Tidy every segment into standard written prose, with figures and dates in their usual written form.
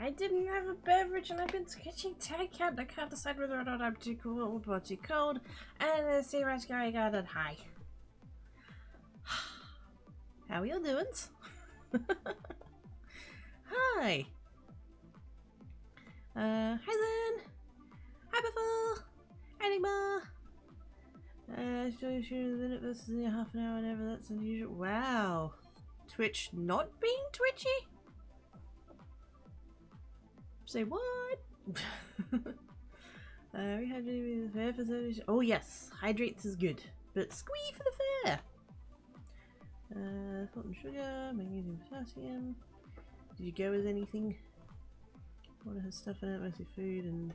I didn't have a beverage and I've been sketching takeout. I can't decide whether or not I'm too cool or too cold. And the sea rat guy got it high. How are you doing? Hi. Hi then. Hi Buffalo. Enigma. Show you a minute versus half an hour whenever that's unusual. Wow. Twitch not being twitchy? Say what? We had to be the fair for 30. Oh yes, hydrates is good, but squee for the fair. Salt and sugar, magnesium, potassium. Did you go with anything? Water has stuff in it, mostly food, and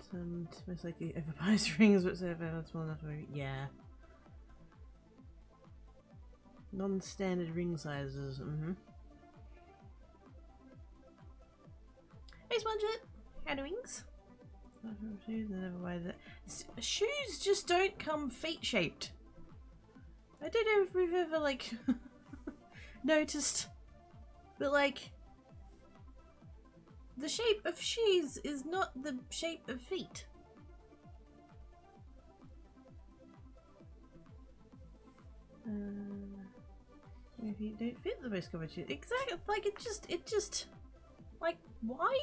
most likely overpriced rings, but so that's small enough for me. Yeah. Non-standard ring sizes. Hey Sponget! How do wings? Shoes, I never wear that. Shoes just don't come feet shaped. I don't know if we've ever like noticed, but like the shape of shoes is not the shape of feet. If you don't fit the most covered shoes, exactly. Like it just like why?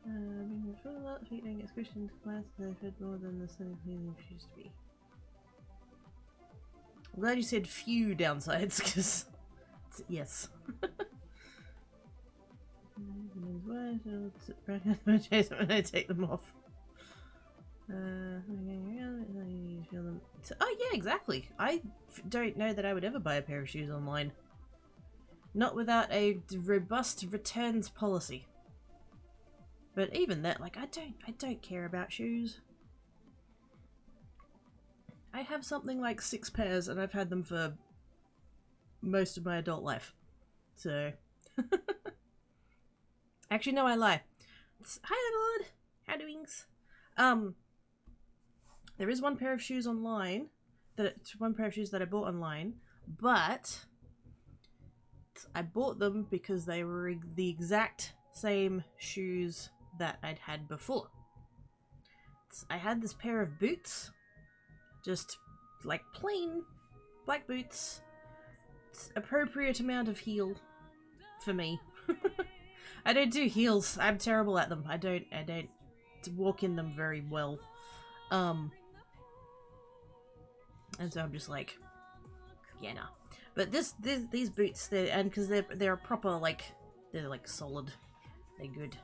Being full of lot, feet don't get squished into class, they fit more than the sunny cleaning used to be. I'm glad you said few downsides, because yes. When I take them off. Oh yeah, exactly. I don't know that I would ever buy a pair of shoes online. Not without a robust returns policy. But even that, like, I don't care about shoes. I have something like 6 pairs and I've had them for most of my adult life. So actually no, I lie. Hi Lord! How doings? There is one pair of shoes online that I bought online, but I bought them because they were the exact same shoes that I'd had before. I had this pair of boots, just like plain black boots, appropriate amount of heel for me. I don't do heels. I'm terrible at them. I don't walk in them very well. And so I'm just like, yeah, nah. But these boots, because they're proper, like, they're like solid. They're good.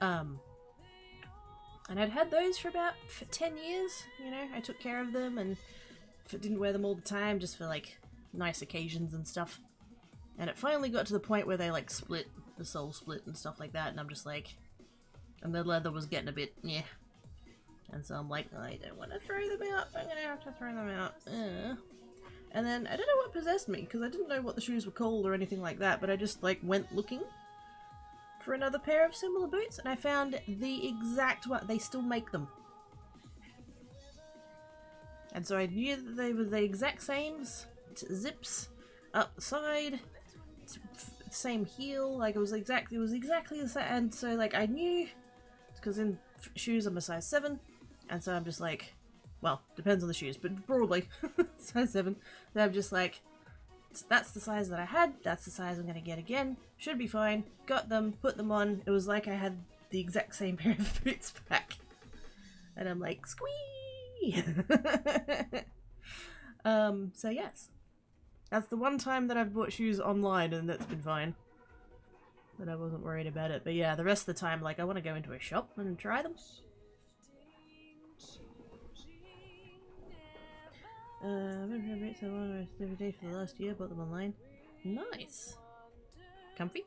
And I'd had those for about 10 years, you know. I took care of them and didn't wear them all the time, just for like nice occasions and stuff. And it finally got to the point where they like split, the sole split and stuff like that, and I'm just like, and the leather was getting a bit, yeah. And so I'm like, I don't want to throw them out, I'm gonna have to throw them out. And then, I don't know what possessed me, because I didn't know what the shoes were called or anything like that, but I just like went looking for another pair of similar boots, and I found the exact one. They still make them. And so I knew that they were the exact same, zips up the side, same heel, like it was exactly the same, and so like I knew, because in shoes I'm a size 7, and so I'm just like, well, depends on the shoes, but broadly, size 7, so I'm just like, that's the size that I had, that's the size I'm gonna get again, should be fine, got them, put them on, it was like I had the exact same pair of boots back, and I'm like, squee! So yes, that's the one time that I've bought shoes online and that's been fine, that I wasn't worried about it, but yeah, the rest of the time, like, I want to go into a shop and try them. I've been wearing boots every day for the last year, bought them online. Nice! Comfy?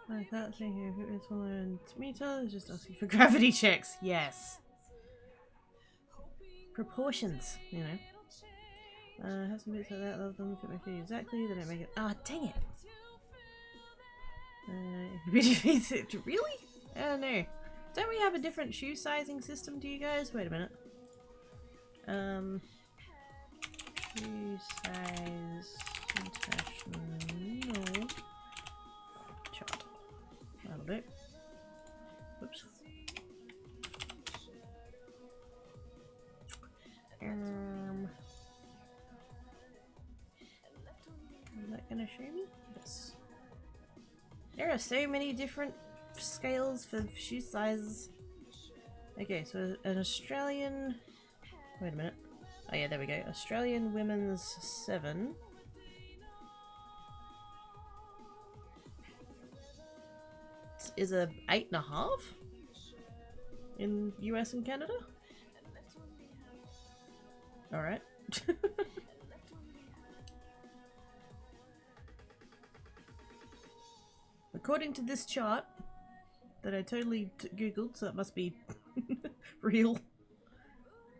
I thought saying if it was smaller and meter, just asking for gravity checks. Yes! Proportions, you know. Have some boots like that, love them, fit my feet exactly, they don't make it. Ah, dang it! Really? I don't know. Don't we have a different shoe sizing system, do you guys? Wait a minute. Shoe size international That'll do. Oops. Is that gonna show me? Yes. There are so many different scales for shoe sizes. Okay, so an Australian... Wait a minute. Oh yeah, there we go. Australian women's 7. Is a 8.5 in US and Canada. All right. According to this chart that I totally googled, so it must be real.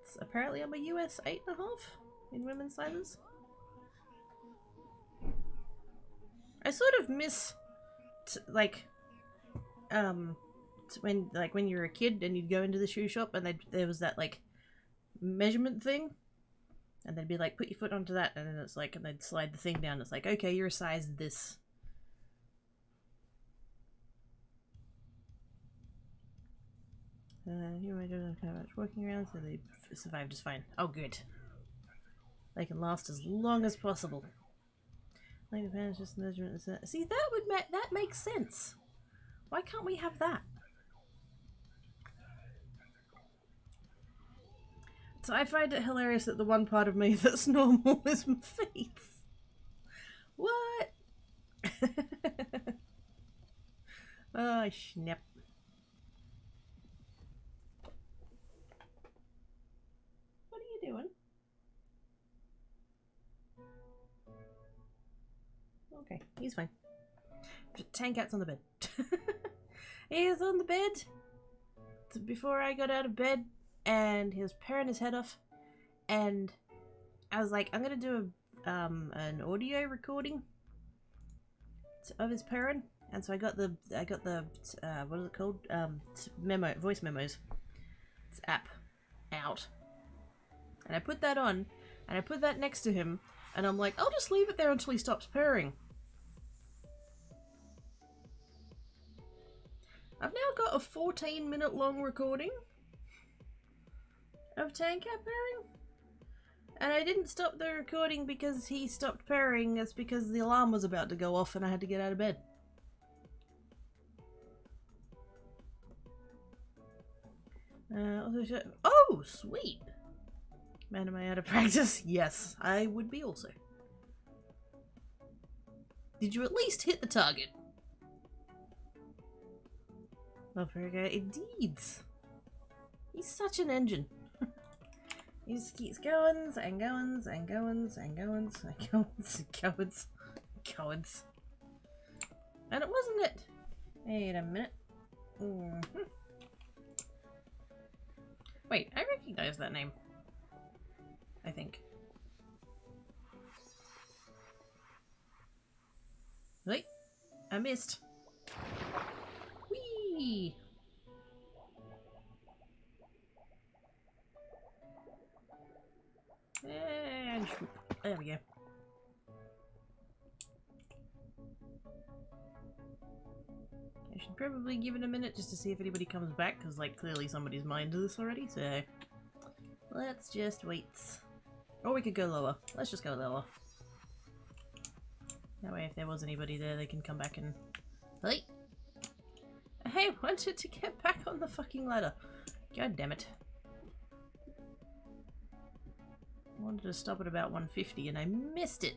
It's apparently I'm a US 8.5 in women's sizes. I sort of miss when you were a kid and you'd go into the shoe shop and there was that like measurement thing, and they'd be like, put your foot onto that, and then it's like, and they'd slide the thing down. It's like, okay, you're a size this. You might don't have much walking around, so they survive just fine. Oh, good. They can last as long as possible. Like the parents just measurement. See, that makes sense. Why can't we have that? So I find it hilarious that the one part of me that's normal is my feet. What? Oh, snap. What are you doing? Okay, he's fine. Tankat's on the bed. He is on the bed before I got out of bed, and he was purring his head off, and I was like, I'm gonna do an audio recording of his purring, and so I got the what is it called, voice memos app out, and I put that on, and I put that next to him, and I'm like, I'll just leave it there until he stops purring. I've now got a 14-minute long recording of Tankat purring. And I didn't stop the recording because he stopped purring. It's because the alarm was about to go off and I had to get out of bed. Oh, sweet! Man, am I out of practice? Yes, I would be also. Did you at least hit the target? Oh, very good. Indeed. He's such an engine. He just keeps goings and goings and goings and goings and goings and goings and goings. And it wasn't it. Wait a minute. Wait, I recognize that name. I think. Wait, I missed. Whee! And shoop. There we go. I should probably give it a minute just to see if anybody comes back, because like clearly somebody's mined this already, so let's just wait. Or we could go lower. Let's just go lower. That way if there was anybody there they can come back and... Hey! I wanted to get back on the fucking ladder. God damn it. I wanted to stop at about 150 and I missed it.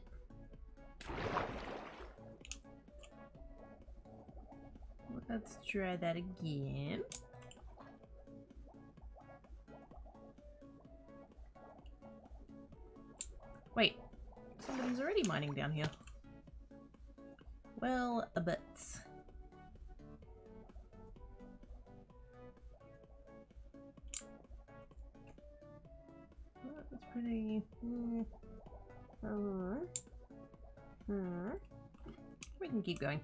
Let's try that again. Wait, somebody's already mining down here. Well, a bit. That's pretty... We can keep going.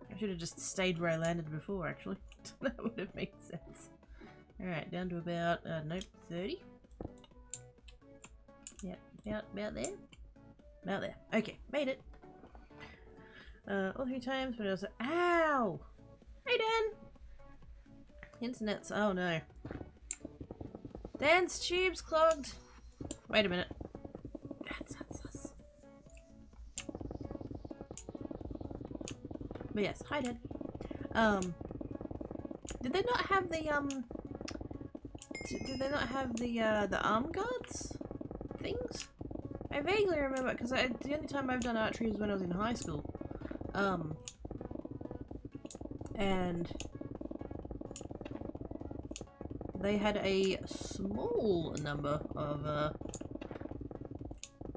I should have just stayed where I landed before, actually. That would have made sense. Alright, down to about, nope, 30. Yep, about there. About there. Okay, made it. All 3 times, but I was like, ow! Hey, Dan! Internet's, oh no. Dan's tube's clogged. Wait a minute. That's us. But yes, hi Dan. Did they not have the did they not have the arm guards things? I vaguely remember because the only time I've done archery was when I was in high school. And they had a small number of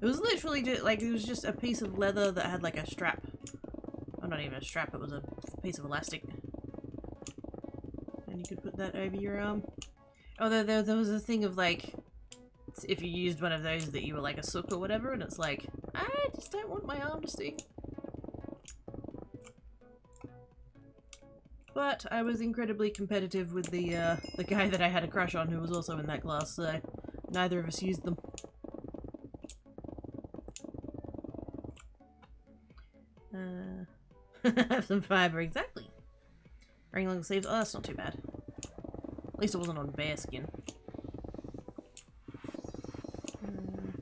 it was literally just like it was just a piece of leather that had like a strap. Oh, not even a strap, it was a piece of elastic. And you could put that over your arm. Although there was a thing of like, if you used one of those that you were like a sook or whatever, and it's like, I just don't want my arm to sting. But I was incredibly competitive with the guy that I had a crush on who was also in that class, so neither of us used them. Have some fiber, exactly. Wearing long sleeves, oh that's not too bad. At least it wasn't on bear skin.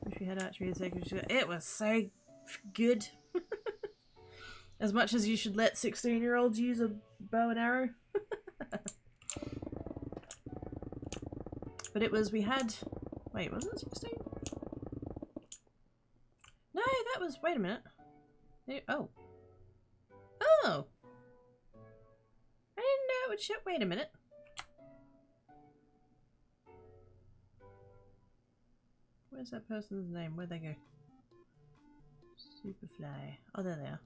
Wish we had archery as it was so good. As much as you should let 16-year-olds use a bow and arrow. But it was, we had... Wait, wasn't it 16? No, that was... Wait a minute. Oh. Oh! I didn't know it would show... Wait a minute. Where's that person's name? Where'd they go? Superfly. Oh, there they are.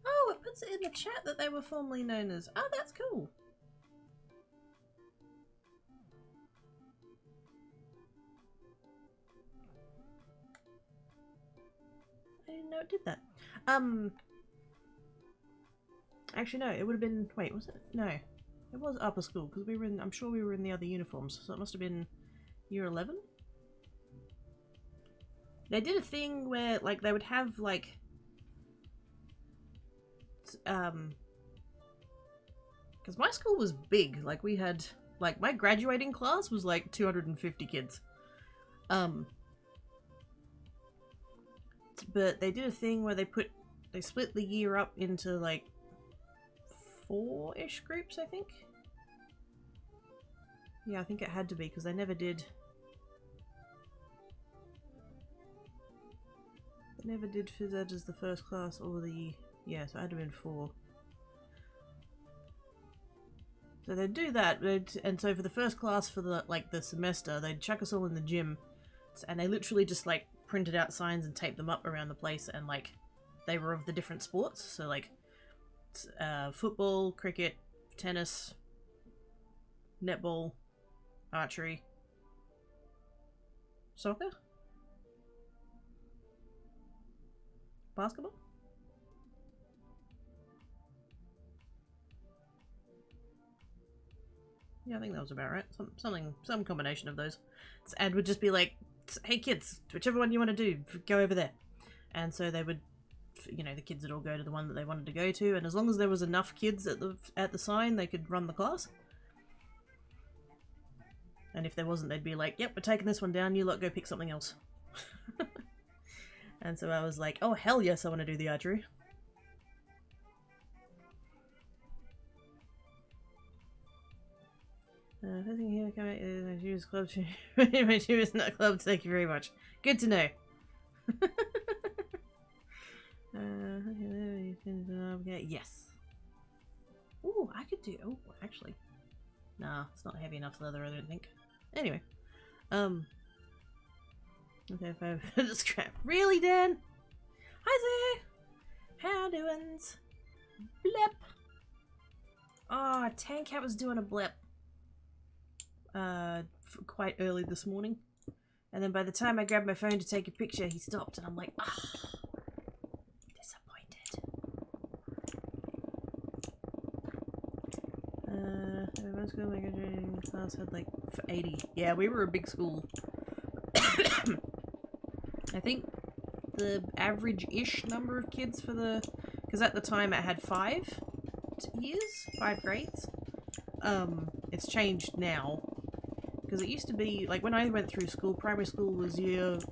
Oh, it puts it in the chat that they were formerly known as... Oh, that's cool. I didn't know it did that. Actually, no, it would have been... Wait, was it? No. It was upper school, because we were in... I'm sure we were in the other uniforms, so it must have been year 11? They did a thing where, like, they would have, like... Because my school was big. Like, we had... Like, my graduating class was, like, 250 kids. But they did a thing where they split the year up into, like, 4-ish groups, I think. Yeah, I think it had to be, because they never did... They never did phys ed as the first class or the... Yeah, so it had to have been 4. So they'd do that, and so for the first class for the, like, the semester, they'd chuck us all in the gym, and they literally just, like, printed out signs and taped them up around the place, and, like, they were of the different sports, so, like, football, cricket, tennis, netball, archery, soccer, basketball. Yeah, I think that was about right. Some combination of those. And would just be like, hey kids, whichever one you want to do, go over there. And so they would, you know, the kids would all go to the one that they wanted to go to, and as long as there was enough kids at the sign, they could run the class. And if there wasn't, they'd be like, yep, we're taking this one down, you lot go pick something else. And so I was like, oh hell yes, I want to do the archery. First thing here, come out is my shoes club. My shoe is not clubbed, thank you very much. Good to know. Okay, yes. Ooh, I could do. Oh, actually. Nah, it's not heavy enough leather, I don't think. Anyway. Okay, 5 scrap. Really, Dan? Hi there! How doings? Blip! Oh, Tank Cat was doing a blip. Quite early this morning. And then by the time I grabbed my phone to take a picture, he stopped, and I'm like, ah, disappointed. My school, my graduating class had like 80. Yeah, we were a big school. I think the average-ish number of kids for the because at the time it had 5 years, 5 grades. It's changed now. Because it used to be, like, when I went through school, primary school was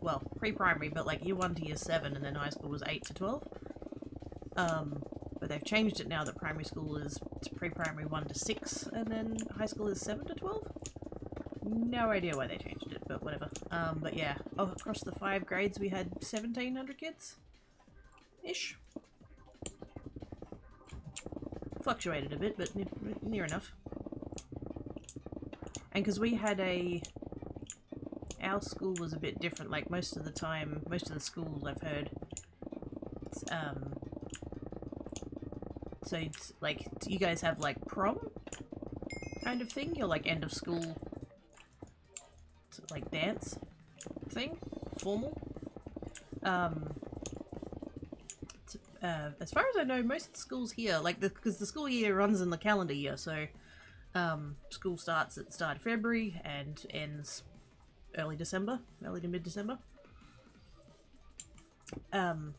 well, pre-primary, but like year 1 to year 7, and then high school was 8 to 12. But they've changed it now that primary school is pre-primary 1 to 6, and then high school is 7 to 12. No idea why they changed it, but whatever. But yeah, across the 5 grades we had 1,700 kids-ish. Fluctuated a bit, but near enough. And because we had our school was a bit different, like most of the time, most of the schools I've heard, so it's like, you guys have like prom kind of thing, your like end of school, like dance thing, formal. As far as I know, most of the schools here, like, because the school year runs in the calendar year, so school starts at the start of February and ends early December, early to mid-December. And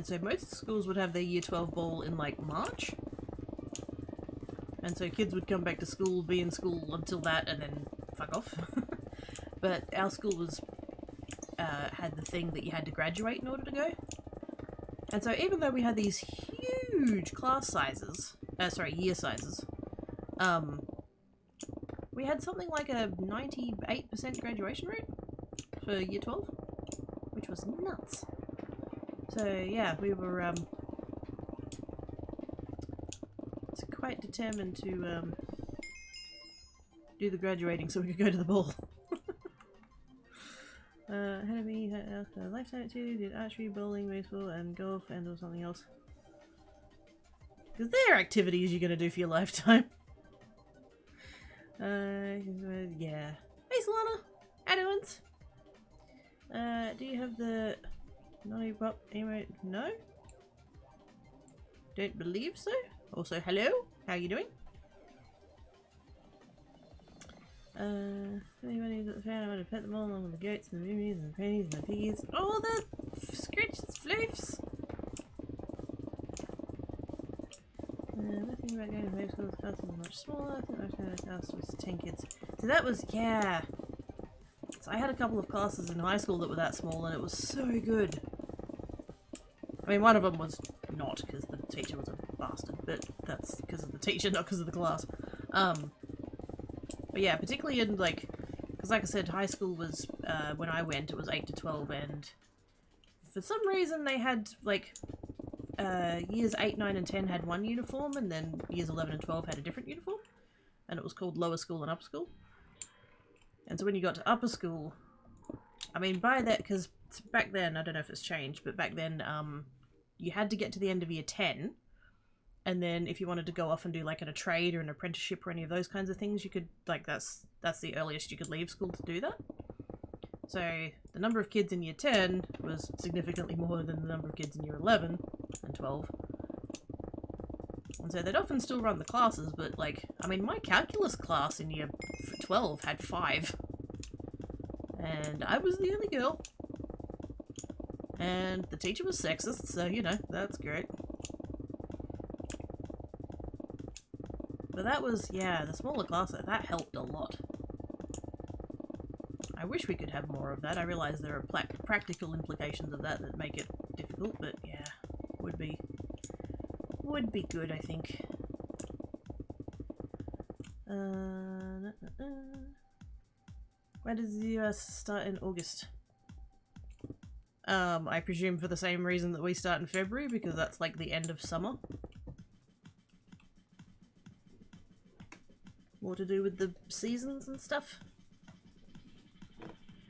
so most schools would have their year 12 ball in like March. And so kids would come back to school, be in school until that, and then fuck off. But our school was had the thing that you had to graduate in order to go. And so even though we had these huge class sizes, year sizes, we had something like a 98% graduation rate for year 12, which was nuts. So yeah, we were quite determined to do the graduating so we could go to the ball. Ahead of me, lifetime activity, did archery, bowling, baseball, and golf, and or something else. Because they're activities you're gonna do for your lifetime. Yeah. Hey Solana! How doings? Do you have the naughty pop emote? No? Don't believe so. Also, hello? How are you doing? Anybody who's a fan, I want to pet them all along with the goats and the movies and the pennies and the piggies. Oh, the scritches, floofs! Nothing about going to high school, the class was much smaller. I think my class was 10 kids. So that was, yeah. So I had a couple of classes in high school that were that small and it was so good. I mean, one of them was not, because the teacher was a bastard, but that's because of the teacher, not because of the class. But yeah, particularly in, like, because like I said, high school was, when I went, it was 8 to 12, and for some reason they had, like, years 8, 9, and 10 had one uniform, and then years 11 and 12 had a different uniform, and it was called lower school and upper school. And so when you got to upper school, I mean, by that, because back then, I don't know if it's changed, but back then, you had to get to the end of year 10, and then if you wanted to go off and do like a trade or an apprenticeship or any of those kinds of things, you could, like, that's the earliest you could leave school to do that. So the number of kids in year 10 was significantly more than the number of kids in year 11 and 12. And so they'd often still run the classes, but like, I mean, my calculus class in year 12 had 5. And I was the only girl. And the teacher was sexist, so, you know, that's great. But that was, yeah, the smaller class, that helped a lot. I wish we could have more of that. I realise there are practical implications of that that make it difficult, but yeah, would be good, I think. Where does the US start in August? I presume for the same reason that we start in February, because that's like the end of summer. More to do with the seasons and stuff.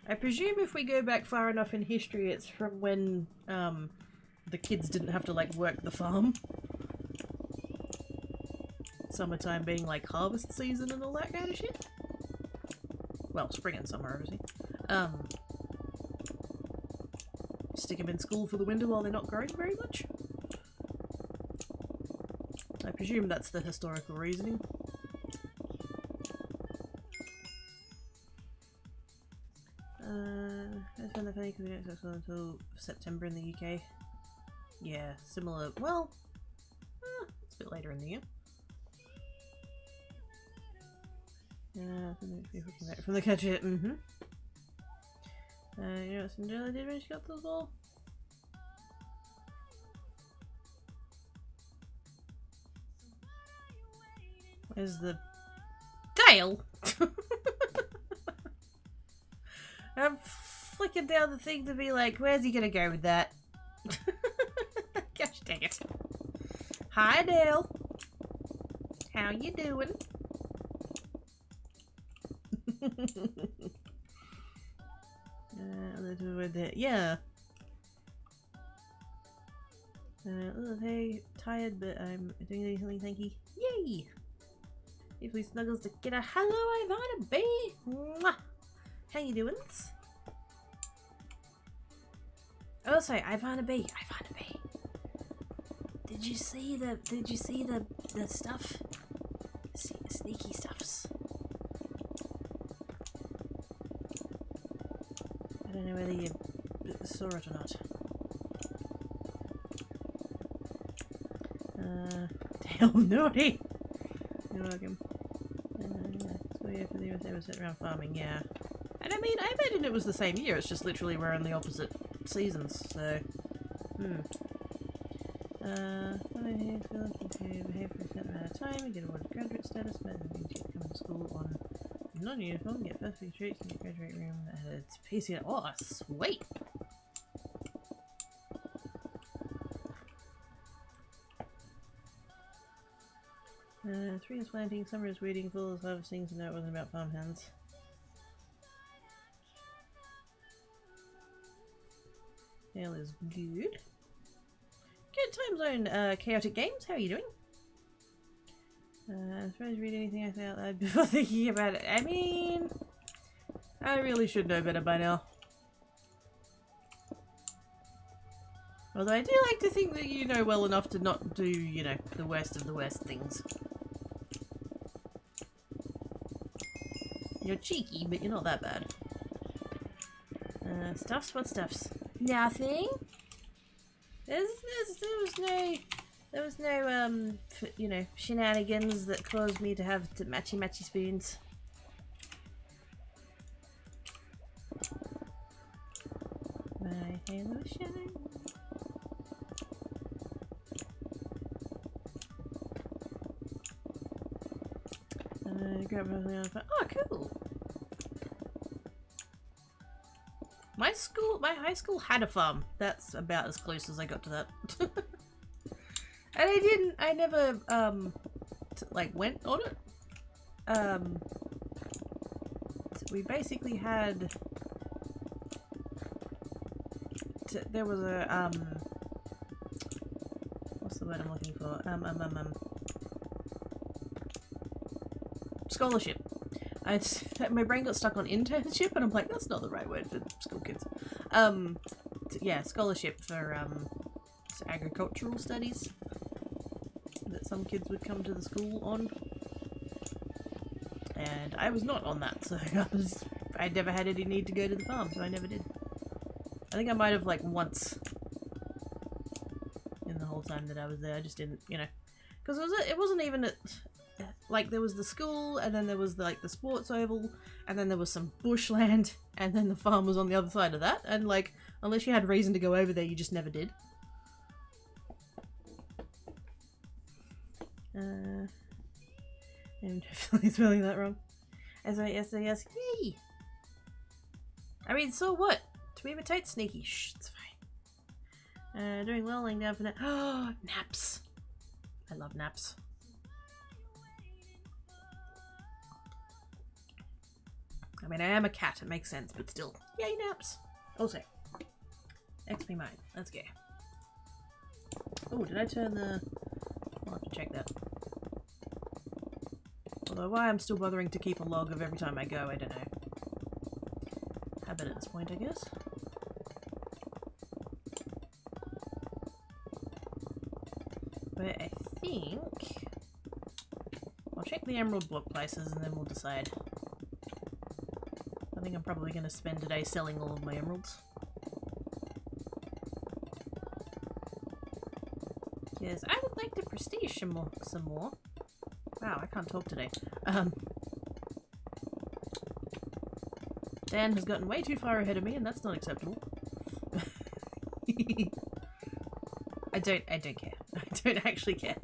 I presume if we go back far enough in history, it's from when the kids didn't have to like work the farm. Summertime being like harvest season and all that kind of shit. Well, spring and summer, obviously. Stick them in school for the winter while they're not growing very much. I presume that's the historical reasoning. I found that funny because we don't until September in the UK. Yeah, similar. Well, it's a bit later in the year. From the catcher. Mm-hmm. You know what Cinderella did when she got the ball? Where's the Dale? I'm flicking down the thing to be like, where's he gonna go with that? Gosh dang it. Hi Dale. How you doing? Yeah. Hey, tired, but I'm doing something, thank you. Yay! If we snuggles together. Hello, Ivana B! Mwah! How you doing? Oh, sorry, Ivana B. Ivana B. Did you see the stuff? Sneaky stuffs. I don't know whether you saw it or not. Damn naughty! You're welcome. So yeah, for the USA was sent around farming, yeah. And I mean, I imagine it was the same year, it's just literally we're in the opposite seasons, so... behave for a certain amount of time, you get awarded graduate status, but then you get to come to school on non-uniform, get first week treats, and get graduate room that had its PC. Oh, sweet! Spring is planting, summer is weeding, fall is harvesting, so no, it wasn't about farmhands. Hale is good. Good time zone, Chaotic Games, how are you doing? I suppose read anything I say out loud before thinking about it. I mean, I really should know better by now. Although I do like to think that you know well enough to not do, you know, the worst of the worst things. You're cheeky, but you're not that bad. Stuffs? What stuffs? Nothing? There was no, you know, shenanigans that caused me to have matchy spoons. My halo shine. Grab something on the phone. Oh, cool. My high school had a farm. That's about as close as I got to that. And I never, like, went on it. We basically had, there was a, what's the word I'm looking for? Scholarship. My brain got stuck on internship, and I'm like, that's not the right word for school kids. Yeah, scholarship for, agricultural studies that some kids would come to the school on. And I was not on that, so I never had any need to go to the farm, so I never did. I think I might have, like, once in the whole time that I was there. I just didn't, you know, because it wasn't even at, like, there was the school, and then there was the, like, the sports oval, and then there was some bushland, and then the farm was on the other side of that, and, like, unless you had reason to go over there, you just never did. I'm definitely spelling that wrong. S-I-S-A-S, yay! I mean, so what? To be imitate sneaky. Shh, it's fine. Doing well, laying down for that. Oh, naps! I love naps. I mean, I am a cat, it makes sense, but still. Yay, naps! Also, XP mine. Let's go. Oh, did I turn the... I'll have to check that. Although why I'm still bothering to keep a log of every time I go, I don't know. Habit at this point, I guess. But I think... I'll check the emerald block places and then we'll decide. I think I'm probably going to spend today selling all of my emeralds. Because I would like to prestige some more. Wow, I can't talk today. Dan has gotten way too far ahead of me, and that's not acceptable. I don't care. I don't actually care.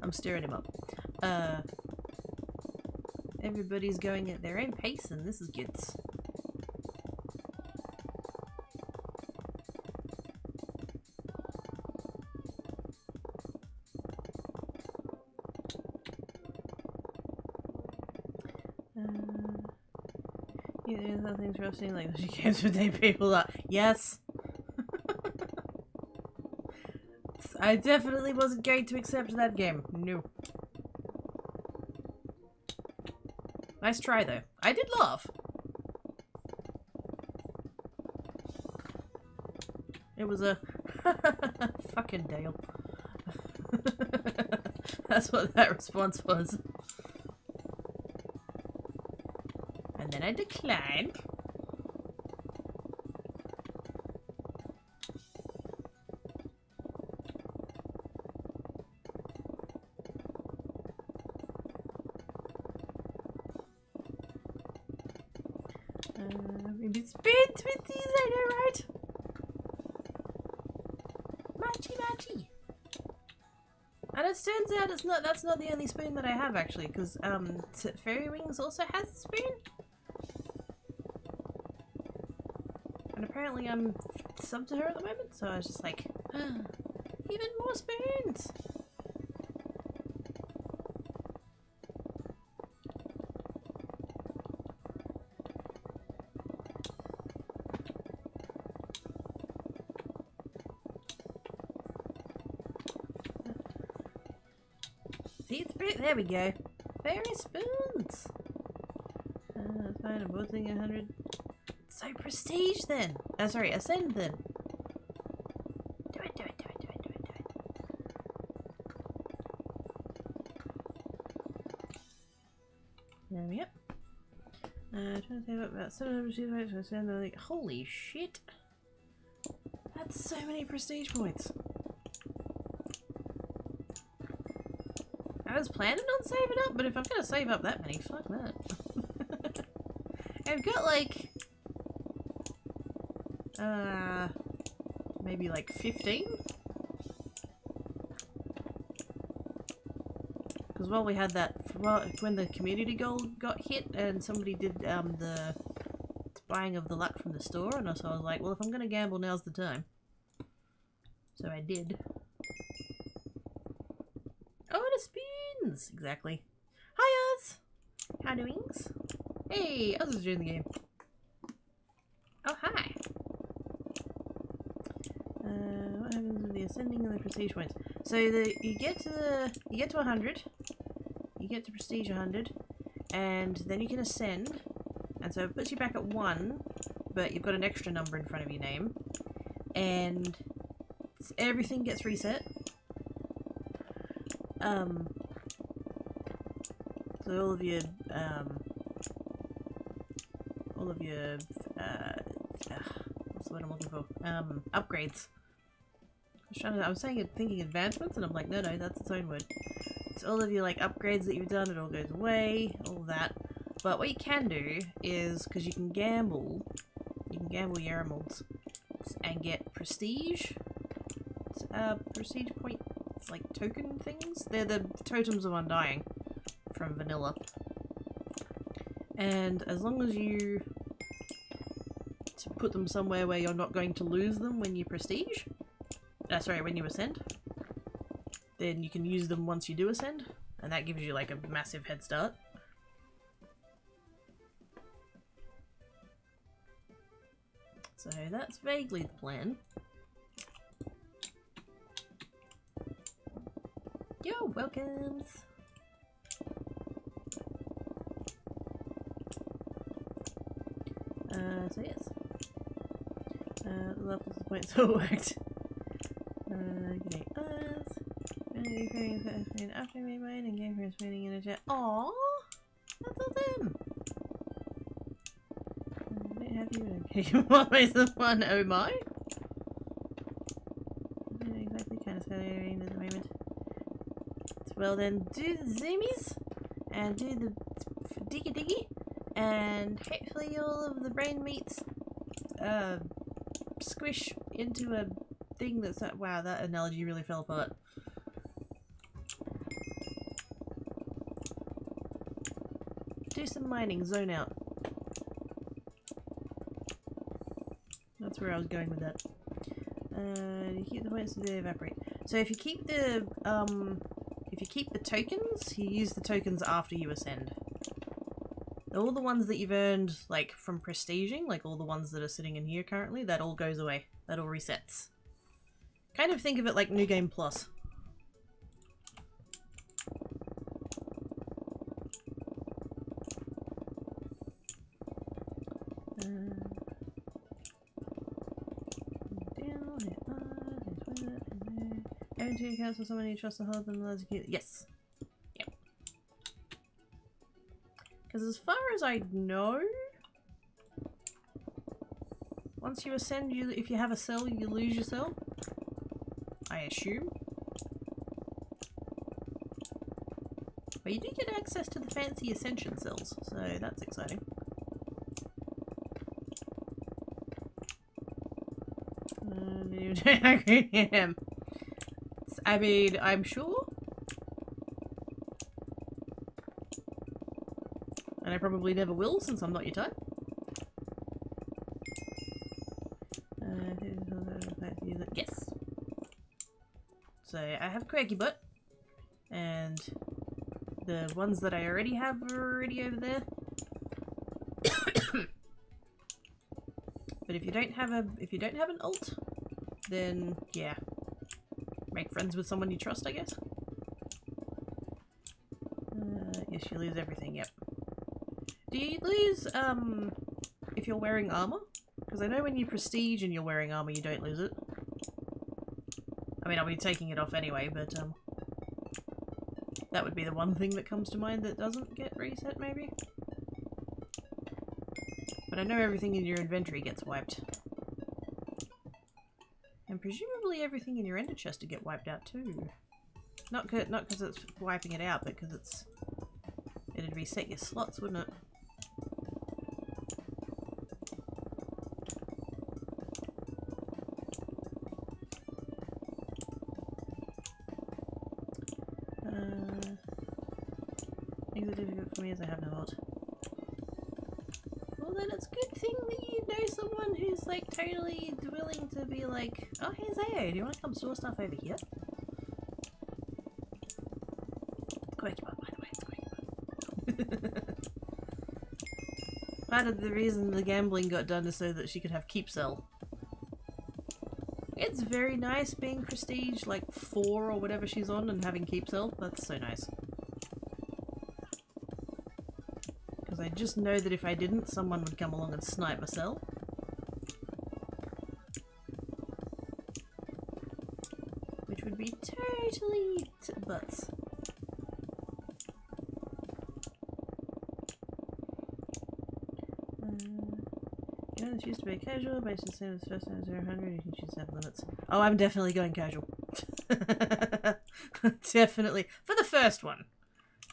I'm stirring him up. Everybody's going at their own pace, and this is good. Yeah, there's nothing interesting like she games with day people up. Yes. I definitely wasn't going to accept that game. No. Nice try though. I did laugh. It was a fucking Dale. That's what that response was. And then I declined. Maybe spent with these, I know, right? Matchy. And it turns out that's not the only spoon that I have actually, because Fairy Wings also has a spoon. And apparently I'm sub to her at the moment, so I was just like, even more spoons! There we go. Fairy spoons! Fine, I'm voting 100. So prestige then! Sorry, ascend then. Do it. There we go. Trying to save up about 700 to ascend. Like, holy shit! That's so many prestige points. I was planning on saving up, but if I'm gonna save up that many, fuck that. I've got like maybe like 15. Because while we had that, when the community goal got hit and somebody did the buying of the luck from the store, and so I was like, well, if I'm gonna gamble, now's the time. So I did. Oh, and a spoons! Exactly. Hi, Oz! How doings? Hey, Oz is doing the game. Oh, hi! What happens with the ascending and the prestige points? So you get to 100, you get to prestige 100, and then you can ascend, and so it puts you back at 1, but you've got an extra number in front of your name, and everything gets reset. So all of your what's the word I'm looking for? Upgrades. I was thinking advancements, and I'm like, no, that's its own word. It's all of your like upgrades that you've done, it all goes away, all of that. But what you can do is, because you can gamble your emeralds and get prestige. Prestige point, like token things. They're the totems of undying from vanilla. And as long as you put them somewhere where you're not going to lose them when you prestige, when you ascend, then you can use them once you do ascend, and that gives you like a massive head start. So that's vaguely the plan. Yo, welcomes! So yes. Levels the points all worked. G'day us. After me mine and gave her a spinning in a jet. Aww! That's awesome! I don't have you in a always the one, oh my? I don't know exactly kind of scary at the moment. well then do the zoomies and do the diggy diggy, and hopefully all of the brain meats squish into a thing that's not— wow, that analogy really fell apart. Do some mining, zone out. That's where I was going with that. You keep the points so they evaporate. So if you keep the tokens, you use the tokens after you ascend. All the ones that you've earned, like, from prestiging, like all the ones that are sitting in here currently, that all goes away. That all resets. Kind of think of it like New Game Plus. Guarantee accounts for someone you trust to hold them. Yes. Yep. Because as far as I know, once you ascend, if you have a cell, you lose your cell. I assume. But you do get access to the fancy ascension cells, so that's exciting. I mean, I'm sure. And I probably never will, since I'm not your type. Yes. So I have Quirky Butt, and the ones that I already have are already over there. But if you don't have an alt, then yeah, make friends with someone you trust, I guess. Yes, you lose everything. Yep. Do you lose if you're wearing armor? Because I know when you prestige and you're wearing armor, you don't lose it. I mean, I'll be taking it off anyway, but that would be the one thing that comes to mind that doesn't get reset, maybe. But I know everything in your inventory gets wiped. And presumably everything in your ender chest to get wiped out too. Not because it's wiping it out, but because it'd reset your slots, wouldn't it? Things are difficult for me as I have no alt. Well then it's a good thing that you know someone who's like totally willing to be like, oh hey Zayo, do you want to come store stuff over here? Quirky Butt, by the way, it's Quirky Butt. Part of the reason the gambling got done is so that she could have keep cell. It's very nice being prestige like 4 or whatever she's on and having keep cell. That's so nice. Because I just know that if I didn't, someone would come along and snipe my cell. Which would be totally butts. Yeah, this used to be casual, based on the same as the first time 0-100, you can choose to have limits. Oh, I'm definitely going casual. Definitely. For the first one.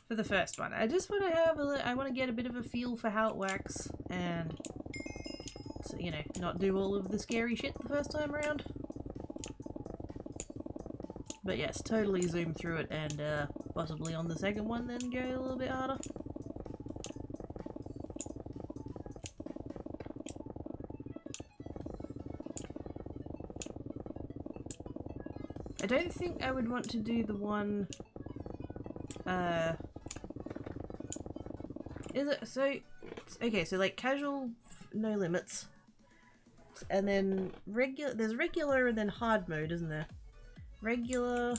For the first one. I just want to have I want to get a bit of a feel for how it works, and, so, you know, not do all of the scary shit the first time around. But yes, totally zoom through it, and possibly on the second one then go a little bit harder. I don't think I would want to do the one, is it, so, okay, so like casual, no limits, and then regular, there's regular and then hard mode, isn't there? Regular,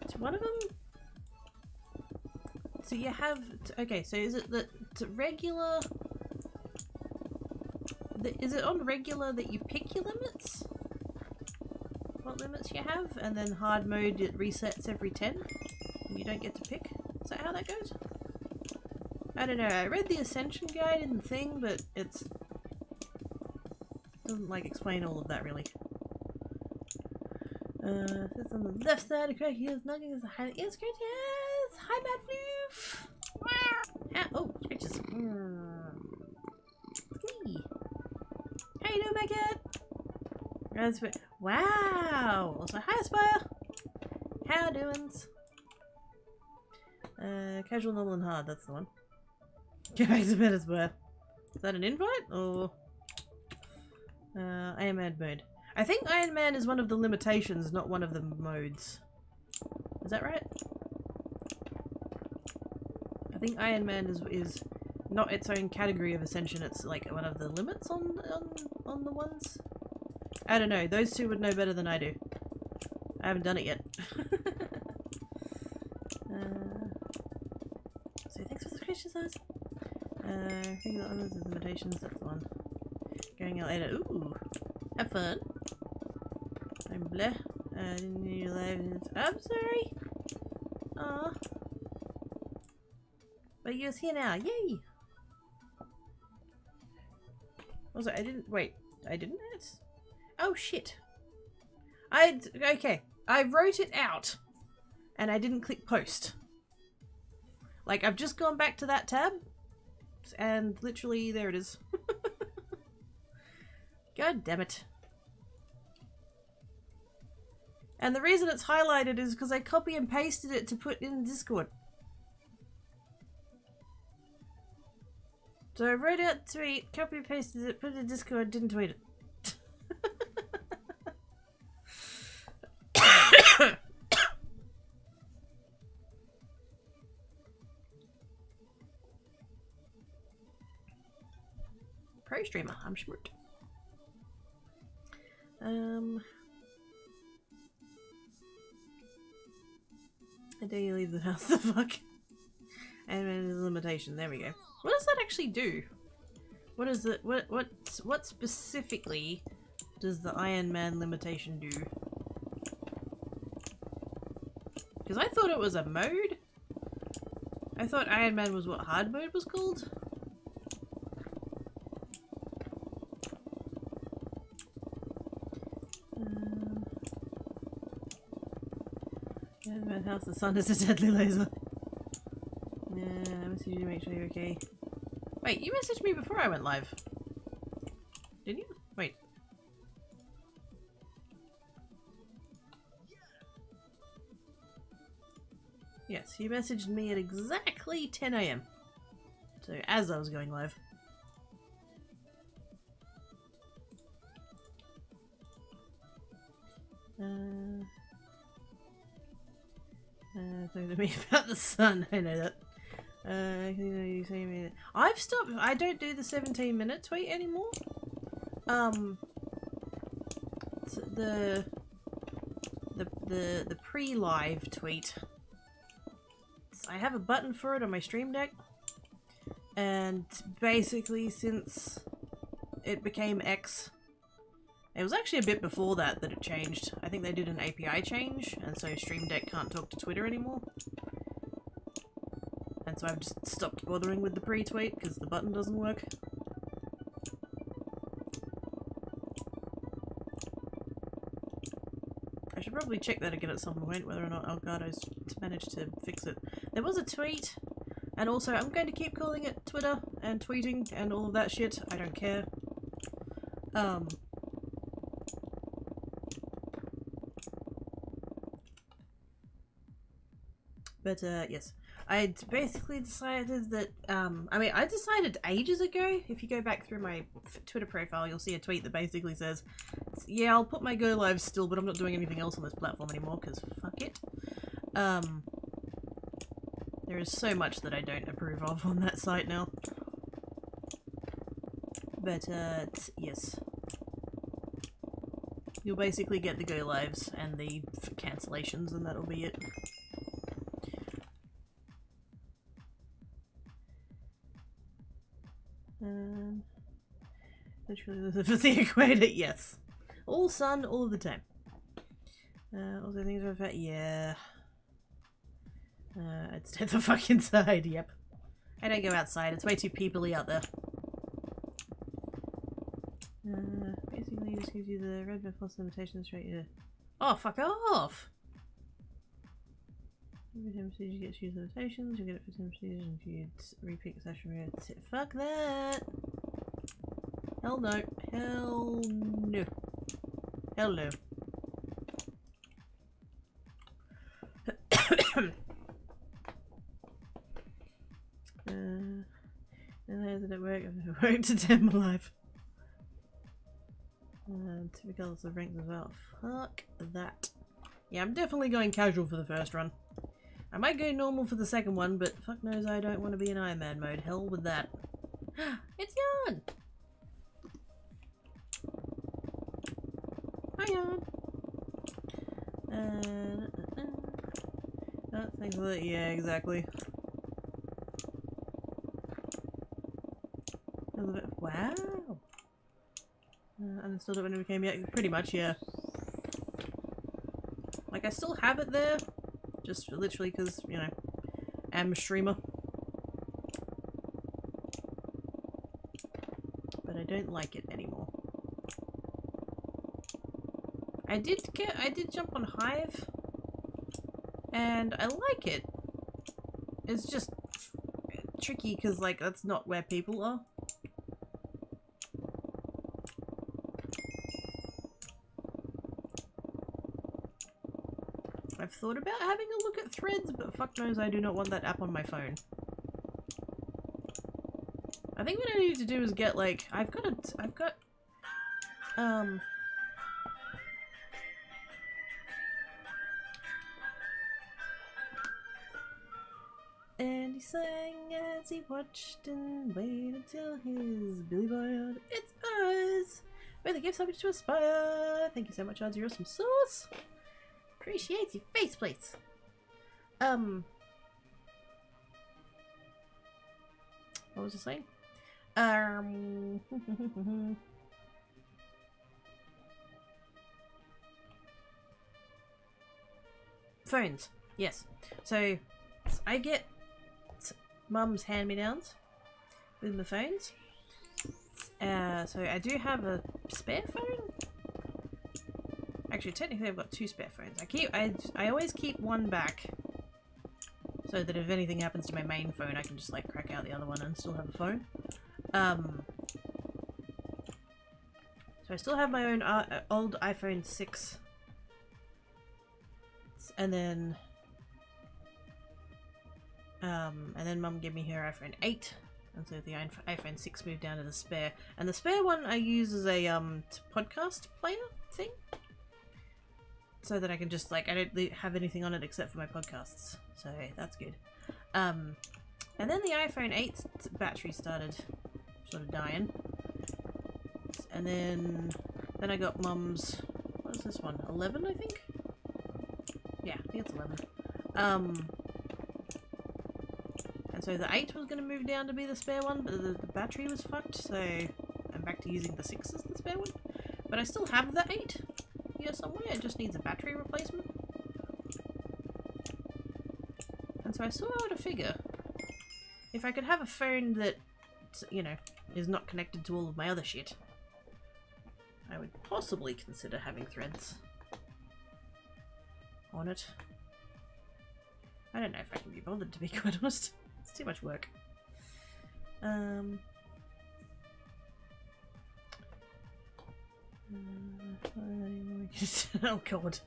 it's one of them? So you have, okay, so is it that regular, is it on regular that you pick your limits? What limits you have, and then hard mode it resets every 10 and you don't get to pick? Is that how that goes? I don't know, I read the Ascension guide in the thing, but it's doesn't like explain all of that really. Sits on the left side of Craig Heels, knocking is a highly inscribed. Yes! Hi, Mad Floof! Oh, scratches. Hey. How you doing, my cat? Wow! Also, hi, Aspire! How doings? Casual, normal, and hard, that's the one. Get back to bed, Aspire. Is that an invite? Or... Iron Man mode. I think Iron Man is one of the limitations, not one of the modes. Is that right? I think Iron Man is not its own category of ascension, it's like one of the limits on the ones? I don't know, those two would know better than I do. I haven't done it yet. So thanks for the questions, guys. Regular honors and limitations, that's the one. Going out later. Ooh! Have fun! I'm bleh. Didn't hear you live. I'm sorry! Aw. But you're here now, yay! Also, I didn't- wait. I didn't? Oh shit! Okay. I wrote it out. And I didn't click post. Like, I've just gone back to that tab. And literally, there it is. God damn it. And the reason it's highlighted is because I copy and pasted it to put in Discord. So I wrote out tweet, copy and pasted it, put it in Discord, didn't tweet it. Pro streamer, I'm smart. I dare you leave the house, the fuck? And there's a limitation, there we go. What does that actually do? What is it, what specifically does the Iron Man limitation do? Because I thought it was a mode? I thought Iron Man was what hard mode was called? House, the sun is a deadly laser. Yeah, I messaged you to make sure you're okay. Wait, you messaged me before I went live. Didn't you? Wait. Yes, you messaged me at exactly 10 AM. So, as I was going live. Talking to me about the sun, I know that. You say me. I've stopped. I don't do the 17-minute tweet anymore. The pre-live tweet. I have a button for it on my stream deck, and basically since it became X. It was actually a bit before that it changed. I think they did an API change, and so Stream Deck can't talk to Twitter anymore. And so I've just stopped bothering with the pre-tweet, because the button doesn't work. I should probably check that again at some point, whether or not Elgato's managed to fix it. There was a tweet, and also I'm going to keep calling it Twitter, and tweeting, and all of that shit. I don't care. But, yes. I basically decided that, I mean, I decided ages ago, if you go back through my Twitter profile, you'll see a tweet that basically says, yeah, I'll put my go live still, but I'm not doing anything else on this platform anymore, because fuck it. There is so much that I don't approve of on that site now. But, yes. You'll basically get the go lives and the cancellations, and that'll be it. Literally for the equator, yes. All sun, all of the time. Also things about that, yeah. I'd stay the fuck inside, yep. I don't go outside, it's way too peoply out there. Basically, it just gives you the red plus limitation straight to... Oh, fuck off! Every time you get use limitations, you get it for 10 and if you repeat the session, fuck that! Hell no. Hell no. Hell no. And there's a network. I've worked to 10 my life. Typical of ranks as well. Fuck that. Yeah, I'm definitely going casual for the first run. I might go normal for the second one, but fuck knows I don't want to be in Iron Man mode. Hell with that. It's Yarn! Hi Yarn! Thanks for that. Yeah, exactly. Wow! Uninstalled it when it became, yeah, pretty much, yeah. Like, I still have it there, just literally because, you know, I'm a streamer. But I don't like it anymore. I did jump on Hive, and I like it. It's just tricky because, like, that's not where people are. I've thought about having a look at Threads, but fuck knows I do not want that app on my phone. I think what I need to do is get, like, I've got and he sang as he watched and waited until his Billy Boy. It's us! May the gifts help you to aspire! Thank you so much, Odds. You're awesome sauce! Appreciate your faceplates! What was I saying? Phones. Yes. So, I get Mum's hand-me-downs with my phones. So I do have a spare phone. Actually, technically I've got two spare phones. I always keep one back so that if anything happens to my main phone, I can just like crack out the other one and still have a phone. So I still have my own old iPhone 6. And then Mum gave me her iPhone 8, and so the iPhone 6 moved down to the spare. And the spare one I use as a podcast player thing, so that I can just like I don't have anything on it except for my podcasts. So that's good. And then the iPhone 8's battery started sort of dying, and then I got Mum's. What is this one? 11, I think. Yeah, I think it's 11. And so the 8 was going to move down to be the spare one, but the battery was fucked, so I'm back to using the 6 as the spare one. But I still have the 8 here somewhere, it just needs a battery replacement. And so I saw how to figure, if I could have a phone that, you know, is not connected to all of my other shit, I would possibly consider having Threads on it. I don't know if I can be bothered, to be quite honest. It's too much work. Oh god.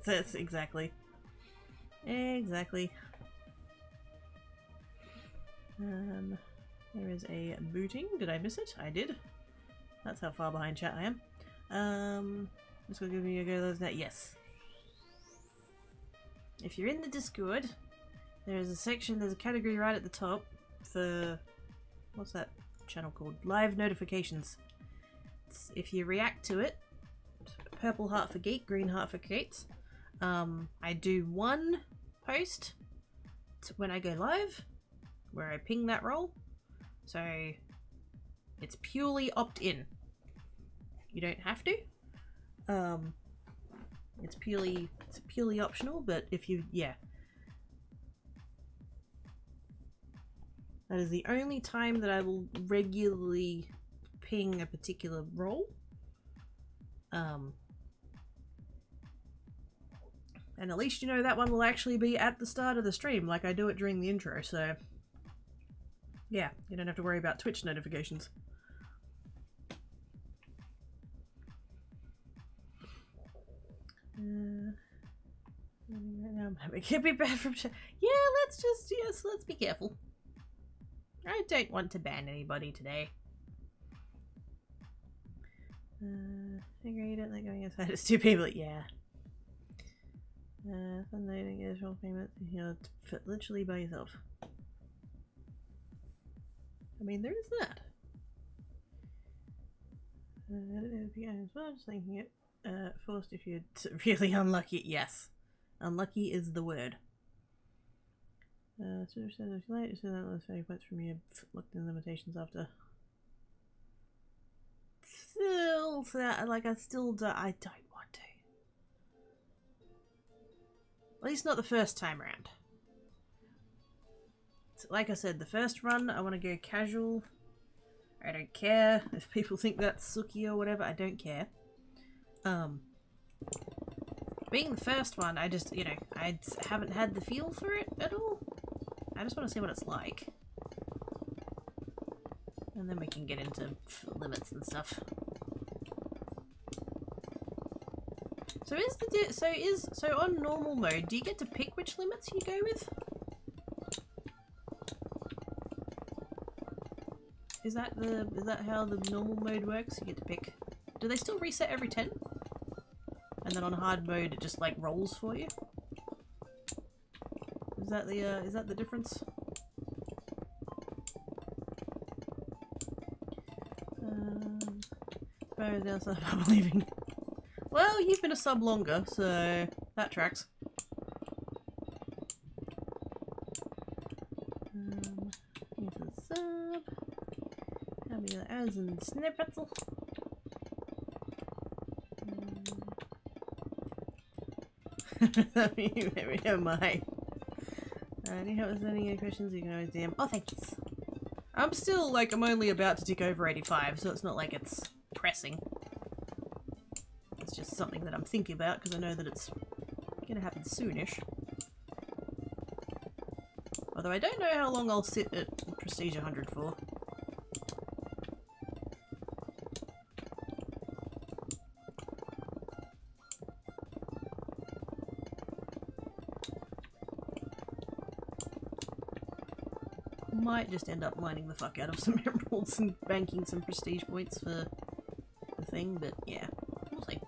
That's exactly. Exactly. There is a booting. Did I miss it? I did. That's how far behind chat I am. Just gonna give me a go. Those net. Yes. If you're in the Discord, there is a section, there's a category right at the top for, what's that channel called? Live notifications. If you react to it, purple heart for geek, green heart for creates. I do one post when I go live, where I ping that role. So it's purely opt-in. You don't have to. It's purely optional, but if you, yeah. That is the only time that I will regularly ping a particular role. And at least you know that one will actually be at the start of the stream, like I do it during the intro, so... Yeah, you don't have to worry about Twitch notifications. Right now I'm having a bit bad from... Yeah, let's be careful. I don't want to ban anybody today. I agree, you don't like going outside. It's 2 people, yeah. Unloading additional payments, you know, literally by yourself. I mean, there is that. I don't know if you guys well, just thinking it. Forced if you're really unlucky. Yes. Unlucky is the word. So if you like, so that was 30 points from you. Looked in limitations after. Still, like, I don't want to. At least not the first time around. So, like I said, the first run, I want to go casual. I don't care if people think that's sucky or whatever. I don't care. Being the first one, I just, you know, I haven't had the feel for it at all. I just want to see what it's like. And then we can get into limits and stuff. So on normal mode, do you get to pick which limits you go with? Is that how the normal mode works? You get to pick. Do they still reset every 10? And then on hard mode it just like rolls for you? Is that the difference? Where is the other I'm leaving? Well, you've been a sub longer, so that tracks. Here's a sub. How many hours and snare pretzel? Maybe am I? Any help with sending any questions? You can always DM. Oh, thanks. I'm still like I'm only about to tick over 85, so it's not like it's pressing. It's just something that I'm thinking about because I know that it's gonna happen soonish. Although I don't know how long I'll sit at Prestige 100 for. Might just end up mining the fuck out of some emeralds and banking some prestige points for the thing, but yeah, we'll see.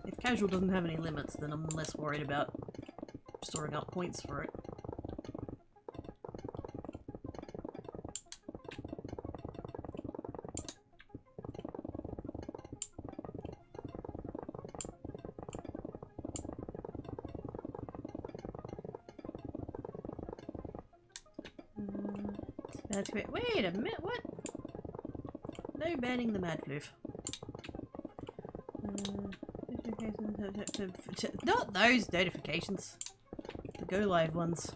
If casual doesn't have any limits, then I'm less worried about storing up points for it. Wait a minute, what? No banning the mad floof. Not those notifications. The go live ones.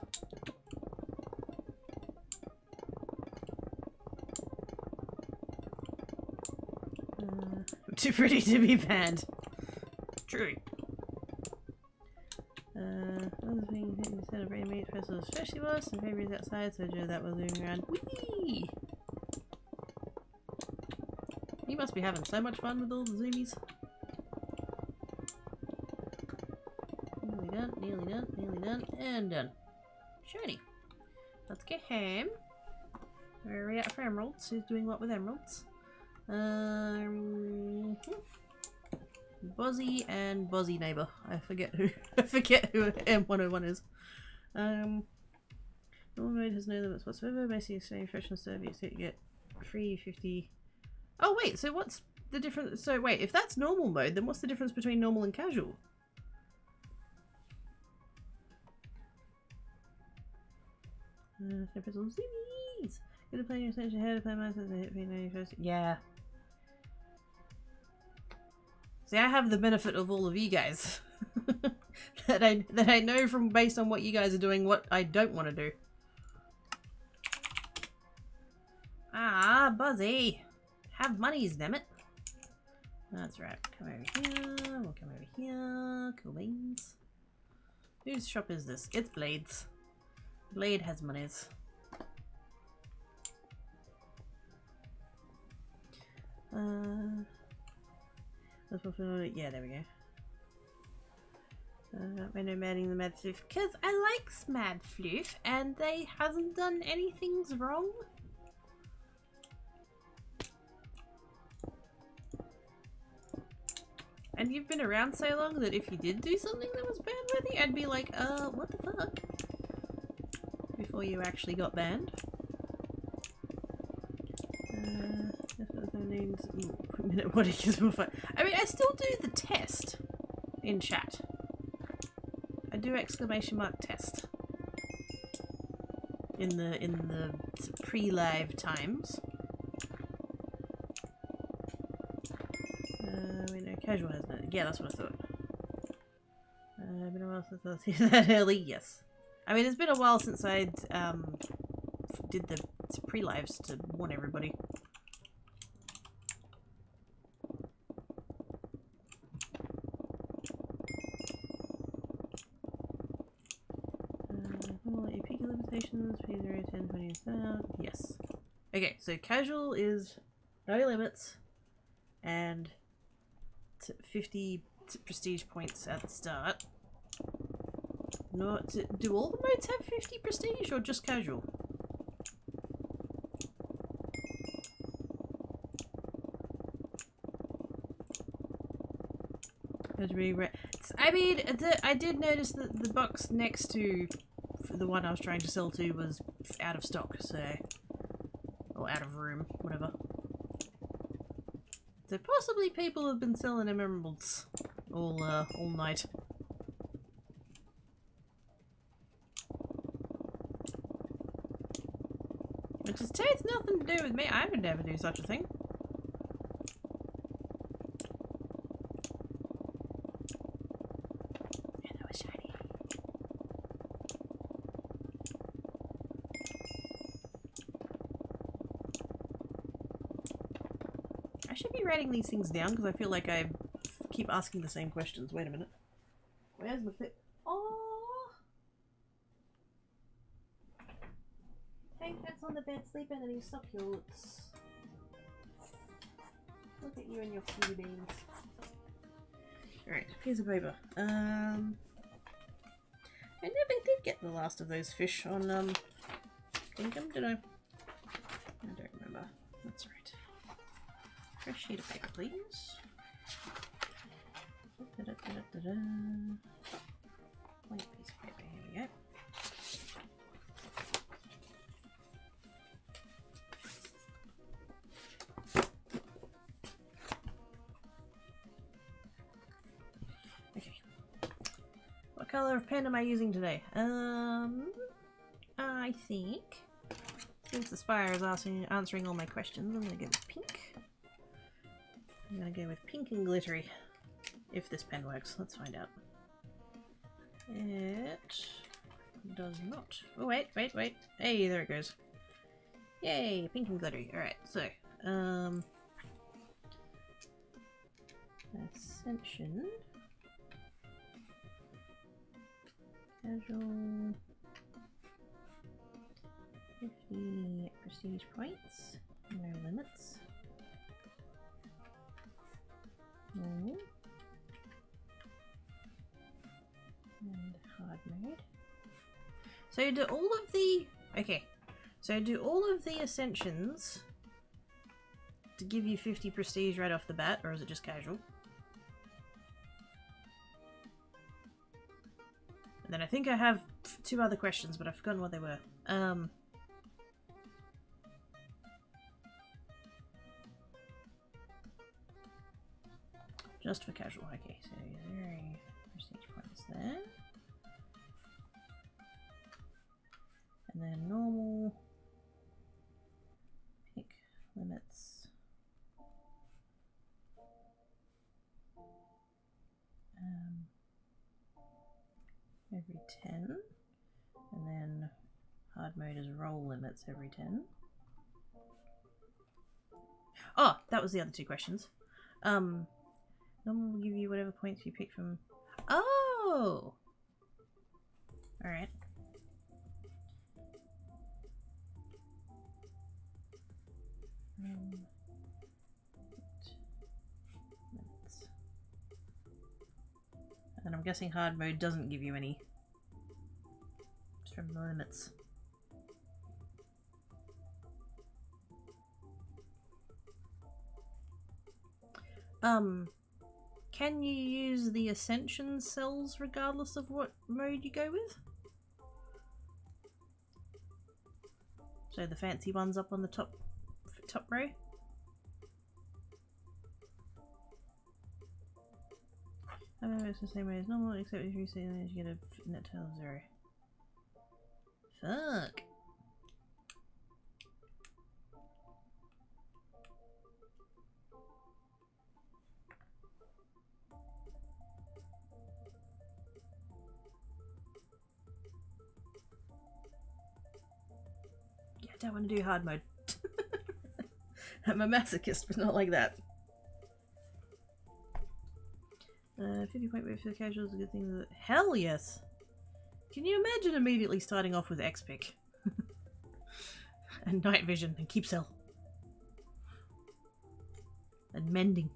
I'm too pretty to be banned. True. Other things instead of rain meat festivals, especially was and favorites outside, so Joe that was moving around. Whee! You must be having so much fun with all the zoomies. Nearly done, and done. Shiny. Let's get home. Where are we at for emeralds? Who's doing what with emeralds? Buzzy and Buzzy neighbor. I forget who M101 is. Normal mode has no limits whatsoever. Basically, same freshness service you get free 50. Oh wait, so what's the difference? So wait, if that's normal mode, then what's the difference between normal and casual? Zoomies! Good to play your attention ahead of play my hit me first. Yeah. See, I have the benefit of all of you guys. that I know from based on what you guys are doing, what I don't want to do. Ah, Buzzy. Have monies, damn it. That's right. Come over here. We'll come over here. Cool beans. Whose shop is this? It's Blade's. Blade has monies. Yeah, there we go. I know Madding the Mad Floof because I likes Mad Floof and they hasn't done anything's wrong. And you've been around so long that if you did do something that was ban-worthy, I'd be like, what the fuck? Before you actually got banned. What is more fun? I mean, I still do the test in chat. I do exclamation mark test in the pre-live times. Wait, no, casual has no. Yeah, that's what I thought. Been a while since I was that early. Yes. I mean, it's been a while since I did the pre-lives to warn everybody. Yes. Okay, so casual is no limits and 50 prestige points at the start. Not do all the modes have 50 prestige or just casual? I mean, I did notice that the box next to the one I was trying to sell to was out of stock, so... or out of room, whatever. So possibly people have been selling emeralds all night. Which is it's nothing to do with me. I would never do such a thing. Yeah, that was shiny. I should be writing these things down because I feel like I keep asking the same questions. Wait a minute. Where's my clip? Oh! Hank Cat's on the bed sleeping and he's so cute. Look at you and your cutie beans. Alright, piece of paper. I never did get the last of those fish on Kingdom, did I? I don't remember. That's right. Fresh sheet of paper, please. Blank piece of paper, here we go. Okay. What color of pen am I using today? I think since the Spire is answering all my questions, I'm gonna go with pink. I'm gonna go with pink and glittery. If this pen works, let's find out. It does not. Oh wait. Hey, there it goes. Yay, pink and glittery. Alright, so Ascension. Casual. 50 prestige points. No limits. No. And hard mode. So do all of the... Okay. So do all of the Ascensions to give you 50 prestige right off the bat, or is it just casual? And then I think I have two other questions, but I've forgotten what they were. Just for casual. Okay, so 0 prestige points there. And then normal. Pick limits. Every 10. And then hard mode is roll limits every 10. Oh, that was the other two questions. Normal will give you whatever points you pick from... Oh! Alright. And I'm guessing hard mode doesn't give you any. It's from the limits. Can you use the ascension cells regardless of what mode you go with? So the fancy ones up on the top row? It's the same way as normal, except if you see that you get a net total of 0. Fuck. Yeah, I don't want to do hard mode. I'm a masochist, but not like that. 50 point rate for the casuals is a good thing. Hell yes! Can you imagine immediately starting off with X-Pick? And night vision and keep cell. And mending.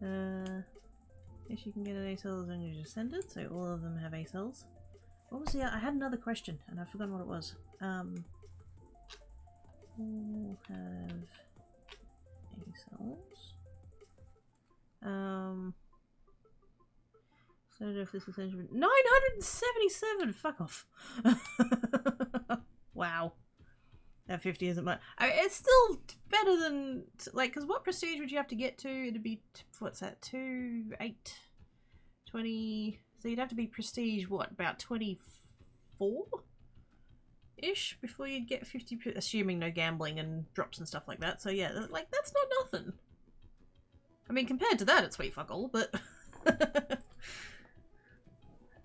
Yes, you can get an A-cell as long as you send it, so all of them have A-cells. What was the... I had another question and I've forgotten what it was. All have A-cells. So if this is 977! Fuck off. Wow. That 50 isn't much. I mean, it's still better than, like, because what prestige would you have to get to? It'd be, what's that, 2, 8, 20, so you'd have to be prestige, what, about 24-ish before you'd get 50, assuming no gambling and drops and stuff like that. So yeah, like, that's not nothing. I mean, compared to that, it's sweet fuck all, but...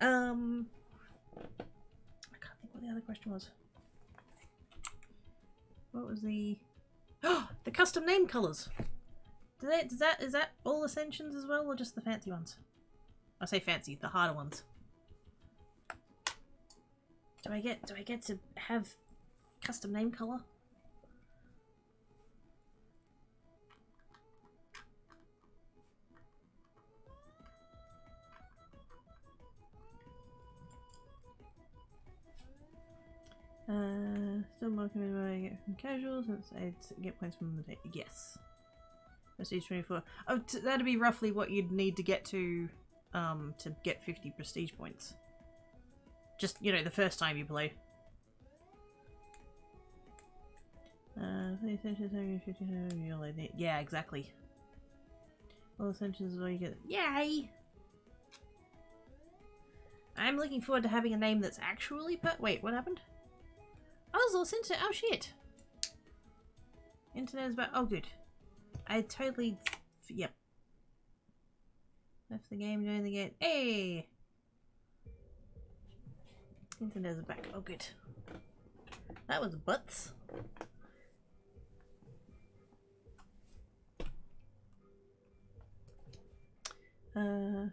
I can't think what the other question was. What was the... Oh! The custom name colours! Is that all Ascensions as well, or just the fancy ones? I say fancy, the harder ones. Do I get to have custom name colour? Still marking what I get from casual since I get points from the day. Yes. Prestige 24. Oh, that'd be roughly what you'd need to get to get 50 prestige points. Just, you know, the first time you play. Yeah, exactly. All Ascensions is where you get. Yay! I'm looking forward to having a name that's actually wait, what happened? Oh, Internet. Oh shit. Internet is back. Oh, good. I totally. Yep. Left the game, joined the game. Hey! Internet is back. Oh, good. That was butts. I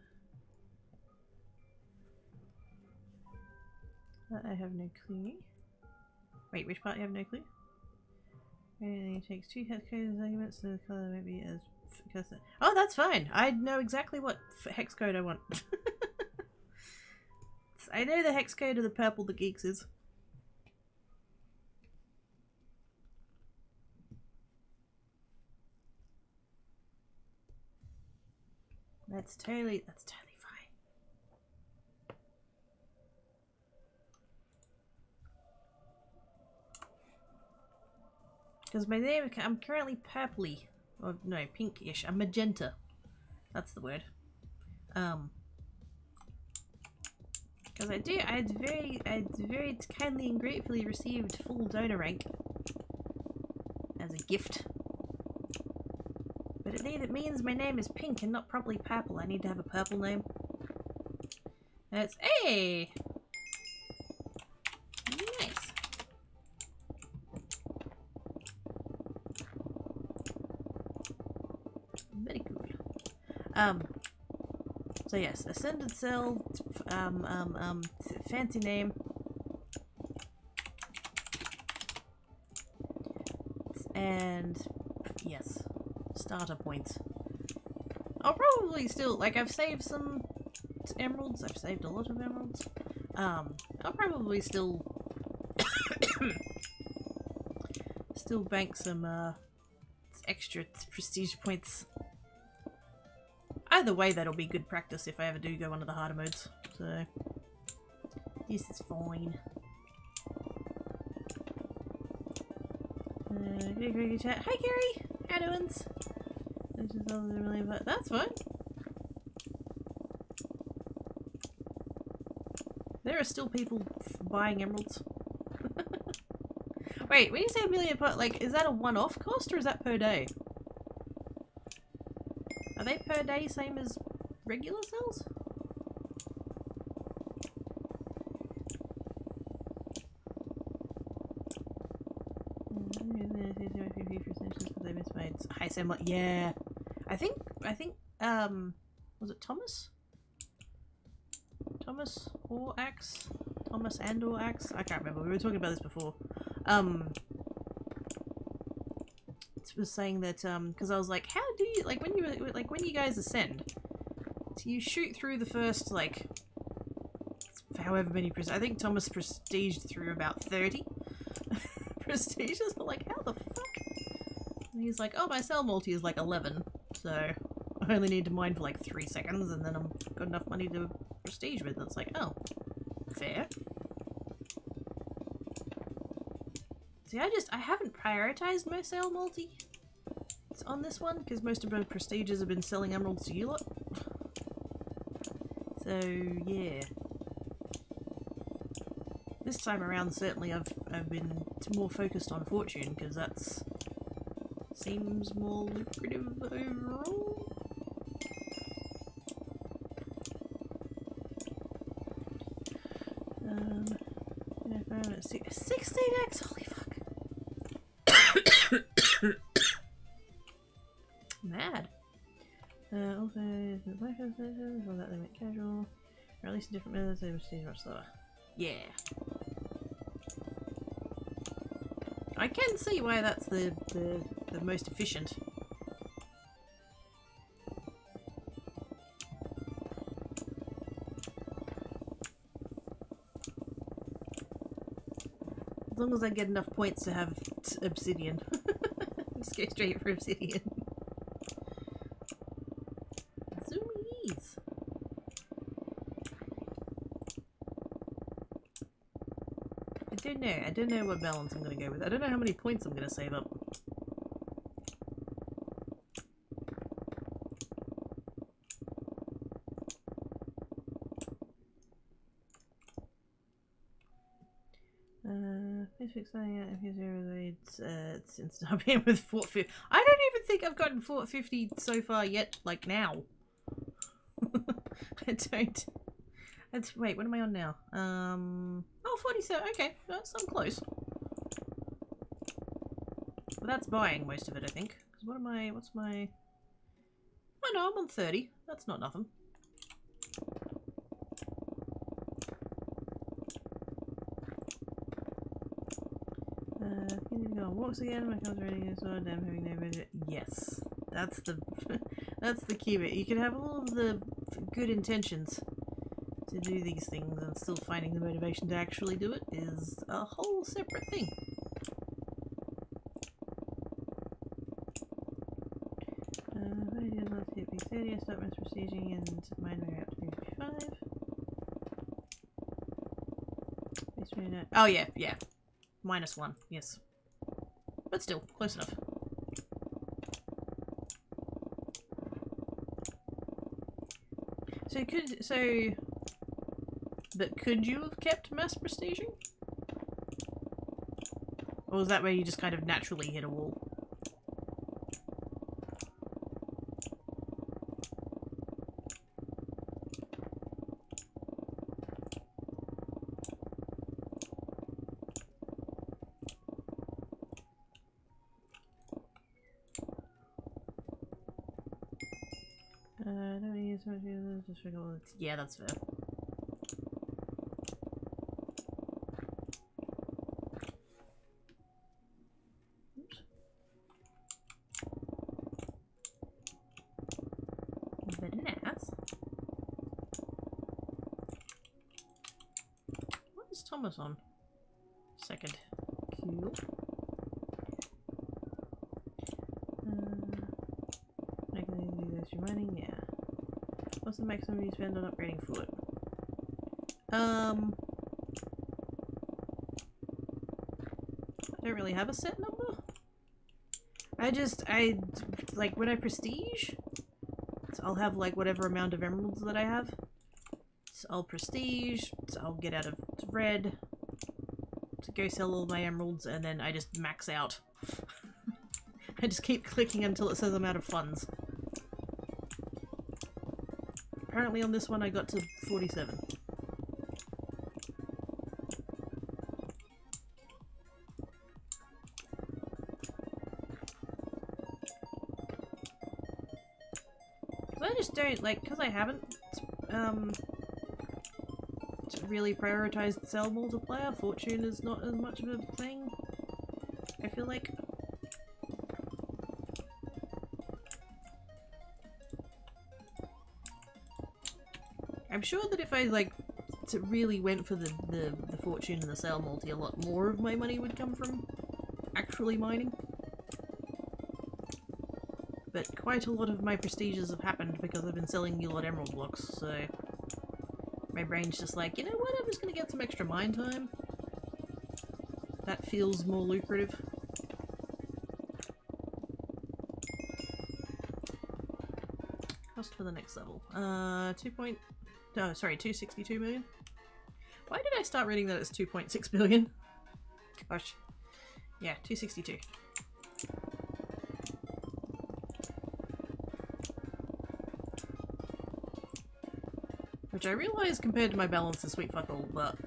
have no clue. Wait, which part you have no clue? It takes 2 hex code segments, so the color won't be as... Oh, that's fine! I know exactly what hex code I want. I know the hex code of the purple the Geeks is. That's totally fine. Because my name, I'm currently purpley, or no, pinkish. I'm magenta. That's the word. Because I'd very kindly and gratefully received full donor rank as a gift. But it means my name is pink and not properly purple. I need to have a purple name. And it's hey. Nice. Very good. So yes, Ascended Cell, fancy name. And yes, starter points. I'll probably still, like, I've saved some emeralds. I've saved a lot of emeralds. I'll probably still bank some extra prestige points. Either way, that'll be good practice if I ever do go one of the harder modes. So this is fine. Chat. Hi Gary, how doings? That's fine. There are still people buying emeralds. Wait, when you say a million per, like, is that a one-off cost or is that per day? Are they per day same as regular cells? Hi Sam, yeah. I think, was it Thomas? Thomas or Axe? Thomas and or Axe? I can't remember. We were talking about this before. It was saying that, because I was like, how do you, like, when you guys ascend, do you shoot through the first, like, however many, I think Thomas prestiged through about 30 prestiges. I'm like, how the fuck? And he's like, oh, my cell multi is like 11, so I only need to mine for like 3 seconds and then I'm got enough money to prestige with. It's like, oh, fair. See, I haven't prioritized my sale multi on this one because most of my prestiges have been selling emeralds to you lot. So yeah, this time around certainly I've been more focused on fortune because that's seems more lucrative overall. 16x, holy fuck. Mad. Also, the black sessions, or that they make casual, or at least in different methods, they proceed much slower. Yeah. I can see why that's the most efficient. As long as I get enough points to have obsidian. Just go straight for obsidian. Zoomies. I don't know what balance I'm gonna go with. I don't know how many points I'm gonna save up. Since I've been with Fort 50. I don't even think I've gotten Fort 50 so far yet, like now. I don't. Wait, what am I on now? Oh, 47. Okay, I'm close. But that's buying most of it, I think. Because what's my... Oh no, I'm on 30. That's not nothing. Walks again, my car's ready, so damn having no budget. Yes. That's the that's the key bit. You can have all of the good intentions to do these things and still finding the motivation to actually do it is a whole separate thing. I did not hit P30, I start mass prestiging and mine way up to P5. Oh yeah, yeah. -1, yes. But still, close enough. But could you have kept mass prestiging? Or was that where you just kind of naturally hit a wall? Yeah, that's fair. Oops. Very nice. What is Thomas on? Second. Cool. Mining, yeah. What's the maximum you spend on upgrading food? I don't really have a set number. I like when I prestige, so I'll have like whatever amount of emeralds that I have. So I'll prestige, so I'll get out of red to go sell all my emeralds, and then I just max out. I just keep clicking until it says I'm out of funds. Apparently on this one I got to 47. I just don't, like, because I haven't really prioritized cell multiplier, fortune is not as much of a thing, I feel like. I'm sure that if I, like, really went for the fortune and the sale multi, a lot more of my money would come from actually mining. But quite a lot of my prestiges have happened because I've been selling Gilded Emerald blocks, so my brain's just like, you know what, I'm just gonna get some extra mine time. That feels more lucrative. Cost for the next level. 262 million? Why did I start reading that it's 2.6 billion? Gosh. Yeah, 262. Which I realise compared to my balance is sweet fuck all, but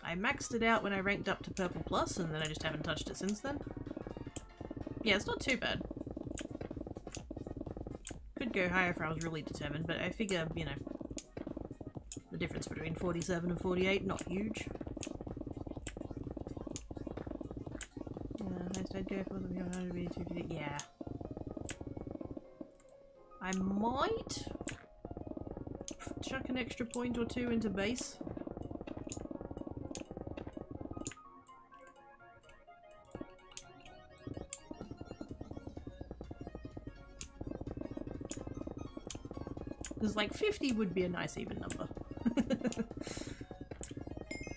I maxed it out when I ranked up to Purple Plus, and then I just haven't touched it since then. Yeah, it's not too bad. Could go higher if I was really determined, but I figure, you know, the difference between 47 and 48, not huge. I'd go for them, yeah. I might chuck an extra point or two into base. Because, like, 50 would be a nice even number.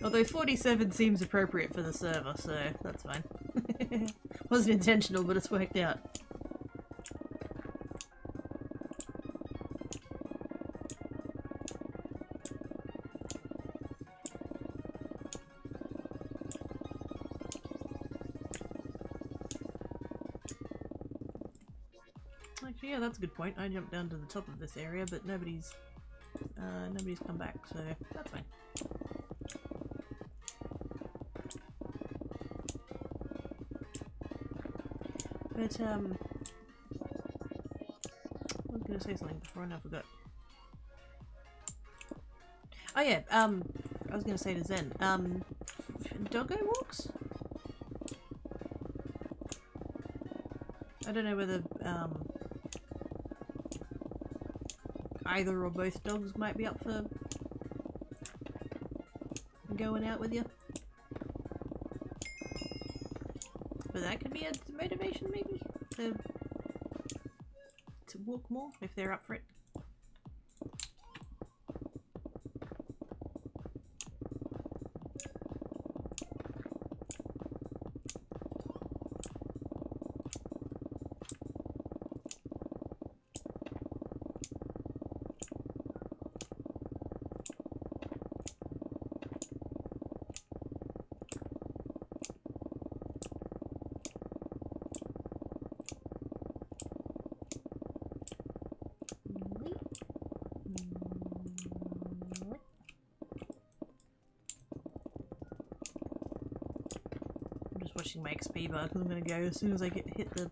Although 47 seems appropriate for the server, so that's fine. Wasn't intentional, but it's worked out. Actually, yeah, that's a good point. I jumped down to the top of this area, but nobody's come back, so that's fine. But, I was gonna say something before and I forgot. Oh yeah, I was gonna say to Zen, doggo walks? I don't know whether, either or both dogs might be up for going out with you. But that could be a motivation, maybe, to walk more, if they're up for it. Watching my XP bar because I'm going to go as soon as I hit the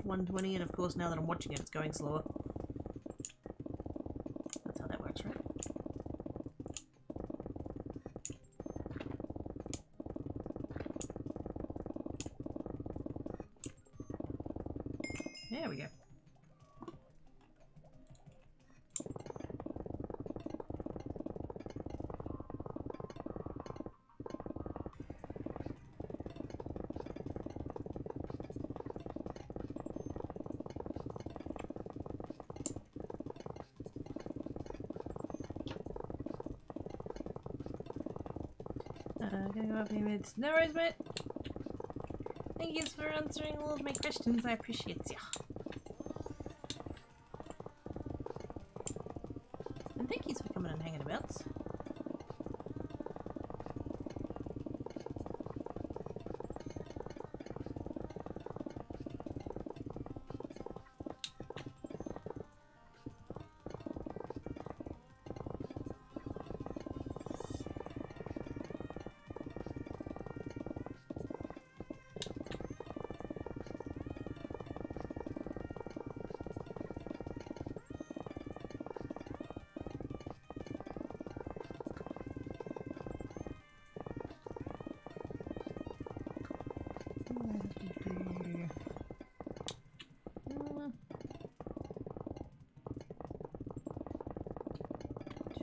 120, and of course now that I'm watching it, it's going slower. works, right? There we go. Gonna go up here with no worries, mate. Thank you for answering all of my questions. I appreciate ya. And thank you for coming and hanging about.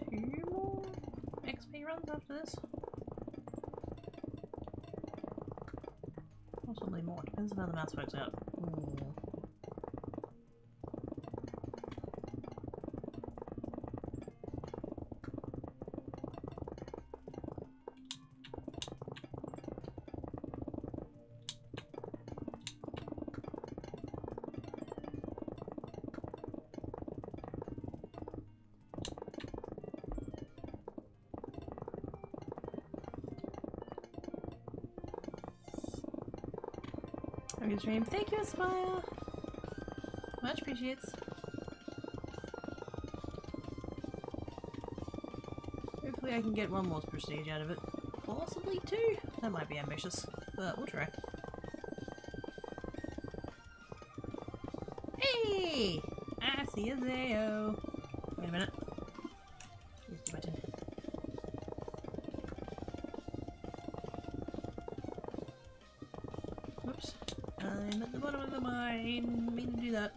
Two more XP runs after this? Possibly more. Depends on how the mouse works out. Stream. Thank you, Smile. Much appreciates. Hopefully I can get one more prestige out of it. Possibly two. That might be ambitious, but we'll try. Hey! I see you there. Wait a minute. Use the button. Whoops. I'm at the bottom of the mine. Mean to do that.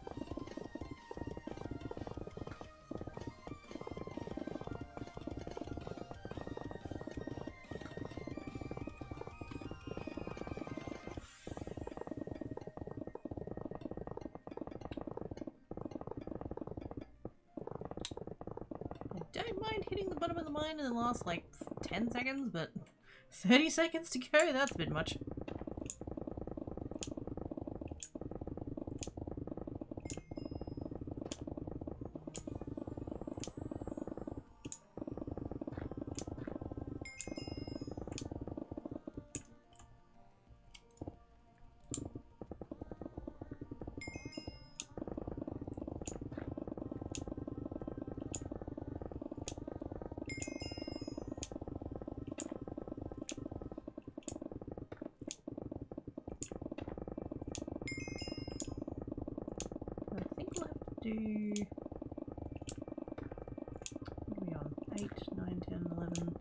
I don't mind hitting the bottom of the mine in the last like 10 seconds, but 30 seconds to go, that's a bit much. Do what are we on? 8, 9, 10, 11.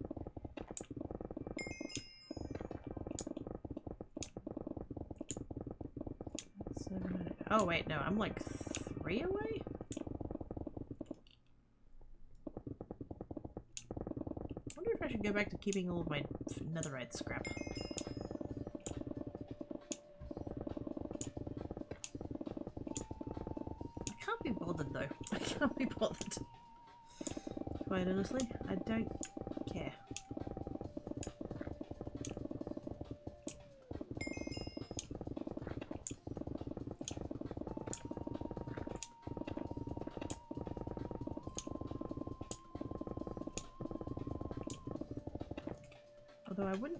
That's 7. Oh wait, no, I'm like 3 away? I wonder if I should go back to keeping all of my netherite scrap. Be bothered though. I can't be bothered. Quite honestly, I don't care. Although I wouldn't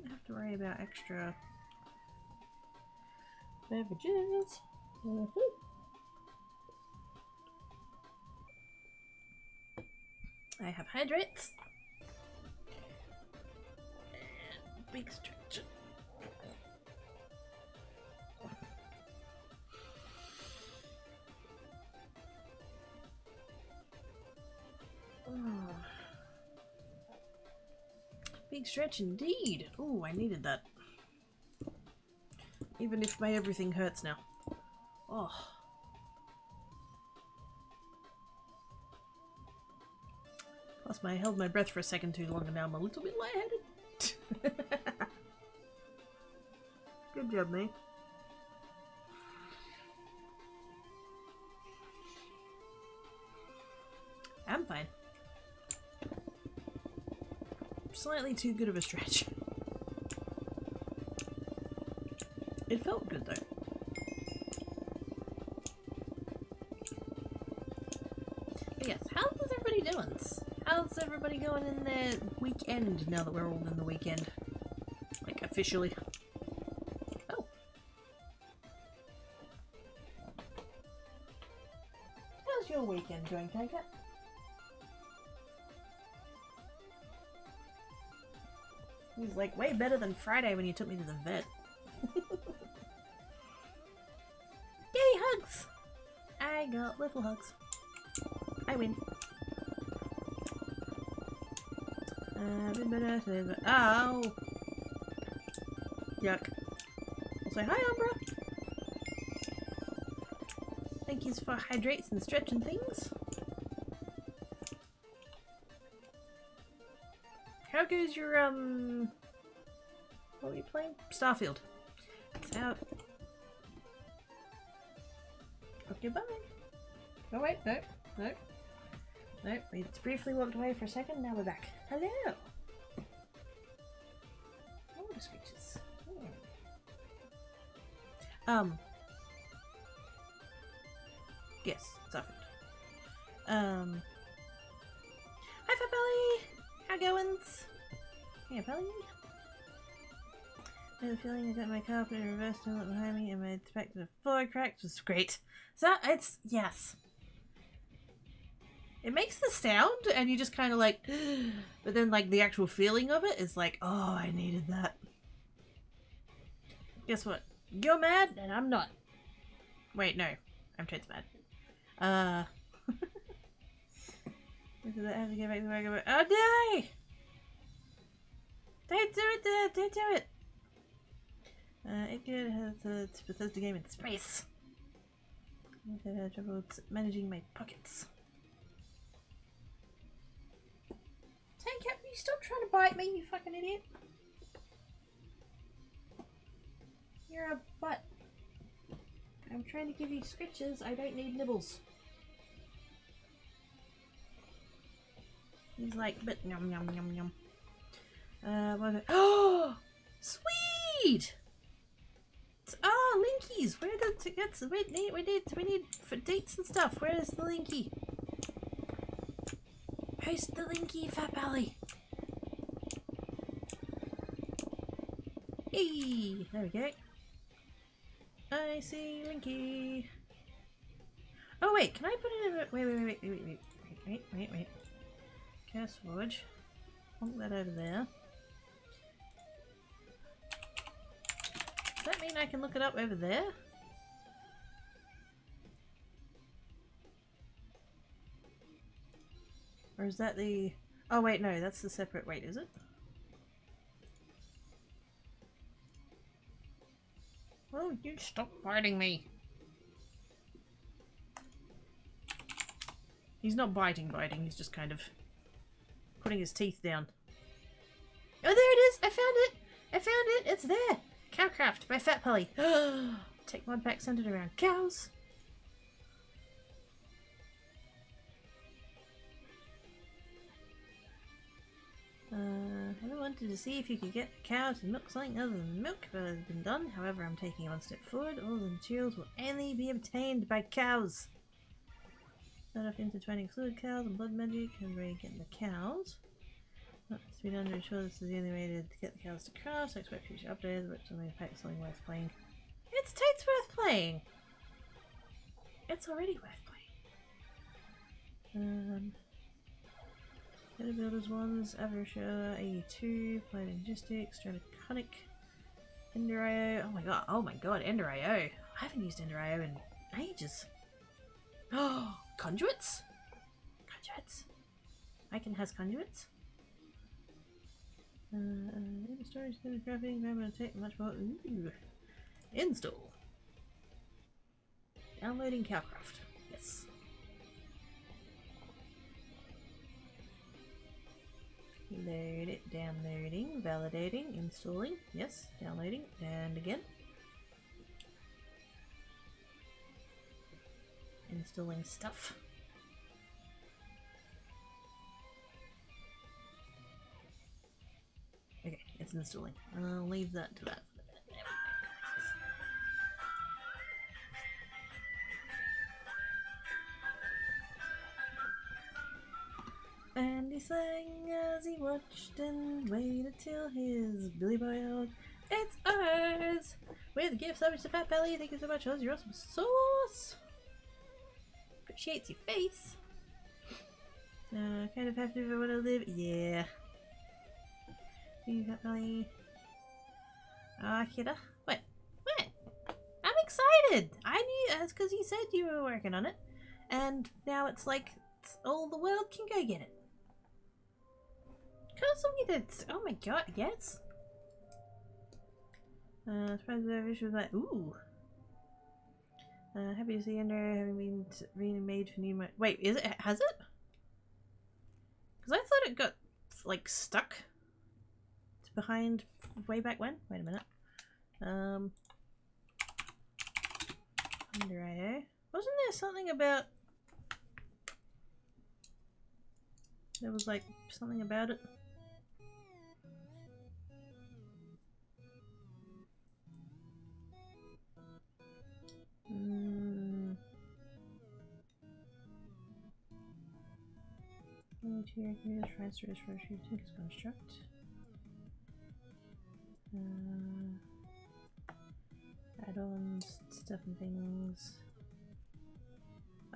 have to worry about extra beverages. I have hydrates and big stretch. Big stretch indeed. Ooh, I needed that. Even if my everything hurts now. Oh. Plus, I held my breath for a second too long and now I'm a little bit lightheaded. Good job, mate. I'm fine. Slightly too good of a stretch. It felt good though. But yes, how's everybody doing? How's everybody going in their weekend now that we're all in the weekend? Like officially. Oh. How's your weekend going, Cat? He's like, way better than Friday when you took me to the vet. Yay, hugs! I got little hugs. I win. Ow! Yuck. I'll say hi, Umbra. Thank yous for hydrates and stretching things. How goes your, what were you playing? Starfield. It's out. Okay, bye. Oh wait, no. No, we briefly walked away for a second, now we're back. Hello! Water screeches. Yeah. Yes, Starfield. Hi, Fabelly! How goings? Hey, Belly. I had the feeling I got my car put in reverse and looked behind me and my expected a floor crack was great. So it's yes. It makes the sound and you just kinda like but then like the actual feeling of it is like, oh, I needed that. Guess what? You're mad and I'm not. Wait, no. I'm totes mad. I have to get back to work. Oh no! Don't do it there! Don't do it! It has a Bethesda game in space. I've had trouble managing my pockets. Tancap, will you stop trying to bite me, you fucking idiot? You're a butt. I'm trying to give you scritches, I don't need nibbles. He's like, but yum yum yum yum. What is it? Oh! Sweet! Oh, linkies! Where the tickets? We need for dates and stuff. Where is the linky? Post the linky, Fat Belly. Hey! There we go. I see linky. Oh wait, can I put it in a wait. Cast forge. Plonk that over there. Does that mean I can look it up over there? Or is that the... Oh wait, no, that's the separate... Wait, is it? Oh, you stop biting me. He's not biting, he's just kind of putting his teeth down. Oh, there it is! I found it! I found it! It's there! Cowcraft by Fat Pelly. Tech mod pack centered around cows. I wanted to see if you could get a cow to milk something other than milk, but it has been done. However, I'm taking one step forward. All the materials will only be obtained by cows. Start off intertwining fluid cows and blood magic and ready to get the cows. What has to be done to ensure this is the only way to get the cows to craft. I expect future updates, but something the pack is something worth playing. It's totes worth playing! It's already worth playing. Better Builders 1s, Avaricious, AE2, Planet Logistics, Strataconic, Ender.io. Oh my god, Ender.io. I haven't used Ender.io in ages. Oh, conduits? Conduits? Icon has conduits? Storage, crafting, I'm gonna take much more. Ooh. Install. Downloading Cowcraft. Yes. Load it, downloading, validating, installing. Yes, downloading, and again. Installing stuff. Okay, it's installing. I'll leave that to that for the minute. And he sang as he watched and waited till his billy boiled. It's ours! With the gift service to Fat Belly, thank you so much, Oz. You're awesome sauce! Appreciates your face. Kind of have to if I want to live. Yeah. Fat Belly. Kidda. What? What? I'm excited! I knew that's because you said you were working on it. And now it's like all the world can go get it. Cause we did. Oh my god, yes. Surprised the vision was like, ooh. Happy to see Ender having been remade for new. Wait, is it? Has it? Because I thought it got like stuck behind way back when. Wait a minute. Ender IO. Wasn't there something about? There was like something about it. Transfers for shooting construct. Add-ons, stuff and things.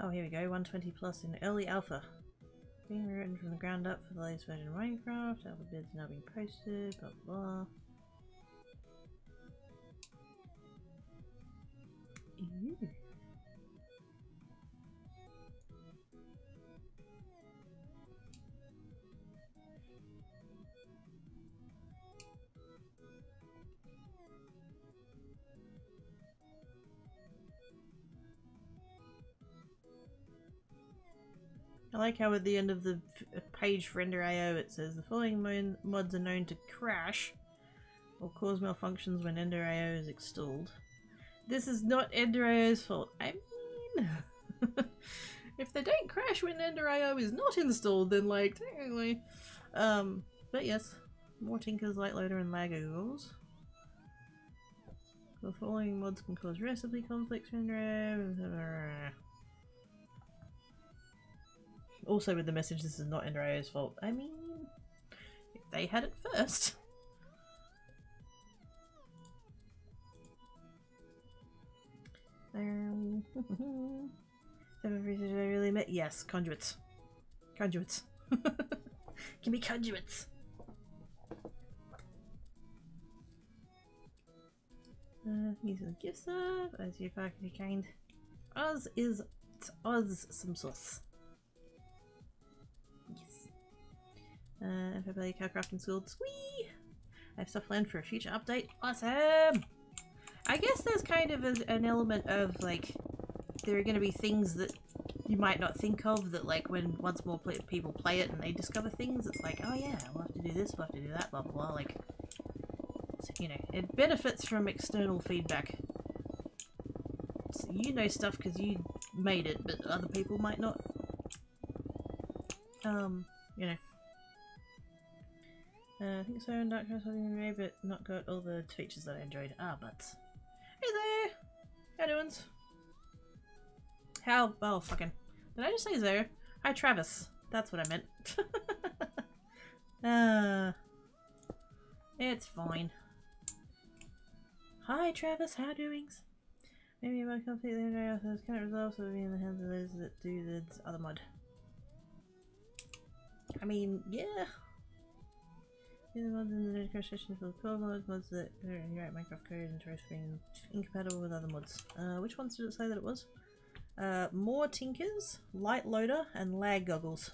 Oh, here we go. 120 plus in early alpha. Being written from the ground up for the latest version of Minecraft. Alpha bids now being posted. Blah blah. Ew. I like how at the end of the page for Ender.io it says the following mods are known to crash or cause malfunctions when Ender.io is installed. This is not Ender.io's fault. I mean, if they don't crash when Ender.io is not installed, then like technically, but yes, more Tinkers, Light Loader, and lag oogles. The following mods can cause recipe conflicts for Ender.io. Also with the message, this is not Ender.io's fault. I mean, if they had it first. Did I really admit? Yes, conduits. Conduits. Give me conduits. These are the gift stuff. As you faculty kind. Oz is Oz some sauce. Yes. If I play Cowcraft School, squee! I have stuff planned for a future update. Awesome! I guess there's kind of an element of like there are going to be things that you might not think of that like when once more people play it and they discover things, it's like, oh yeah, we'll have to do this, we'll have to do that, blah blah blah. Like, you know, it benefits from external feedback. So you know stuff because you made it, but other people might not. You know. I think so, and Dark Horse having been made, but not got all the features that I enjoyed. But hey there! How doing? How? Oh, fucking. Did I just say Zo? Hi, Travis. That's what I meant. It's fine. Hi, Travis. How doings? Maybe my completely those can't resolve, so it'll be in the hands of those that do the other mod. I mean, yeah. These are mods in the dedicated session for the core mods that rewrite Minecraft code and try to be incompatible with other mods. Which ones did it say that it was? More Tinkers, Light Loader, and Lag Goggles.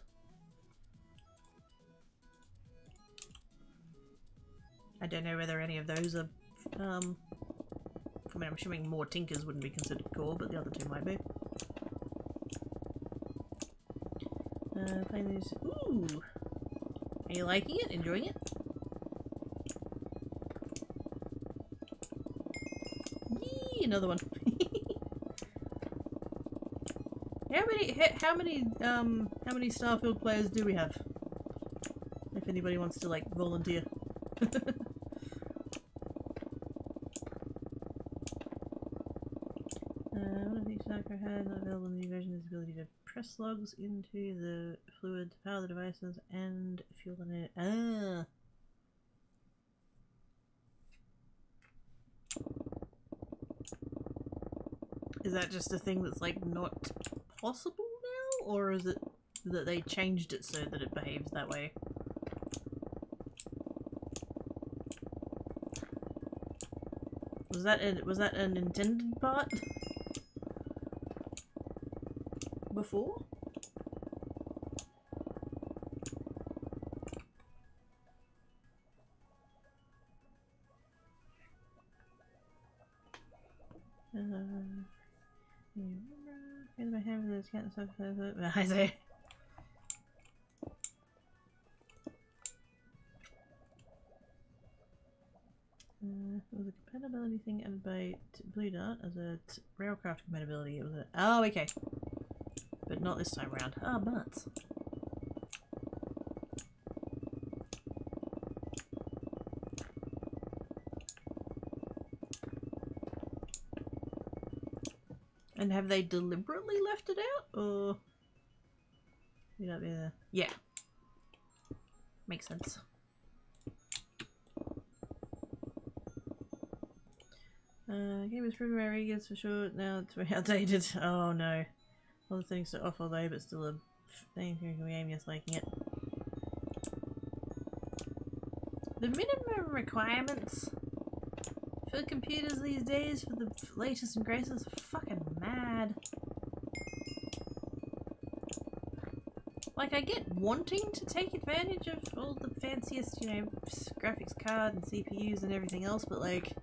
I don't know whether any of those are, I mean, I'm assuming more Tinkers wouldn't be considered core, but the other two might be. Playing these. Ooh! Are you liking it? Enjoying it? Yee! Another one. How many Starfield players do we have? If anybody wants to, like, volunteer. One of each Darko had not available in the new version is the ability to press logs into the fluid to power the devices and fuel in it. Ah. Is that just a thing that's like not possible now, or is it that they changed it so that it behaves that way? Was that an intended part before? I have those cat stuff. I say. It was a compatibility thing added by Blue Dart as a railcraft compatibility. It was a oh okay, but not this time around. Ah, but. And have they deliberately left it out, or would that be the... Yeah. Makes sense. Game is proven by Regans for sure. Now it's very outdated. Oh no. All the things to offer though, but still a thing can be aimless liking it. The minimum requirements for computers these days for the latest and greatest are fucking mad. Like, I get wanting to take advantage of all the fanciest, you know, graphics card and CPUs and everything else, but like,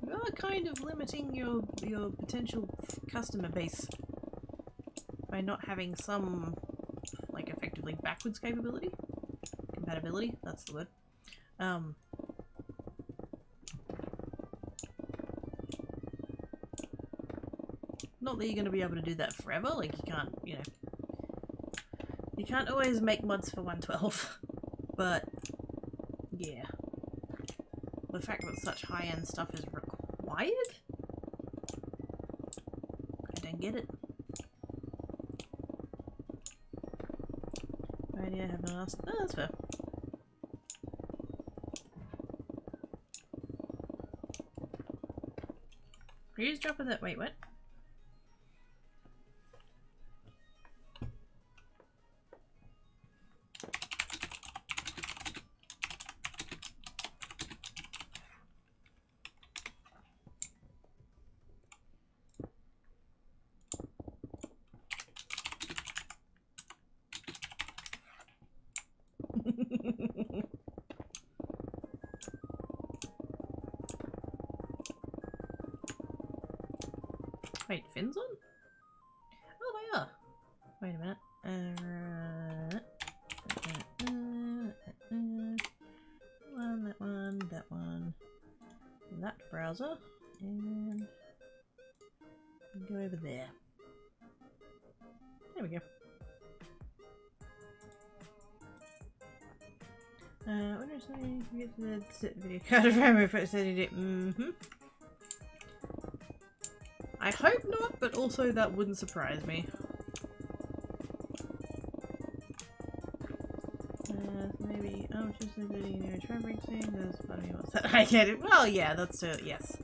you are kind of limiting your potential customer base by not having some, like, effectively backwards capability. Compatibility, that's the word. Not that you're going to be able to do that forever, like you can't, you know, you can't always make mods for 112, but yeah, the fact that such high-end stuff is required? I don't get it. Alrighty, I have not asked. Oh, that's fair. Who's dropping that? Wait, what? Wait, fins on? Oh, they are. Wait a minute. That one. That browser. And go over there. There we go. What is saying? Get to the set video card of RAM if it said it. I hope not, but also that wouldn't surprise me. Maybe just a video image fabric thing. There's part of me wants that. I get it. Well, yeah, that's yes.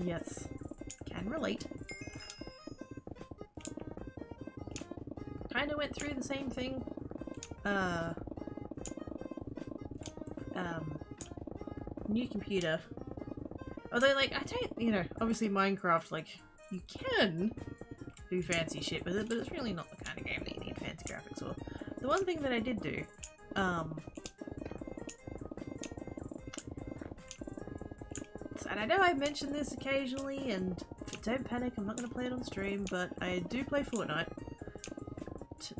Yes. Can relate. Kinda went through the same thing. New computer. Although, like, I don't, you know, obviously Minecraft, like, you can do fancy shit with it, but it's really not the kind of game that you need fancy graphics for. The one thing that I did do, I know I mention this occasionally, and don't panic, I'm not going to play it on stream, but I do play Fortnite.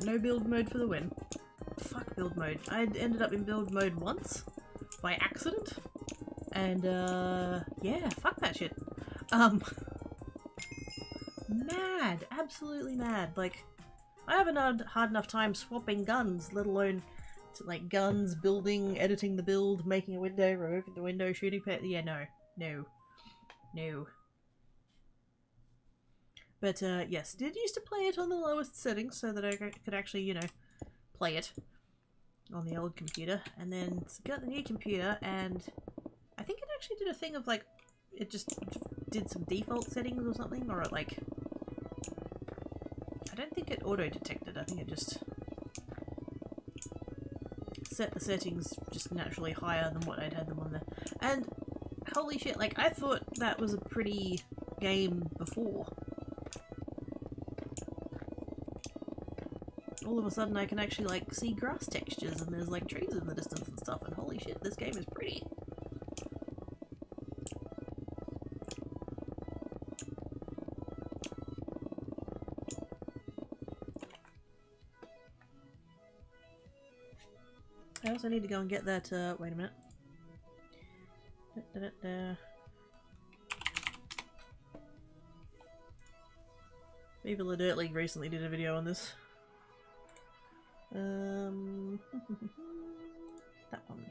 No build mode for the win. Fuck build mode. I ended up in build mode once, by accident, and yeah, fuck that shit. Mad. Absolutely mad. Like, I haven't had hard enough time swapping guns, let alone to, like, guns, building, editing the build, making a window, removing the window, shooting yeah, no. No. No. But, yes, did used to play it on the lowest settings so that I could actually, you know, play it on the old computer. And then got the new computer, and I think it actually did a thing of, like, it just did some default settings or something, or it, like... I don't think it auto-detected, I think it just set the settings just naturally higher than what I'd had them on there. And holy shit, like, I thought that was a pretty game before. All of a sudden I can actually, like, see grass textures and there's, like, trees in the distance and stuff, and holy shit, this game is pretty. I also need to go and get that, wait a minute. Viva La Dirt League recently did a video on this. That one.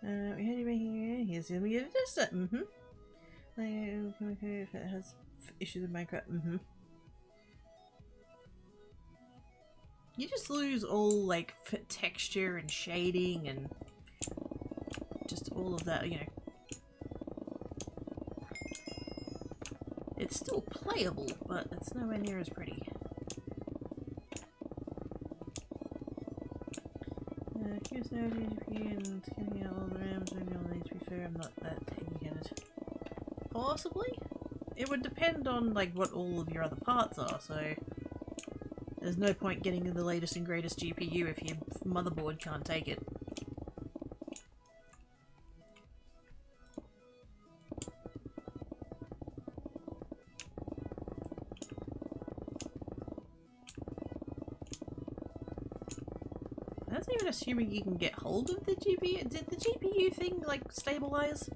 We had you making here's gonna be a test. If it has issues with Minecraft. You just lose all, like, texture and shading and just all of that, you know. It's still playable, but it's nowhere near as pretty. Here's no GP and giving out all the RAMs, maybe all these. To be fair, I'm not that technical. Possibly? It would depend on, like, what all of your other parts are, so there's no point getting the latest and greatest GPU if your motherboard can't take it. That's even assuming you can get hold of the GPU. Did the GPU thing, like, stabilize?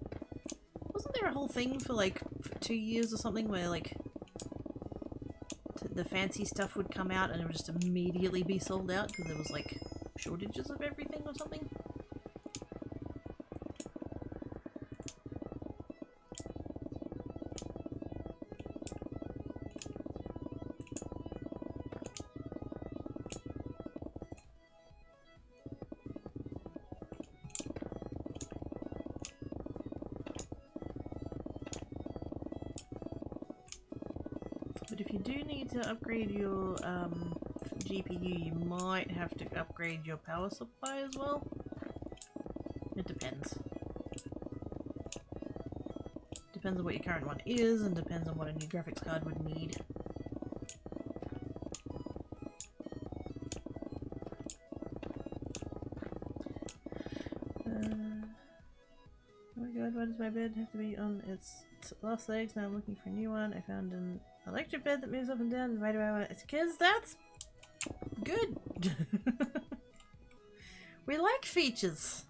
Wasn't there a whole thing for, like, 2 years or something where, like, the fancy stuff would come out and it would just immediately be sold out because there was, like, shortages of everything or something? But if you do need to upgrade your GPU, you might have to upgrade your power supply as well. It depends. Depends on what your current one is, and depends on what a new graphics card would need. Oh my god, why does my bed have to be on its last legs? Now I'm looking for a new one. I found an electric bed that moves up and down. Why do I want it? It's because that's good. We like features.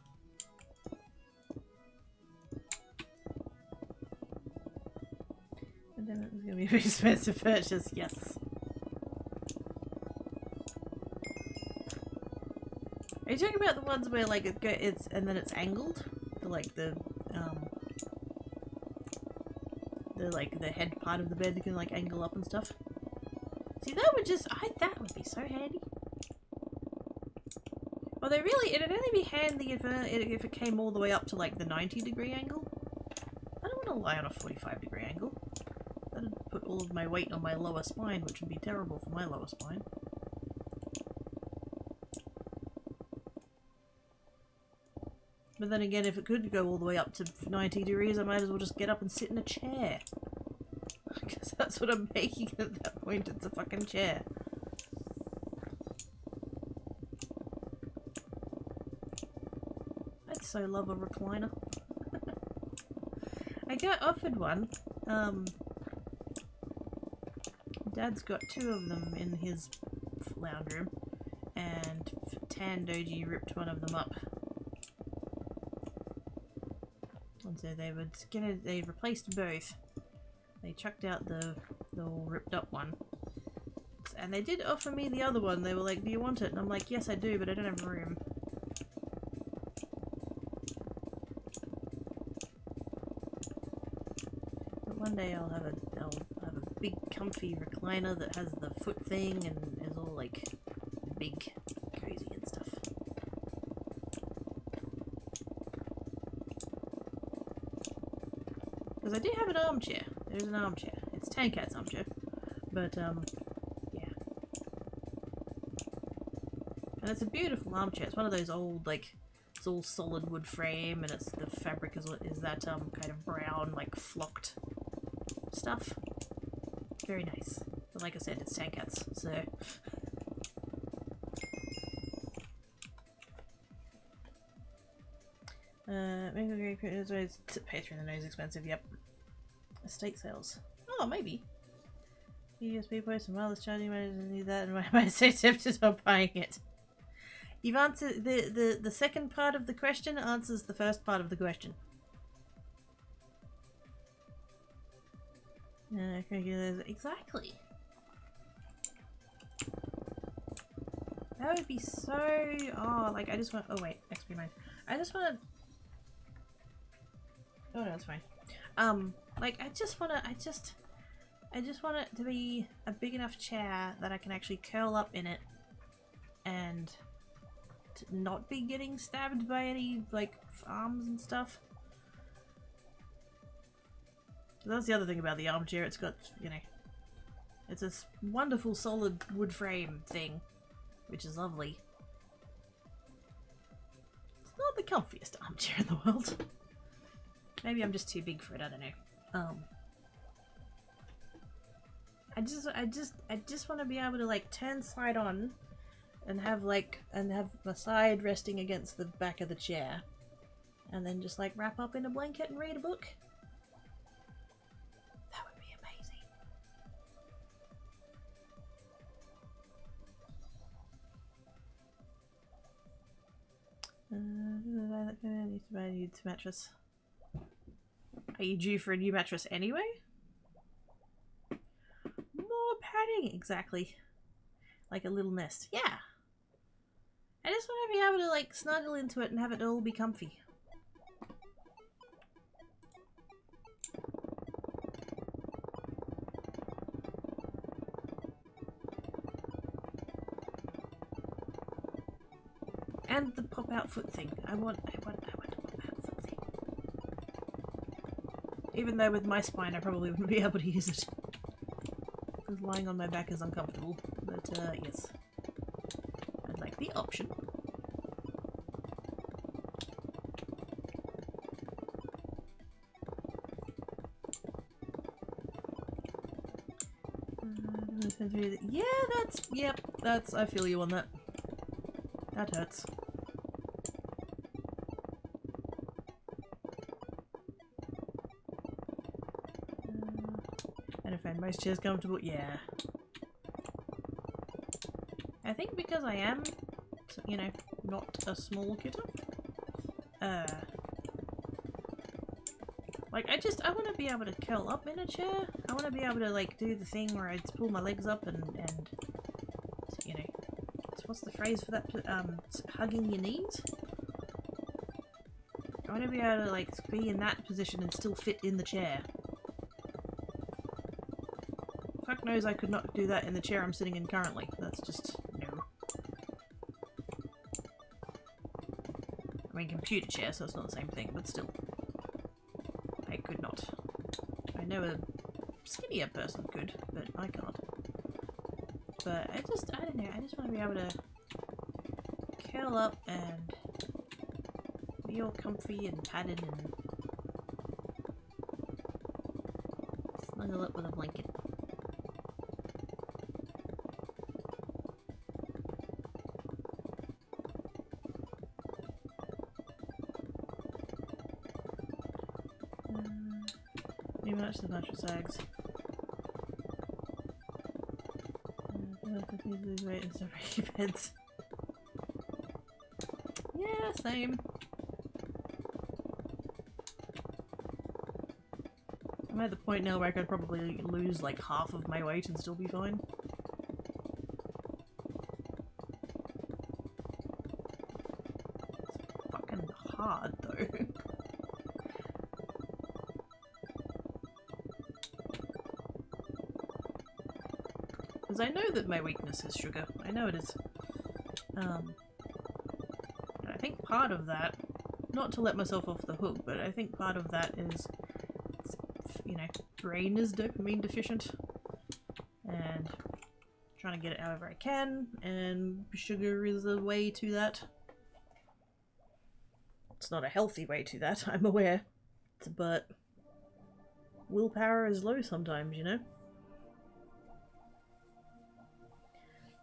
And then it's gonna be a very expensive purchase. Yes. Are you talking about the ones where, like, it's and then it's angled? Like the head part of the bed you can, like, angle up and stuff. See, that would just that would be so handy. Although really, it'd only be handy if it came all the way up to, like, the 90-degree angle. I don't want to lie on a 45-degree angle. That'd put all of my weight on my lower spine, which would be terrible for my lower spine. But then again, if it could go all the way up to 90 degrees, I might as well just get up and sit in a chair. Because that's what I'm making at that point, it's a fucking chair. so love a recliner. I got offered one. Dad's got 2 of them in his lounge room, and Tan Doji ripped one of them up. And so they replaced both. They chucked out the all ripped up one. And they did offer me the other one. They were like, do you want it? And I'm like, yes I do, but I don't have room. But one day I'll have a big comfy recliner that has the foot thing and is all like big, cozy and stuff. Because I do have an armchair. There's an armchair. It's Tankat's armchair. But, yeah. And it's a beautiful armchair. It's one of those old, like, it's all solid wood frame, and it's the fabric is that, kind of brown, like, flocked stuff. Very nice. But like I said, it's Tankat's, so... maybe Patreon the nose expensive, yep. Estate sales. Oh, maybe. USB post and wireless charging, I didn't need that, and why am I so tempted on buying it? You've answered the second part of the question answers the first part of the question. Exactly. That would be so... Oh, like I just want... Oh wait, XP mine. I just want to... Oh no, it's fine. Like I just want it to be a big enough chair that I can actually curl up in it and to not be getting stabbed by any, like, arms and stuff. That's the other thing about the armchair. It's got, you know, it's this wonderful solid wood frame thing, which is lovely. It's not the comfiest armchair in the world. Maybe I'm just too big for it, I don't know. I just want to be able to, like, turn side on and have my side resting against the back of the chair, and then just, like, wrap up in a blanket and read a book. That would be amazing. I need to buy a new mattress. Are you due for a new mattress anyway? More padding, exactly. Like a little nest. Yeah. I just want to be able to, like, snuggle into it and have it all be comfy. And the pop-out foot thing. I want a pop-out foot thing. Even though with my spine I probably wouldn't be able to use it. Because lying on my back is uncomfortable. But, yes. I'd like the option. Yeah, yep, I feel you on that. That hurts. And I find most chairs comfortable, yeah. I think because I am, you know, not a small kiddo, like, I want to be able to curl up in a chair. I want to be able to, like, do the thing where I just pull my legs up and you know, what's the phrase for that? Hugging your knees? I want to be able to, like, be in that position and still fit in the chair. Fuck knows I could not do that in the chair I'm sitting in currently. That's just, no. I mean, computer chair, so it's not the same thing, but still. I could not. I know a skinnier person could, but I can't. But I don't know, I just want to be able to curl up and be all comfy and padded and snuggle up with a blanket. Too much, the bunch of sags. Lose weight and stuff for beds. Yeah, same. I'm at the point now where I could probably lose like half of my weight and still be fine. It's fucking hard though. Because I know that my weakness is sugar. I know it is. I think part of that, not to let myself off the hook, but I think part of that is, you know, brain is dopamine deficient and trying to get it however I can, and sugar is a way to that. It's not a healthy way to that, I'm aware, but willpower is low sometimes, you know?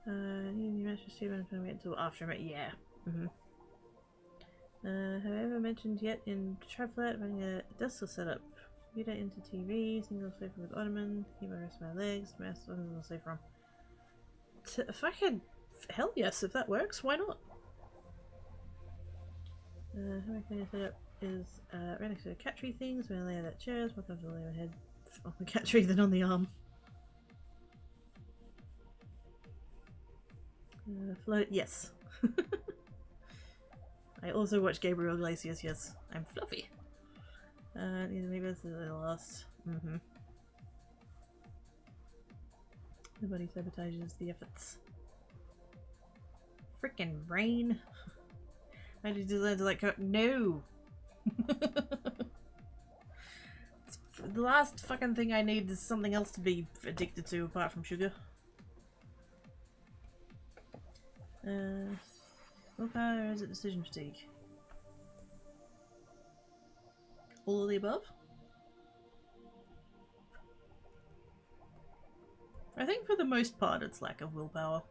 You mentioned Stephen until after it, yeah. Have I ever mentioned yet in Travelet having a desktop setup? Computer into TV, single sofa with ottoman, keyboard rest my legs, mouse on the sofa from. If I could, hell yes, if that works, why not? How I can set up is right next to the cat tree things, when I lay that chairs, more comfortable lay my head on the cat tree than on the arm. Float, yes. I also watch Gabriel Iglesias, yes. I'm fluffy. Maybe this is the last. Nobody sabotages the efforts. Frickin' brain. I just decided to like no. The last fucking thing I need is something else to be addicted to apart from sugar. Willpower, or is it decision fatigue? All of the above? I think for the most part it's lack of willpower.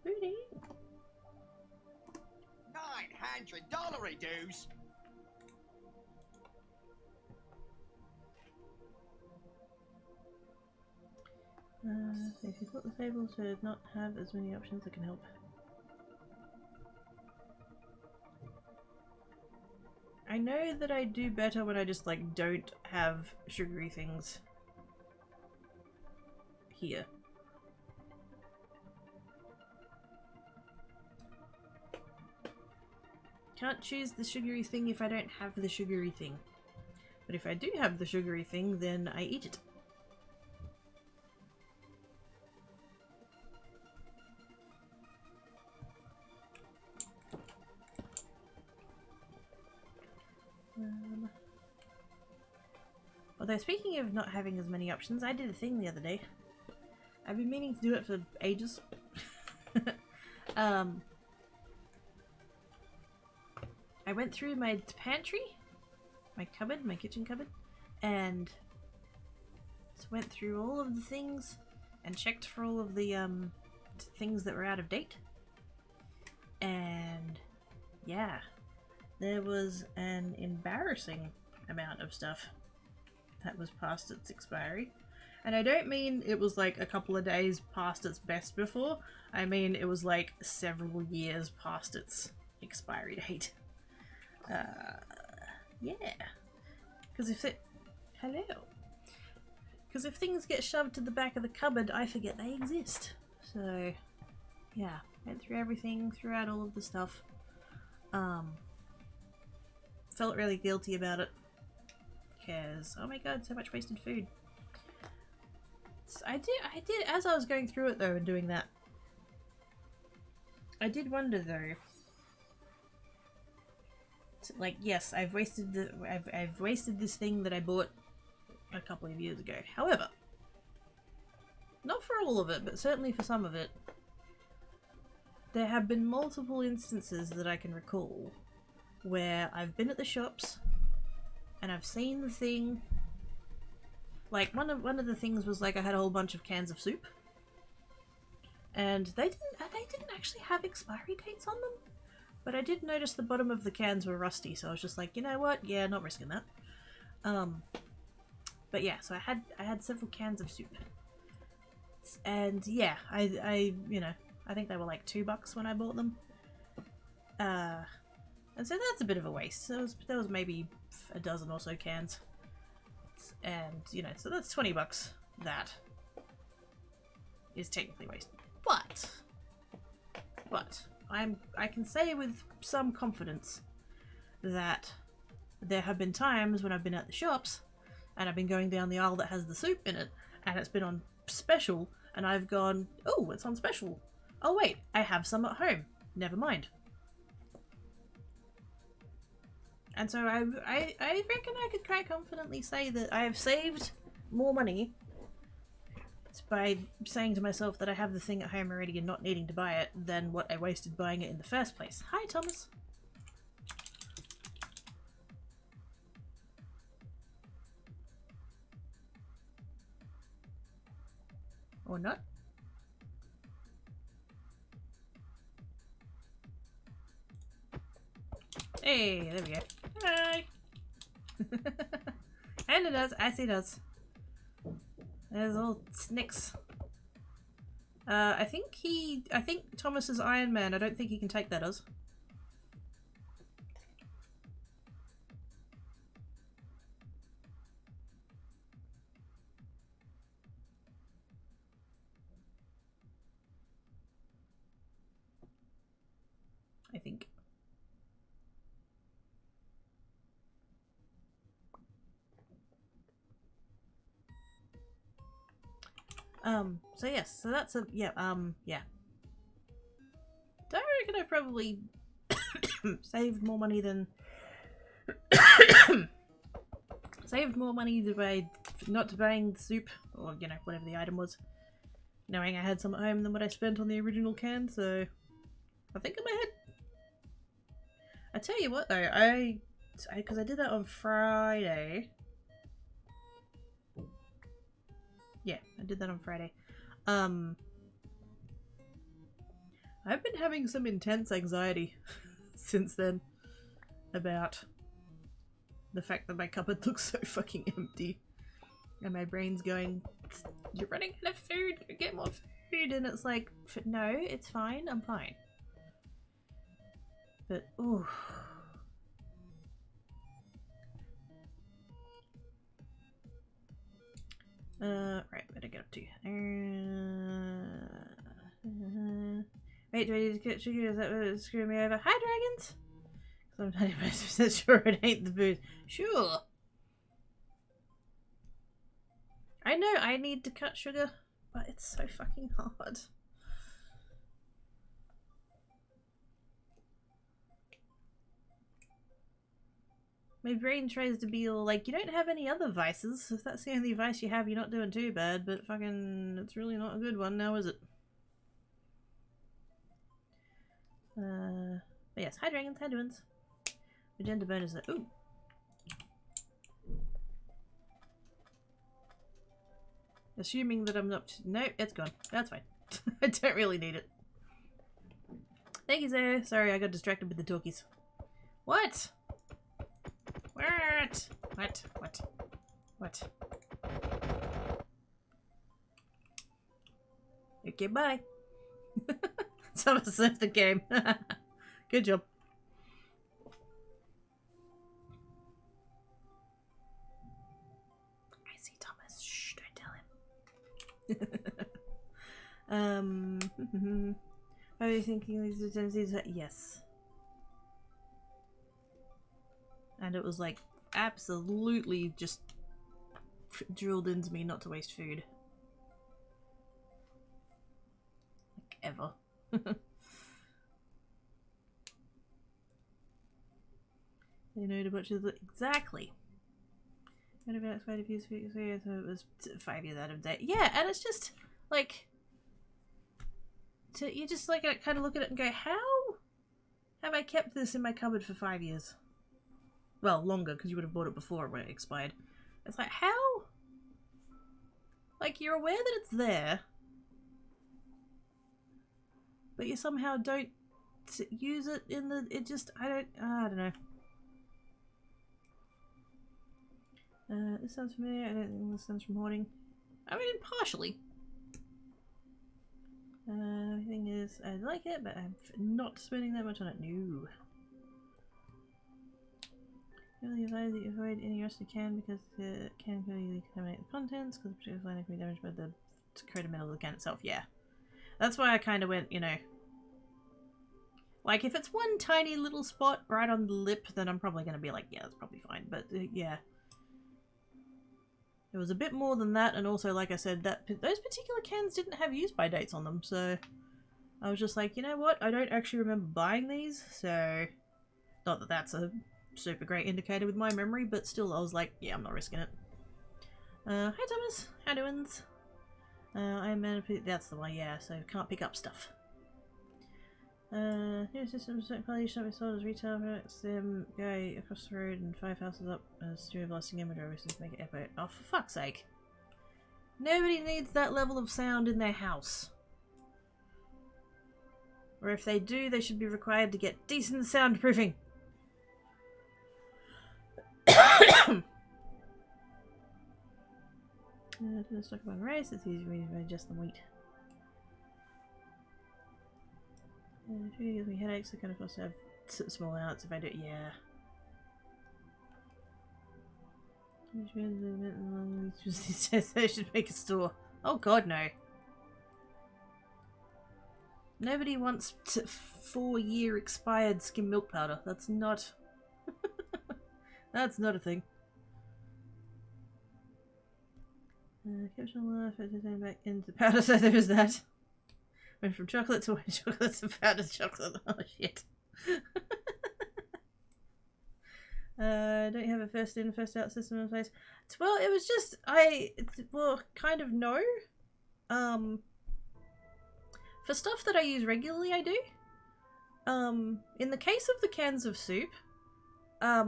Booty. $900 he does. If you thought the table should not have as many options, that can help. I know that I do better when I just like don't have sugary things here. Can't choose the sugary thing if I don't have the sugary thing. But if I do have the sugary thing, then I eat it. Although speaking of not having as many options, I did a thing the other day. I've been meaning to do it for ages. I went through my pantry, my cupboard, my kitchen cupboard, and went through all of the things and checked for all of the things that were out of date. And yeah, there was an embarrassing amount of stuff that was past its expiry. And I don't mean it was like a couple of days past its best before. I mean it was like several years past its expiry date. Yeah. Because if it... Hello. Because if things get shoved to the back of the cupboard, I forget they exist. So, yeah. Went through everything, threw out all of the stuff. Felt really guilty about it. Because, oh my god, so much wasted food. So I did, as I was going through it though and doing that, I did wonder though, like, yes, I've wasted this thing that I bought a couple of years ago. However, not for all of it, but certainly for some of it, there have been multiple instances that I can recall where I've been at the shops and I've seen the thing. Like one of the things was like I had a whole bunch of cans of soup, and they didn't actually have expiry dates on them. But I did notice the bottom of the cans were rusty, so I was just like, you know what? Yeah, not risking that. But yeah, so I had several cans of soup, and yeah, I you know, I think they were like $2 when I bought them. And so that's a bit of a waste. So there was maybe a dozen or so cans, and you know, so that's $20. That is technically wasted, but I can say with some confidence that there have been times when I've been at the shops and I've been going down the aisle that has the soup in it, and it's been on special, and I've gone, oh, it's on special. Oh wait, I have some at home. Never mind. And so I reckon I could quite confidently say that I have saved more money by saying to myself that I have the thing at home already and not needing to buy it than what I wasted buying it in the first place. Hi, Thomas. Or not. Hey, there we go. Hi. And it does. I see it does. There's little snicks. I think Thomas is Iron Man. I don't think he can take that as. I think. So yes, so that's a, yeah, yeah. I reckon I probably saved more money than, saved more money by not buying the soup, or, you know, whatever the item was, knowing I had some at home than what I spent on the original can, so I think in my head. I tell you what though, because I did that on Friday. Yeah, I did that on Friday. I've been having some intense anxiety since then about the fact that my cupboard looks so fucking empty. And my brain's going, you're running out of food, get more food. And it's like, no, it's fine, I'm fine. But, ooh. Right, better get up to you. Wait, do I need to get sugar? Is that what screwing me over? Hi, dragons! I'm 95% sure it ain't the booze. Sure. I know I need to cut sugar, but it's so fucking hard. My brain tries to be all like, you don't have any other vices. If that's the only vice you have, you're not doing too bad, but fucking, it's really not a good one now, is it? But yes, hi dragons, hi doings. Agenda bonus, ooh. Assuming that I'm not, no, it's gone. That's fine. I don't really need it. Thank you, sir. Sorry, I got distracted with the talkies. What? What? What? What? What? Okay, bye. Someone saved the game. Good job. I see Thomas. Shh, don't tell him. Are you thinking these tendencies? Yes. And it was like absolutely just drilled into me not to waste food. Like ever. You know, to much of the exactly. So it was 5 years out of date. Yeah, and it's just like you just like kind of look at it and go, how have I kept this in my cupboard for 5 years? Well, longer, because you would have bought it before when it expired. It's like, how? Like, you're aware that it's there, but you somehow don't use it in the... It just... I don't know. This sounds familiar. I don't think this sounds from hoarding. I mean, partially. The thing is, I like it, but I'm not spending that much on it. No. Really advise that you avoid any rest you can because it can easily contaminate the contents because the particular line can be damaged by the corroded metal of the can itself. Yeah. That's why I kind of went, you know. Like, if it's one tiny little spot right on the lip, then I'm probably going to be like, yeah, that's probably fine. But, yeah. It was a bit more than that, and also, like I said, that those particular cans didn't have use-by dates on them, so I was just like, you know what? I don't actually remember buying these, so not that that's a super great indicator with my memory, but still, I was like, yeah, I'm not risking it. Hi, Thomas. How doings? I'm that's the one, yeah, so can't pick up stuff. New systems don't probably should not be sold as retail products. Guy across the road and 5 houses up a studio blasting imagery to make it epic. Oh, for fuck's sake. Nobody needs that level of sound in their house. Or if they do, they should be required to get decent soundproofing. Let's talk about rice. It's easy to adjust the wheat. If it gives me headaches, I kind of also have small amounts if I do it. Yeah. Says they should make a store. Oh god, no. Nobody wants 4-year expired skim milk powder. That's not... That's not a thing. Caption life, back into powder, so there is that. Went from chocolate to white chocolate to powdered chocolate. Oh shit. Don't you have a first in, first out system in place? Well, it was just, well, kind of no. For stuff that I use regularly, I do. In the case of the cans of soup, I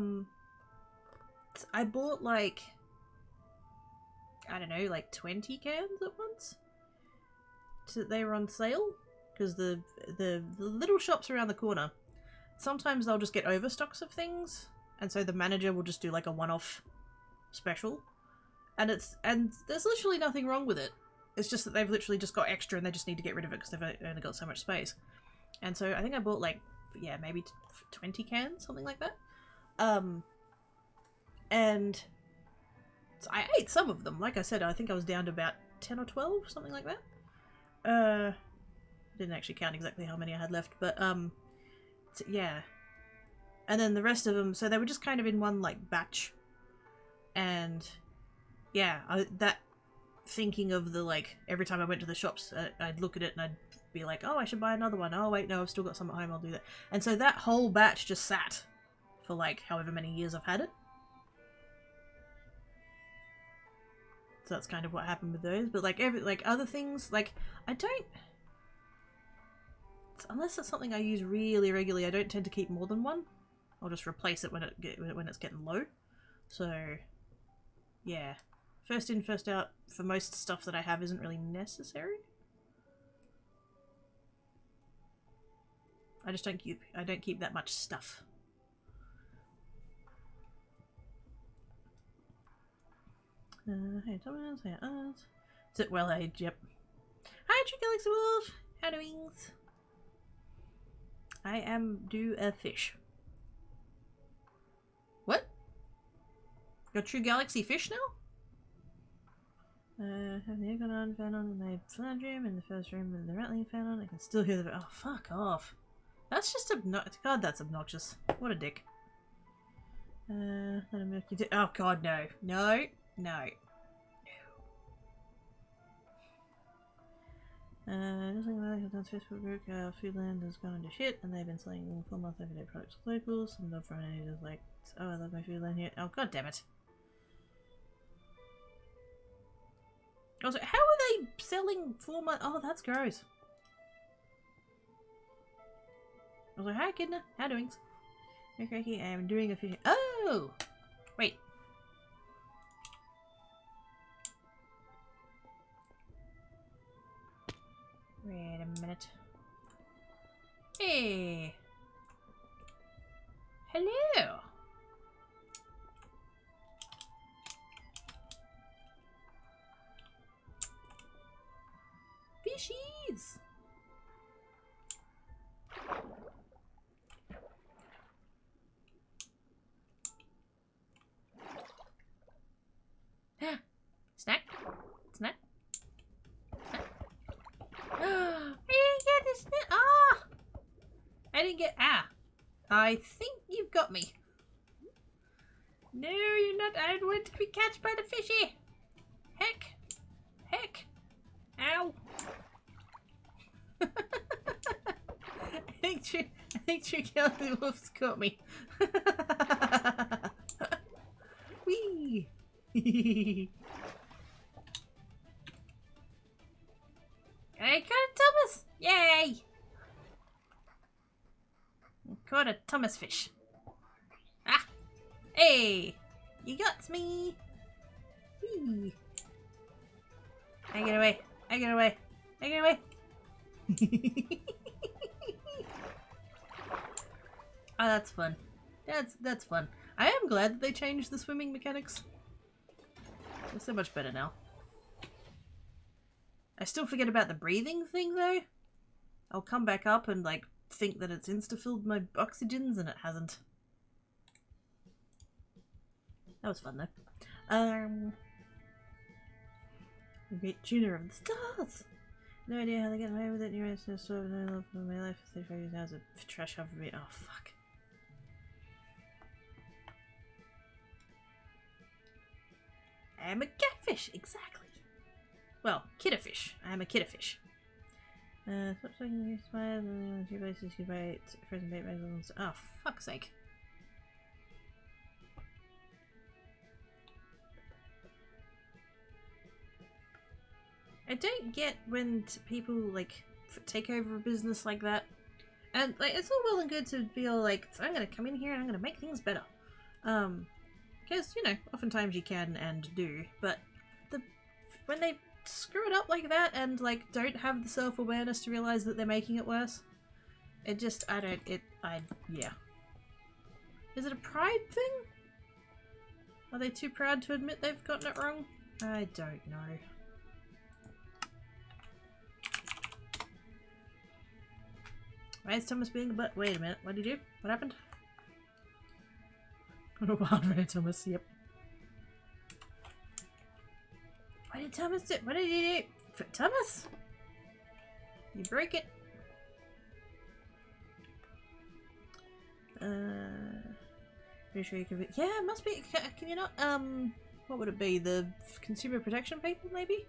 bought like, I don't know, like 20 cans at once. So they were on sale because the little shops around the corner, sometimes they'll just get overstocks of things, and so the manager will just do like a one-off special, and there's literally nothing wrong with it. It's just that they've literally just got extra and they just need to get rid of it because they've only got so much space. And so I think I bought like, yeah, maybe 20 cans, something like that. And so I ate some of them. Like I said, I think I was down to about 10 or 12, something like that. Didn't actually count exactly how many I had left, but so, yeah. And then the rest of them, so they were just kind of in one like batch. And yeah, that thinking of the like every time I went to the shops, I'd look at it and I'd be like, oh, I should buy another one. Oh wait, no, I've still got some at home. I'll do that. And so that whole batch just sat for like however many years I've had it. So that's kind of what happened with those. But like other things, like I don't, unless it's something I use really regularly, I don't tend to keep more than one. I'll just replace it when it's getting low. So yeah, first in, first out for most stuff that I have isn't really necessary. I just don't keep that much stuff. Hey Thomas, hey Art. Sit well aged, yep. Hi True Galaxy Wolf! How doings? I am do a fish. What? Got True Galaxy fish now? Have the aircon on, fan on in the lounge room, in the first room with the rattling fan on. I can still hear the. Oh, fuck off. That's just obnoxious. God, that's obnoxious. What a dick. Let him milk you. Oh, God, no. No. No. Just like that, on Facebook group, Foodland has gone into shit, and they've been selling full-month everyday products to locals. Some love from it is like, oh, I love my Foodland here. Oh, God damn it. Also, how are they selling 4 months? Oh, that's gross. I was like, hi, Kidna. How doings? Okay, I am doing a fish. Oh! Wait. Wait a minute. Hey! Hello! Jeez. Snack. Snack. I didn't get the snack. Ah! I didn't get. Ah! I think you've got me. No, you're not. I don't want to be catched by the fishy. Heck. Heck. Ow. I think Tree Wolf's got me. Whee! I got a Thomas! Yay! Caught a Thomas fish. Ah! Hey! You got me! Whee! I get away! I get away! I get away! Oh, that's fun. That's fun. I am glad that they changed the swimming mechanics. They're so much better now. I still forget about the breathing thing though. I'll come back up and like think that it's insta-filled my oxygens and it hasn't. That was fun though. The great tuner of the stars. No idea how they get away with it. You're so sort of no love for my life. 35 years now is a trash over me. Oh fuck. I'm a catfish, exactly. Well, kitterfish. I'm a kitterfish. Stop saying you smile. Two places you bite. Frozen bait resins. Oh, fuck's sake. I don't get when people like take over a business like that, and like it's all well and good to feel like I'm gonna come in here and I'm gonna make things better, because you know oftentimes you can and do, but when they screw it up like that and like don't have the self-awareness to realize that they're making it worse, it just yeah. Is it a pride thing? Are they too proud to admit they've gotten it wrong? I don't know. Why is Thomas being a butt? Wait a minute. What did he do? What happened? What a wild red Thomas. Yep. What did Thomas do? What did he do? Thomas? You break it. Pretty sure you can be. Yeah, it must be. Can you not? What would it be? The consumer protection people, maybe?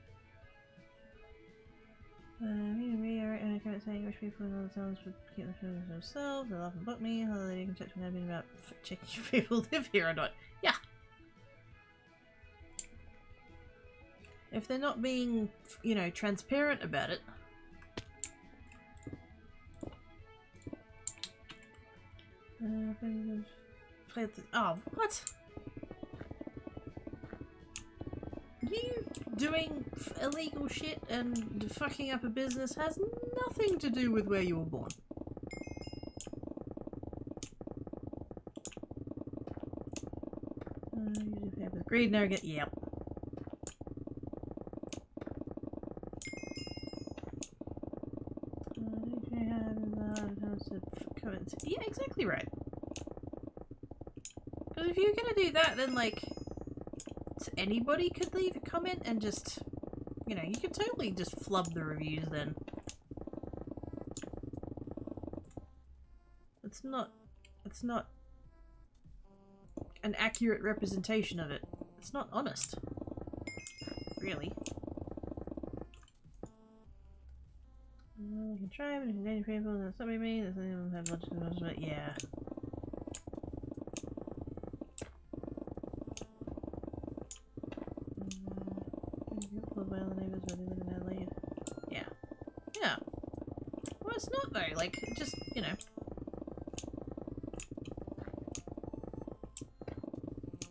I can't say English people in other towns would keep the feelings to themselves. They laugh and book me. Although they can check when I've been about checking if people live here or not. Yeah. If they're not being, you know, transparent about it. Oh, what? You doing illegal shit and fucking up a business has nothing to do with where you were born. Greed, arrogant, yep. Yeah, exactly right. Because if you're gonna do that, then like anybody could leave a comment and just, you know, you could totally just flub the reviews then. It's not an accurate representation of it. It's not honest. Really. You can try, but you can danger people, that's not me, that's not have logical, but yeah. Yeah. Yeah. Well, it's not though, like, just, you know.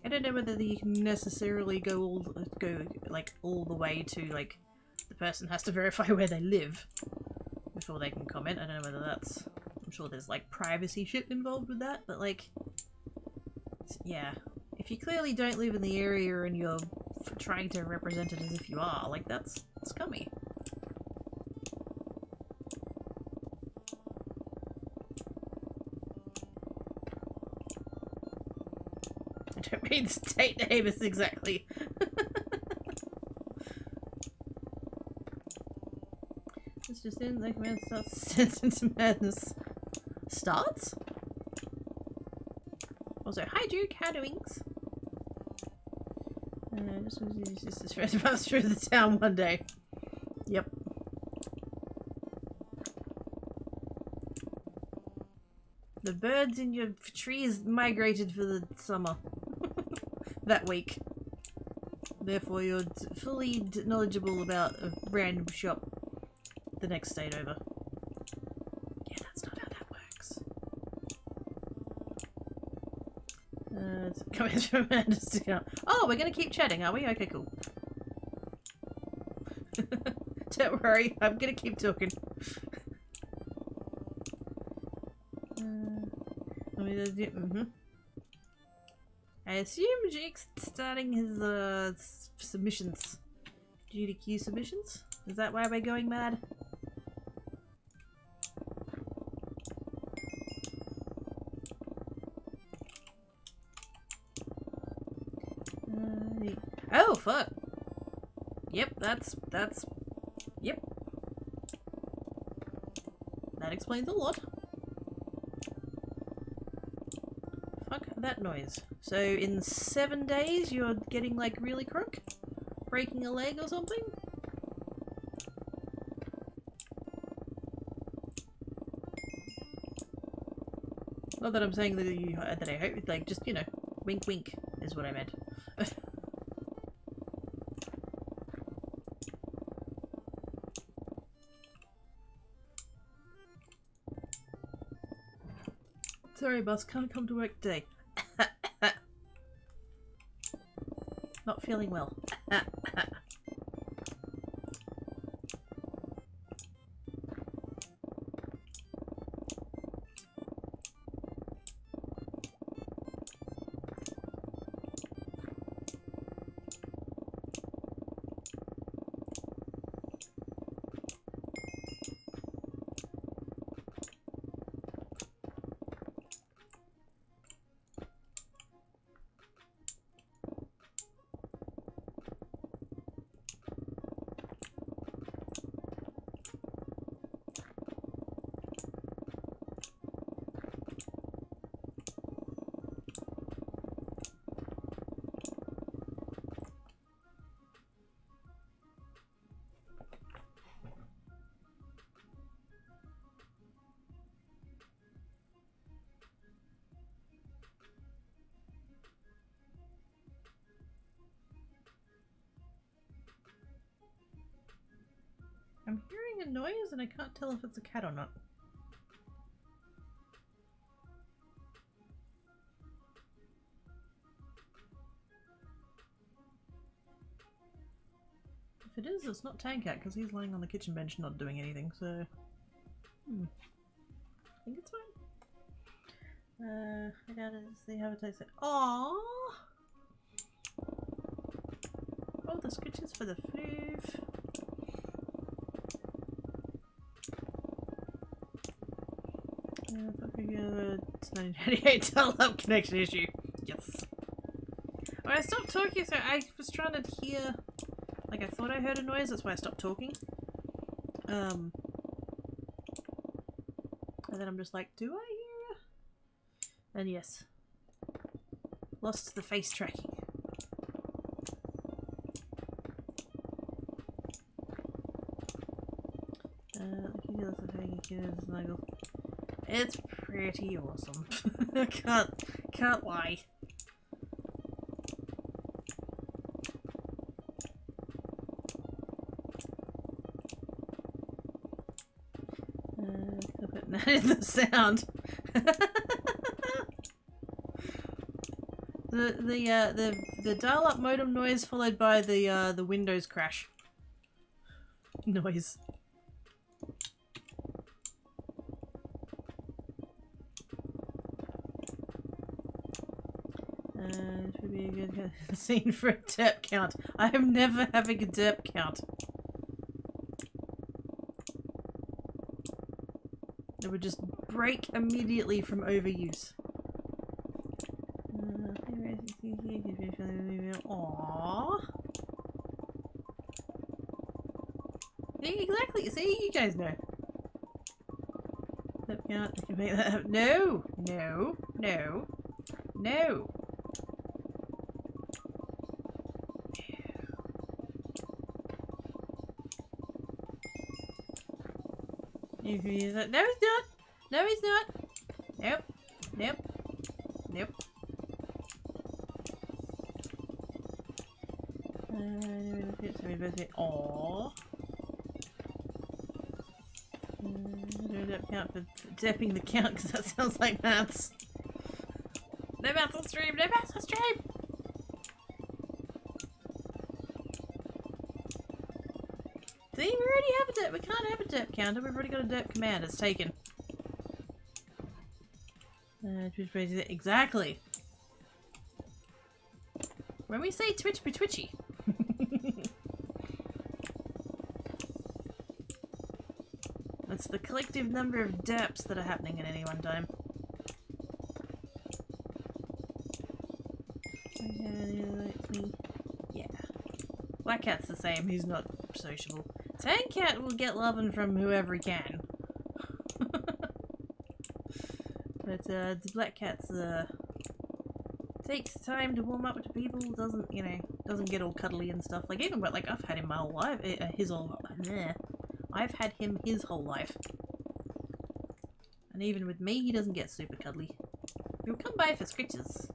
I don't know whether you can necessarily go all the way to, like, the person has to verify where they live before they can comment. I don't know whether that's... I'm sure there's, like, privacy shit involved with that, but, like... Yeah. If you clearly don't live in the area and you're trying to represent it as if you are, like, that's scummy. don't mean state neighbors exactly. It's just in the command starts into madness. Starts? Also, hi Duke, how doings? Just this first pass through the town one day. Yep. The birds in your trees migrated for the summer. That week. Therefore, you're fully knowledgeable about a random shop the next state over. Yeah, that's not how that works. It's coming from Amanda's account. Oh, we're gonna keep chatting, are we? Okay, cool. Don't worry, I'm gonna keep talking. I assume Jake's starting his submissions. GDQ submissions? Is that why we're going mad? Oh fuck! Yep, that's yep. That explains a lot. Fuck that noise. So in 7 days you're getting like really crook? Breaking a leg or something? Not that I'm saying that I hope, like, just, you know, wink wink is what I meant. Sorry boss, can't come to work today. Not feeling well. I'm hearing a noise and I can't tell if it's a cat or not. If it is, it's not Tankat because he's lying on the kitchen bench not doing anything, so... I think it's fine. I gotta see how it tastes. Aww! Oh, the scritches for the floof. It's 1998 dial-up connection issue. Yes. Well, I stopped talking, so I was trying to hear... Like, I thought I heard a noise, that's why I stopped talking. And then I'm just like, do I hear? And yes. Lost the face tracking. It's pretty awesome. I can't lie. I'll put that in the sound. the dial-up modem noise followed by the Windows crash noise. It would be a good scene for a derp count. I am never having a derp count. It would just break immediately from overuse. Aww. See, exactly. See, you guys know. Can't make that happen. No, no, no, no. No, he's not. No, he's not. Nope. Nope. Nope. Aww. Don't count for tapping the count because that sounds like maths. No maths on stream. No maths on stream. See, we already have a derp. We can't have a derp counter. We've already got a derp command. It's taken. Exactly. When we say Twitch be twitchy. That's the collective number of derps that are happening at any one time. Yeah. Black Cat's the same. He's not sociable. Tan Cat will get loving from whoever he can. But the Black Cat's takes time to warm up to people, doesn't, you know, doesn't get all cuddly and stuff. Like, even, but like, I've had him my whole life, I've had him his whole life. And even with me, he doesn't get super cuddly. He'll come by for scritches.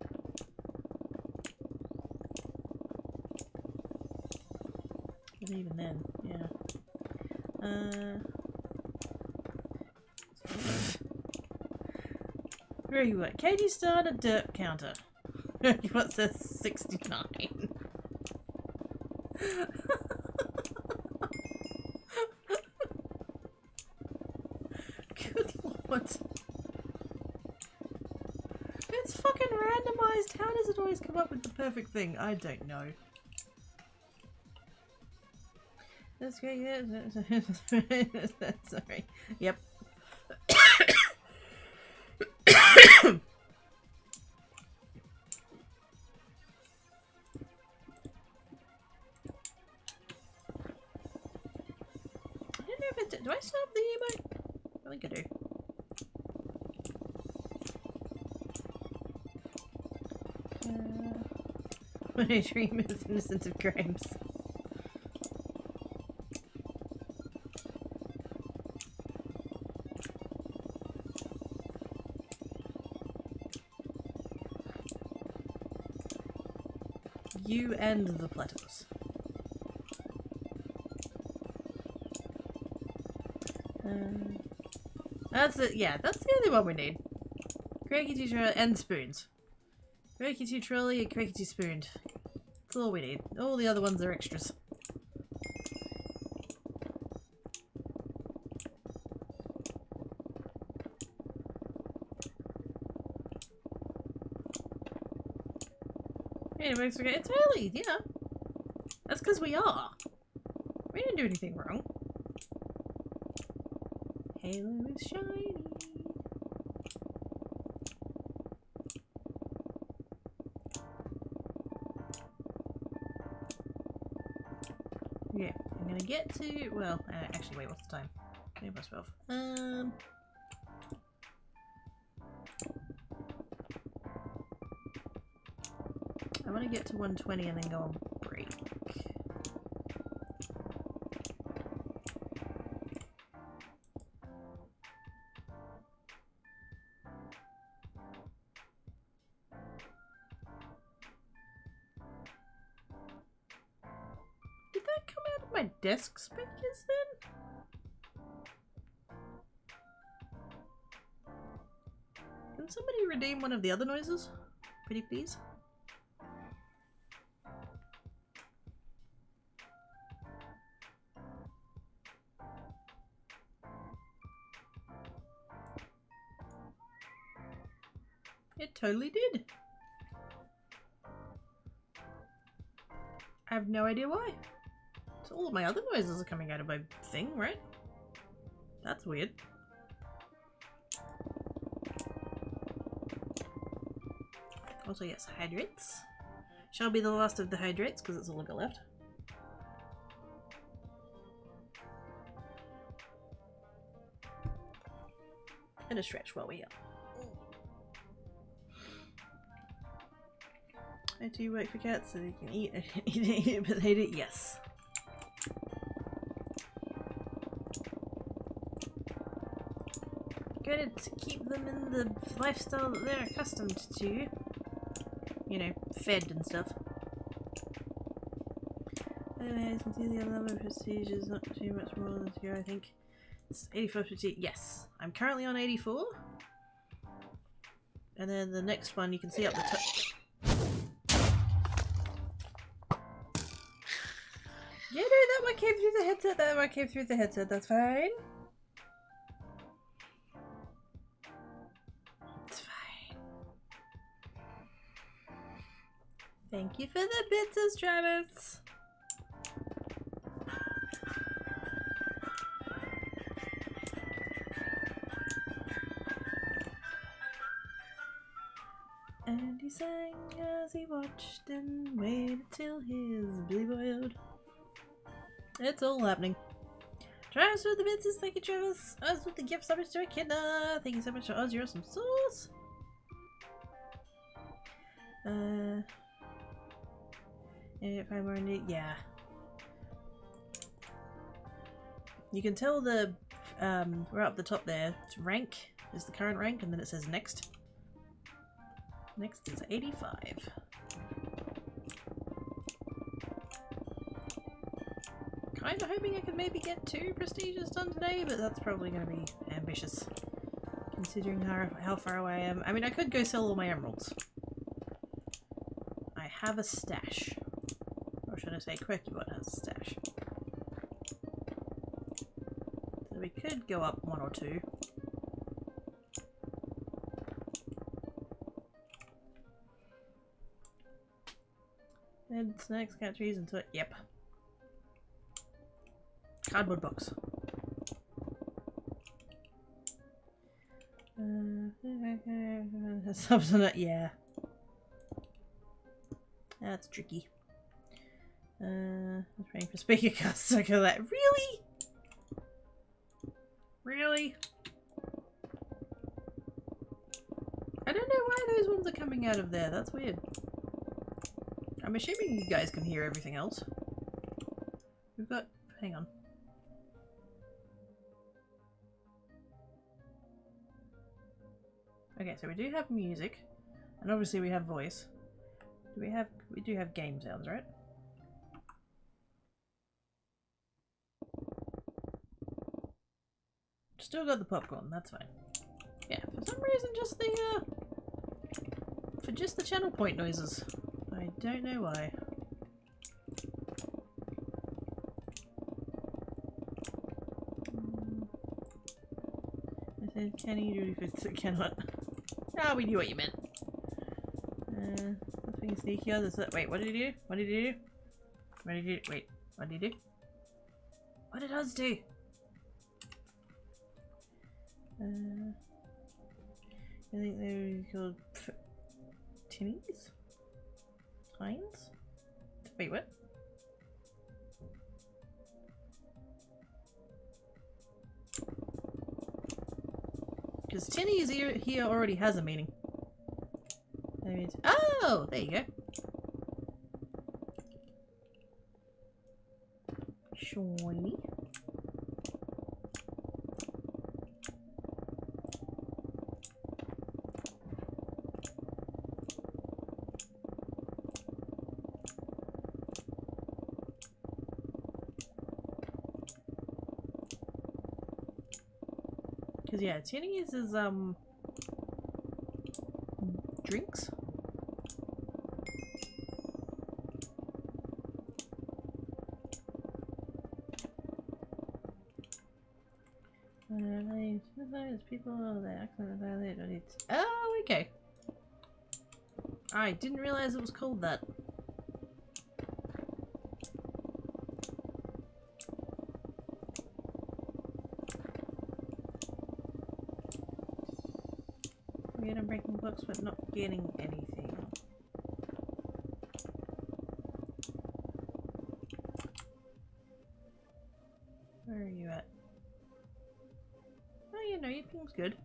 But even then, yeah. Very good. Katie started a derp counter. What says 69? Good lord. It's fucking randomized. How does it always come up with the perfect thing? I don't know. That's great. Sorry. Yep. Do I still have the emote? I think I do. When I dream is innocent of crimes. You and the platypus. That's it. Yeah, that's the only one we need. Crickety trolley and spoons. Crickety trolley and crickety spoon. That's all we need. All the other ones are extras. Anyways, okay, it's early, yeah. That's because we are. We didn't do anything wrong. Halo is shiny. Yeah, I'm gonna get to, well, actually wait, what's the time? 20 past 12. I want to get to 120 and then go on break. Did that come out of my desk speakers then? Can somebody redeem one of the other noises? Pretty please? It totally did. I have no idea why. So all of my other noises are coming out of my thing, right? That's weird. Also, yes, hydrates. Shall be the last of the hydrates, because it's all I've got left. And a stretch while we're here. I do work for cats so they can eat but they do, yes. Good to keep them in the lifestyle that they're accustomed to. You know, fed and stuff. Anyway, I can see the level of prestige is not too much more than here, I think. It's 84 prestige. Yes, I'm currently on 84. And then the next one you can see up the top. Yeah, no, that one came through the headset. That one came through the headset. That's fine. It's fine. Thank you for the bits, Travis. And he sang as he watched and waited till his belly boiled. It's all happening. Travis with the bits, thank you, Travis. Oz with the gift, so much to Echidna. Thank you so much, Oz. You're some sauce. If I'm more in yeah. You can tell the right up the top there. It's rank is the current rank, and then it says next. Next is 85. Kinda hoping I could maybe get 2 prestiges done today, but that's probably gonna be ambitious. Considering how far away I am. I mean, I could go sell all my emeralds. I have a stash. Or should I say Quirkybot has a stash. So we could go up 1 or 2. And snacks, cat trees, and so yep. Cardboard box. Subs on it, yeah. That's tricky. I was praying for speaker casts. Look at that. Really? Really? I don't know why those ones are coming out of there. That's weird. I'm assuming you guys can hear everything else. We've got... hang on. Okay, so we do have music. And obviously we have voice. We do have game sounds, right? Still got the popcorn, that's fine. Yeah, for some reason just the for just the channel point noises. I don't know why. I said, can you do if it cannot? Ah, we knew what you meant. That's being sneaky. Wait, what did he do? What did he do? What did he do? Wait, what did he do? What did Oz do? I think they were called tinnies? Tines? Wait, what? Because tinnies here already has a meaning. That means, oh, there you go. Shiny. Because yeah, tinnies is drinks. People, their accent, oh, okay. I didn't realize it was called that. Weird, I'm breaking blocks but not getting anything. looks good.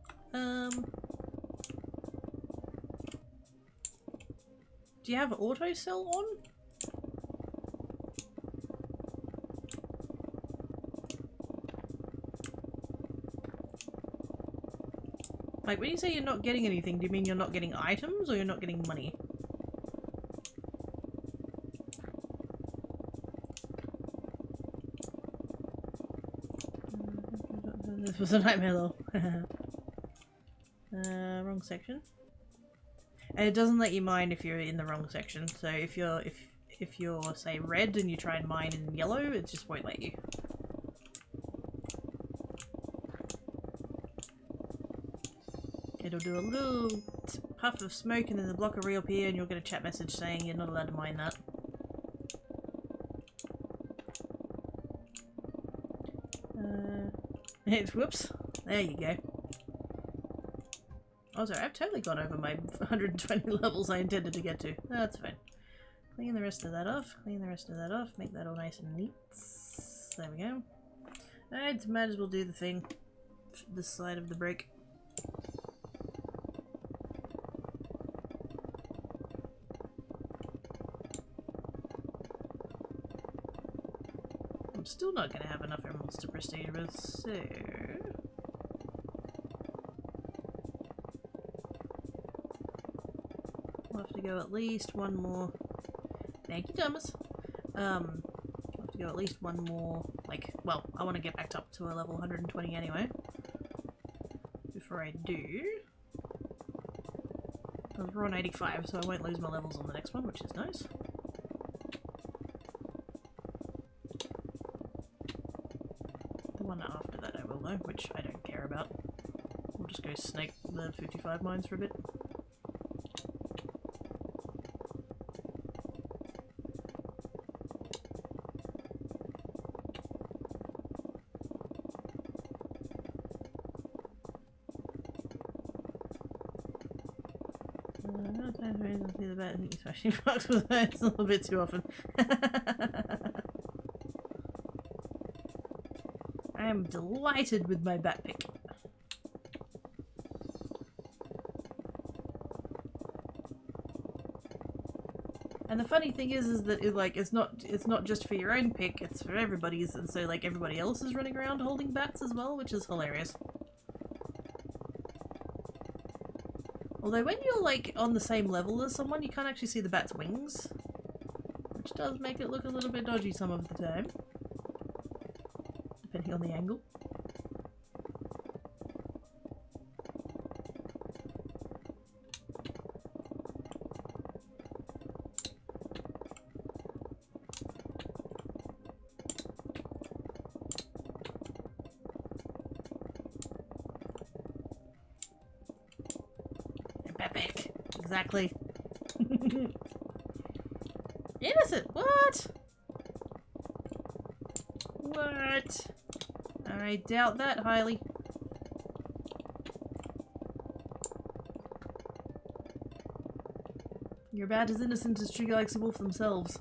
Do you have auto sell on? Like, when you say you're not getting anything, do you mean you're not getting items or you're not getting money? This was a nightmare though. Wrong section. And it doesn't let you mine if you're in the wrong section. So if you're say red and you try and mine in yellow, it just won't let you. It'll do a little puff of smoke and then the block will reappear and you'll get a chat message saying you're not allowed to mine that. Whoops. There you go. Oh, sorry, I've totally gone over my 120 levels I intended to get to. That's fine. Clean the rest of that off. Clean the rest of that off. Make that all nice and neat. There we go. Alright, might as well do the thing. This side of the brick. I'm still not going to have enough emeralds to prestige with, so... I'll have to go at least one more. Thank you, Thomas. I'll have to go at least one more. Like, well, I want to get back up to a level 120 anyway. Before I do. We're on 85, so I won't lose my levels on the next one, which is nice. The one after that I will though, which I don't care about. We'll just go snake the 55 mines for a bit. Smashing fox with it's a little bit too often. I am delighted with my bat pick. And the funny thing is that it's not just for your own pick, it's for everybody's, and so like everybody else is running around holding bats as well, which is hilarious. Although when you're like on the same level as someone, you can't actually see the bat's wings, which does make it look a little bit dodgy some of the time, depending on the angle. Epic. Exactly. Innocent. What? What? I doubt that highly. You're about as innocent as True Galaxy Wolf themselves.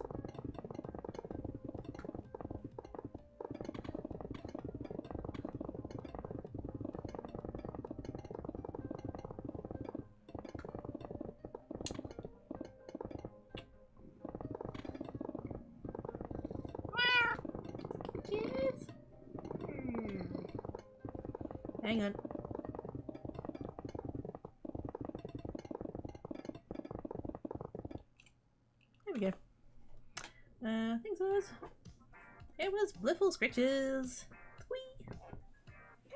Hang on. There we go. I think so. It was Blissful Scritches. Whee!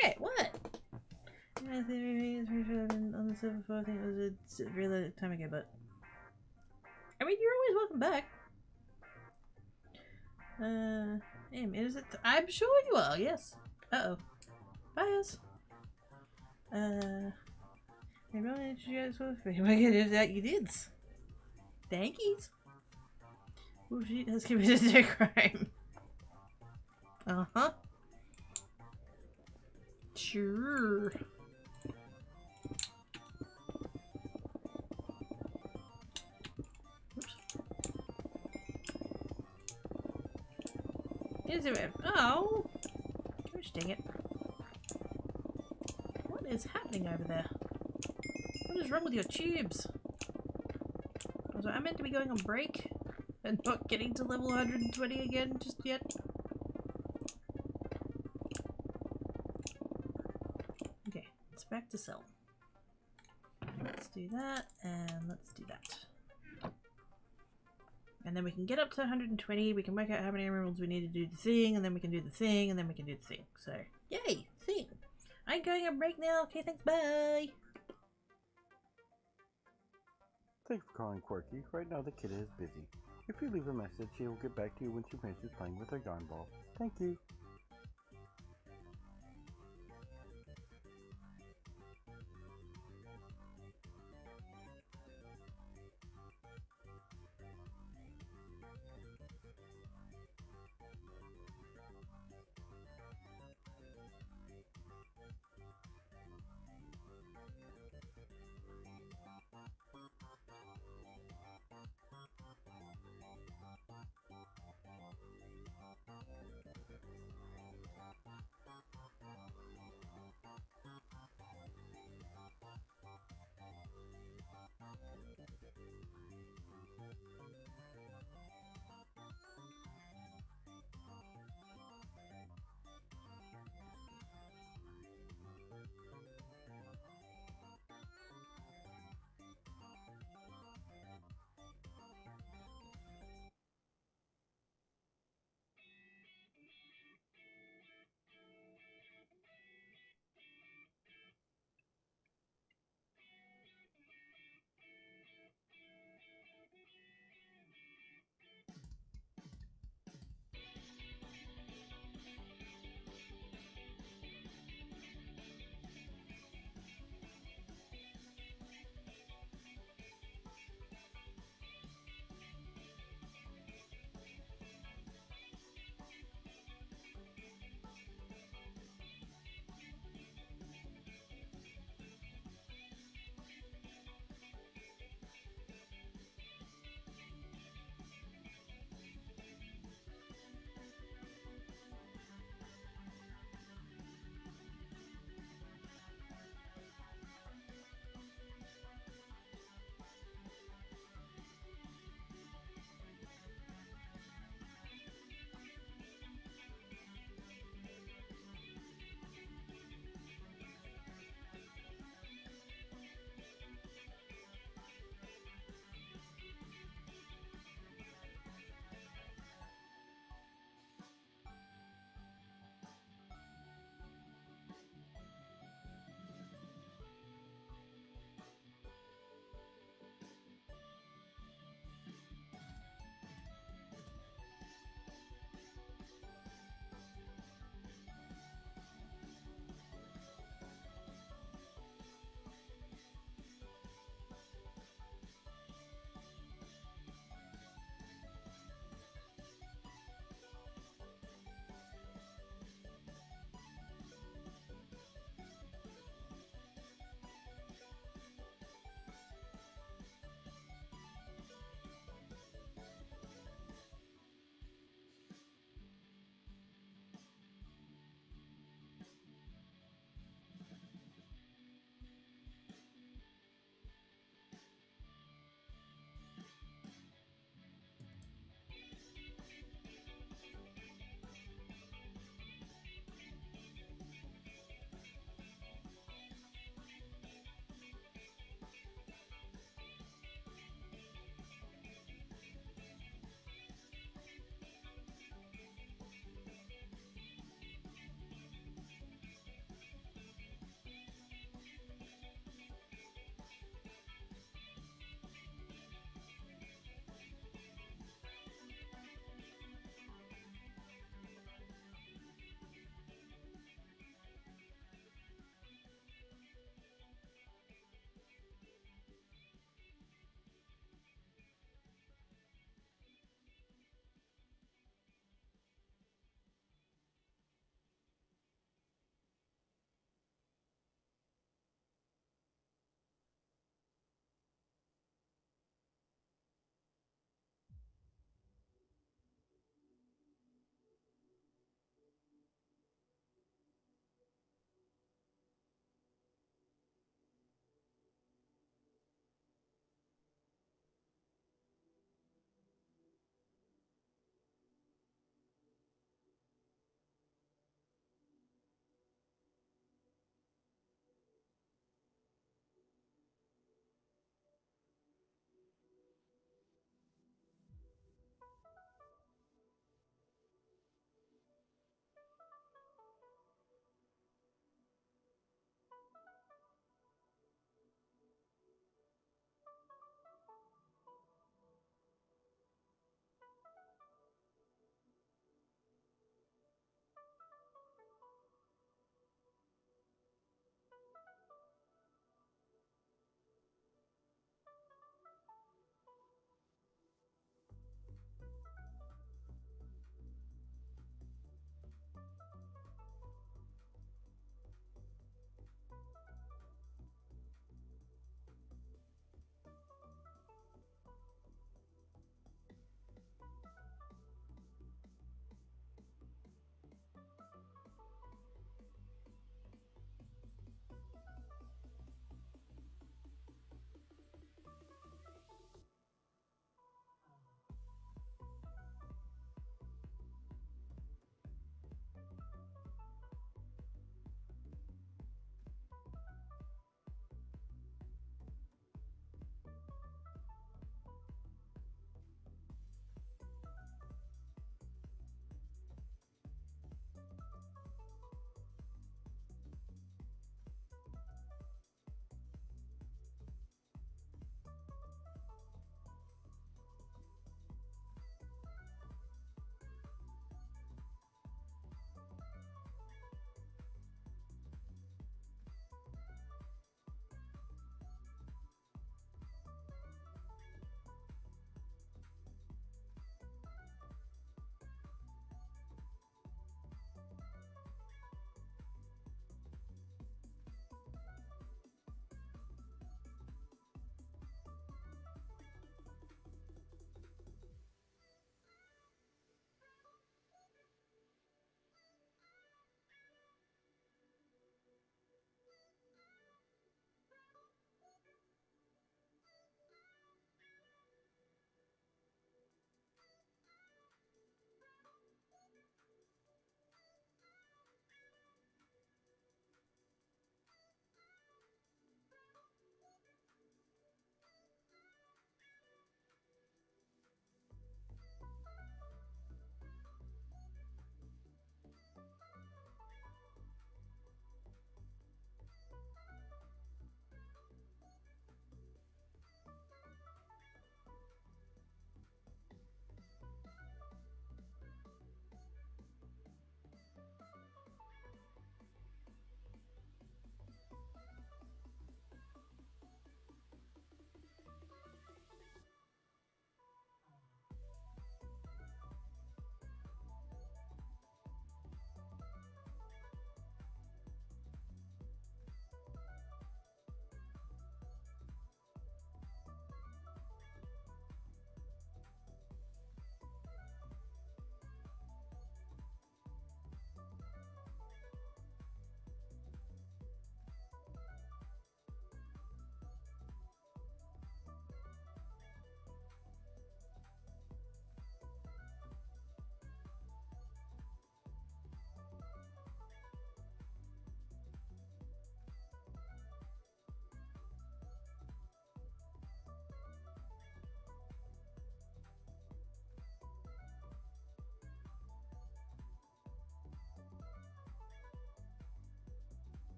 Hey, what? On the server for I think it was a really time ago, but I mean you're always welcome back. Is it? I'm sure you are. Yes. Uh-oh. Bias. I really introduced that you did. Thank you. Oh, she has committed a crime. Uh-huh. Sure. Oops. Is it? Oh. Gosh dang it. What What is happening over there? What is wrong with your tubes? Was I meant to be going on break and not getting to level 120 again just yet? Okay, it's back to sell. Let's do that, and let's do that. And then we can get up to 120, we can work out how many emeralds we need to do the thing, and then we can do the thing, and then we can do the thing. So, yay! Thing! I'm going on break now. Okay, thanks, bye! Thanks for calling Quirky. Right now the kid is busy. If you leave a message, she will get back to you when she finishes playing with her yarn ball. Thank you.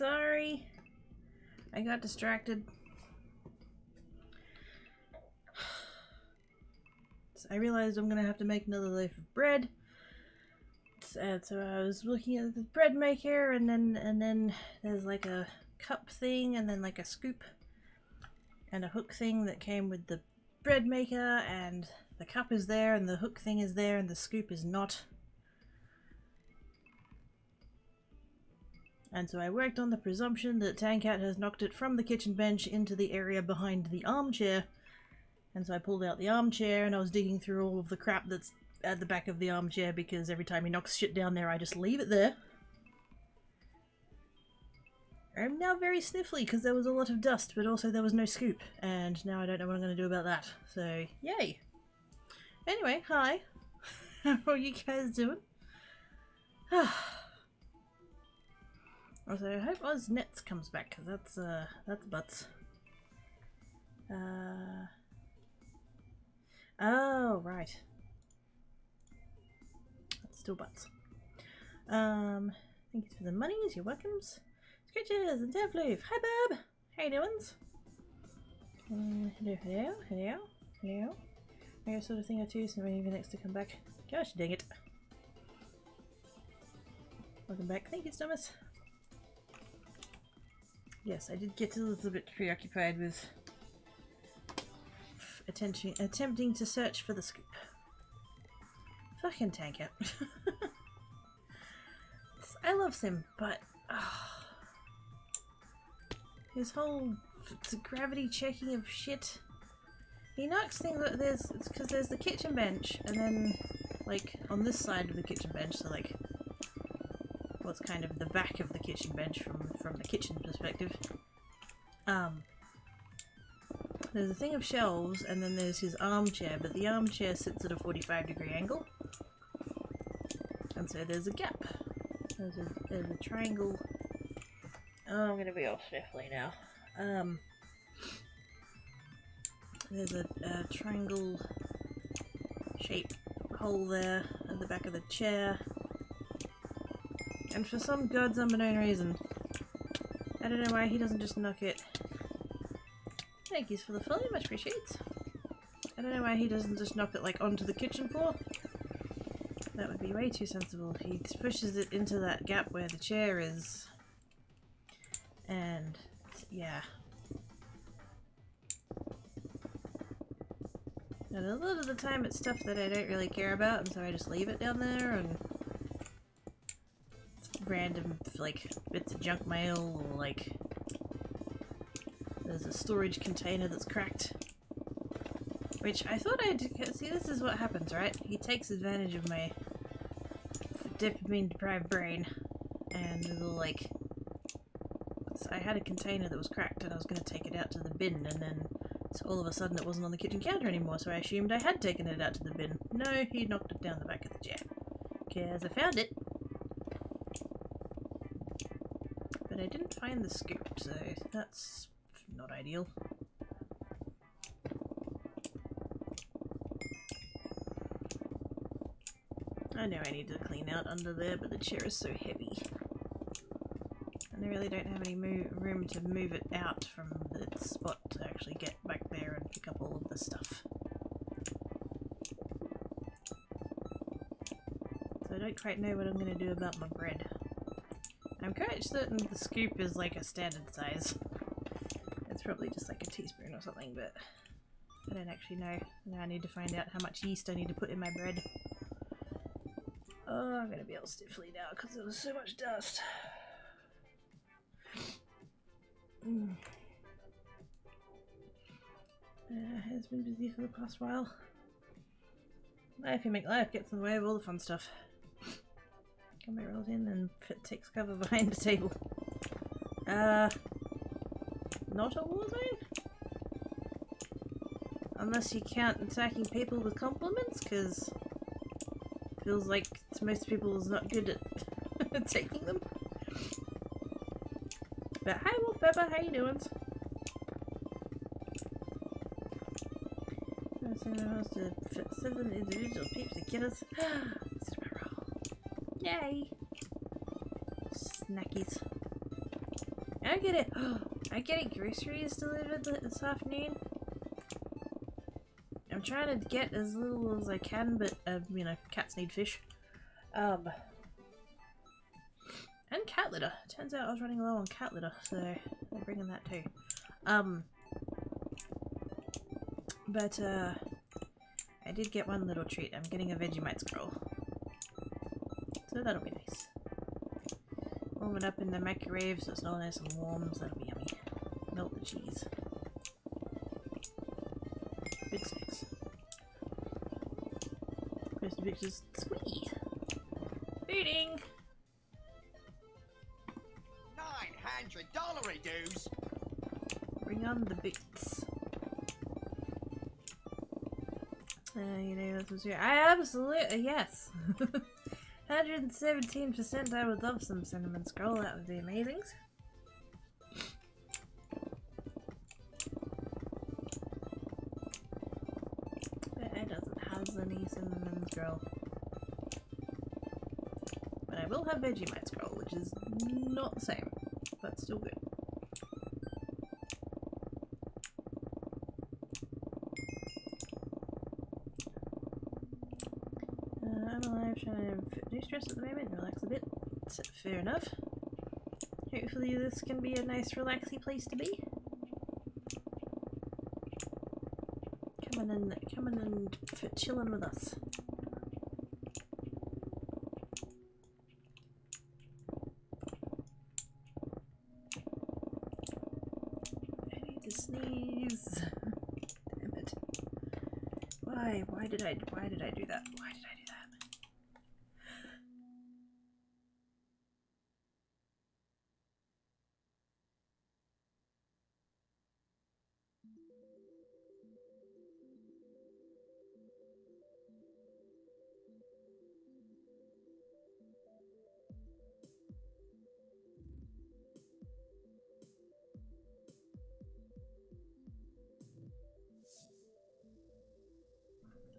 Sorry. I got distracted. So I realized I'm gonna have to make another loaf of bread. So I was looking at the bread maker, and then there's like a cup thing, and then like a scoop and a hook thing that came with the bread maker, and the cup is there, and the hook thing is there, and the scoop is not. And so I worked on the presumption that Tankat has knocked it from the kitchen bench into the area behind the armchair. And so I pulled out the armchair, and I was digging through all of the crap that's at the back of the armchair, because every time he knocks shit down there, I just leave it there. I'm now very sniffly because there was a lot of dust, but also there was no scoop, and now I don't know what I'm going to do about that. So, yay! Anyway, hi. How are you guys doing? Also, I hope Oz Nets comes back, because that's butts. Oh, right. That's still butts. Thank you for the monies, you're welcomes. Scritches and Devloof. Hi, Bob! How you doings? Hello. I got a sort of thing or two, so maybe next to come back. Gosh dang it. Welcome back. Thank you, Thomas. Yes, I did get a little bit preoccupied with attempting to search for the scoop. Fucking Tankat. I love him, but his whole gravity checking of shit. He knocks things like because there's the kitchen bench, and then like on this side of the kitchen bench, so like what's kind of the back of the kitchen bench from the kitchen perspective. There's a thing of shelves, and then there's his armchair, but the armchair sits at a 45-degree angle, and so there's a gap. There's a triangle. Oh, I'm gonna be all sniffly now. There's a triangle shaped hole there at the back of the chair. And for some god's unknown reason, I don't know why he doesn't just knock it. Thank you for the follow, much appreciated. I don't know why he doesn't just knock it like onto the kitchen floor. That would be way too sensible. He pushes it into that gap where the chair is. And yeah. And a lot of the time it's stuff that I don't really care about, and so I just leave it down there, and random like bits of junk mail, or like there's a storage container that's cracked, which I thought I'd see. This is what happens, right? He takes advantage of my dopamine deprived brain, and there's a like, so I had a container that was cracked, and I was going to take it out to the bin, and then so all of a sudden it wasn't on the kitchen counter anymore, so I assumed I had taken it out to the bin. No, he knocked it down the back of the chair. Because I found it. But I didn't find the scoop, so that's not ideal. I know I need to clean out under there, but the chair is so heavy. And I really don't have any room to move it out from its spot to actually get back there and pick up all of the stuff. So I don't quite know what I'm going to do about my bread. I'm quite certain the scoop is like a standard size. It's probably just like a teaspoon or something, but I don't actually know. Now I need to find out how much yeast I need to put in my bread. Oh, I'm going to be all stiffly now because there was so much dust. Has been busy for the past while. Life you make life gets in the way of all the fun stuff. Come rolls in and takes cover behind the table. Not a war zone? Unless you count attacking people with compliments, because feels like most people is not good at taking them. But hi Wolf Pepper, how you doing? To fit 7 individual peeps to get us. Yay! Snackies. I get groceries delivered this afternoon. I'm trying to get as little as I can, but you know, cats need fish. And cat litter. Turns out I was running low on cat litter, so they're bringing that too. But I did get one little treat. I'm getting a Vegemite scroll, so that'll be nice. Warm it up in the microwave so it's all nice and warm, so that'll be yummy. Melt the cheese. Good snacks. Post the pictures. Squee! Feeding! $900 dues. Bring on the boots. You know what was here? I absolutely, yes! 117%. I would love some cinnamon scroll, that would be amazing. But it doesn't have any cinnamon scroll. But I will have Vegemite scroll, which is not the same, but still good. I'm alive, trying to do stress at the moment, relax a bit. So, fair enough. Hopefully this can be a nice relaxy place to be. Come on and chilling with us. I need to sneeze. Damn it. Why did I do that? Why did I do that?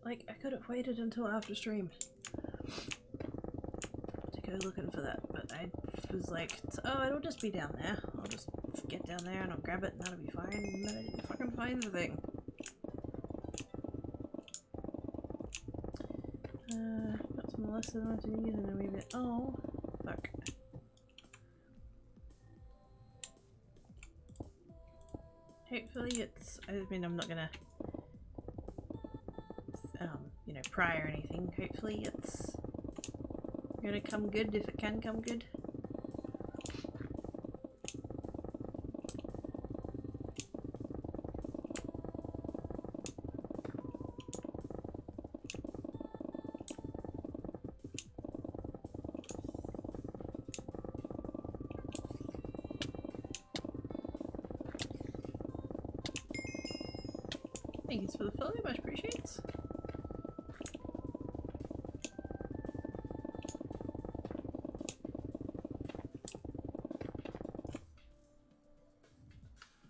Like, I could have waited until after stream to go looking for that, but I was like, oh, it'll just be down there. I'll just get down there and I'll grab it and that'll be fine. And then I didn't fucking find the thing. Got some less than what to use and a wee bit. Oh, fuck. Hopefully it's, I mean, I'm not gonna you know, pry or anything. Hopefully it's gonna come good if it can come good. Thanks for the follow, much appreciates.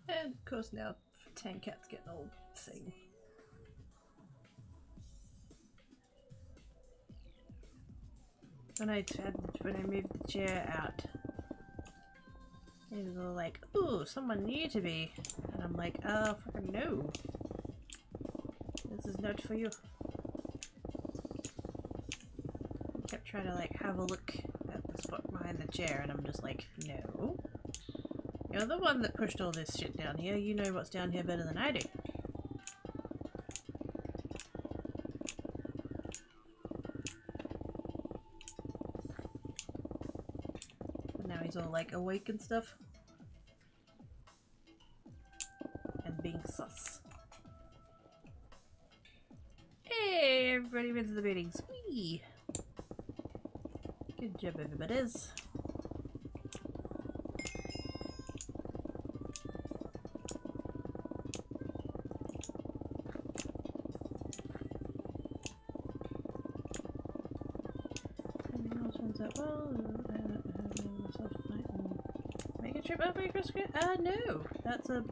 And of course now 10 cats get an old thing. When I moved the chair out, it was all like, ooh, someone new to me. And I'm like, oh fucking no. This is not for you. I kept trying to like have a look at the spot behind the chair and I'm just like, no. You're the one that pushed all this shit down here. You know what's down here better than I do. But now he's all like awake and stuff. And being sus. Hey, everybody went to the meeting. Sweet. Good job, everybody. Make a trip over across the no. That's a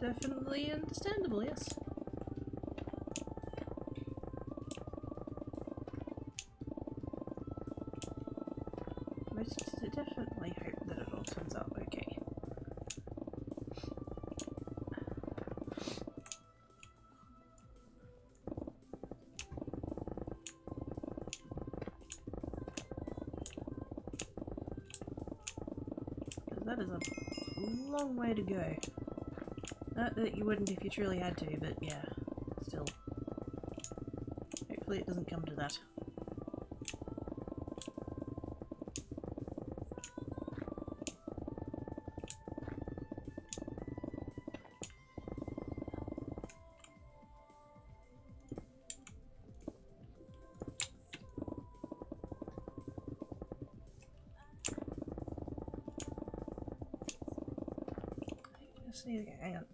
definitely understandable, yes. Most that is a long way to go. Not that you wouldn't if you truly had to, but yeah, still. Hopefully it doesn't come to that. Hang on.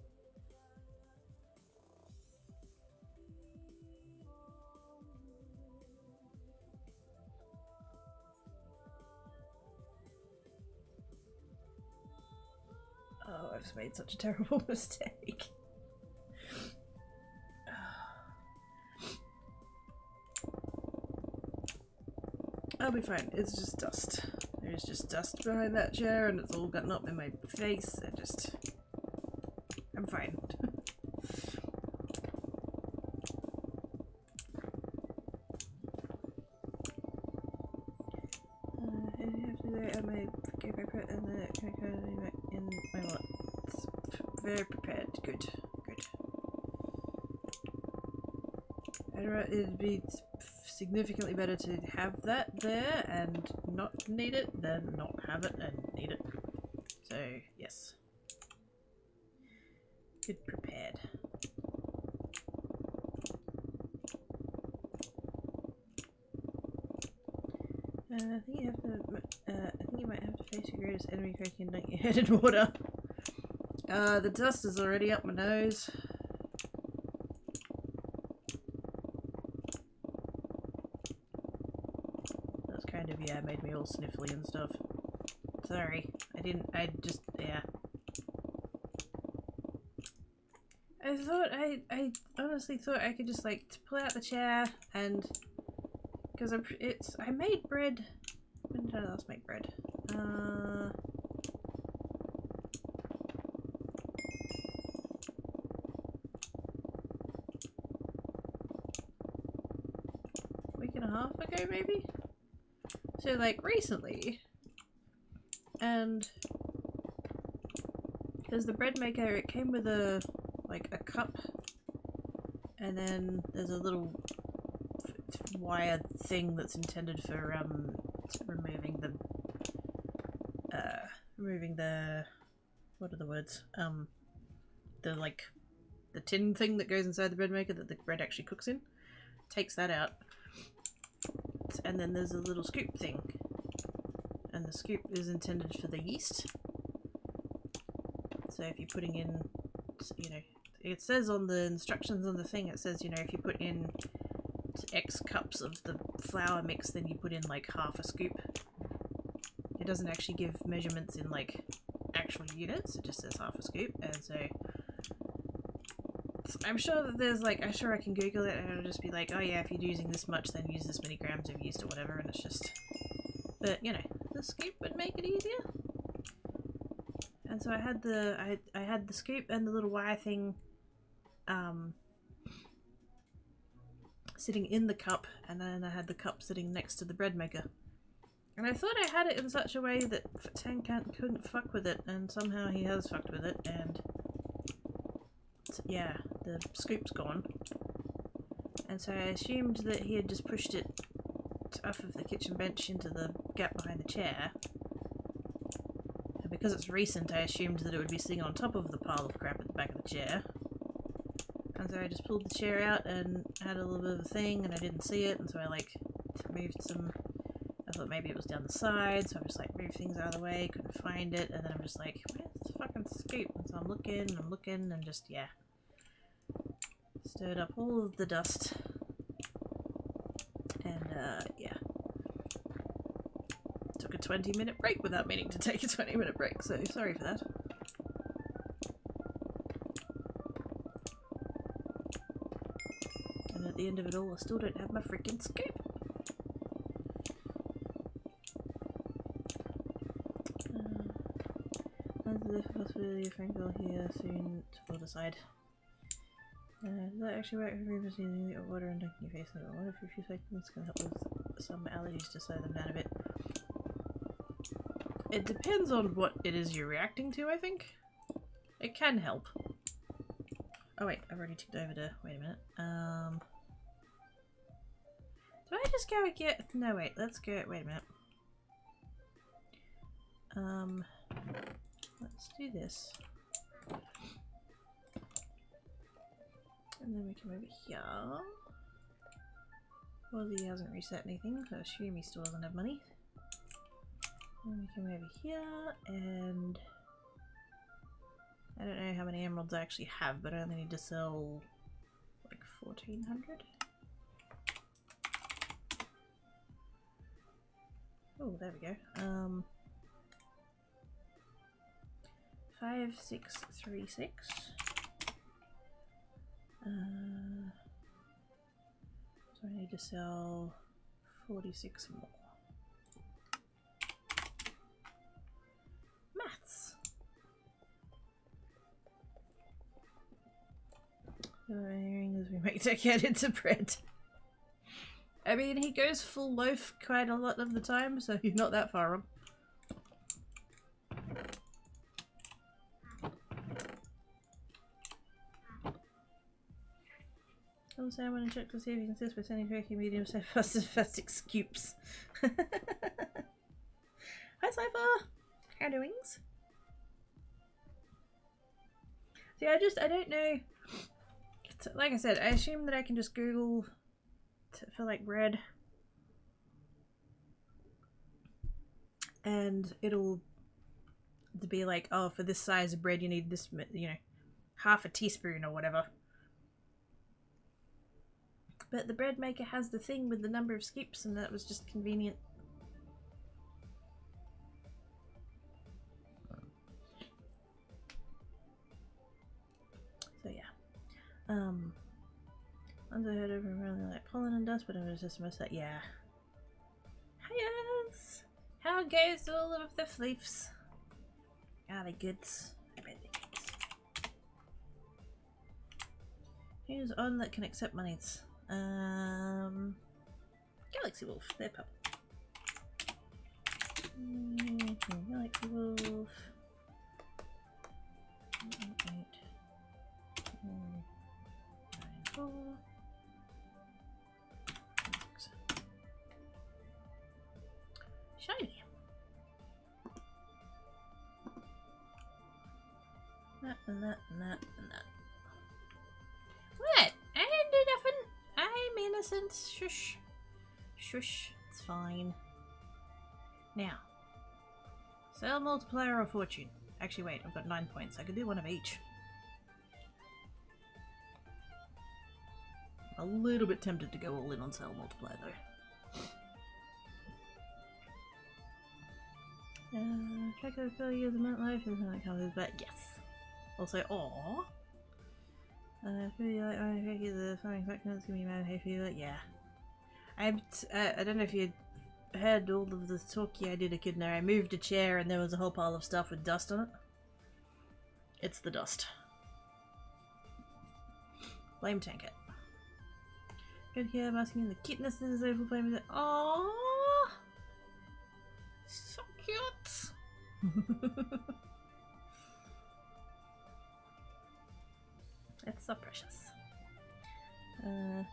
Oh, I've made such a terrible mistake. I'll be fine. It's just dust. There's just dust behind that chair and it's all gotten up in my face and just... I'm fine. I have to do that at my put in my wallet. It's very prepared. Good. Good. It'd be significantly better to have that there and not need it than not have it and need it. So, yes. Good prepared. I think you have to. I think you might have to face your greatest enemy cracking and dunk your head in water. The dust is already up my nose. That's kind of, yeah, made me all sniffly and stuff. Sorry, I just, yeah. I honestly thought I could just like pull out the chair and, because I made bread. When did I last make bread? Week and a half ago maybe? So like recently. And because the bread maker, it came with a cup, and then there's a little wire thing that's intended for removing the what are the words, the tin thing that goes inside the bread maker that the bread actually cooks in. Takes that out, and then there's a little scoop thing, and the scoop is intended for the yeast. So if you're putting in, you know, it says on the instructions on the thing, it says, you know, if you put in X cups of the flour mix, then you put in like half a scoop. It doesn't actually give measurements in like actual units, it just says half a scoop. And so I'm sure that there's like, I'm sure I can Google it and it'll just be like, oh yeah, if you're using this much, then use this many grams of yeast or whatever, and it's just, but you know, the scoop would make it easier. And so I had the scoop and the little wire thing sitting in the cup, and then I had the cup sitting next to the bread maker. And I thought I had it in such a way that Tankan couldn't fuck with it, and somehow he has fucked with it, and yeah, the scoop's gone. And so I assumed that he had just pushed it off of the kitchen bench into the gap behind the chair. And because it's recent, I assumed that it would be sitting on top of the pile of crap at the back of the chair. And so I just pulled the chair out and had a little bit of a thing, and I didn't see it, and so I like moved some, I thought maybe it was down the side, so I just like moved things out of the way, couldn't find it, and then I'm just like, where's the fucking scoop? And so I'm looking, and just, yeah. Stirred up all of the dust. And, yeah. Took a 20-minute break without meaning to take a 20-minute break, so sorry for that. And at the end of it all, I still don't have my freaking scoop. There's a possibility of Frank will here soon to pull aside. Does that actually work for people using water and dunking your face? I wonder if a few seconds can help with some allergies to slow them down a bit. It depends on what it is you're reacting to, I think. It can help. Oh wait, I've already ticked over to... Wait a minute. Do I just go get... No, wait, let's go... Wait a minute. Let's do this. And then we come over here. Well, he hasn't reset anything, so I assume he still doesn't have money. And we come over here, and... I don't know how many emeralds I actually have, but I only need to sell like 1,400. Oh, there we go. 5636. So I need to sell 46 more. Maths. So hearing as we make that get into bread. I mean, he goes full loaf quite a lot of the time, so you're not that far wrong. Also, I'm going to check to see if you can assist by sending tracking medium so plastic scoops. Hi Cypher! How doings? See, I don't know. Like I said, I assume that I can just Google for like bread. And it'll be like, oh, for this size of bread you need this, you know, half a teaspoon or whatever. But the bread maker has the thing with the number of scoops, and that was just convenient. So yeah. Once I heard over around like pollen and dust, but it was just most that, yeah. Hiya! How goes all of the fleefs? Are they good? I bet they're good. Who's on that can accept monies? Galaxy Wolf, they're purple. Galaxy Wolf. 8, 9, 4. 6. Shiny. That and that and that and that. What? I didn't do nothing. I'm innocent. Shush. Shush. It's fine. Now. Sell multiplier or fortune. Actually, wait. I've got 9 points. I could do one of each. A little bit tempted to go all in on sell multiplier though. Check out the years of month life. Isn't that comes back? Yes. Also, aww. Feel you like my cookies are flying factors, give me mad hay fever. Yeah. I don't know if you heard all of the talkie I did a kid now. I moved a chair and there was a whole pile of stuff with dust on it. It's the dust. Blame Tanket. Good here, basking in the cuteness and is over playing with it. Aww! So cute! It's so precious.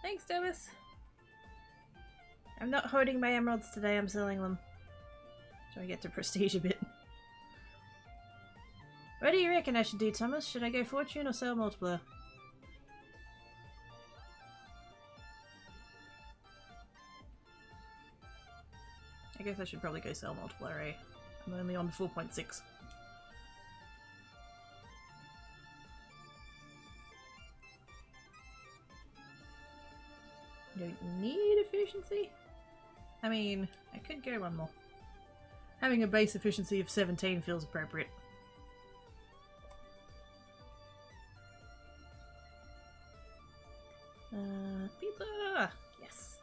Thanks, Thomas. I'm not hoarding my emeralds today, I'm selling them. So I get to prestige a bit. What do you reckon I should do, Thomas? Should I go fortune or sell multiplier? I guess I should probably go sell multiplier, eh? I'm only on 4.6. Don't need efficiency? I mean, I could go one more. Having a base efficiency of 17 feels appropriate. Pizza! Yes!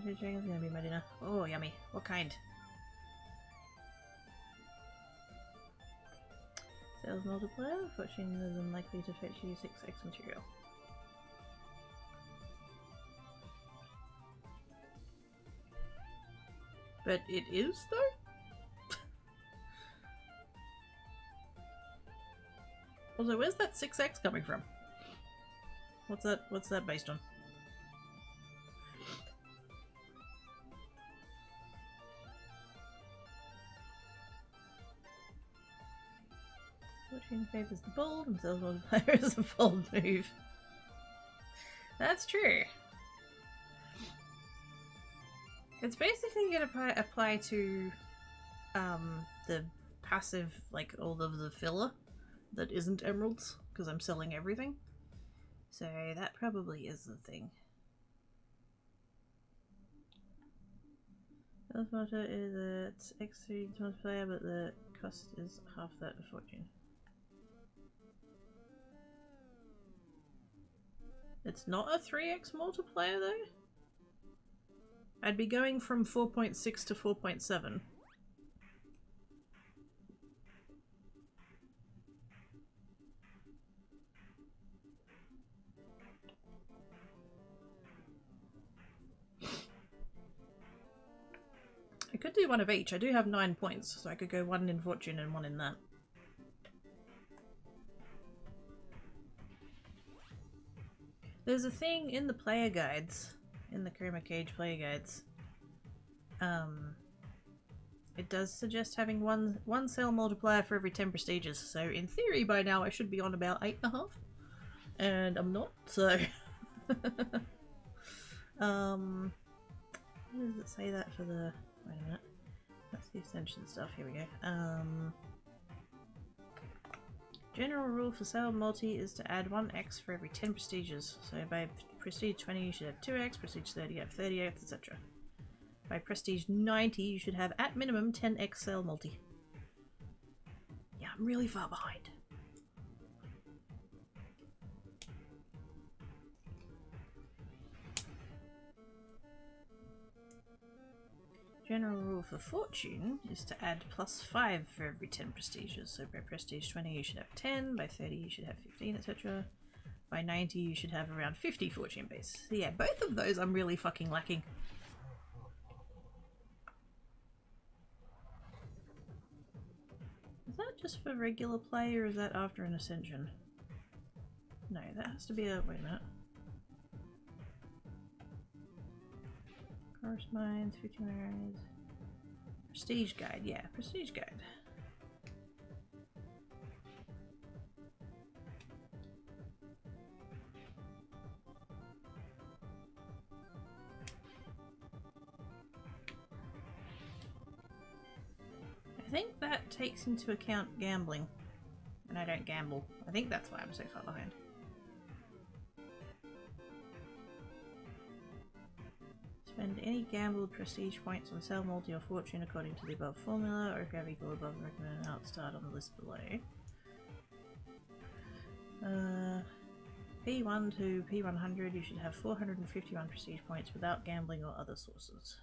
Fish dragon's gonna be my dinner. Oh, yummy. What kind? Sales multiplier? Fortune is unlikely to fetch you 6x material. But it is, though? Also, where's that 6x coming from? What's that based on? Fortune favors the bold and sales multiplier is a bold move. That's true. It's basically going to apply to the passive, like all of the filler that isn't emeralds, because I'm selling everything. So that probably is the thing. Sales multiplier is a x3 multiplier, but the cost is half that of fortune. It's not a 3x multiplier though? I'd be going from 4.6 to 4.7. I could do one of each. I do have 9 points, so I could go one in fortune and one in that. There's a thing in the player guides, in the Chroma Cage player guides. It does suggest having one sale multiplier for every 10 prestiges, so in theory by now I should be on about 8.5. And I'm not, so... Where does it say that for the... Wait a minute. That's the extension stuff, here we go. General rule for sale multi is to add 1x for every 10 prestiges. So by prestige 20 you should have 2x, prestige 30 you have 30x, etc. By prestige 90 you should have at minimum 10x sale multi. Yeah, I'm really far behind. General rule for fortune is to add +5 for every 10 prestiges. So by prestige 20 you should have 10, by 30 you should have 15, etc. By 90 you should have around 50 fortune base. So yeah, both of those I'm really fucking lacking. Is that just for regular play or is that after an ascension? No, that has to be a... wait a minute. Forest Mines, 50 Mines. Prestige Guide, yeah, Prestige Guide. I think that takes into account gambling. And I don't gamble. I think that's why I'm so far behind. Spend any gambled prestige points on sale multi or fortune according to the above formula, or if you have equal above recommended amount, start on the list below. P1 to P100, you should have 451 prestige points without gambling or other sources.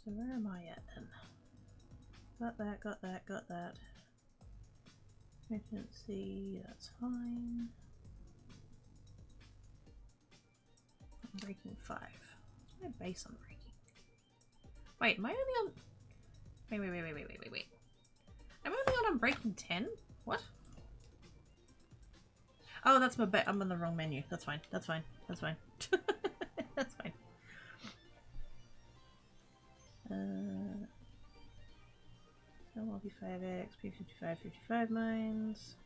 So where am I at then? Got that, got that, got that. Maintenance C, that's fine. I'm breaking 5. What's my base on breaking? Wait, am I only on... Wait. I'm only on breaking 10? What? Oh, that's my I'm on the wrong menu. That's fine, that's fine, that's fine. That's fine. Multi-5x, P55, 55 mines.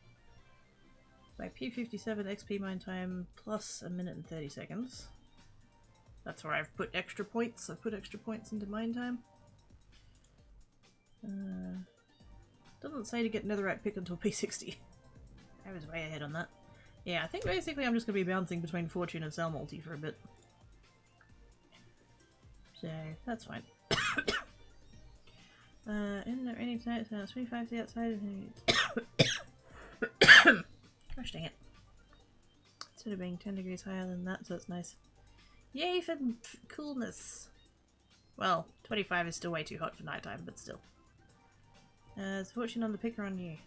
By P57 XP mine time plus a minute and 30 seconds. That's where I've put extra points. I've put extra points into mine time. Doesn't say to get netherite pick until P60. I was way ahead on that. Yeah, I think basically I'm just going to be bouncing between fortune and sell multi for a bit. So, that's fine. In the raining tonight, it's 25 to the outside. Gosh dang it. Instead of being 10 degrees higher than that, so it's nice. Yay for coolness! Well, 25 is still way too hot for nighttime, but still. Is fortune on the picker on you?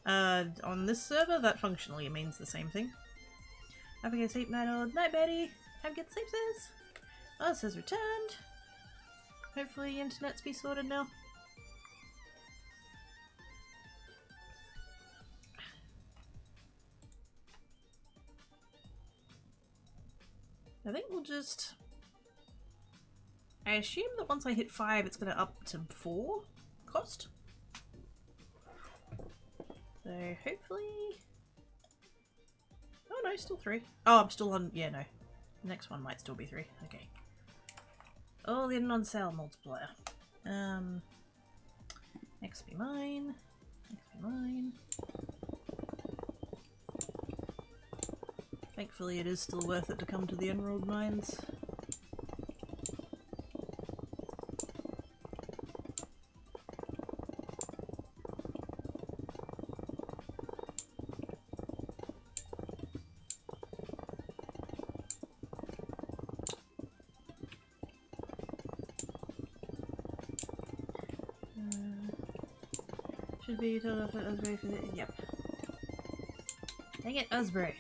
On this server, that functionally means the same thing. Have a good sleep, night old. Night, Betty. Have a good sleep, sis. Us has returned. Hopefully the internet's be sorted now. I think we'll just... I assume that once I hit 5 it's going to up to 4 cost. So hopefully... Oh no, still 3. Oh, I'm still on... Yeah, no. The next one might still be 3. Okay. All in on cell multiplier. Next be mine. Next be mine. Thankfully it is still worth it to come to the Emerald Mines. Should be told off at Usbury for the... Yep. Dang it, Usbury.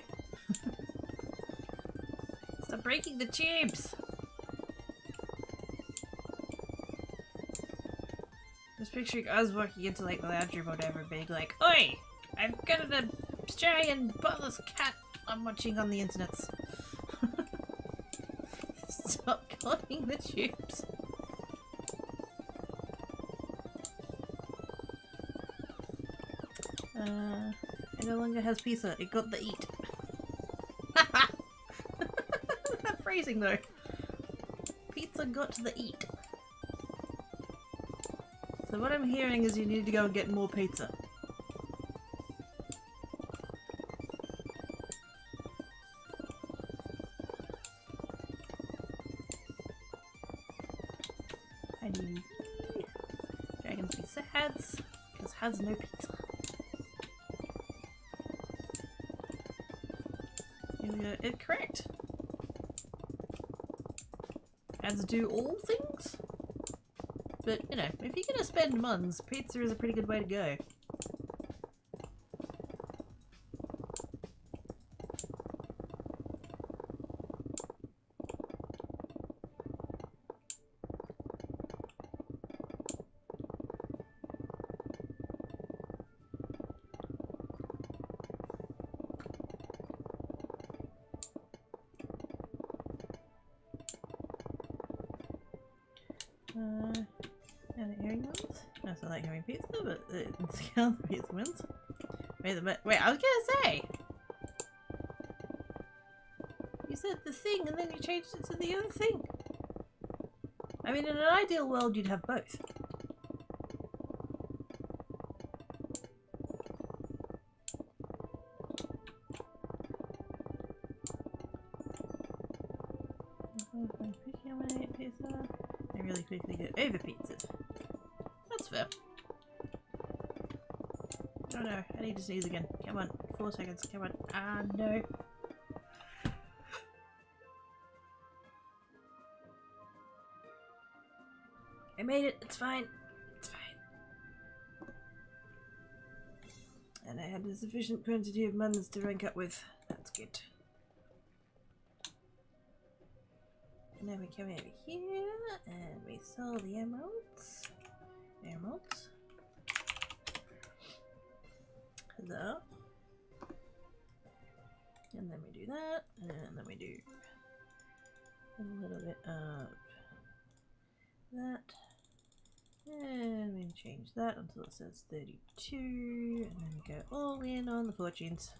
Stop breaking the tubes! Just picturing us walking into like the lounge room or whatever, being like, "Oi! I've got an Australian butler's cat I'm watching on the internet." Stop clogging the tubes. It no longer has pizza. It got the eat. That phrasing though. Pizza got the eat. So what I'm hearing is you need to go and get more pizza. I need dragons pizza heads, because has no pizza. It correct. As do all things. But, you know, if you're gonna spend muns, pizza is a pretty good way to go. And hearing ones? I still like having pizza, but the pizza wins. Wait, I was gonna say! You said the thing and then you changed it to the other thing. I mean, in an ideal world, you'd have both. I really quickly get over pizzas. That's fair. Oh no, I need to sneeze again. Come on, 4 seconds, come on. Ah, no. I made it, it's fine. It's fine. And I had a sufficient quantity of muns to rank up with. That's good. And then we come over here and we sell the emeralds. Emeralds. Huzzah. And then we do that, and then we do a little bit of that. And we change that until it says 32, and then we go all in on the fortunes.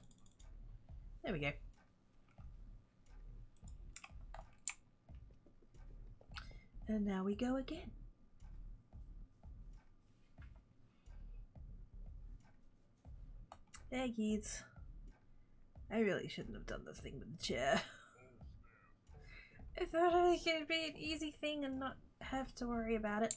There we go. And now we go again. Eggies. I really shouldn't have done this thing with the chair. I thought it could be an easy thing and not have to worry about it.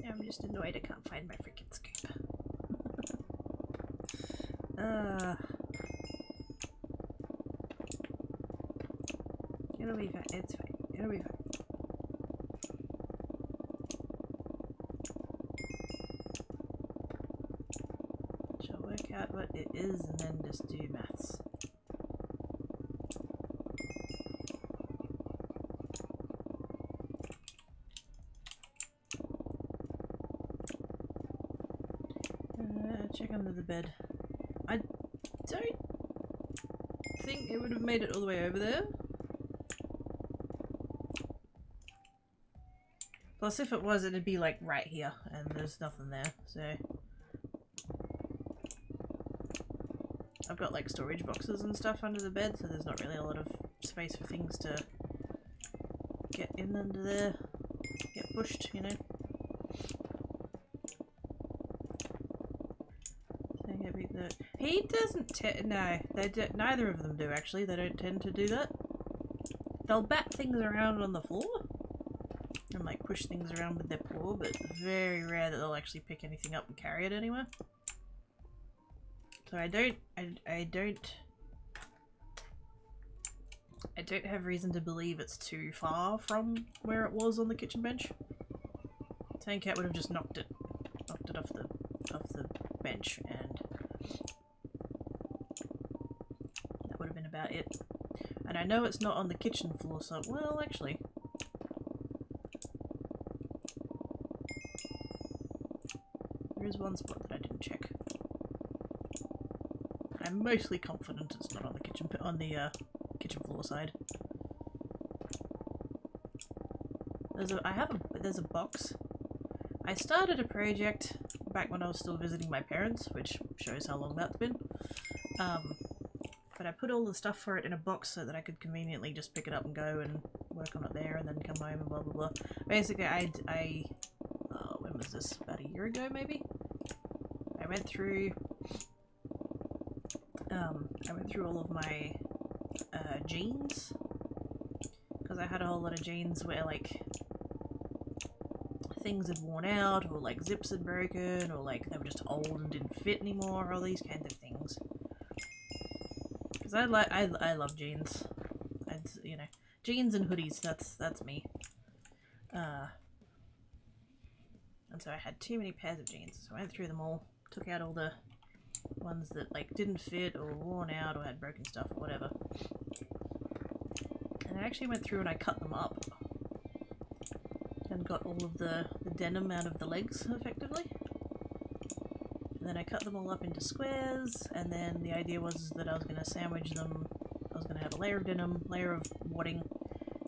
I'm just annoyed I can't find my freaking scoop. It'll be fine. It's fine. It'll be fine. Shall work out what it is and then just do maths. Check under the bed. I don't think it would have made it all the way over there. Plus, if it was, it'd be like right here, and there's nothing there, so. I've got like storage boxes and stuff under the bed, so there's not really a lot of space for things to get in under there, get pushed, you know. He doesn't no, they do, neither of them do actually, they don't tend to do that. They'll bat things around on the floor and like push things around with their paw, but it's very rare that they'll actually pick anything up and carry it anywhere. So I don't have reason to believe it's too far from where it was on the kitchen bench. Tankat would have just knocked it off the bench, and that would have been about it. And I know it's not on the kitchen floor, so well, actually, there is one spot that I didn't check. I'm mostly confident it's not on the kitchen floor side. There's a box. I started a project back when I was still visiting my parents, which shows how long that's been. But I put all the stuff for it in a box so that I could conveniently just pick it up and go and work on it there and then come home and blah blah blah. Basically, when was this? About a year ago, maybe? I went through all of my jeans, because I had a whole lot of jeans where like things had worn out, or like zips had broken, or like they were just old and didn't fit anymore, all these kinds of things. Because I love jeans. You know, jeans and hoodies. That's me. And so I had too many pairs of jeans, so I went through them all, took out all the ones that like didn't fit or worn out or had broken stuff or whatever. And I actually went through and I cut them up and got all of the denim out of the legs effectively. And then I cut them all up into squares, and then the idea was that I was going to sandwich them. I was going to have a layer of denim, layer of wadding,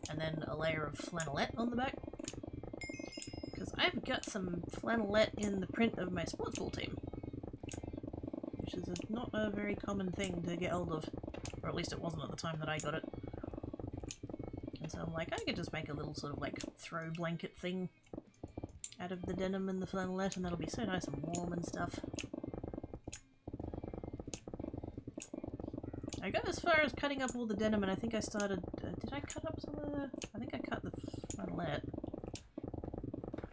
and then a layer of flannelette on the back. Because I've got some flannelette in the print of my sports ball team, which is not a very common thing to get hold of, or at least it wasn't at the time that I got it. And so I'm like, I could just make a little sort of like throw blanket thing out of the denim and the flannelette, and that'll be so nice and warm and stuff. I got as far as cutting up all the denim, and I think I started... did I cut up some of the... I think I cut the flannelette.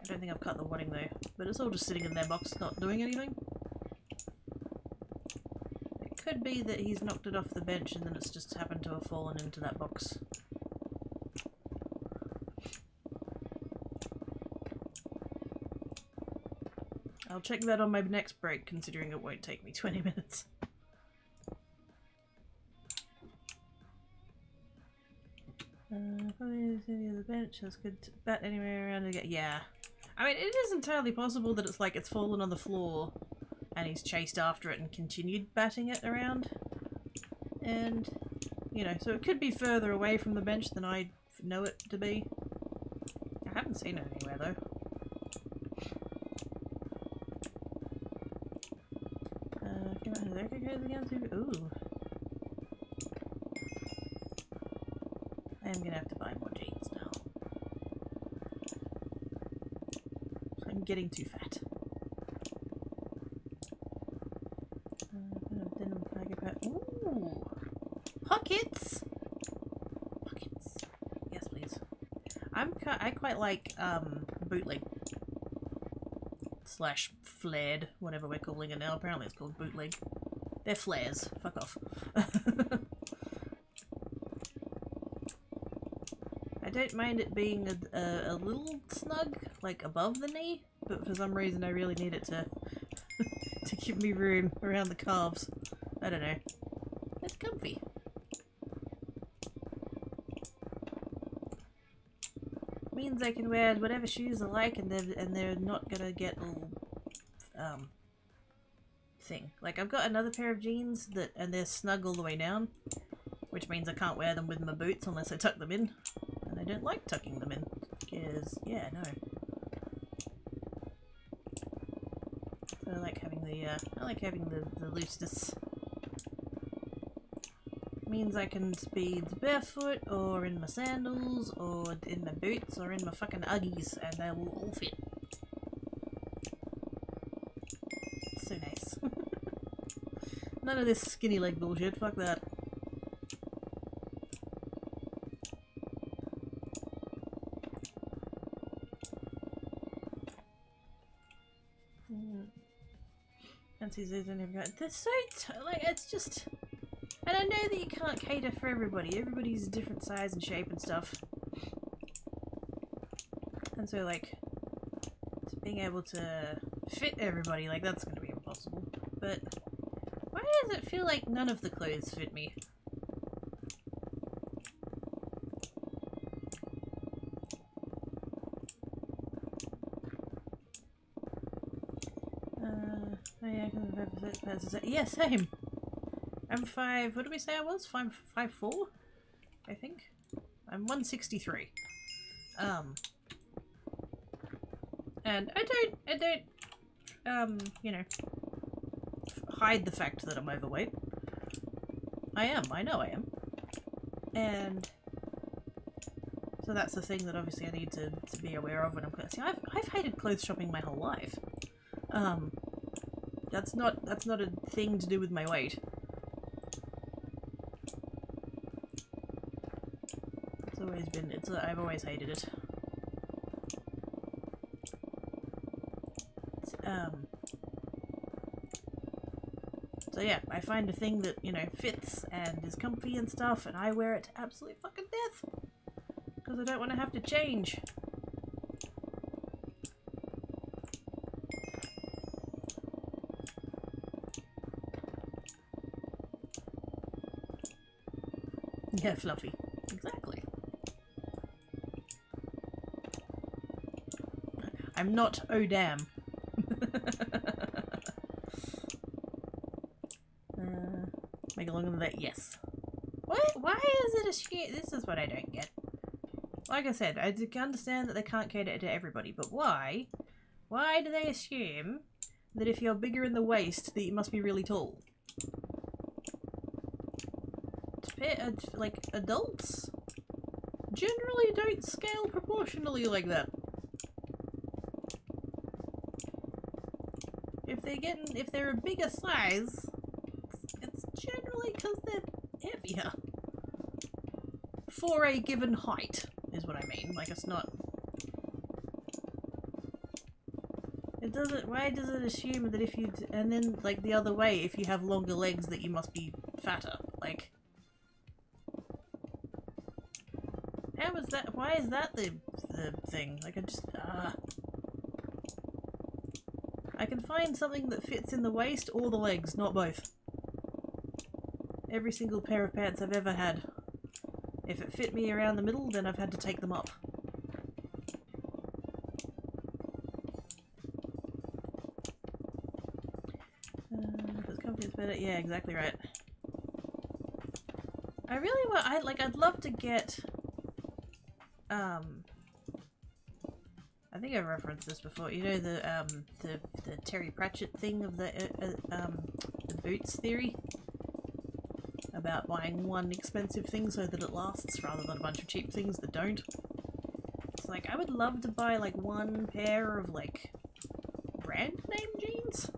I don't think I've cut the wadding though, but it's all just sitting in their box not doing anything. It could be that he's knocked it off the bench and then it's just happened to have fallen into that box. I'll check that on my next break, considering it won't take me 20 minutes. The bench, that's good to bat anywhere around again. Yeah. I mean, it is entirely possible that it's like it's fallen on the floor and he's chased after it and continued batting it around. And, you know, so it could be further away from the bench than I know it to be. I haven't seen it anywhere though. There it goes again. Ooh. I am gonna have to buy more jeans now. I'm getting too fat. Ooh! Pockets! Pockets. Yes, please. I quite like bootleg slash flared, whatever we're calling it now. Apparently it's called bootleg. They're flares. Fuck off. don't mind it being a little snug, like above the knee, but for some reason I really need it to to give me room around the calves. I don't know. It's comfy. Means I can wear whatever shoes I like, and they're not gonna get all thing. Like I've got another pair of jeans and they're snug all the way down, which means I can't wear them with my boots unless I tuck them in, and I don't like tucking them in because yeah, no. So I like having the looseness. Means I can be barefoot or in my sandals or in my boots or in my fucking Uggies, and they will all fit. It's so nice. None of this skinny leg bullshit, fuck that. Fancies these don't have. They're so like it's just. And I know that you can't cater for everybody. Everybody's different size and shape and stuff. And so, like, being able to fit everybody, like, that's going to be impossible. But why does it feel like none of the clothes fit me? Oh yeah, yeah, same. I'm 5, what did we say I was? 5'4", I think? I'm 163. And I don't, you know, hide the fact that I'm overweight. I know I am. And so that's the thing that obviously I need to be aware of when I'm see, I've hated clothes shopping my whole life. That's not a thing to do with my weight. I've always hated it. So yeah, I find a thing that, you know, fits and is comfy and stuff, and I wear it to absolute fucking death. Because I don't want to have to change. Yeah, fluffy. Exactly. I'm not oh damn. Make a look at that, yes. Why is it a shit? This is what I don't get. Like I said, I understand that they can't cater to everybody, but why? Why do they assume that if you're bigger in the waist that you must be really tall? Like, adults generally don't scale proportionally like that. If they're a bigger size, it's generally because they're heavier. For a given height, is what I mean. Like, it's not... It doesn't... Why does it assume that if you... And then, like, the other way, if you have longer legs, that you must be fatter? Like... How is that? Why is that the thing? Like, I just... I can find something that fits in the waist or the legs, not both. Every single pair of pants I've ever had. If it fit me around the middle, then I've had to take them up. If it's comfy, it's better. Yeah, exactly right. I really want... I'd love to get... I think I've referenced this before. You know the Terry Pratchett thing of the boots theory about buying one expensive thing so that it lasts rather than a bunch of cheap things that don't. It's like I would love to buy like one pair of like brand name jeans,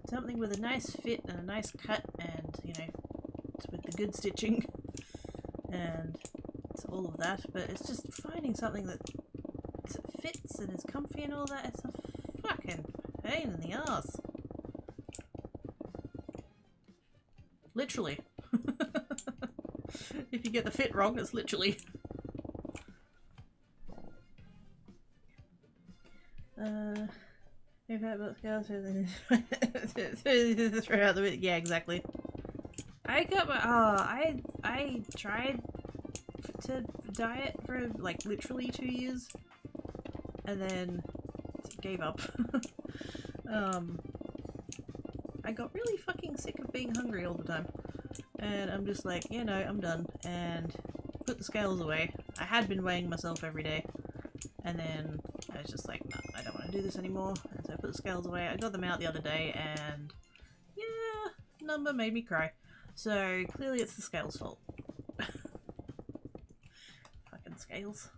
something with a nice fit and a nice cut, and you know, with the good stitching and all of that, but it's just finding something that fits and is comfy and all that. It's a fucking pain in the ass. Literally. If you get the fit wrong, it's literally. We've had about scales throughout the week. Yeah, exactly. I got my I tried to diet for like literally 2 years and then gave up. I got really fucking sick of being hungry all the time. And I'm just like, you know, I'm done. And put the scales away. I had been weighing myself every day. And then I was just like, no, I don't want to do this anymore. And so I put the scales away. I got them out the other day and yeah, number made me cry. So clearly it's the scales' fault. Fucking scales.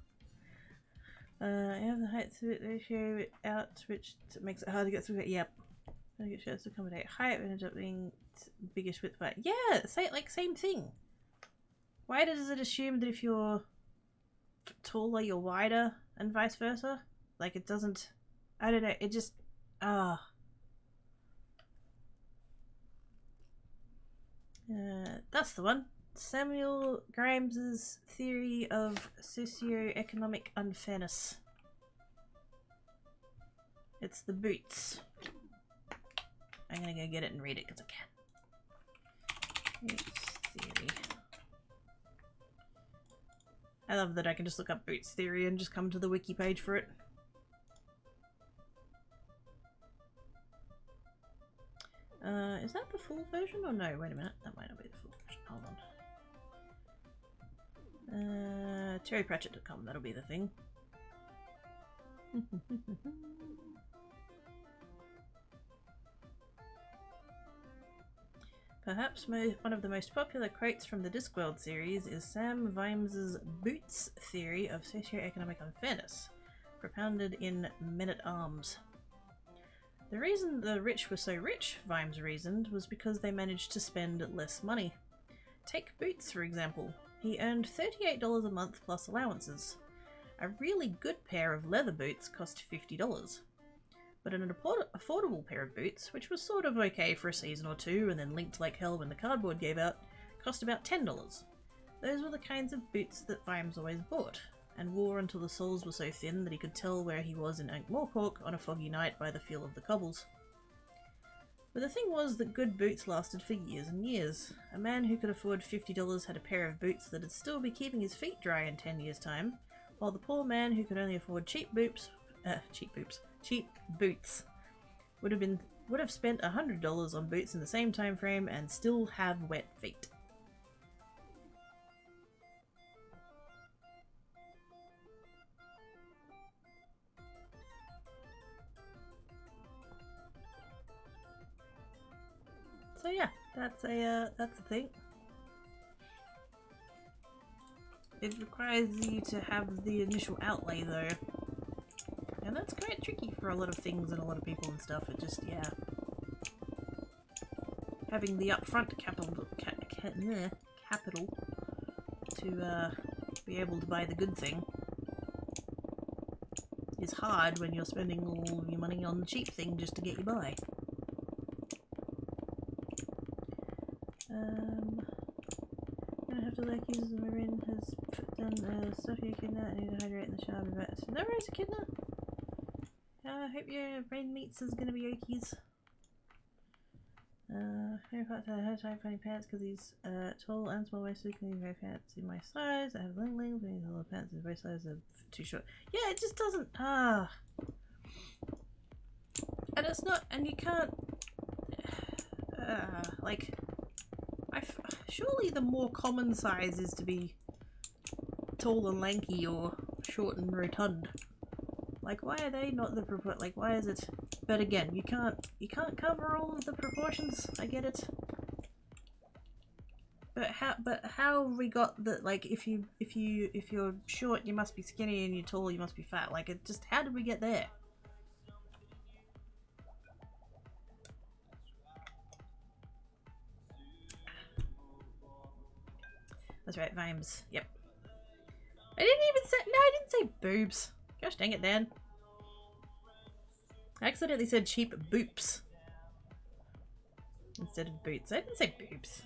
I have the height to it ratio out, which makes it hard to get through it. Yep. I get shows to accommodate height and end up being biggish width. But yeah, same thing. Why does it assume that if you're taller, you're wider, and vice versa? Like it doesn't. I don't know. It just that's the one. Samuel Grimes's theory of socioeconomic unfairness. It's the boots. I'm gonna go get it and read it because I can. Boots theory. I love that I can just look up boots theory and just come to the wiki page for it. Is that the full version or no? Wait a minute, that might not be the full version. Hold on. TerryPratchett.com, that'll be the thing. Perhaps one of the most popular quotes from the Discworld series is Sam Vimes's Boots theory of socioeconomic unfairness, propounded in Men-at-Arms. The reason the rich were so rich, Vimes reasoned, was because they managed to spend less money. Take Boots, for example. He earned $38 a month plus allowances. A really good pair of leather boots cost $50. But an affordable pair of boots, which was sort of okay for a season or two and then linked like hell when the cardboard gave out, cost about $10. Those were the kinds of boots that Vimes always bought, and wore until the soles were so thin that he could tell where he was in Ankh-Morpork on a foggy night by the feel of the cobbles. But the thing was that good boots lasted for years and years. A man who could afford $50 had a pair of boots that'd still be keeping his feet dry in 10 years' time, while the poor man who could only afford cheap boots would have spent $100 on boots in the same time frame and still have wet feet. So yeah, that's a thing. It requires you to have the initial outlay though. And that's quite tricky for a lot of things and a lot of people and stuff. It just, yeah. Having the upfront capital to be able to buy the good thing is hard when you're spending all your money on the cheap thing just to get you by. Gonna have to like use the marine has done stuff you can need to hydrate in the shower but no worries, Echidna. I hope your brain meats is gonna be okies. Very part to her type funny pants because he's tall and small waisted. Can wear pants in my size. I have ling lings, but all the pants in both sizes are too short. Yeah, it just doesn't. And it's not, and you can't. Like, surely the more common size is to be tall and lanky or short and rotund. Like, why are they not the like, why is it? But again, you can't cover all of the proportions. I get it. But how we got that? Like, if you're short, you must be skinny, and you're tall, you must be fat. Like, it just, how did we get there? That's right, Vimes. Yep. I didn't even say. No, I didn't say boobs. Gosh dang it, Dan. I accidentally said cheap boops instead of boots. I didn't say boobs.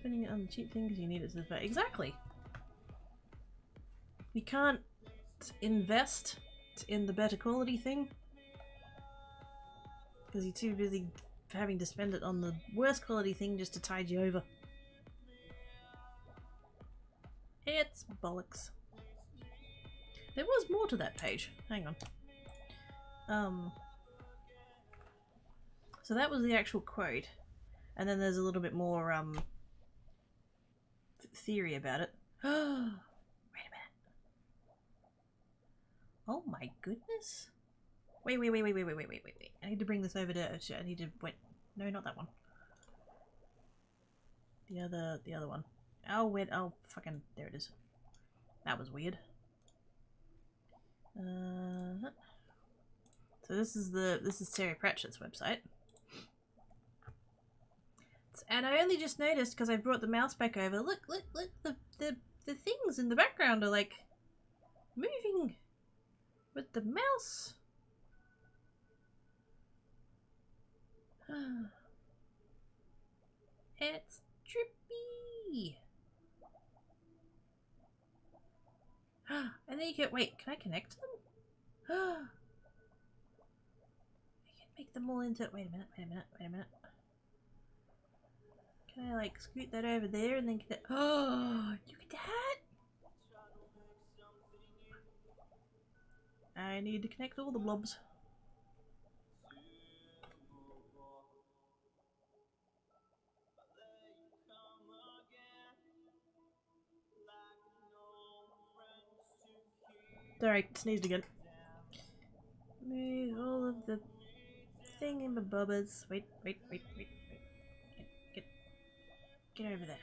Spending it on the cheap things you need it to the exactly. You can't invest in the better quality thing because you're too busy having to spend it on the worst quality thing just to tide you over. It's bollocks. There was more to that page. Hang on. So that was the actual quote, and then there's a little bit more theory about it. Wait a minute. Oh my goodness. Wait. I need to bring this over to I need to wait. No, not that one. The other one. Oh wait, oh fucking there it is. That was weird. So this is Terry Pratchett's website. And I only just noticed because I brought the mouse back over. Look, the things in the background are like moving with the mouse. It's trippy. And then you can wait. Can I connect them? I can make them all into. Wait a minute. Can I like scoot that over there and then get it? Oh, look at that! I need to connect all the blobs. Sorry, sneezed again. Move all of the thingamabobbers. Wait. Get over there.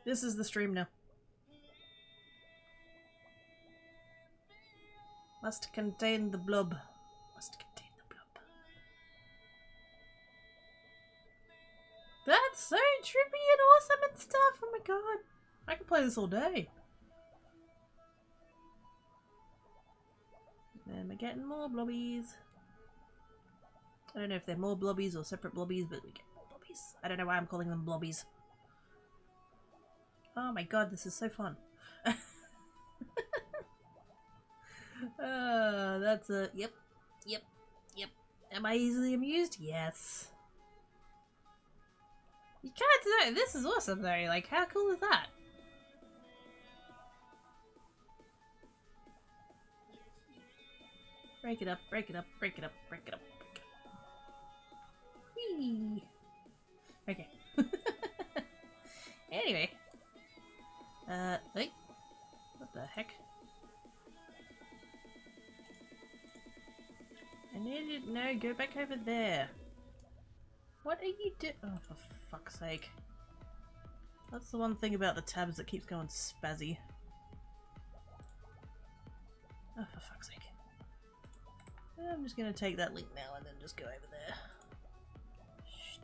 This is the stream now. Must contain the blob. That's so trippy and awesome and stuff. Oh my god. I could play this all day. And we're getting more blobbies. I don't know if they're more blobbies or separate blobbies, but we get more blobbies. I don't know why I'm calling them blobbies. Oh my god, this is so fun. That's a... Yep. Am I easily amused? Yes. You can't do it. This is awesome though. Like, how cool is that? Break it up. Whee! Okay. Anyway. Wait. What the heck? I need to... No, go back over there. What are you doing? Oh, for fuck's sake. That's the one thing about the tabs that keeps going spazzy. Oh, for fuck's sake. I'm just gonna take that link now and then just go over there.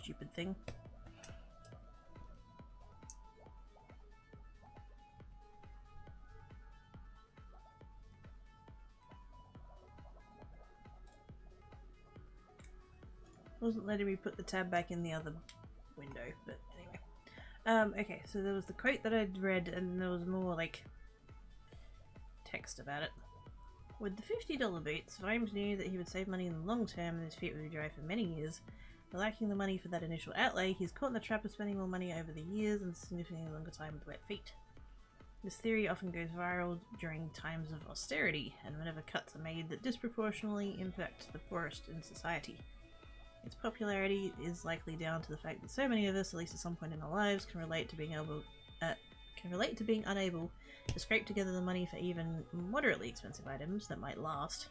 Stupid thing. Wasn't letting me put the tab back in the other window, but anyway. Okay, so there was the quote that I'd read and there was more like text about it. With the $50 boots, Vimes knew that he would save money in the long term and his feet would be dry for many years. But lacking the money for that initial outlay, he's caught in the trap of spending more money over the years and significantly longer time with wet feet. This theory often goes viral during times of austerity, and whenever cuts are made that disproportionately impact the poorest in society. Its popularity is likely down to the fact that so many of us, at least at some point in our lives, can relate to being unable to scrape together the money for even moderately expensive items that might last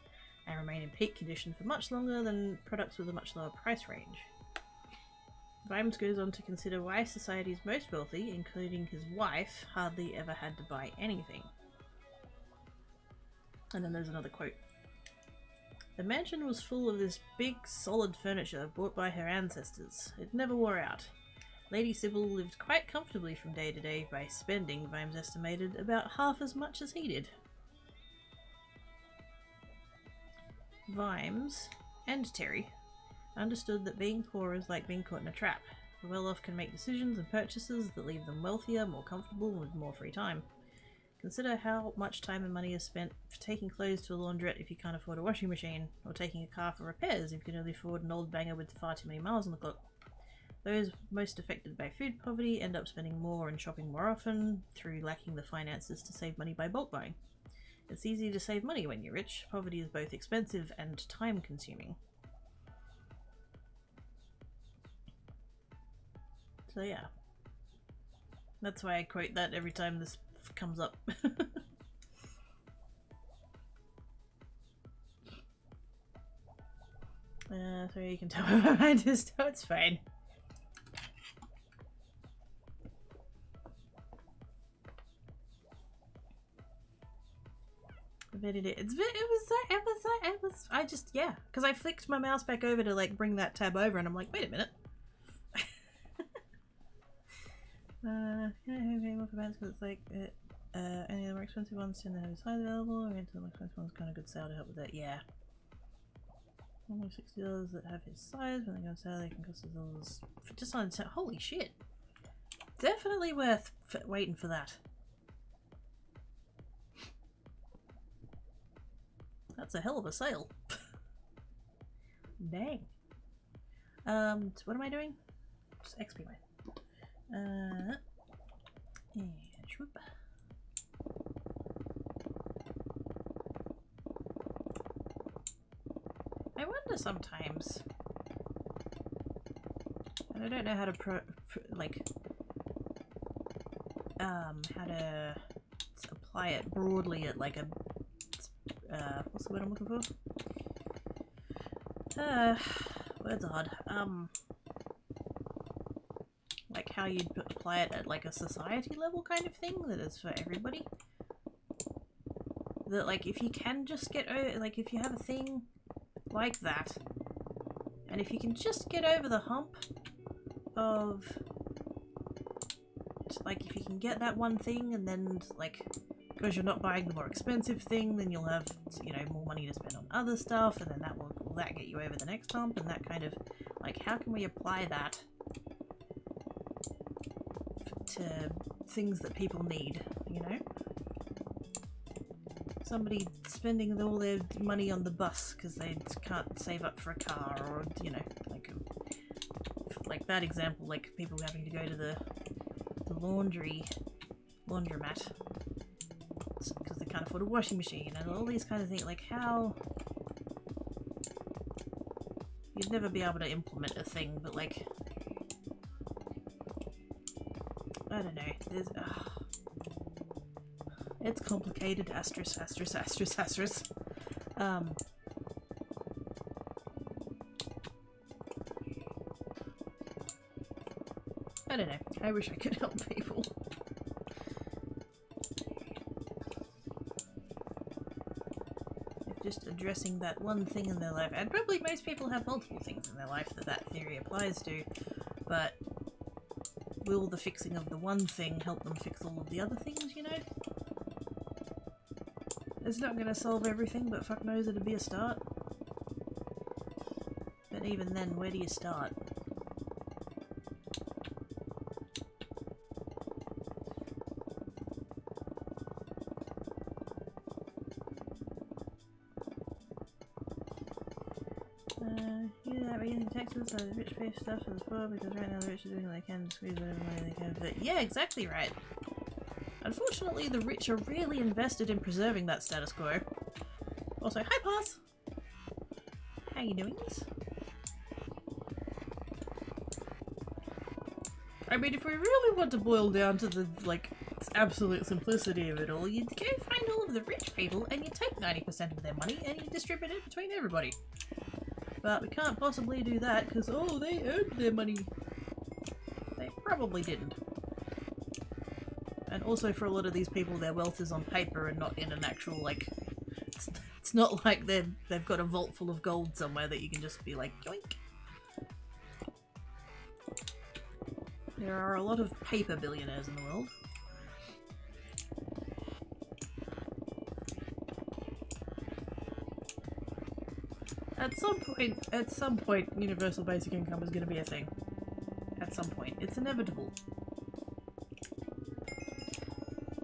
and remain in peak condition for much longer than products with a much lower price range. Vimes goes on to consider why society's most wealthy, including his wife, hardly ever had to buy anything. And then there's another quote. The mansion was full of this big, solid furniture bought by her ancestors. It never wore out. Lady Sybil lived quite comfortably from day to day by spending, Vimes estimated, about half as much as he did. Vimes and Terry understood that being poor is like being caught in a trap. The well-off can make decisions and purchases that leave them wealthier, more comfortable, and with more free time. Consider how much time and money is spent for taking clothes to a laundrette if you can't afford a washing machine, or taking a car for repairs if you can only afford an old banger with far too many miles on the clock. Those most affected by food poverty end up spending more and shopping more often through lacking the finances to save money by bulk buying. It's easy to save money when you're rich. Poverty is both expensive and time consuming. So yeah. That's why I quote that every time this comes up. So you can tell my mind is, so it's fine. I just, yeah, because I flicked my mouse back over to like bring that tab over and I'm like, wait a minute. More for bands because it's like any of the more expensive ones tend to have size available, or into the more expensive ones kind of good sale to help with that, yeah. Almost $60 that have his size, when they go on sale they can cost us just on sale. Holy shit. Definitely worth waiting for that. That's a hell of a sale. Dang. What am I doing? Just XP mine. And swoop. I wonder sometimes, and I don't know how to how to apply it broadly at like a what's the word I'm looking for? Words are hard. Like how you'd apply it at like a society level kind of thing that is for everybody. That like if you can just get over, like if you have a thing like that, and if you can just get over the hump of like if you can get that one thing, and then like because you're not buying the more expensive thing, then you'll have, you know, more money to spend on other stuff, and then that will that get you over the next hump, and that kind of like how can we apply that to things that people need, you know? Somebody spending all their money on the bus because they can't save up for a car, or, you know, like that example, like people having to go to the laundromat because they can't afford a washing machine, and all these kind of things. Like how you'd never be able to implement a thing, but like I don't know, there's it's complicated, asterisk. I don't know, I wish I could help people. Just addressing that one thing in their life, and probably most people have multiple things in their life that theory applies to, but will the fixing of the one thing help them fix all of the other things, you know? It's not going to solve everything, but fuck knows it'd be a start. But even then, where do you start? Taxes, so the rich pay stuff for the poor, because right now the rich are doing what they can to squeeze whatever money they can. But yeah, exactly right. Unfortunately, the rich are really invested in preserving that status quo. Also, hi Pass! How you doing? I mean, if we really want to boil down to the, like, absolute simplicity of it all, you'd go find all of the rich people and you take 90% of their money and you distribute it between everybody. But we can't possibly do that because, oh, they earned their money. They probably didn't. And also for a lot of these people, their wealth is on paper and not in an actual, like... It's not like they've got a vault full of gold somewhere that you can just be like, yoink. There are a lot of paper billionaires in the world. At some point, universal basic income is going to be a thing. At some point, it's inevitable.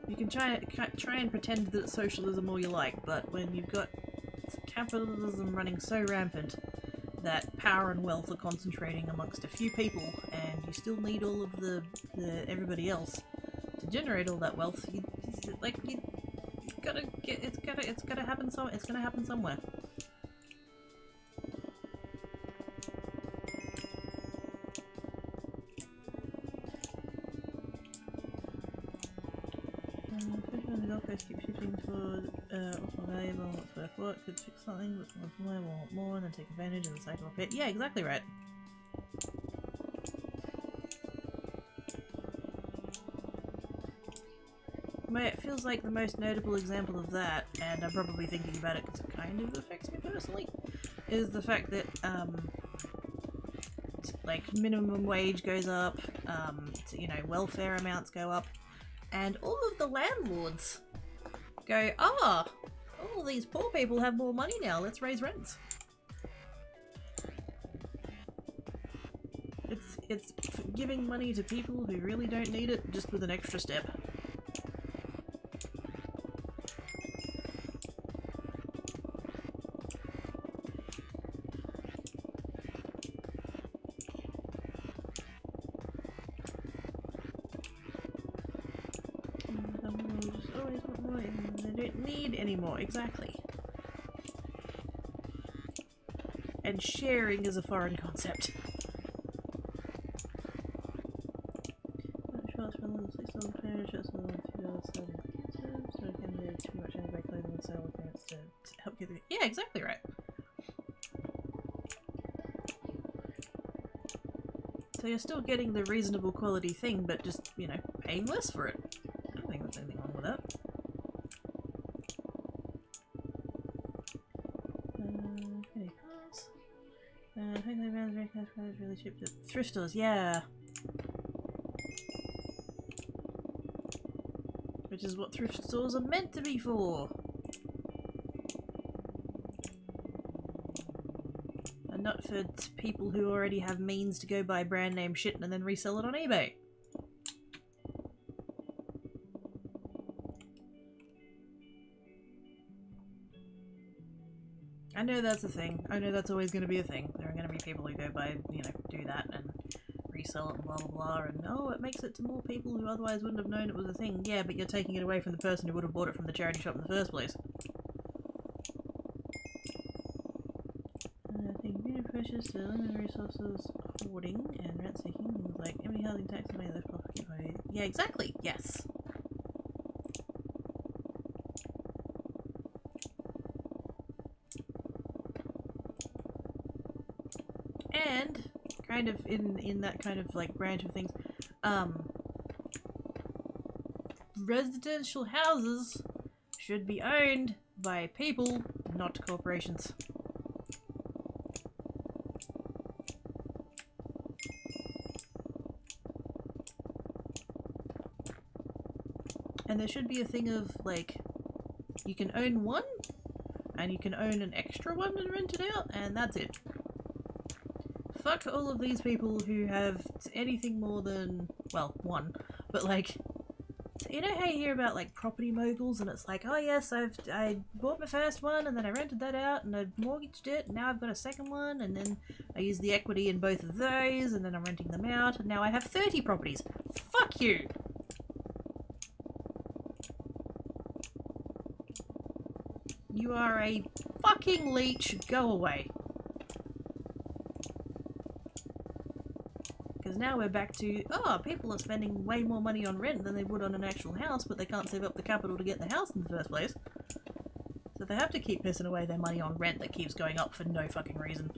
You can try and pretend that it's socialism all you like, but when you've got capitalism running so rampant that power and wealth are concentrating amongst a few people, and you still need all of the everybody else to generate all that wealth, it's gonna happen somewhere. Especially when the Gulf Coast keeps shifting toward what's more valuable, what's worth what, could fix something, what's more, want more, and then take advantage of the cycle of it. Yeah, exactly right. But it feels like the most notable example of that, and I'm probably thinking about it because it kind of affects me personally, is the fact that, like, minimum wage goes up, you know, welfare amounts go up, and all of the landlords go, ah, all these poor people have more money now, let's raise rents. It's giving money to people who really don't need it, just with an extra step. Always want more, and they don't need any more, exactly. And sharing is a foreign concept. Yeah, exactly right. So you're still getting the reasonable quality thing, but just, you know, paying less for it. I don't think there's anything wrong with that. Okay, pass. Hopefully around the cash credit really cheap. Thrift stores, yeah. Which is what thrift stores are meant to be for. And not for people who already have means to go buy brand name shit and then resell it on eBay. I know that's a thing. I know that's always going to be a thing. There are going to be people who go buy, you know, do that and resell it and blah blah blah, and oh, it makes it to more people who otherwise wouldn't have known it was a thing. Yeah, but you're taking it away from the person who would have bought it from the charity shop in the first place. I think being precious to limited resources, hoarding, and rent seeking, things like empty housing tax and money left profit. Yeah, exactly. Yes. And kind of in that kind of like branch of things, residential houses should be owned by people, not corporations. And there should be a thing of like, you can own one, and you can own an extra one and rent it out, and that's it. Fuck all of these people who have anything more than, well, one, but like, you know how you hear about like property moguls and it's like, oh yes, I bought my first one and then I rented that out and I mortgaged it and now I've got a second one and then I use the equity in both of those and then I'm renting them out and now I have 30 properties. Fuck you! You are a fucking leech, go away. Because now we're back to, oh, people are spending way more money on rent than they would on an actual house, but they can't save up the capital to get the house in the first place. So they have to keep pissing away their money on rent that keeps going up for no fucking reason.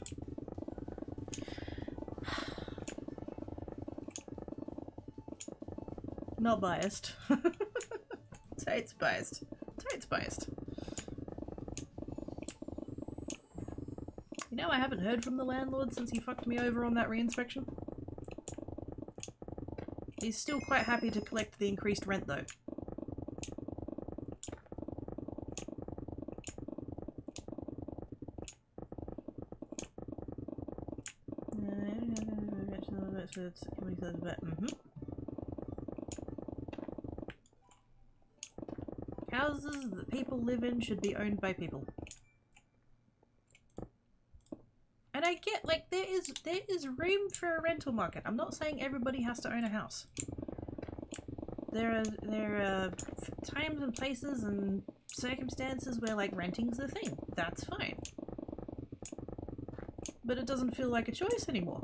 Not biased. Tate's biased. Tate's biased. You know, I haven't heard from the landlord since he fucked me over on that reinspection. He's still quite happy to collect the increased rent, though. so it's houses that people live in should be owned by people. And I get, like, there is room for a rental market. I'm not saying everybody has to own a house. There are times and places and circumstances where, like, renting's the thing. That's fine. But it doesn't feel like a choice anymore.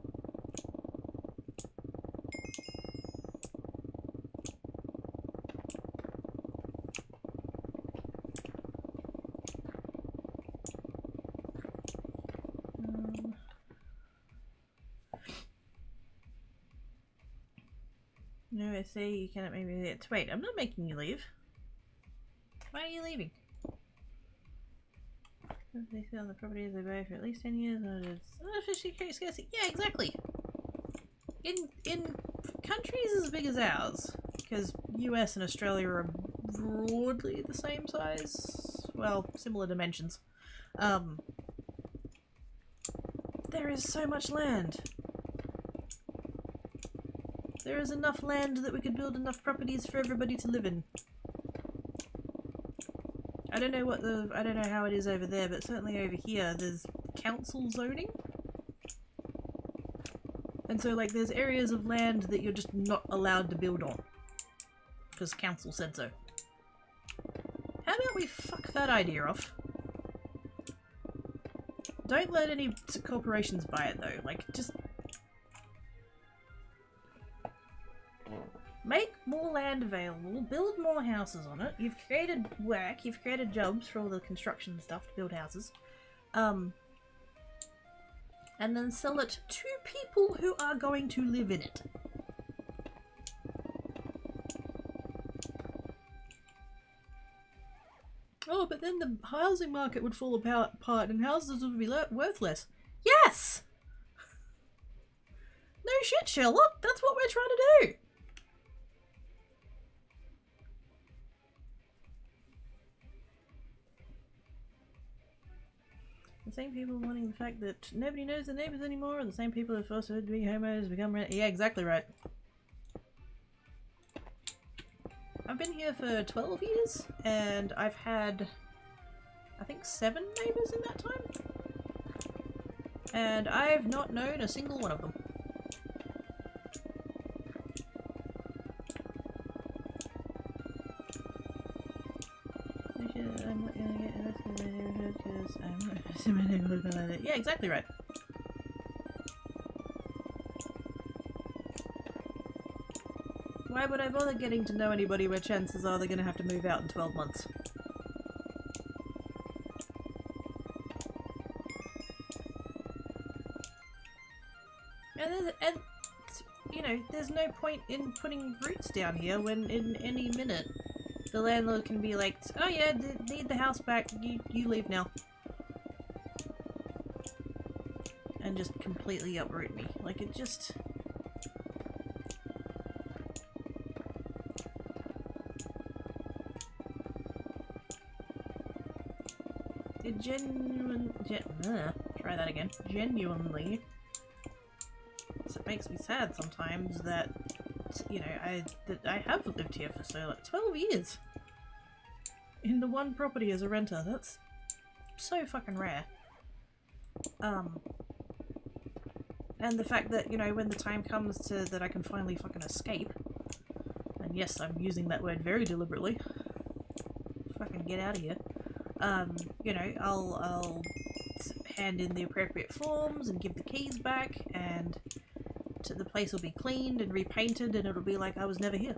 No, I say you cannot make me leave. Wait, I'm not making you leave. Why are you leaving? If they sell the properties they buy for at least 10 years, yeah, exactly. In countries as big as ours, because US and Australia are broadly the same size, well, similar dimensions. There is so much land. There is enough land that we could build enough properties for everybody to live in. I don't know how it is over there, but certainly over here there's council zoning. And so, like, there's areas of land that you're just not allowed to build on. Because council said so. How about we fuck that idea off? Don't let any corporations buy it though, like, just... Make more land available, build more houses on it. You've created work, you've created jobs for all the construction stuff to build houses. And then sell it to people who are going to live in it. Oh, but then the housing market would fall apart and houses would be worthless. Yes! No shit, Sherlock. That's what we're trying to do. The same people wanting the fact that nobody knows their neighbours anymore are the same people who forced to be homeowners become rent. Yeah, exactly right. I've been here for 12 years and I've had, I think, 7 neighbours in that time. And I've not known a single one of them. I'm not gonna get arrested in my neighborhood because I'm not arrested in my neighborhood. Yeah, exactly right. Why would I bother getting to know anybody where chances are they're gonna have to move out in 12 months? And you know, there's no point in putting roots down here when in any minute the landlord can be like, oh yeah, need the house back, you leave now. And just completely uproot me. Like, it just... It try that again. Genuinely. It makes me sad sometimes that, you know, I have lived here for so, like, 12 years. In the one property as a renter. That's so fucking rare. And the fact that, you know, when the time comes to that I can finally fucking escape, and yes, I'm using that word very deliberately, fucking get out of here, you know, I'll hand in the appropriate forms and give the keys back, and the place will be cleaned and repainted, and it'll be like I was never here.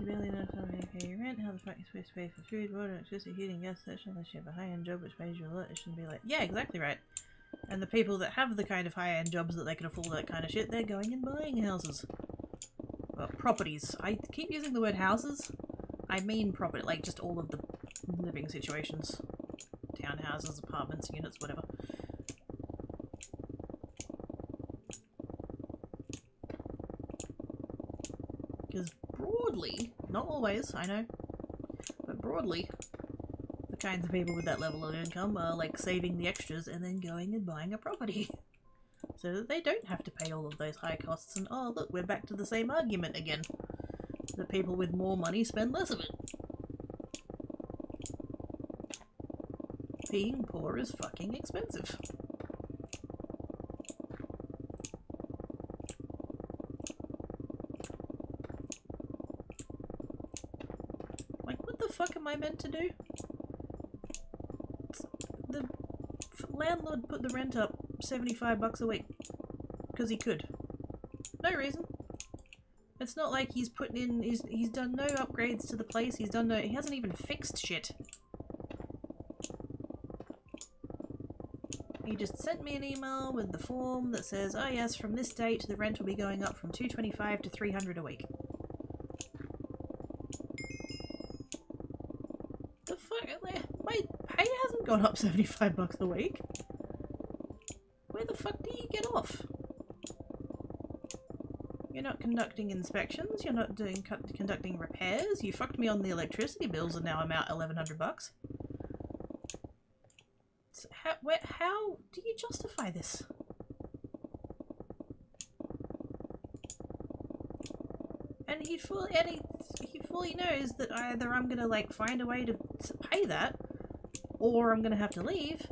Barely enough to pay your rent. How the fuck are you supposed to pay for food, water, electricity, heating, gas station unless you have a high-end job which pays you a lot? It shouldn't be like, yeah, exactly right. And the people that have the kind of high-end jobs that they can afford that kind of shit, they're going and buying houses. Well, properties. I keep using the word houses. I mean property, like just all of the living situations. Townhouses, apartments, units, whatever. broadly, not always, I know, but broadly, the kinds of people with that level of income are like saving the extras and then going and buying a property. So that they don't have to pay all of those high costs, and oh look, we're back to the same argument again. The people with more money spend less of it. Being poor is fucking expensive. Like, what the fuck am I meant to do? The landlord put the rent up $75 a week. Because he could. No reason. It's not like he's putting in, he's done no upgrades to the place, he hasn't even fixed shit. He just sent me an email with the form that says, oh yes, from this date the rent will be going up from $225 to $300 a week. The fuck? My pay hasn't gone up $75 a week. Where the fuck do you get off? You're not conducting inspections, you're not conducting repairs, you fucked me on the electricity bills and now I'm out $1,100. So how do you justify this? And he fully knows that either I'm gonna like find a way to pay that, or I'm gonna have to leave,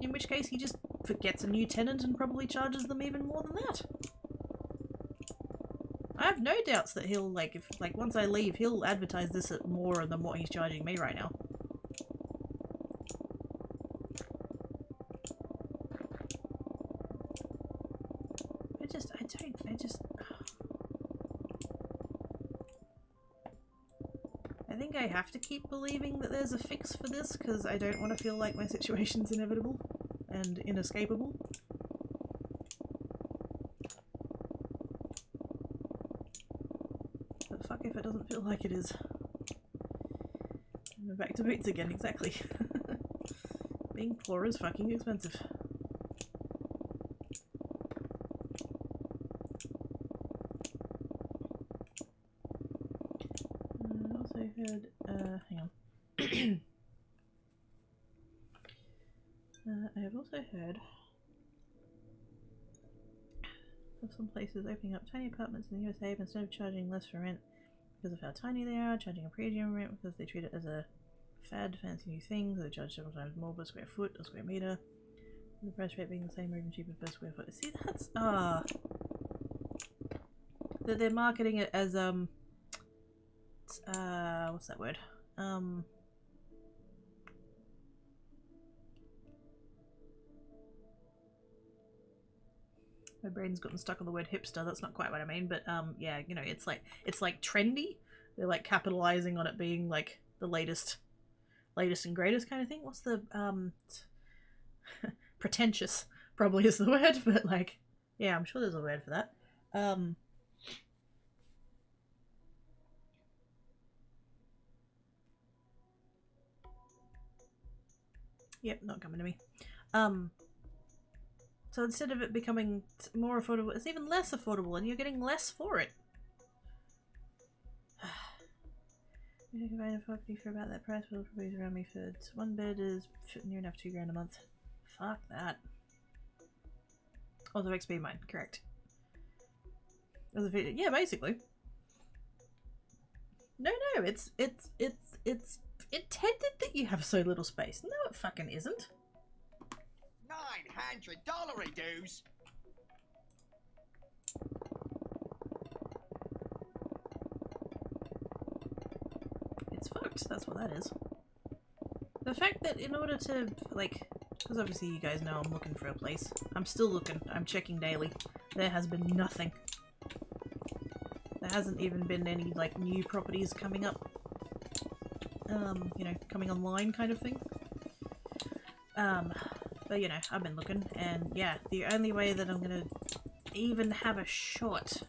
in which case he just gets a new tenant and probably charges them even more than that. I have no doubts that he'll, like, if, like, once I leave, he'll advertise this at more than what he's charging me right now. I think I have to keep believing that there's a fix for this, because I don't want to feel like my situation's inevitable and inescapable. But fuck if it doesn't feel like it is. And we're back to boots again, exactly. Being poor is fucking expensive. I also heard, hang on. I have also heard of some places opening up tiny apartments in the USA, but instead of charging less for rent because of how tiny they are, charging a premium rent because they treat it as a fad, fancy new thing, so they charge several times more per square foot or square meter. The price rate being the same or even cheaper per square foot. See, that's that they're marketing it as what's that word? My brain's gotten stuck on the word hipster. That's not quite what I mean, but yeah, you know, it's like trendy. They're like capitalizing on it being like the latest and greatest kind of thing. What's the pretentious probably is the word, but like, yeah, I'm sure there's a word for that. Yep, not coming to me. So instead of it becoming more affordable, it's even less affordable, and you're getting less for it. You can find a property for about that price, but properties around me for one bed is near enough $2,000 a month. Fuck that. Oh, the XP mine, correct. Yeah, basically. No, it's intended that you have so little space. No, it fucking isn't. $900 it does. It's fucked, that's what that is. The fact that in order to, like, because obviously you guys know I'm looking for a place. I'm still looking, I'm checking daily. There has been nothing. There hasn't even been any, like, new properties coming up. You know, coming online kind of thing. But you know, I've been looking, and yeah, the only way that I'm gonna even have a shot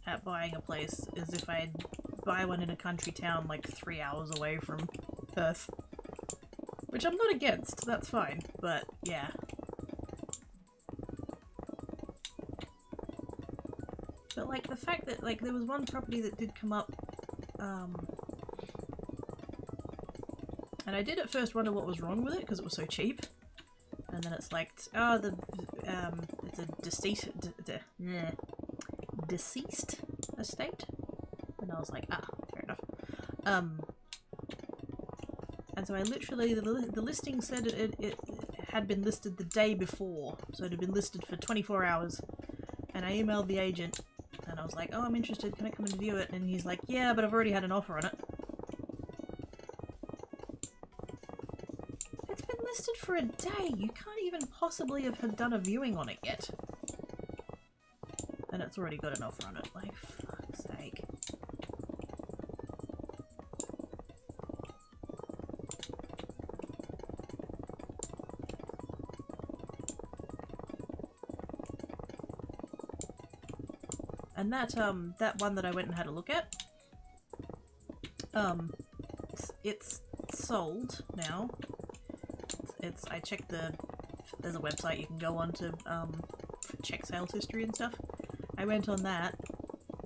at buying a place is if I buy one in a country town like 3 hours away from Perth. Which I'm not against, that's fine, but yeah. But like the fact that like there was one property that did come up And I did at first wonder what was wrong with it because it was so cheap. And then it's like, oh, it's a deceased estate. And I was like, ah, fair enough. And so I literally, the listing said it had been listed the day before. So it had been listed for 24 hours. And I emailed the agent and I was like, oh, I'm interested, can I come and view it? And he's like, yeah, but I've already had an offer on it. It's been listed for a day. You can't even possibly have done a viewing on it yet. And it's already got an offer on it. Like, fuck's sake. And that one that I went and had a look at, it's sold now. I checked there's a website you can go on to check sales history and stuff. I went on that,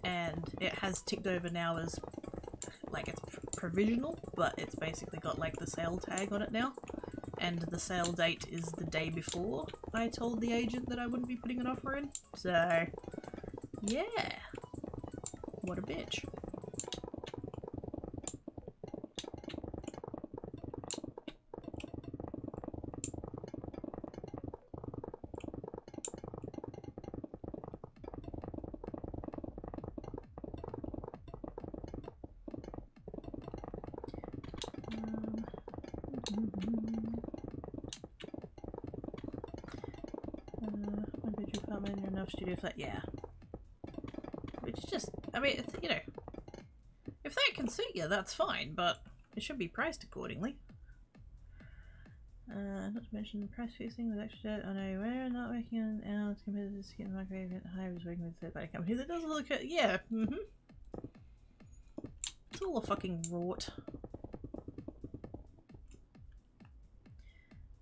and it has ticked over now as, like, it's provisional, but it's basically got, like, the sale tag on it now. And the sale date is the day before I told the agent that I wouldn't be putting an offer in. So, yeah. What a bitch. One bedroom apartment, enough studio flat, yeah. Which is just, I mean, you know, if that can suit you, that's fine, but it should be priced accordingly. Not to mention price fixing with extra debt. I know we're not working on hours compared to the skin microwave at high. I was working with a third party company that does look at, yeah, It's all a fucking rort.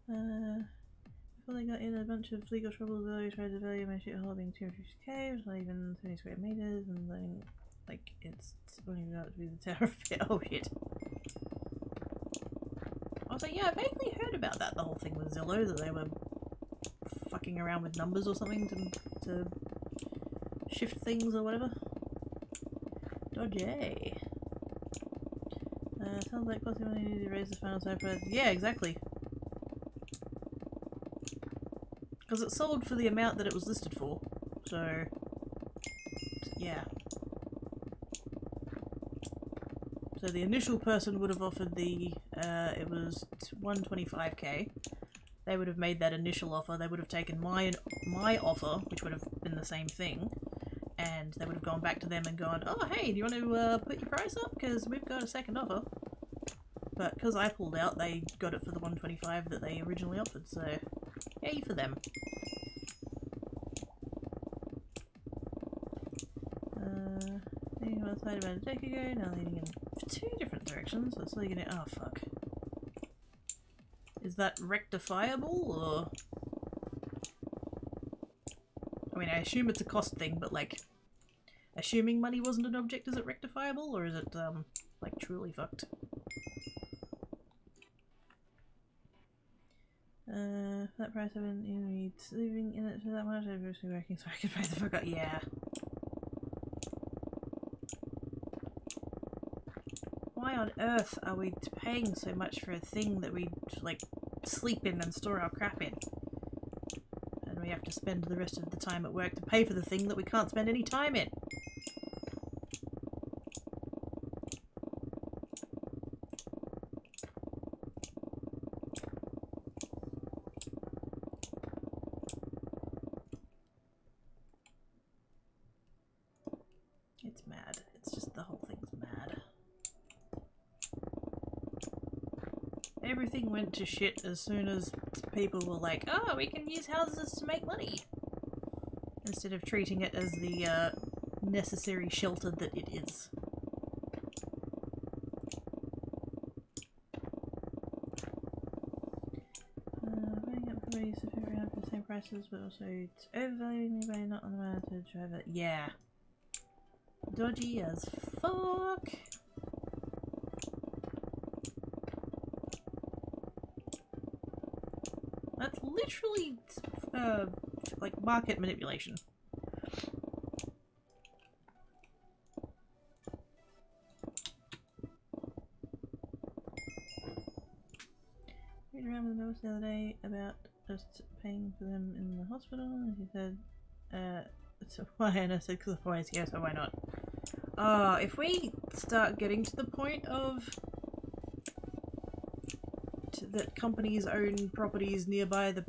Before they got in a bunch of legal trouble, they tried to value my shit hole being 250k, it's not even 20 square meters, and then, like, it's only about to be the Tower of Fear. Oh shit. I was like, yeah, I vaguely heard about that, the whole thing with Zillow, that they were fucking around with numbers or something to shift things or whatever. Dodgy. Sounds like possibly need to raise the final sale price. Yeah, exactly. Because it sold for the amount that it was listed for, so yeah. So the initial person would have offered the, it was 125k. They would have made that initial offer, they would have taken my offer, which would have been the same thing, and they would have gone back to them and gone, oh hey, do you want to put your price up? Because we've got a second offer. But because I pulled out, they got it for the 125 that they originally offered, so yay for them. Outside about a decade ago, now leading in 2 different directions. That's all you're gonna. Oh fuck. Is that rectifiable or? I mean, I assume it's a cost thing, but like, assuming money wasn't an object, is it rectifiable or is it like truly fucked? That price I haven't even living in it for that much. I've just been working so I can pay the fuck up. Yeah. Why on earth are we paying so much for a thing that we, like, sleep in and store our crap in? And we have to spend the rest of the time at work to pay for the thing that we can't spend any time in. It's mad. It's just, the whole thing's mad. Everything went to shit as soon as people were like, oh, we can use houses to make money. Instead of treating it as the necessary shelter that it is. Running up properties to fit around for the same prices, but also it's overvaluing anybody not on the matter to drive it. Yeah. Dodgy as fuck. literally, like, market manipulation. I read around with the notes the other day about just paying for them in the hospital, and he said, so why? And I said, because the boys, yeah, so why not? Oh, if we start getting to the point of that companies own properties nearby the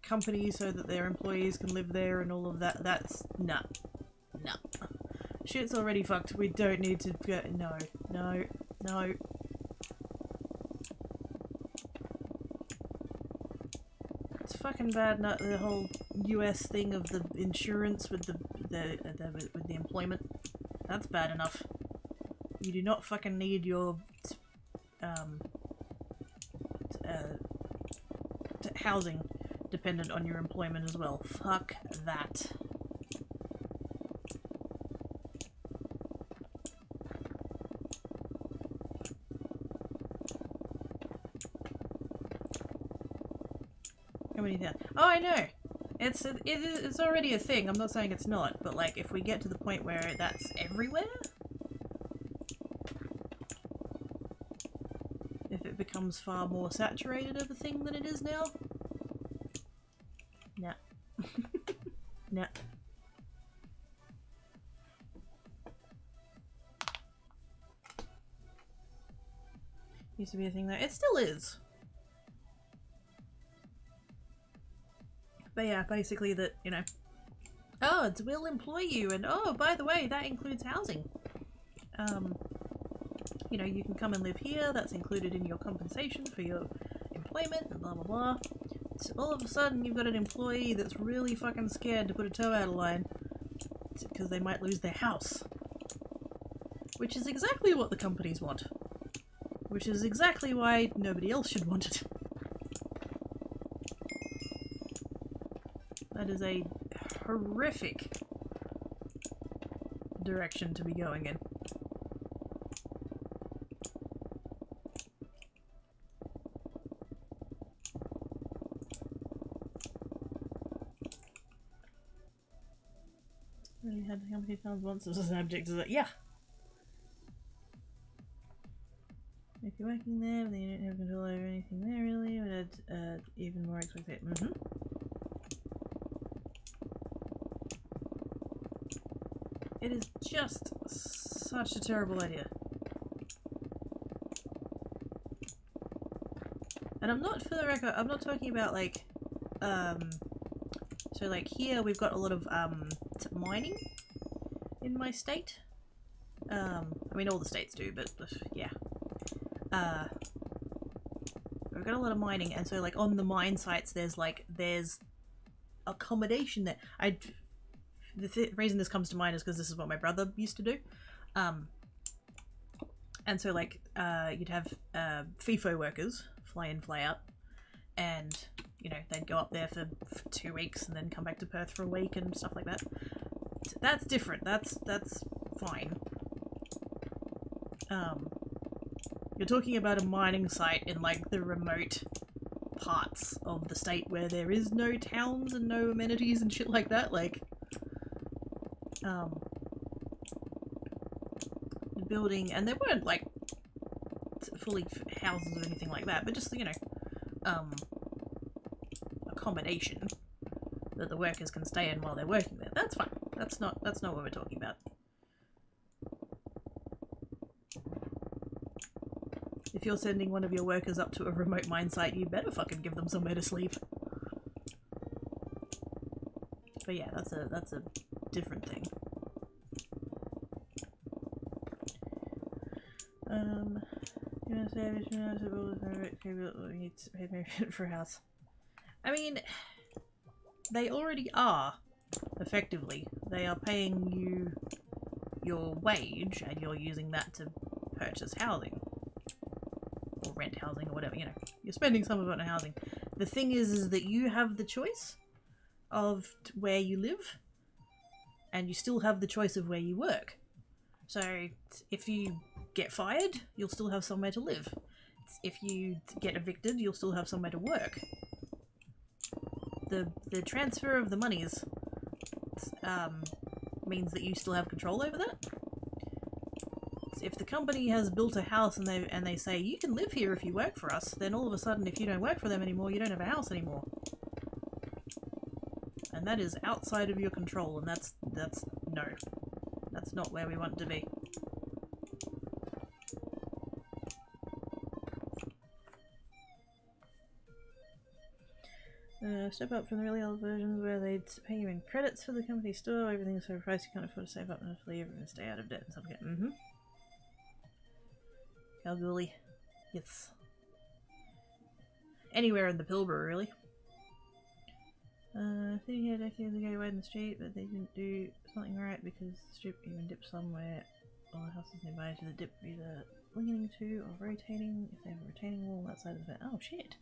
company so that their employees can live there and all of that, that's nah. Nah. Shit's already fucked. We don't need to go. No. No. No. It's fucking bad, not the whole US thing of the insurance with with the employment. That's bad enough. You do not fucking need your housing dependent on your employment as well. Fuck that. How many times? Oh, I know. It's already a thing. I'm not saying it's not, but like if we get to the point where that's everywhere, if it becomes far more saturated of a thing than it is now, nah. Nah. Used to be a thing there. It still is. But yeah, basically that, you know, oh, we'll employ you, and oh, by the way, that includes housing. You know, you can come and live here, that's included in your compensation for your employment, and blah blah blah. So all of a sudden, you've got an employee that's really fucking scared to put a toe out of line because they might lose their house. Which is exactly what the companies want. Which is exactly why nobody else should want it. That is a horrific direction to be going in. You had how many times once as an object is it? Yeah. If you're working there, then you don't have control over anything there really, but it's even more expectation. It is just such a terrible idea. And I'm not, for the record, I'm not talking about like, so like here we've got a lot of mining in my state. I mean all the states do, but yeah. We've got a lot of mining, and so like on the mine sites there's accommodation there. The reason this comes to mind is because this is what my brother used to do. And so like you'd have FIFO workers fly in, fly out, and you know they'd go up there for 2 weeks and then come back to Perth for a week and stuff like that. That's different. That's fine. You're talking about a mining site in like the remote parts of the state where there is no towns and no amenities and shit like that, like building, and there weren't like fully houses or anything like that, but just, you know, accommodation that the workers can stay in while they're working there. That's fine. That's not what we're talking about. If you're sending one of your workers up to a remote mine site, you better fucking give them somewhere to sleep. But yeah, that's a different thing. You want to say for a house? I mean, they already are, effectively. They are paying you your wage, and you're using that to purchase housing. Or rent housing, or whatever, you know. You're spending some of it on housing. The thing is that you have the choice of where you live, and you still have the choice of where you work. So, if you get fired, you'll still have somewhere to live. If you get evicted, you'll still have somewhere to work. the transfer of the monies means that you still have control over that. So if the company has built a house and they say you can live here if you work for us, then all of a sudden if you don't work for them anymore, you don't have a house anymore. And that is outside of your control, and that's no. That's not where we want to be. Step up from the really old versions where they'd pay you in credits for the company store. Everything's so priced you can't afford to save up enough to leave and stay out of debt and stuff like that. Mm-hmm. Kalgoorlie. Yes. Anywhere in the Pilbara, really. Sitting here decades ago wide in the street, but they didn't do something right because the strip even dipped somewhere. All the houses nearby to the dip either linking to or rotating. If they have a retaining wall on that side of the vent. Oh shit.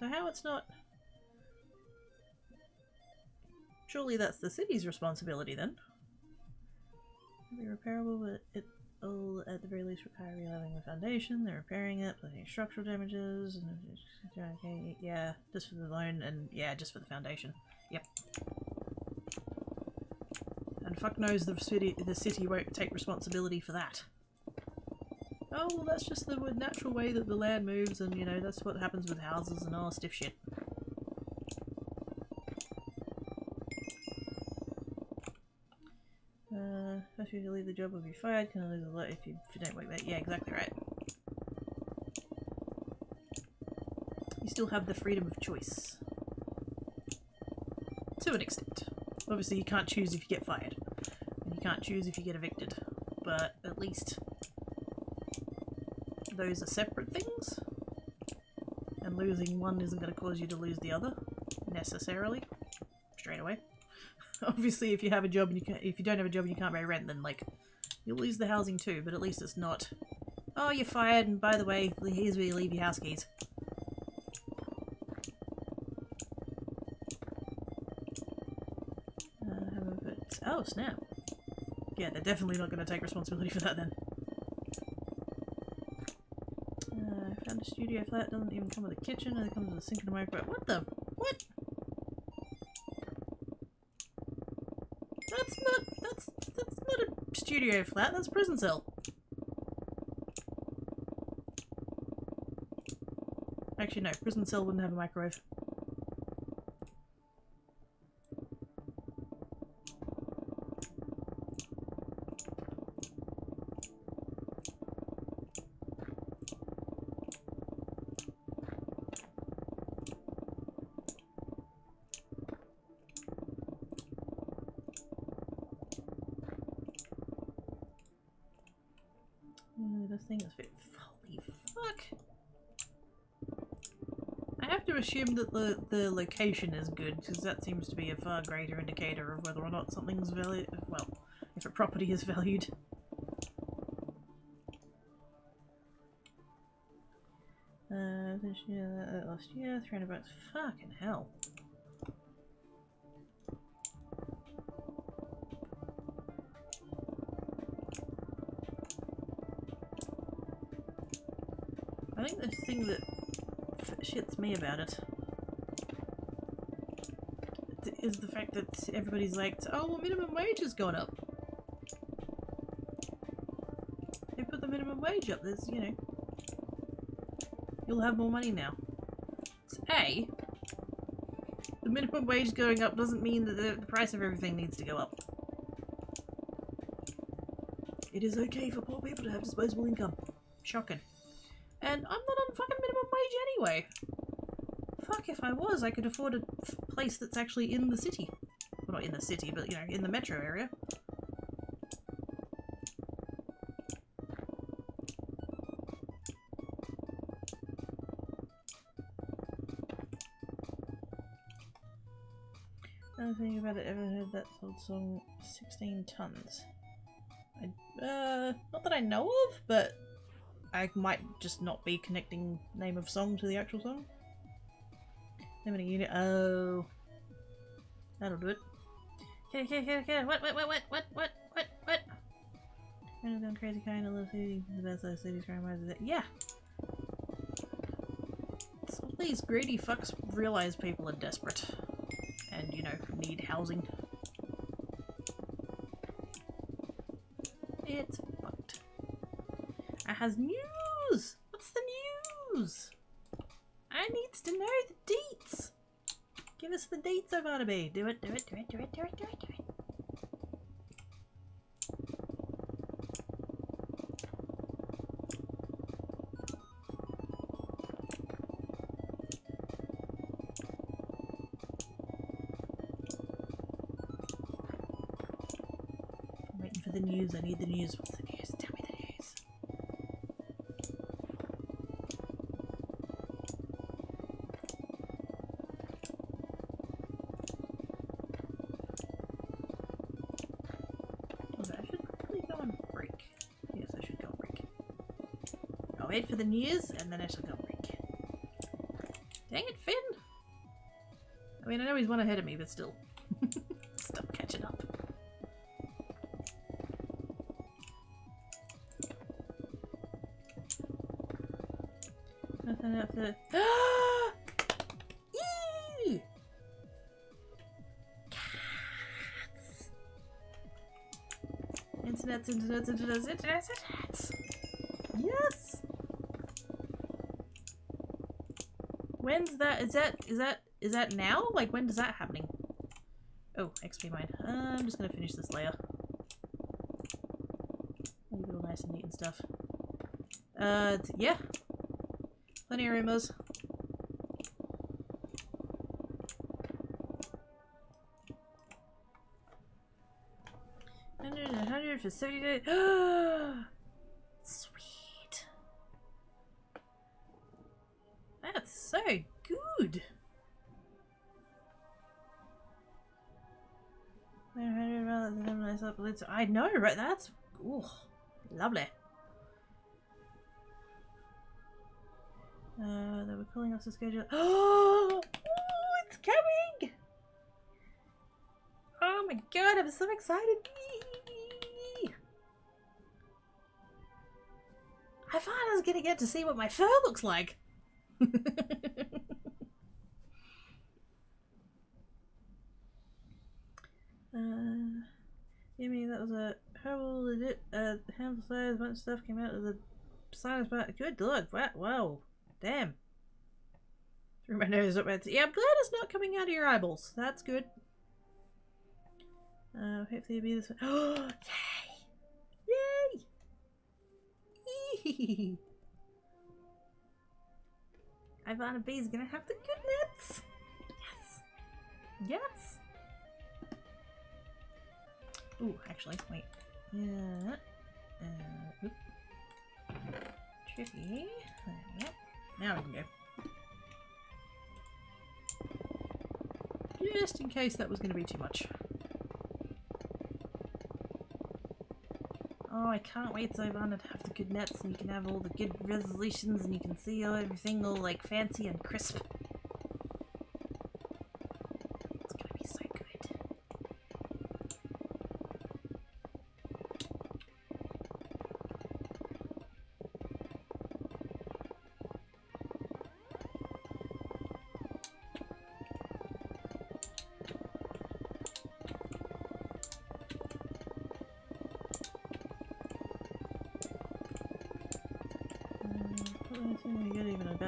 So how it's not... Surely that's the city's responsibility then. It'll be repairable, but it'll at the very least require re-leveling the foundation. They're repairing it, plenty of structural damages. Okay, yeah, just for the loan and yeah, just for the foundation. Yep. And fuck knows the city won't take responsibility for that. Oh, well that's just the natural way that the land moves, and you know, that's what happens with houses and all stiff shit. If you leave the job will be fired, can I lose a lot if you don't work that? Yeah, exactly right. You still have the freedom of choice. To an extent. Obviously you can't choose if you get fired. And you can't choose if you get evicted. But at least those are separate things. And losing one isn't going to cause you to lose the other. Necessarily. Straight away. Obviously, if you have a job and if you don't have a job and you can't pay rent, then like you'll lose the housing too. But at least it's not, oh, you're fired, and by the way, here's where you leave your house keys. Oh snap! Yeah, they're definitely not going to take responsibility for that then. Found a studio flat. Doesn't even come with a kitchen, and it comes with a sink and a microwave. What the? What? That's not a studio flat, that's a prison cell. Actually no, prison cell wouldn't have a microwave. This thing is fit. Holy fuck! I have to assume that the location is good, because that seems to be a far greater indicator of whether or not something's valued. Well, if a property is valued. Last year, $300 bucks. Fucking hell. I think the thing that shits me about it is the fact that everybody's like, oh, well, minimum wage has gone up. They put the minimum wage up. There's, you know, you'll have more money now. It's A, the minimum wage going up doesn't mean that the price of everything needs to go up. It is okay for poor people to have disposable income. Shocking. And I'm not on fucking minimum wage anyway. Fuck, if I was, I could afford a place that's actually in the city. Well, not in the city, but, you know, in the metro area. Another thing about it, ever heard that old song, 16 tons? Not that I know of, but I might just not be connecting name of song to the actual song. Limiting unit. Oh, that'll do it. Okay. What? I'm going crazy kind of little city. The best little cities crime wise is it? Yeah. these greedy fucks realize people are desperate and, you know, need housing. It's fucked. It has news! What's the news? I needs to know the deets! Give us the deets, Ivanabe. Do it, do it, do it, do it, do it, do it, do it. I'm waiting for the news. I need the news. What's the news? Tell me the news. Okay, I should probably go on break. Yes, I should go on break. I'll wait for the news and then I shall go on break. Dang it, Finn! I mean, I know he's one ahead of me, but still. Stop catching up. Nothing after. Yee! Cats! Internets. Yes! When's that? Is that now? Like, when does that happening? Oh, XP mine. I'm just gonna finish this layer. Leave it all nice and neat and stuff. Yeah. Plenty of rainbows. $100 for 70 days. Sweet. That's so good. I know, right? That's ooh, lovely. They were calling us to schedule. Oh, it's coming! Oh my god, I'm so excited! I thought I was gonna get to see what my fur looks like. You mean that was a how legit handful size bunch of stuff came out of the science part. Good lord, wow, damn. Threw my nose up at yeah, I'm glad it's not coming out of your eyeballs. That's good. Hopefully it'll be this one. Oh, yay! Yay! Ivana B is gonna have the good nuts. Yes. Yes. Ooh, actually, wait. Yeah. Oop. Tricky. Yep. Now we can go. Just in case that was going to be too much. Oh, I can't wait so Ivana to have the good nets and you can have all the good resolutions and you can see everything all like fancy and crisp. It's gonna be so good.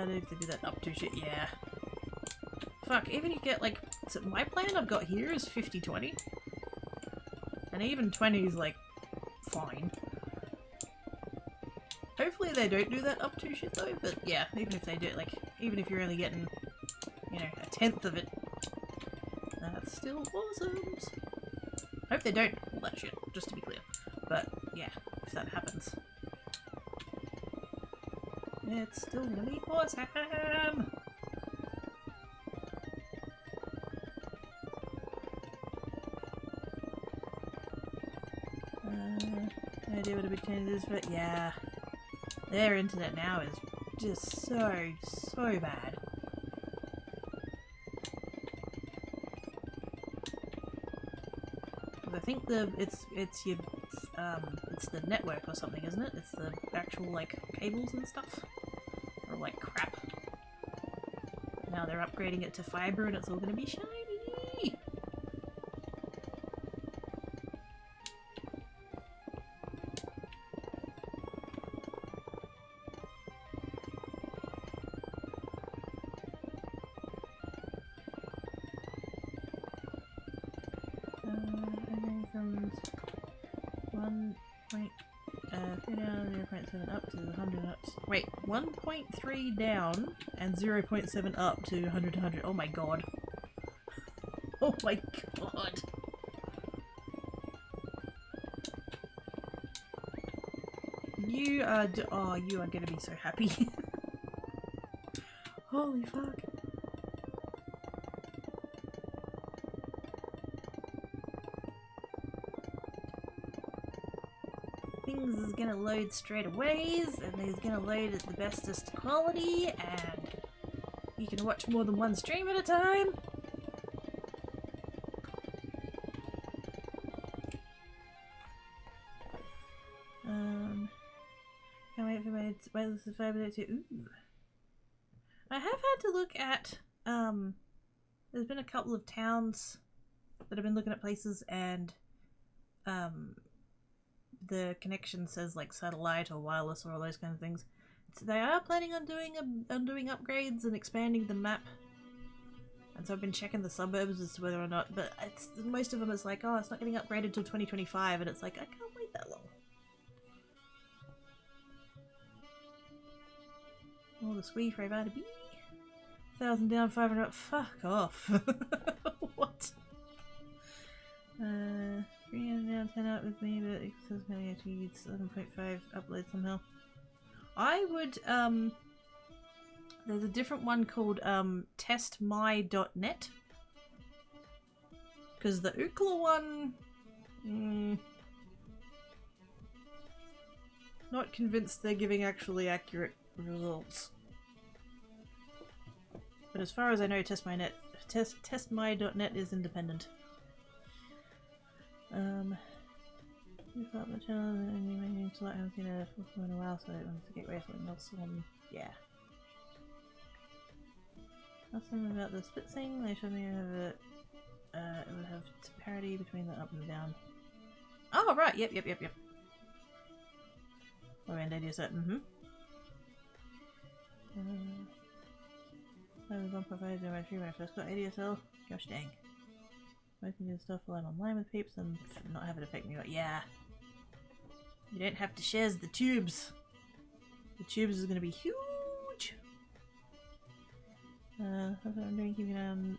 To do that up to shit, yeah. Fuck, even you get like, so my plan I've got here is 50-20. And even 20 is like, fine. Hopefully they don't do that up to shit though, but yeah, even if they do, like, even if you're only getting, you know, 1/10 of it, that's still awesome. Hope they don't all that shit, just to be clear. But yeah, if that happens. It's still gonna be awesome! No idea what a big change is, but yeah. Their internet now is just so bad. I think it's the network or something, isn't it? It's the actual like cables and stuff. Or like crap. they're upgrading it to fiber and it's all gonna be shiny. From 1.3 down, 0.7 up to 100 up. Wait, 1.3 down and 0.7 up to 100 to 100. Oh my god. Oh my god. You are you are gonna be so happy. Holy fuck. Things is gonna load straight away, and he's gonna load at the bestest quality, and you can watch more than one stream at a time. Can't wait for my wireless fiber to. Ooh, I have had to look at. There's been a couple of towns that have been looking at places, and the connection says like satellite or wireless or all those kind of things. So they are planning on doing upgrades and expanding the map. And so I've been checking the suburbs as to whether or not, but it's most of them is like, oh, it's not getting upgraded till 2025, and it's like, I can't wait that long. Oh, the squee for about a bee. 1,000 down, 500 up. Fuck off. What? 300 down, 10 up with me, but it says going to actually use 7.5 upload somehow. I would, there's a different one called, testmy.net. Because the Ookla one, not convinced they're giving actually accurate results. But as far as I know, testmy.net is independent. You got the channel and you may need to let him see the full in a while, so it wants to get away from else one. Yeah. Ask them about the split thing. They showed me it would have parity between the up and the down. Oh right, yep. Oh, and idea set. I was on provided in my tree when I first got ADSL. Gosh dang. I can do stuff while I'm online with peeps and not have it affect me. But yeah. You don't have to share the tubes. The tubes is going to be huge. That's what I'm doing, keeping an eye on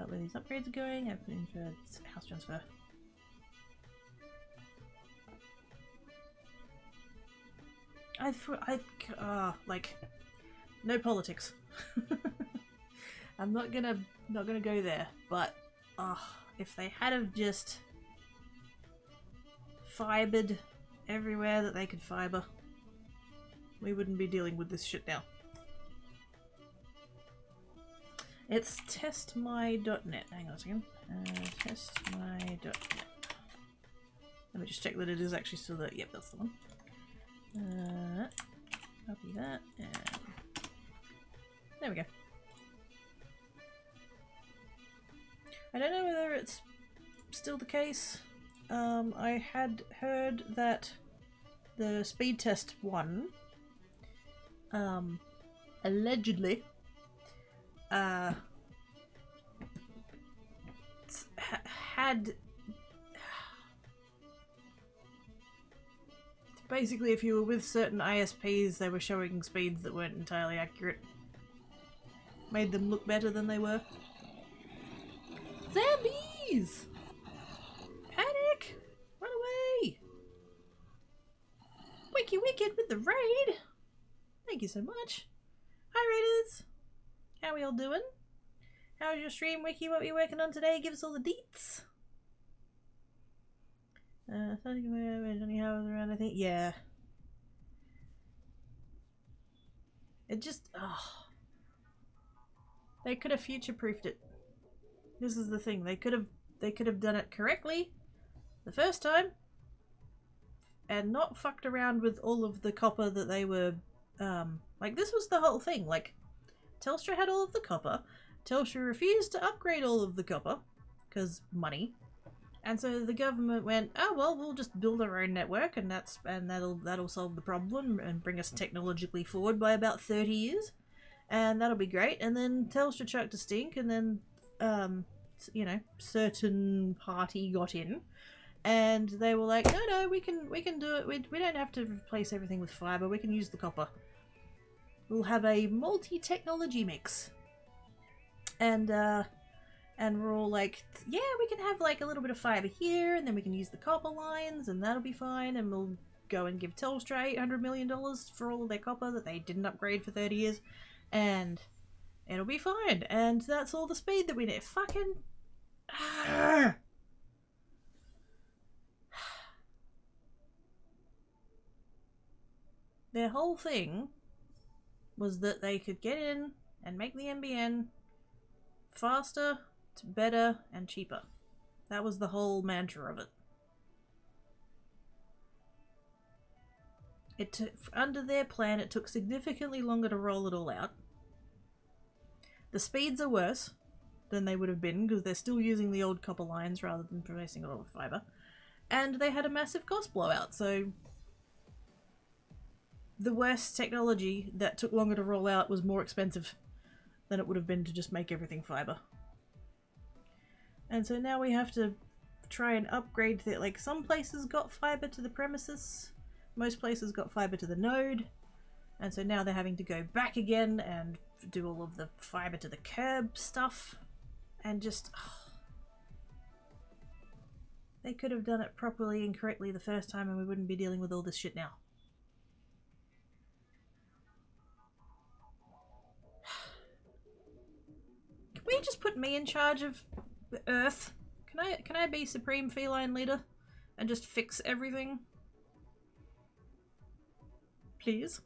where these upgrades are going. I've put in for house transfer. Like, no politics. I'm not gonna go there, but if they had have just fibered everywhere that they could fiber, we wouldn't be dealing with this shit now. It's testmy.net. Hang on a second. Testmy.net. Let me just check that it is actually still there. Yep, that's the one. Copy that, and there we go. I don't know whether it's still the case. I had heard that the speed test one, allegedly, had basically, if you were with certain ISPs, they were showing speeds that weren't entirely accurate. Made them look better than they were. Zombies! Panic! Run away! Wiki Wicked with the raid! Thank you so much. Hi Raiders! How we all doing? How's your stream, Wiki? What are you working on today? Give us all the deets. 20 hours around, I think. Yeah. It just, they could have future-proofed it. This is the thing. They could have done it correctly the first time and not fucked around with all of the copper that they were like, this was the whole thing. Like, Telstra had all of the copper, Telstra refused to upgrade all of the copper, because money. And so the government went, oh well, we'll just build our own network, and that'll solve the problem and bring us technologically forward by about 30 years, and that'll be great. And then Telstra chucked a stink, and then you know, certain party got in, and they were like, no, we can do it. We don't have to replace everything with fiber. We can use the copper. We'll have a multi-technology mix, and we're all like, yeah, we can have like a little bit of fiber here, and then we can use the copper lines, and that'll be fine, and we'll go and give Telstra $800 million for all of their copper that they didn't upgrade for 30 years, and it'll be fine, and that's all the speed that we need. Fucking... Their whole thing was that they could get in and make the NBN faster, better, and cheaper. That was the whole mantra of it. Under their plan, it took significantly longer to roll it all out. The speeds are worse than they would have been because they're still using the old copper lines rather than replacing it all with fiber. And they had a massive cost blowout, so the worst technology that took longer to roll out was more expensive than it would have been to just make everything fiber. And so now we have to try and upgrade that. Like, some places got fiber to the premises, most places got fiber to the node, and so now they're having to go back again and do all of the fiber to the curb stuff, and just... They could have done it properly and correctly the first time, and we wouldn't be dealing with all this shit now. Can we just put me in charge of the Earth? Can I be Supreme Feline Leader and just fix everything? Please?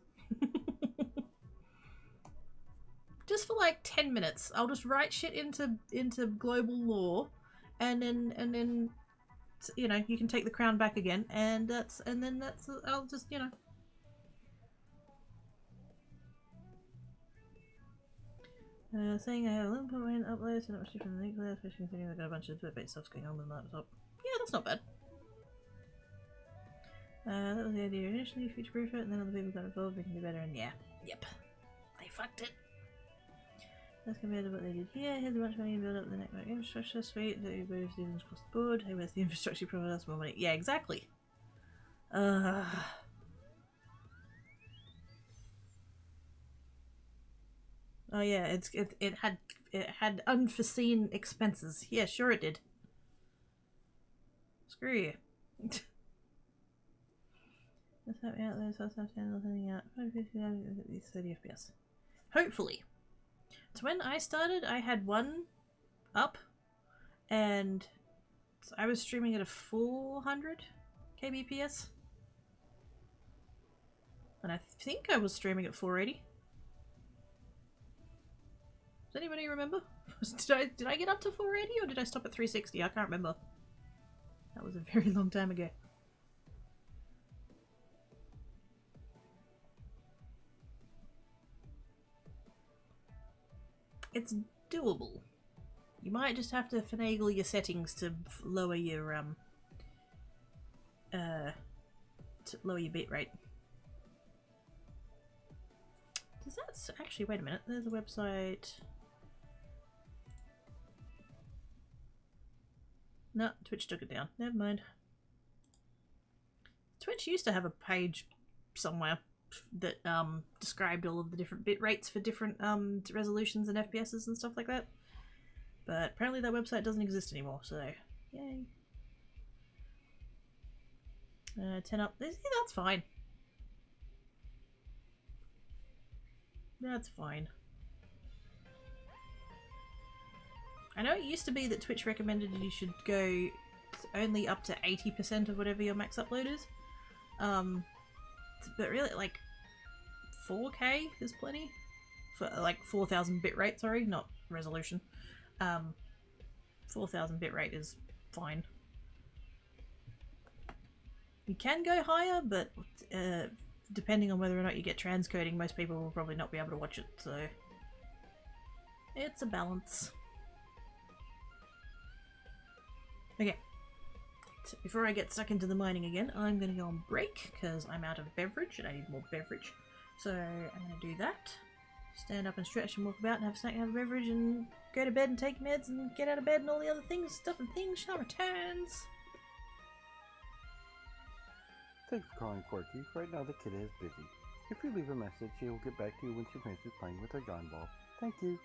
Just for like 10 minutes. I'll just write shit into global law, and then you know, you can take the crown back again, and then I'll just, you know. Saying I have 11.1 uploads and not much different than the nuclear, especially considering I've got a bunch of bit stuff going on with my laptop. Yeah, that's not bad. That was the idea initially, future-proof it, and then other people got involved, we can do better, and yeah. Yep. They fucked it. That's compared to what they did here. Here's a bunch of money to build up the network infrastructure. Sweet. That you both students across the board. Hey, where's the infrastructure problem? That's more money. Yeah, exactly. Oh yeah, it had unforeseen expenses. Yeah, sure it did. Screw you. Let's have out there, so I'll handle something out. 30 FPS. Hopefully. So when I started, I had one up, and I was streaming at a 400 kbps. And I think I was streaming at 480. Does anybody remember? Did I get up to 480 or did I stop at 360? I can't remember. That was a very long time ago. It's doable. You might just have to finagle your settings to lower your bit rate. Does that actually, wait a minute, there's a website. No, Twitch took it down. Never mind. Twitch used to have a page somewhere that described all of the different bit rates for different resolutions and FPSs and stuff like that. But apparently that website doesn't exist anymore, so yay. 10 up. Yeah, that's fine. That's fine. I know it used to be that Twitch recommended you should go only up to 80% of whatever your max upload is. But really, like, 4K is plenty. For like 4,000 bitrate, sorry, not resolution. 4,000 bitrate is fine. You can go higher, but depending on whether or not you get transcoding, most people will probably not be able to watch it, so... It's a balance. Okay. So before I get stuck into the mining again, I'm going to go on break because I'm out of beverage and I need more beverage. So I'm going to do that. Stand up and stretch and walk about and have a snack and have a beverage and go to bed and take meds and get out of bed and all the other things, stuff and things. Shall returns. Thanks for calling Quirky. Right now the kid is busy. If you leave a message, she will get back to you when she finishes playing with her gun ball. Thank you.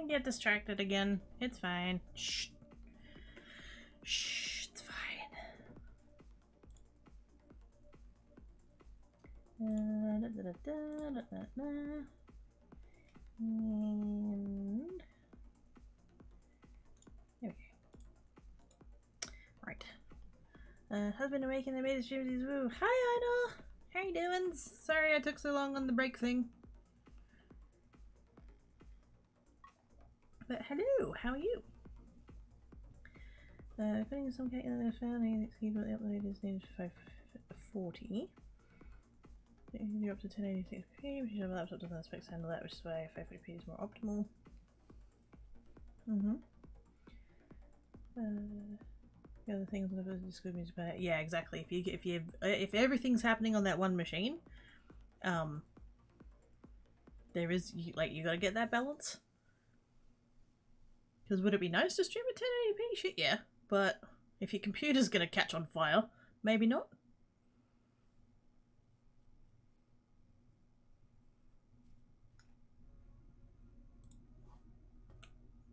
Don't get distracted again. It's fine. Shh. Shh, it's fine. And there we go. Right. Husband awakened. They made a stream. Woo. Hi, Idol. How you doing? Sorry I took so long on the break thing. But hello, how are you? Putting some cake in the family exceed what the upload is needed for 540. You're up to 1086p, which is a laptop doesn't expect to handle that, which is why 540p is more optimal. The other things on the Discord music player. Yeah, exactly. If everything's happening on that one machine, there is you gotta get that balance. Because would it be nice to stream at 1080p? Shit, yeah. But if your computer's gonna catch on fire, maybe not.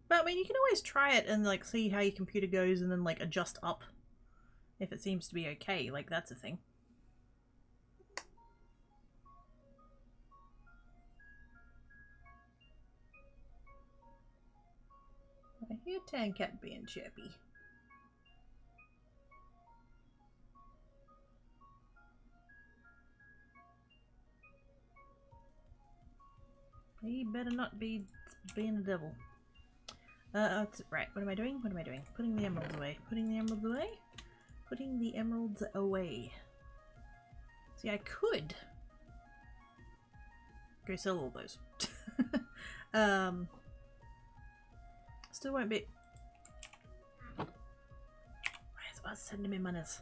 But I mean, you can always try it and like see how your computer goes and then like adjust up if it seems to be okay. Like that's a thing. I hear Tancat being chirpy. He better not be being a devil. Right, what am I doing? What am I doing? Putting the emeralds away. Putting the emeralds away? Putting the emeralds away. See, I could go sell all those. Still won't be. Why is us sending me monies?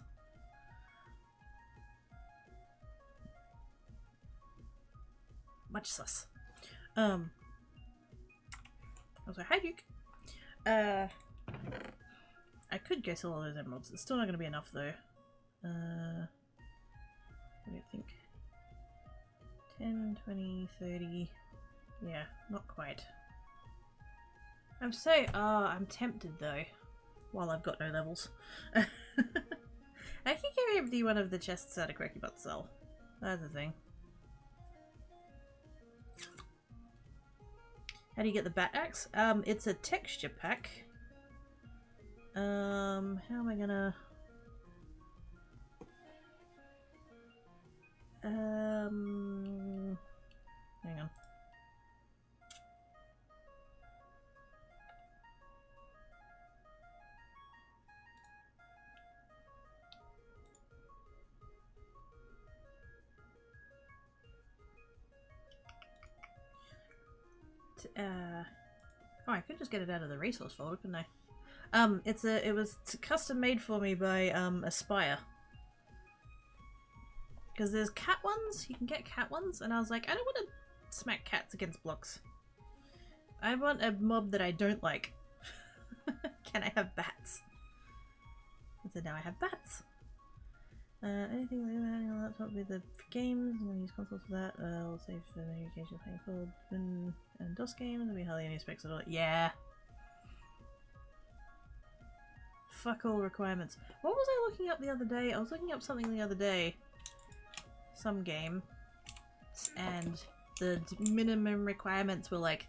Much sus. Also, hi Duke. I could go sell all those emeralds. It's still not going to be enough though. What do you think? 10, 20, 30. Yeah, not quite. I'm tempted though. While I've got no levels. I can carry every one of the chests out of Quirky Butt Cell. That's the thing. How do you get the bat axe? It's a texture pack. How am I gonna... hang on. Oh, I could just get it out of the resource folder, couldn't I? It was custom made for me by Aspire. Because there's cat ones, you can get cat ones, and I was like, I don't want to smack cats against blocks. I want a mob that I don't like. Can I have bats? And so now I have bats. Anything like that on the laptop with the games, I'm gonna use consoles for that. I'll save for the occasional playing forward and DOS games, there'll be hardly any specs at all. Yeah. Fuck all requirements. What was I looking up the other day? I was looking up something the other day. Some game. And the minimum requirements were like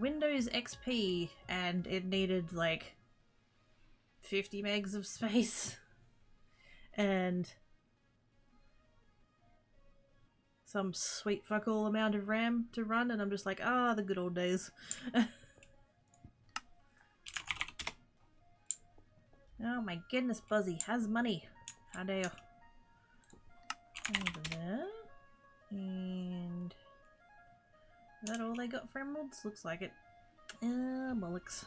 Windows XP and it needed like 50 megs of space. And some sweet fuck all amount of RAM to run, and I'm just like, ah, the good old days. Oh my goodness, Buzzy has money. How dare you? Over there. And is that all they got for emeralds? Looks like it. Bollocks.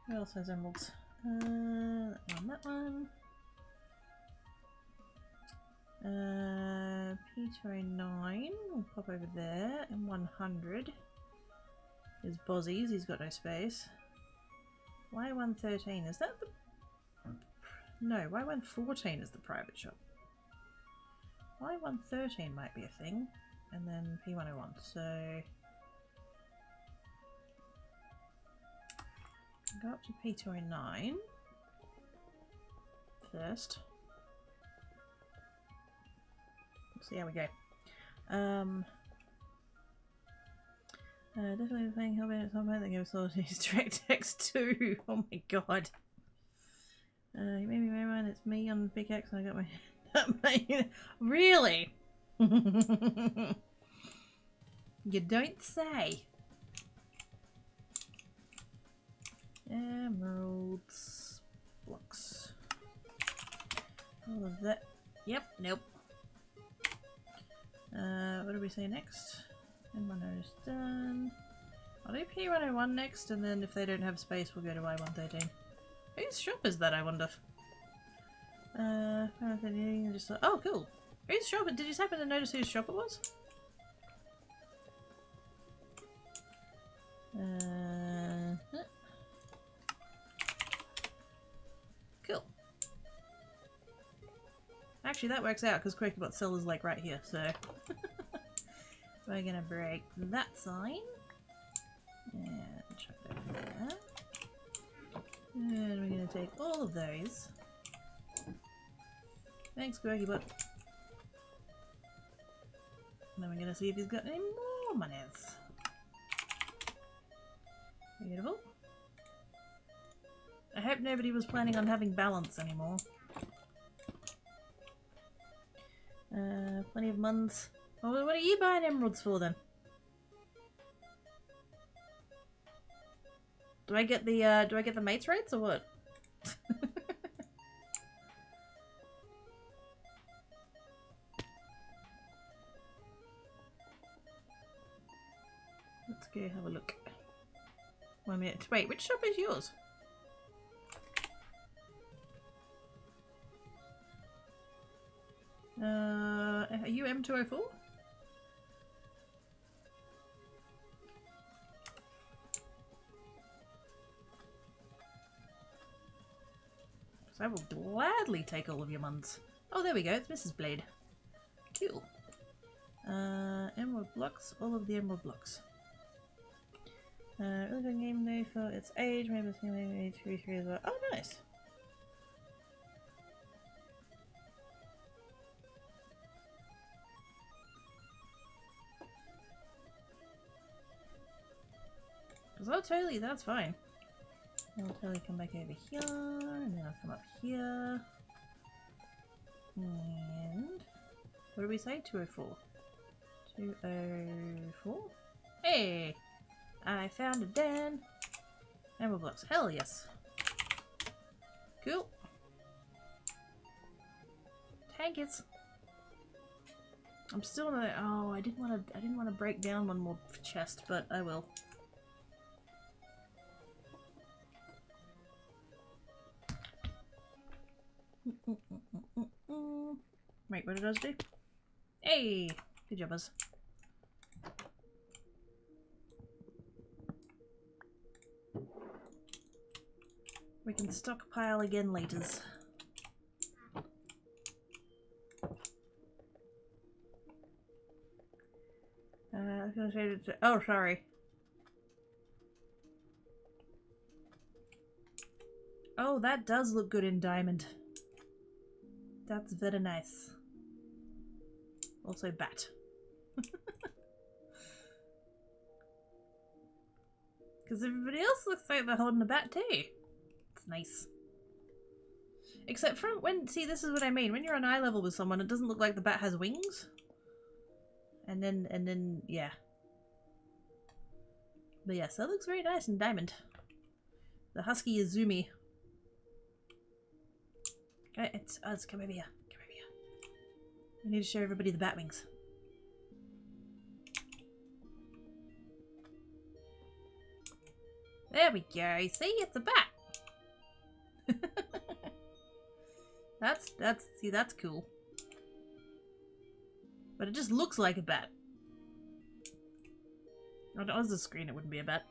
Who else has emeralds? That one. P209, we'll pop over there, and 100 is Bozzy's, he's got no space. Y113, is that the... No, Y114 is the private shop. Y113 might be a thing, and then P101, so... Go up to P209 first. Let's see how we go. Definitely playing Hellbent at some point. They go solid use DirectX 2. Oh my god. You made me remember it's me on pickaxe and I got my really? You don't say. Emeralds. Blocks. All of that. Yep, nope. What do we say next? M1 is done. I'll do P101 next, and then if they don't have space, we'll go to I113. Whose shop is that, I wonder? Just oh, cool. Whose shop? Did you just happen to notice whose shop it was? Cool. Actually, that works out because QuakerBot Cell is like right here, so we're gonna break that sign and chuck it over there. And we're gonna take all of those. Thanks, QuakerBot. And then we're gonna see if he's got any more monies. Beautiful. I hope nobody was planning on having balance anymore. Plenty of months. Well, what are you buying emeralds for then? Do I get the mates rates or what? Let's go have a look. 1 minute. Wait, which shop is yours? Are you M204? I will gladly take all of your months. Oh, there we go. It's Mrs. Blade. Cool. Emerald blocks. All of the emerald blocks. Really good game day for its age. Maybe it's going to be 3 as well. Oh, nice. Oh, totally, that's fine. I'll totally come back over here, and then I'll come up here. And what do we say? 204. 204. Hey! I found a den. Emerald blocks. Hell yes. Cool. Tankets. I'm still not. Oh, I didn't want to break down one more chest, but I will. Wait, what did I do? Hey! Good job, Buzz. We can stockpile again laters. I was gonna say oh, sorry. Oh, that does look good in diamond. That's very nice. Also bat. Because everybody else looks like they're holding a bat too. It's nice. Except for when, see, this is what I mean. When you're on eye level with someone, it doesn't look like the bat has wings. And then, yeah. But yes, that looks very nice in diamond. The husky Izumi. Okay, it's us. Come over here. Come over here. I need to show everybody the bat wings. There we go. See, it's a bat. that's cool. But it just looks like a bat. If it was the screen, it wouldn't be a bat.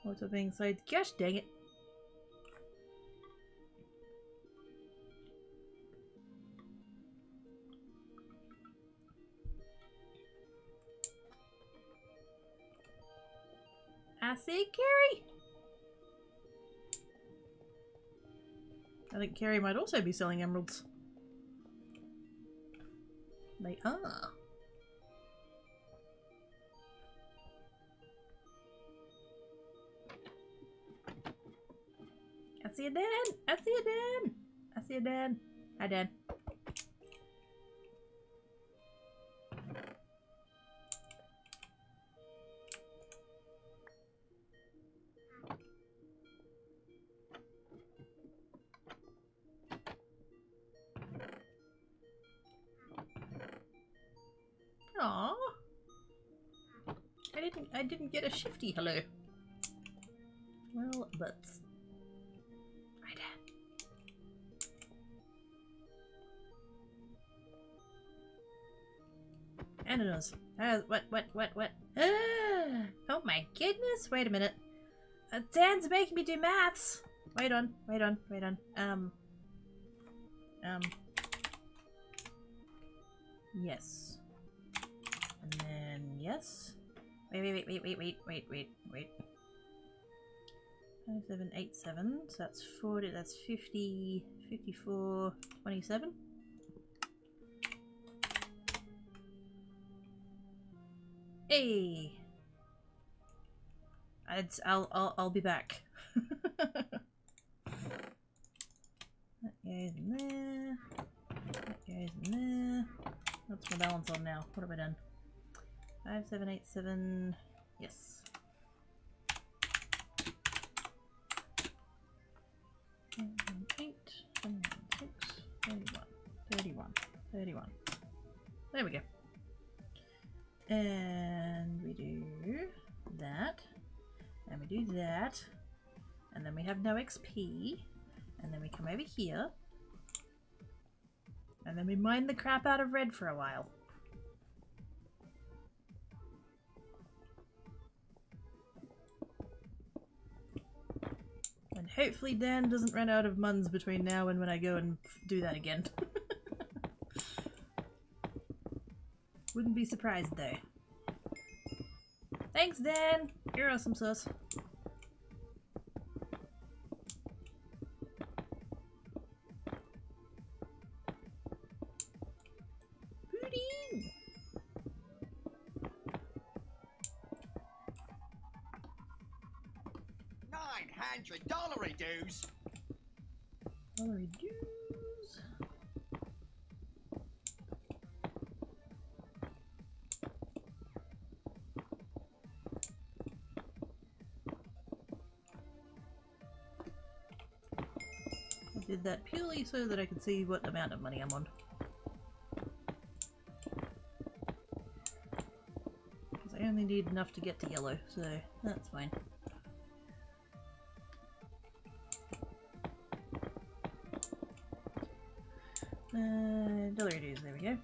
What's up being said? Gosh dang it. I see Carrie. I think Carrie might also be selling emeralds. They are. I see you, Dan. I see you, Dan. I see you, Dan. Hi, Dan. Aww. I didn't get a shifty hello. Well, butts. Hi, Dan. Ananas. What? Ah, oh my goodness! Wait a minute. Dan's making me do maths. Wait on. Yes. And then yes. Wait. 5787. So that's 40. That's 50. 54. 27. Hey. I'll be back. That goes in there. That goes in there. What's my balance on now? What have I done? 5787. Yes. 8, 6, 31. There we go. And we do that. And we do that. And then we have no XP. And then we come over here. And then we mine the crap out of red for a while. And hopefully Dan doesn't run out of muns between now and when I go and do that again. Wouldn't be surprised though. Thanks, Dan! You're awesome sauce. Pudding! $900 dues. Dollary dues. I did that purely so that I could see what amount of money I'm on. Because I only need enough to get to yellow, so that's fine. Dollary dues, there we go.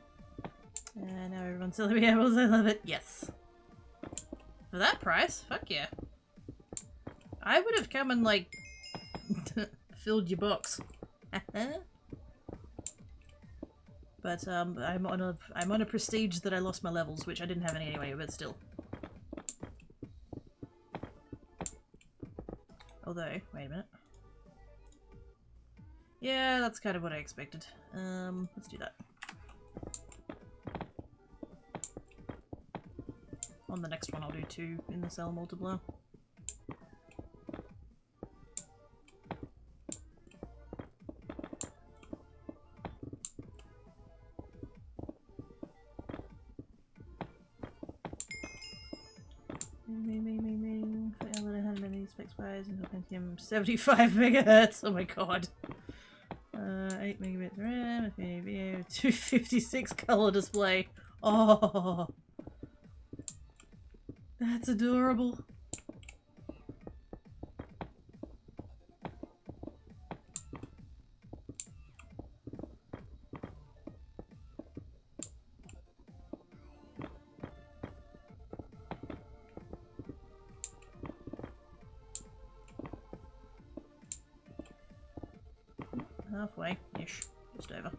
And now everyone's selling me apples, I love it. Yes. For that price? Fuck yeah. I would have come and like filled your box. But I'm on a prestige that I lost my levels, which I didn't have any anyway, but still. Although, wait a minute. Yeah, that's kind of what I expected. Let's do that. On the next one I'll do 2 in the cell multiplier. Pentium 75 megahertz. Oh my god. 8 megabits RAM, video, 256 color display. Oh, that's adorable. Halfway-ish. Just over.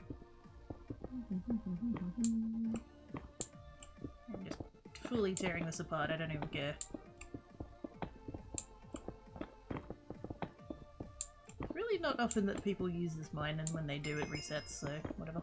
I'm just fully tearing this apart, I don't even care. not often that people use this mine, and when they do, it resets, so whatever.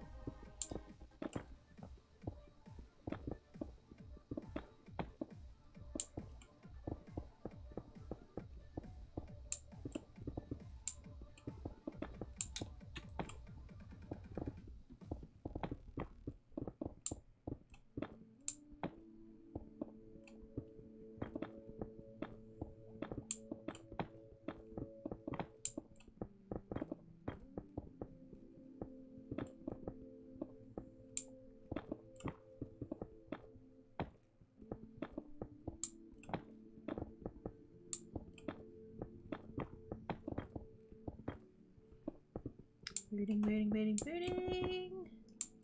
Booting.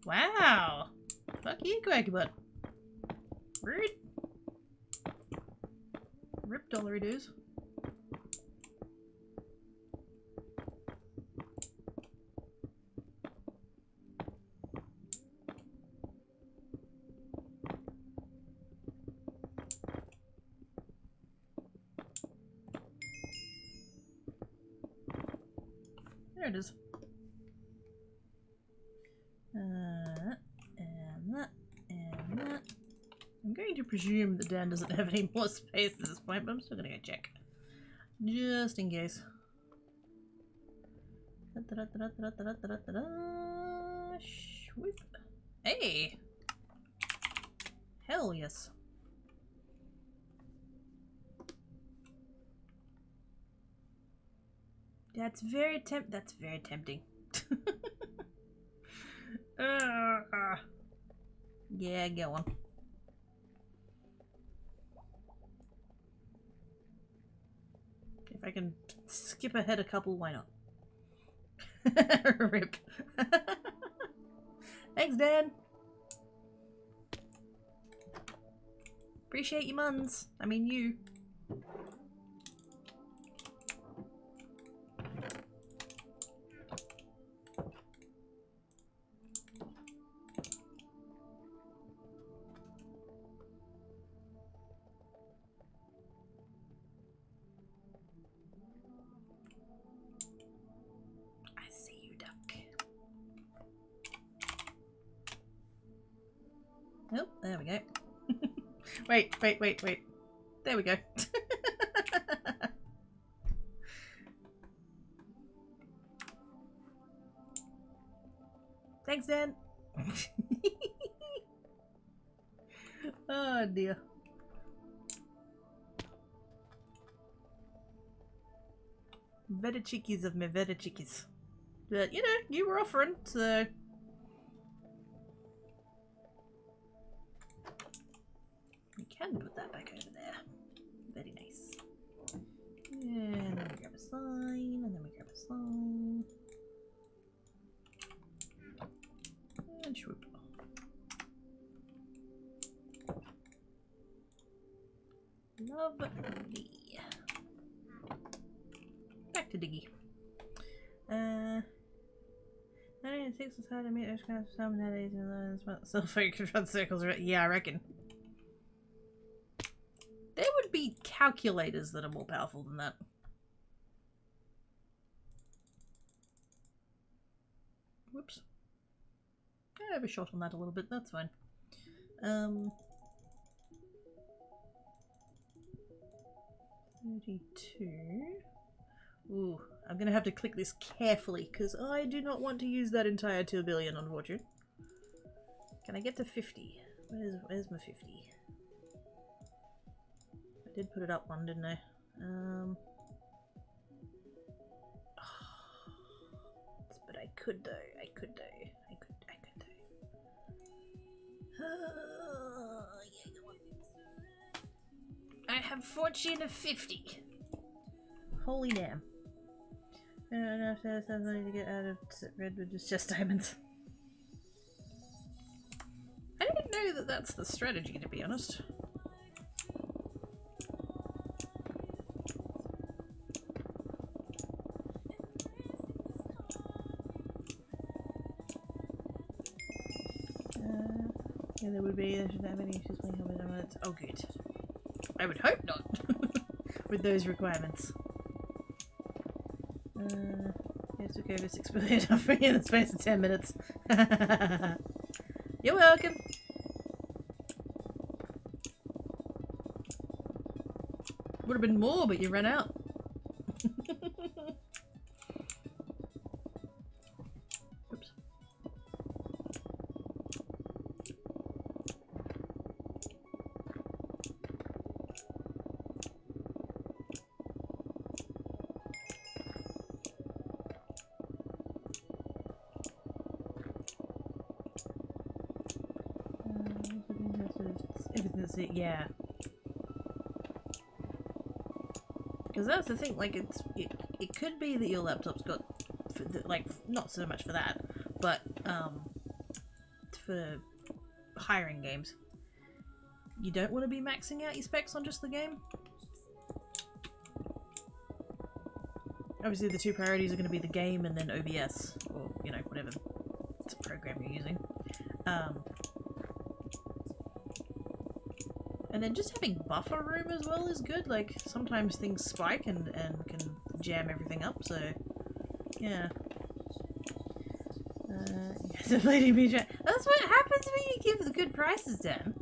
Wow! Fuck you, Quackbutt. Rude. Rip dollary dues. There it is. And that. I'm going to presume that Dan doesn't have any more space at this point, but I'm still gonna go check. Just in case. Swoop. Hey! Hell yes. That's very tempting. Yeah, go on. If I can skip ahead a couple, why not? Rip. Thanks, Dan. Appreciate your muns. I mean you. Oh, there we go. Wait. There we go. Thanks, Dan. Oh dear. Better chickies of me, better chickies. But you know, you were offering, so. We can put that back over there. Very nice. And then we grab a sign, and then we grab a sign. And swoop. Lovely. Back to Diggy. 906 is hard to meet those kinds of some nowadays and self-focused run circles. Yeah, I reckon. There would be calculators that are more powerful than that. Whoops. I overshot on that a little bit, that's fine. 32. Ooh, I'm gonna have to click this carefully because I do not want to use that entire 2 billion, unfortunately. Can I get to 50? Where's my 50? I did put it up one, didn't I? But I could though. I could. I have fortune of 50. Holy damn. I don't know if there's something to get out of red with just diamonds. I don't know that that's the strategy, to be honest. Yeah, there would be. There should have any issues playing with. Oh, good. I would hope not. With those requirements. Yes, It took over 6 billion of me in the space of 10 minutes. You're welcome. Would have been more, but you ran out. Oops. Everything that's it, yeah. Because that's the thing, like, it could be that your laptop's got, like, not so much for that, but, for hiring games. You don't want to be maxing out your specs on just the game. Obviously the two priorities are going to be the game and then OBS, or, you know, whatever program you're using. And then just having buffer room as well is good, like sometimes things spike and can jam everything up, so yeah. That's what happens when you give the good prices down.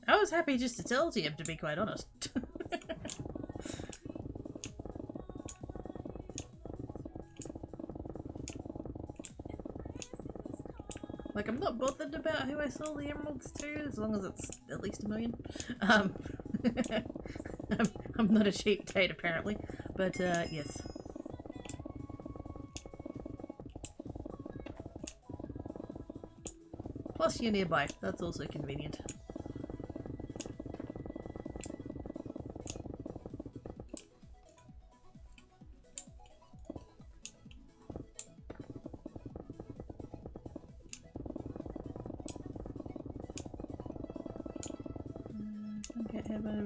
I was happy just to tell TM, to be quite honest. Like, I'm not bothered about who I sell the emeralds to, as long as it's at least 1 million. I'm not a cheap date, apparently, but, yes. Plus, you're nearby. That's also convenient.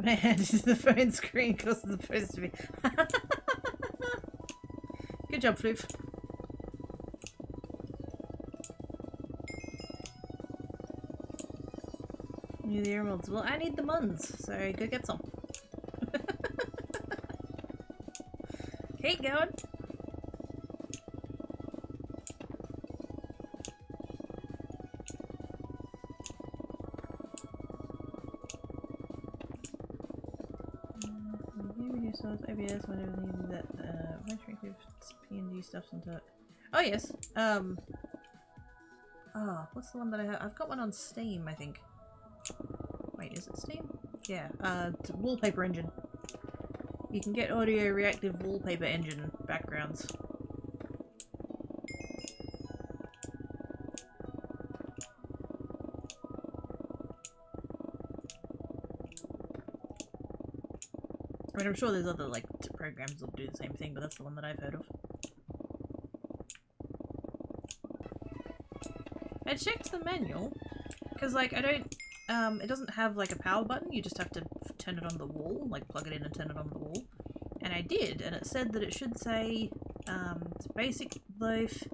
My hand is the phone screen because it's supposed to be. Good job, Floof. Need the emeralds. Well, I need the muns, so go get some. Keep going. OBS, whenever needed that, retroactive PNG stuff into it. Oh yes, what's the one that I have? I've got one on Steam, I think. Wait, is it Steam? Yeah, it's a wallpaper engine. You can get audio reactive wallpaper engine backgrounds. I mean, I'm sure there's other, like, programs that do the same thing, but that's the one that I've heard of. I checked the manual, because, like, I don't, it doesn't have, like, a power button, you just have to turn it on the wall, like, plug it in and turn it on the wall. And I did, and it said that it should say, it's basic, loaf,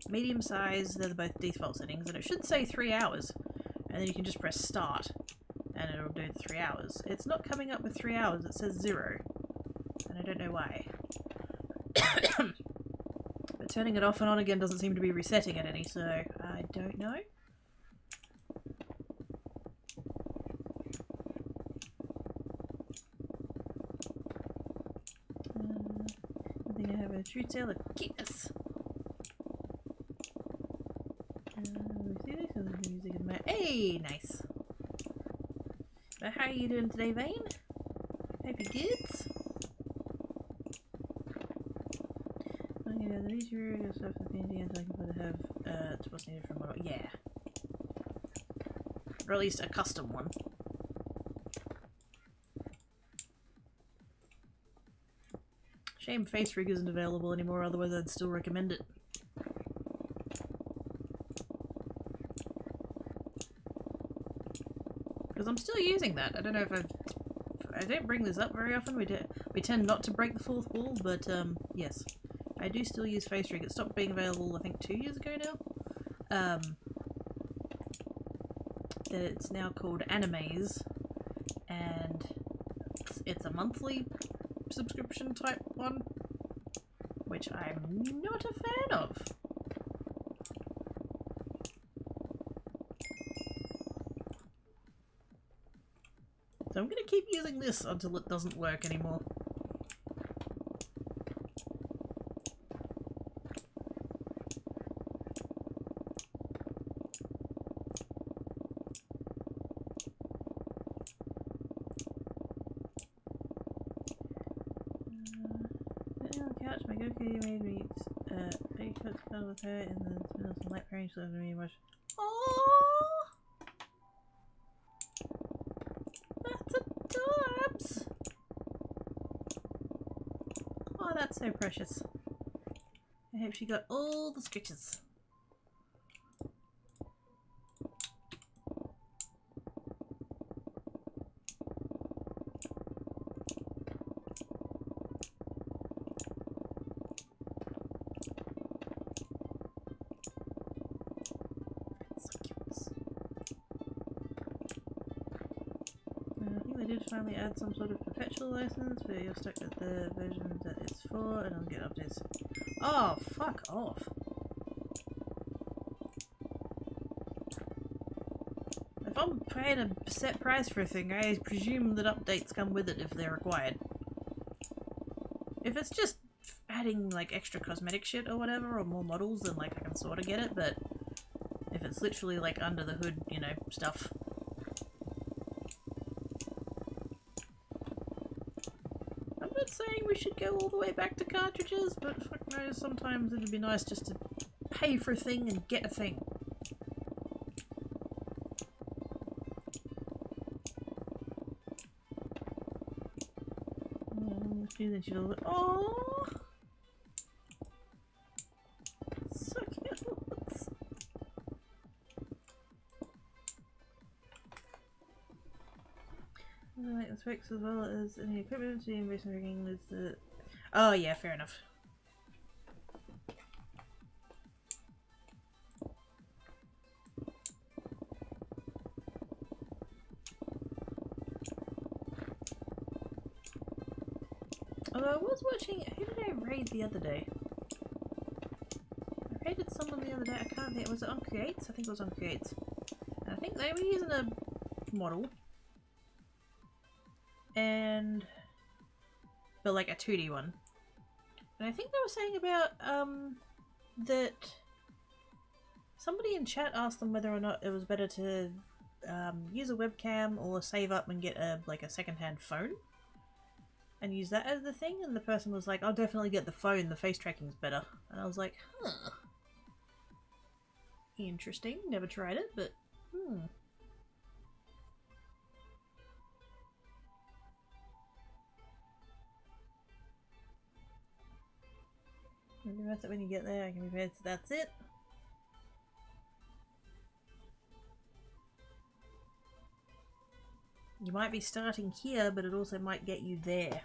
medium size, they're both default settings, and it should say 3 hours. And then you can just press start. And it'll do the 3 hours. It's not coming up with 3 hours, it says 0. And I don't know why. But turning it off and on again doesn't seem to be resetting it any, so I don't know. I think I have a truth tale of kiss. Hey, nice. So how are you doing today, Vane? Hope you're good. Okay, the least you stuff for painting and I can put have it's what's needed from model. Yeah. Or at least a custom one. Shame Face Rig isn't available anymore, otherwise I'd still recommend it. Because I'm still using that. I don't know if I don't bring this up very often. We tend not to break the fourth wall, but yes. I do still use Face Rig. It stopped being available, I think, 2 years ago now. that it's now called Animes, and it's a monthly subscription type one, which I'm not a fan of. So I'm gonna keep using this until it doesn't work anymore. Couch, my Goku made me big foot cuddle with her in the middle of some light range, so me much. Oh, that's adorbs. Oh, that's so precious. I hope she got all the scritches. Finally add some sort of perpetual license, but you're stuck at the version that it's for, and I'll get updates. Oh, fuck off. If I'm paying a set price for a thing, I presume that updates come with it if they're required. If it's just adding like extra cosmetic shit or whatever, or more models, then like I can sort of get it, but if it's literally like under the hood, you know, stuff. Saying we should go all the way back to cartridges, but fuck knows, sometimes it'd be nice just to pay for a thing and get a thing. Oh, so cute. Like the specs as well as any equipment, the investment rigging with the. Oh yeah, fair enough. Although I was watching, who did I raid the other day? I raided someone the other day. I can't think. Was it on Creates? I think it was on Creates. And I think they were using a model. But like a 2D one. And I think they were saying about that somebody in chat asked them whether or not it was better to use a webcam or save up and get a like a second-hand phone and use that as the thing, and the person was like, I'll definitely get the phone, the face tracking's better. And I was like, huh. Interesting. Never tried it, but Maybe worth it when you get there. I can be paid, so that's it. You might be starting here, but it also might get you there.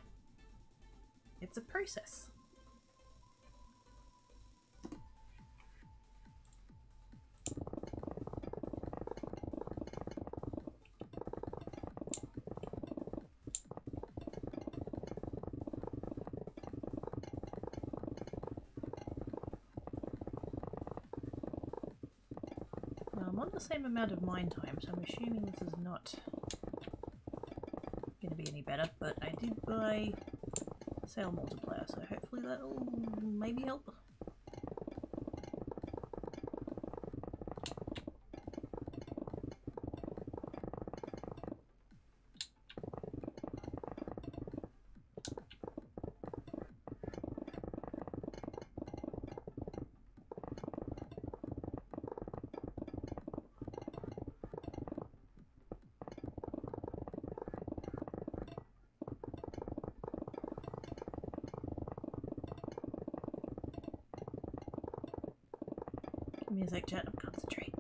It's a process. Well, I'm on the same amount of mine time, so I'm assuming this is not going to be any better, but I did buy sale multiplier, so hopefully that'll maybe help. Give me a sec, chat, I'm concentrating.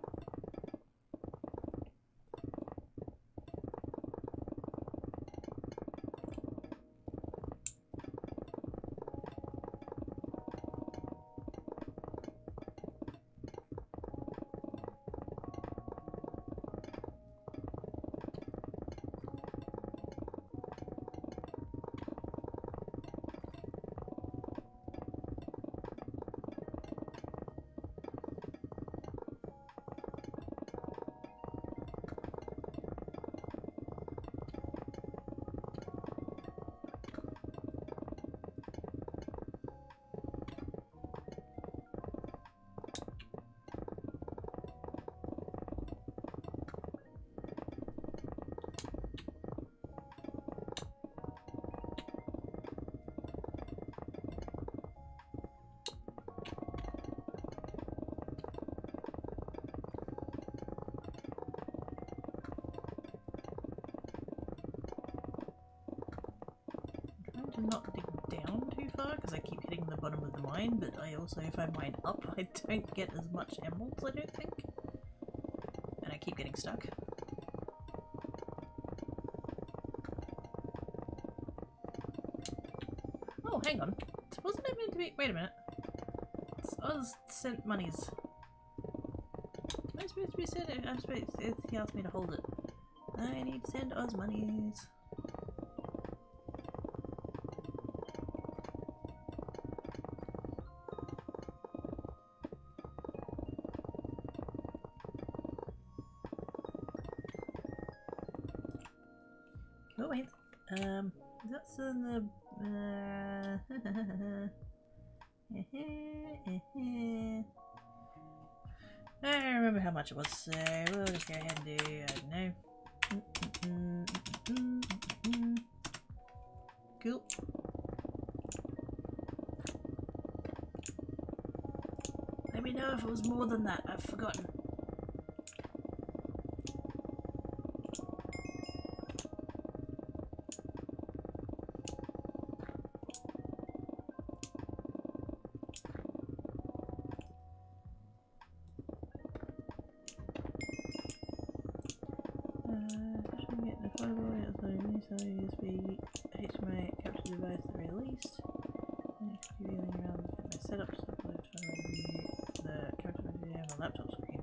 not dig down too far because I keep hitting the bottom of the mine, but I also, if I mine up, I don't get as much emeralds, I don't think. And I keep getting stuck. Oh, hang on. Wasn't it meant to be? Wait a minute. It's Oz sent monies. Am I supposed to be sending? I'm supposed. He asked me to hold it. I need to send Oz monies. Oh wait. That's in the. I don't remember how much it was, so we'll just go ahead and do, I don't know. Cool. Let me know if it was more than that, I've forgotten. USB HDMI capture device released. Next viewing around my setup to upload the capture video on the laptop screen.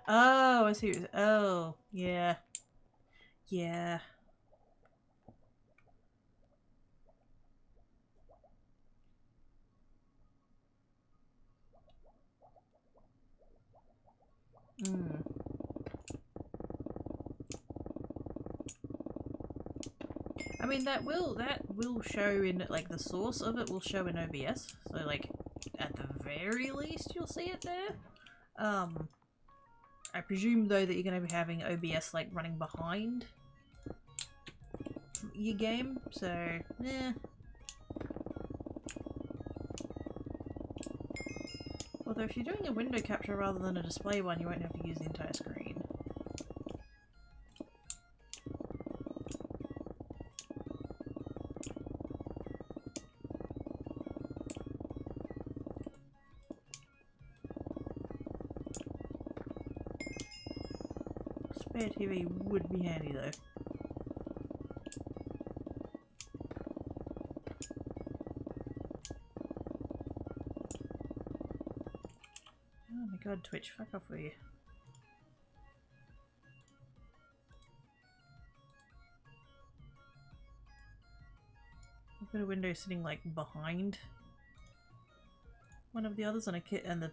Oh, I see. Oh, yeah. Yeah. Hmm. I mean, that will show in, like, the source of it will show in OBS. So, like, at the very least, you'll see it there. I presume, though, that you're going to be having OBS, like, running behind your game. So, eh. Although, if you're doing a window capture rather than a display one, you won't have to use the entire screen. Spare TV would be handy though. Oh my god, Twitch, fuck off with you. I've got a window sitting like behind one of the others, and and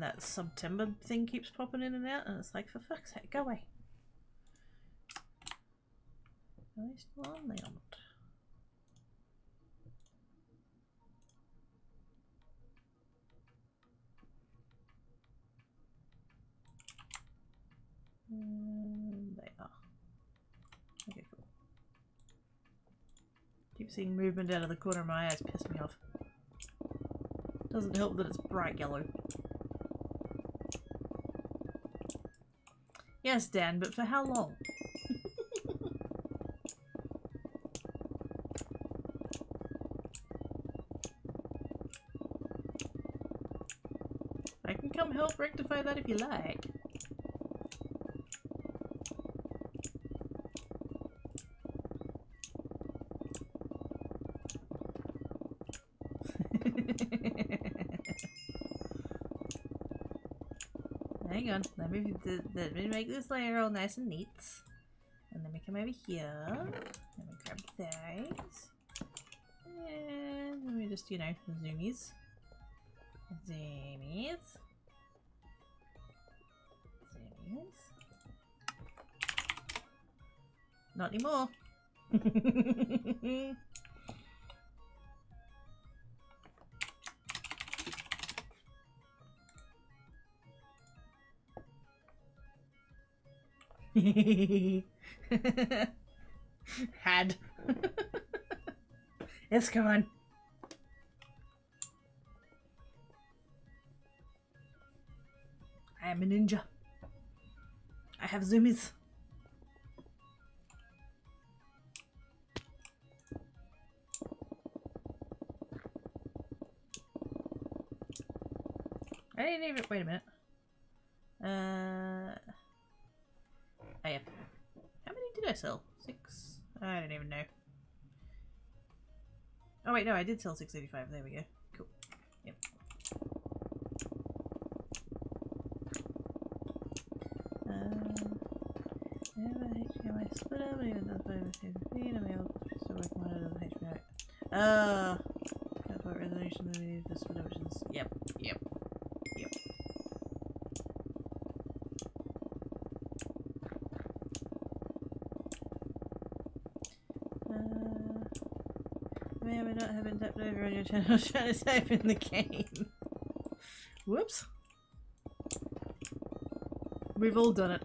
that September thing keeps popping in and out, and it's like, for fuck's sake, go away. Are they still on? They are not. They are. Okay, cool. Keep seeing movement out of the corner of my eyes, piss me off. Doesn't help that it's bright yellow. Yes, Dan, but for how long? I can come help rectify that if you like. Hang on, let me make this layer all nice and neat. And then we come over here. And we grab those. And then we just, you know, zoomies. Zoomies. Zoomies. Not anymore. Had. It's gone. I am a ninja. I have zoomies. I didn't even. Wait a minute. Oh yeah. How many did I sell? 6? I don't even know. Oh wait, no, I did sell 685. There we go. Cool. Yep. HDMI splitter, but even though it's feed, I'm able to still work on it as HDMI. That's what resolution we need for splitter, which is. Yep. May or may not have been tapped over on your channel trying to type in the game. Whoops. We've all done it.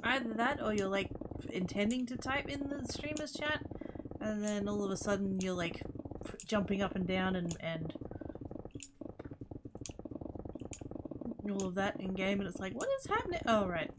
Either that or you're like intending to type in the streamer's chat and then all of a sudden you're like jumping up and down and all of that in game and it's like, what is happening? Oh, right.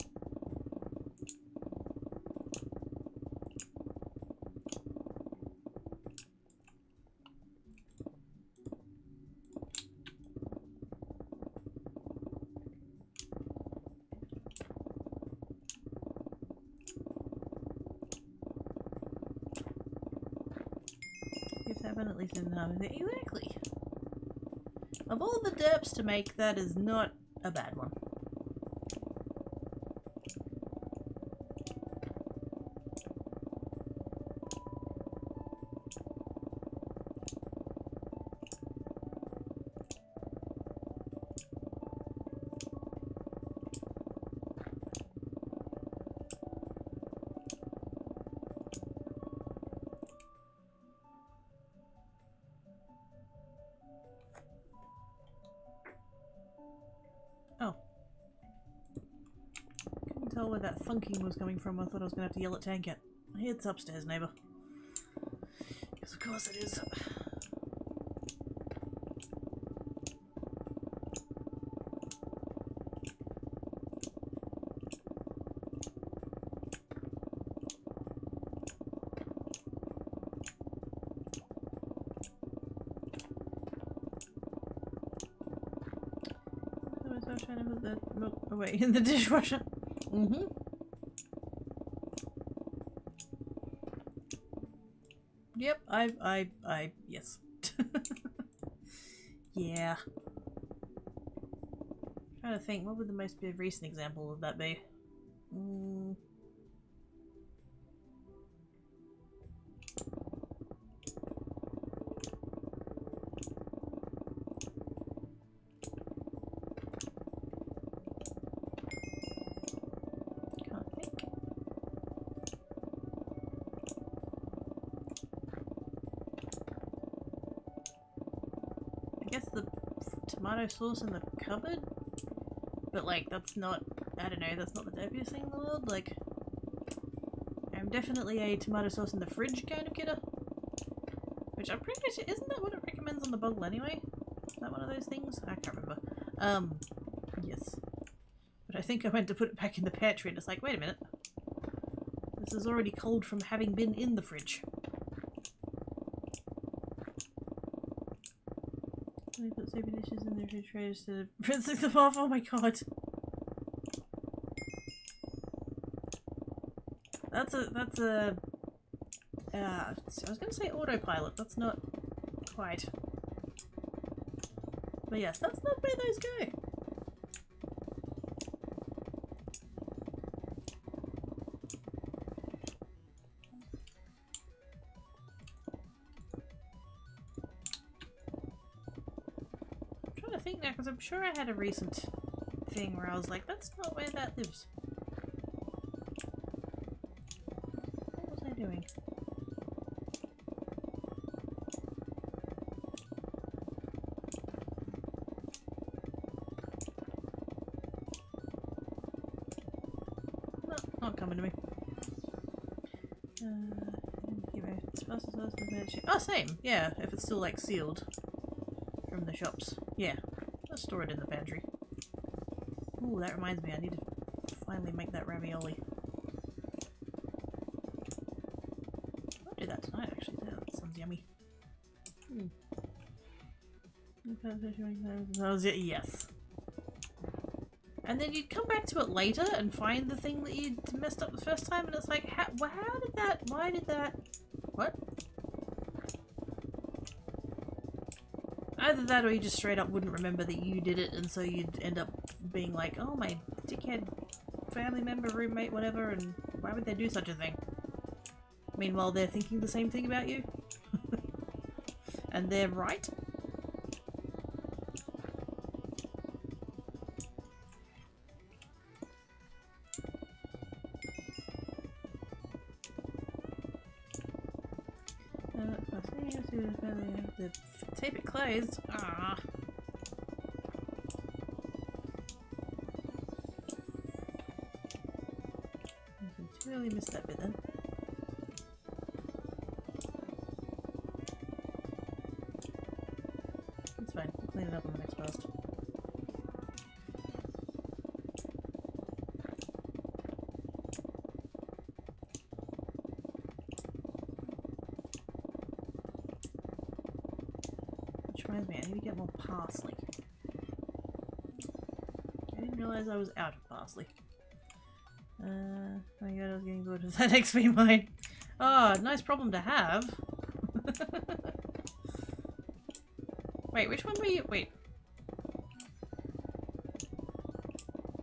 At least in exactly. Of all the derps to make, that is not a bad one. Where that thunking was coming from. I thought I was gonna have to yell at Tankat. It's upstairs, neighbour. Yes, of course it is. I was trying to put the milk away in the dishwasher. Mm-hmm. Yep, yes. Yeah. Trying to think, what would the most recent example of that be? Tomato sauce in the cupboard, but like that's not, I don't know, that's not the derpiest thing in the world. Like, I'm definitely a tomato sauce in the fridge kind of kidder, which I'm pretty sure, isn't that what it recommends on the bottle anyway? Is that one of those things? I can't remember. Yes, but I think I went to put it back in the pantry and it's like, wait a minute, this is already cold from having been in the fridge. I put soapy dishes in the refrigerator instead of rinsing them off. Oh my god. That's a I was gonna say autopilot, that's not quite. But yes, that's not where those go. Because I'm sure I had a recent thing where I was like, that's not where that lives. What was I doing? No, not coming to me. Oh, same. Yeah, if it's still like sealed from the shops. Yeah. Store it in the pantry. Ooh, that reminds me, I need to finally make that ravioli. I'll do that tonight, actually. That sounds yummy. That was it, yes. And then you'd come back to it later and find the thing that you messed up the first time, and it's like, how did that, why did that, what? Either that or you just straight up wouldn't remember that you did it, and so you'd end up being like, oh, my dickhead family member, roommate, whatever, and why would they do such a thing? Meanwhile, they're thinking the same thing about you. And they're right. Tape it closed. Ah. I really missed that bit then. It's fine. We'll clean it up on the next post. Reminds me, I need to get more parsley. I didn't realize I was out of parsley. Oh my god, I was getting bored with that XP mine. Oh, nice problem to have. Wait, which one were you? Wait.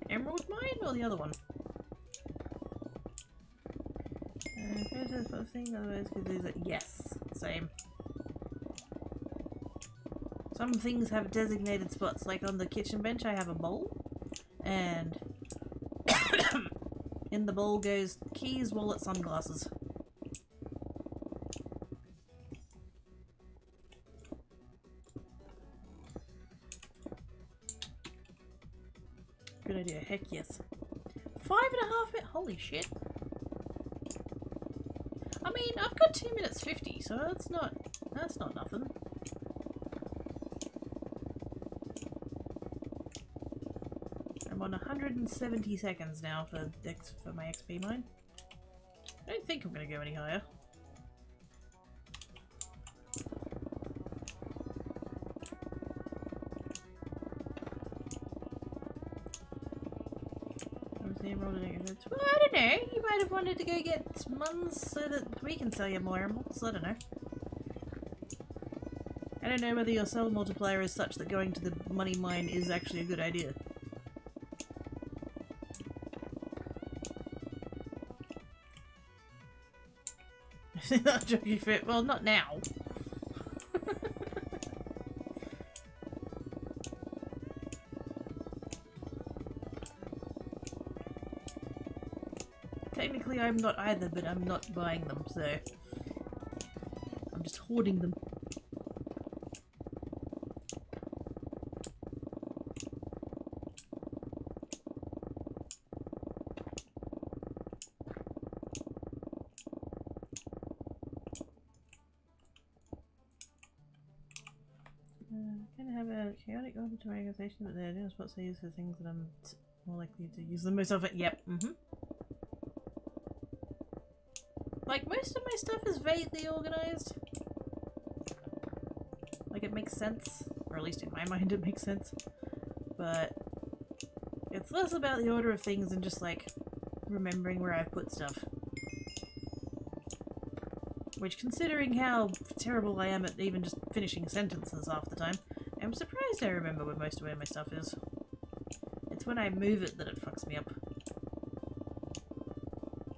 Emerald mine or the other one? Otherwise, could do that. Yes, same. Some things have designated spots, like on the kitchen bench I have a bowl, and in the bowl goes keys, wallet, sunglasses. Good idea, heck yes. 5.5 minutes, holy shit. I mean, I've got 2 minutes 50, so that's not nothing. I'm on 170 seconds now for my XP mine. I don't think I'm going to go any higher. Well, I don't know. You might have wanted to go get muns so that we can sell you more emeralds. I don't know. I don't know whether your cell multiplier is such that going to the money mine is actually a good idea. Not joking fit. Well, not now. Technically, I'm not either, but I'm not buying them, so I'm just hoarding them. Chaotic order to my organization, but they're doing spots I use for things that I'm more likely to use them most of it. Yep. Like, most of my stuff is vaguely organized. Like, it makes sense. Or at least in my mind it makes sense. But it's less about the order of things and just, like, remembering where I've put stuff. Which, considering how terrible I am at even just finishing sentences half the time, I'm surprised I remember where most of where my stuff is. It's when I move it that it fucks me up.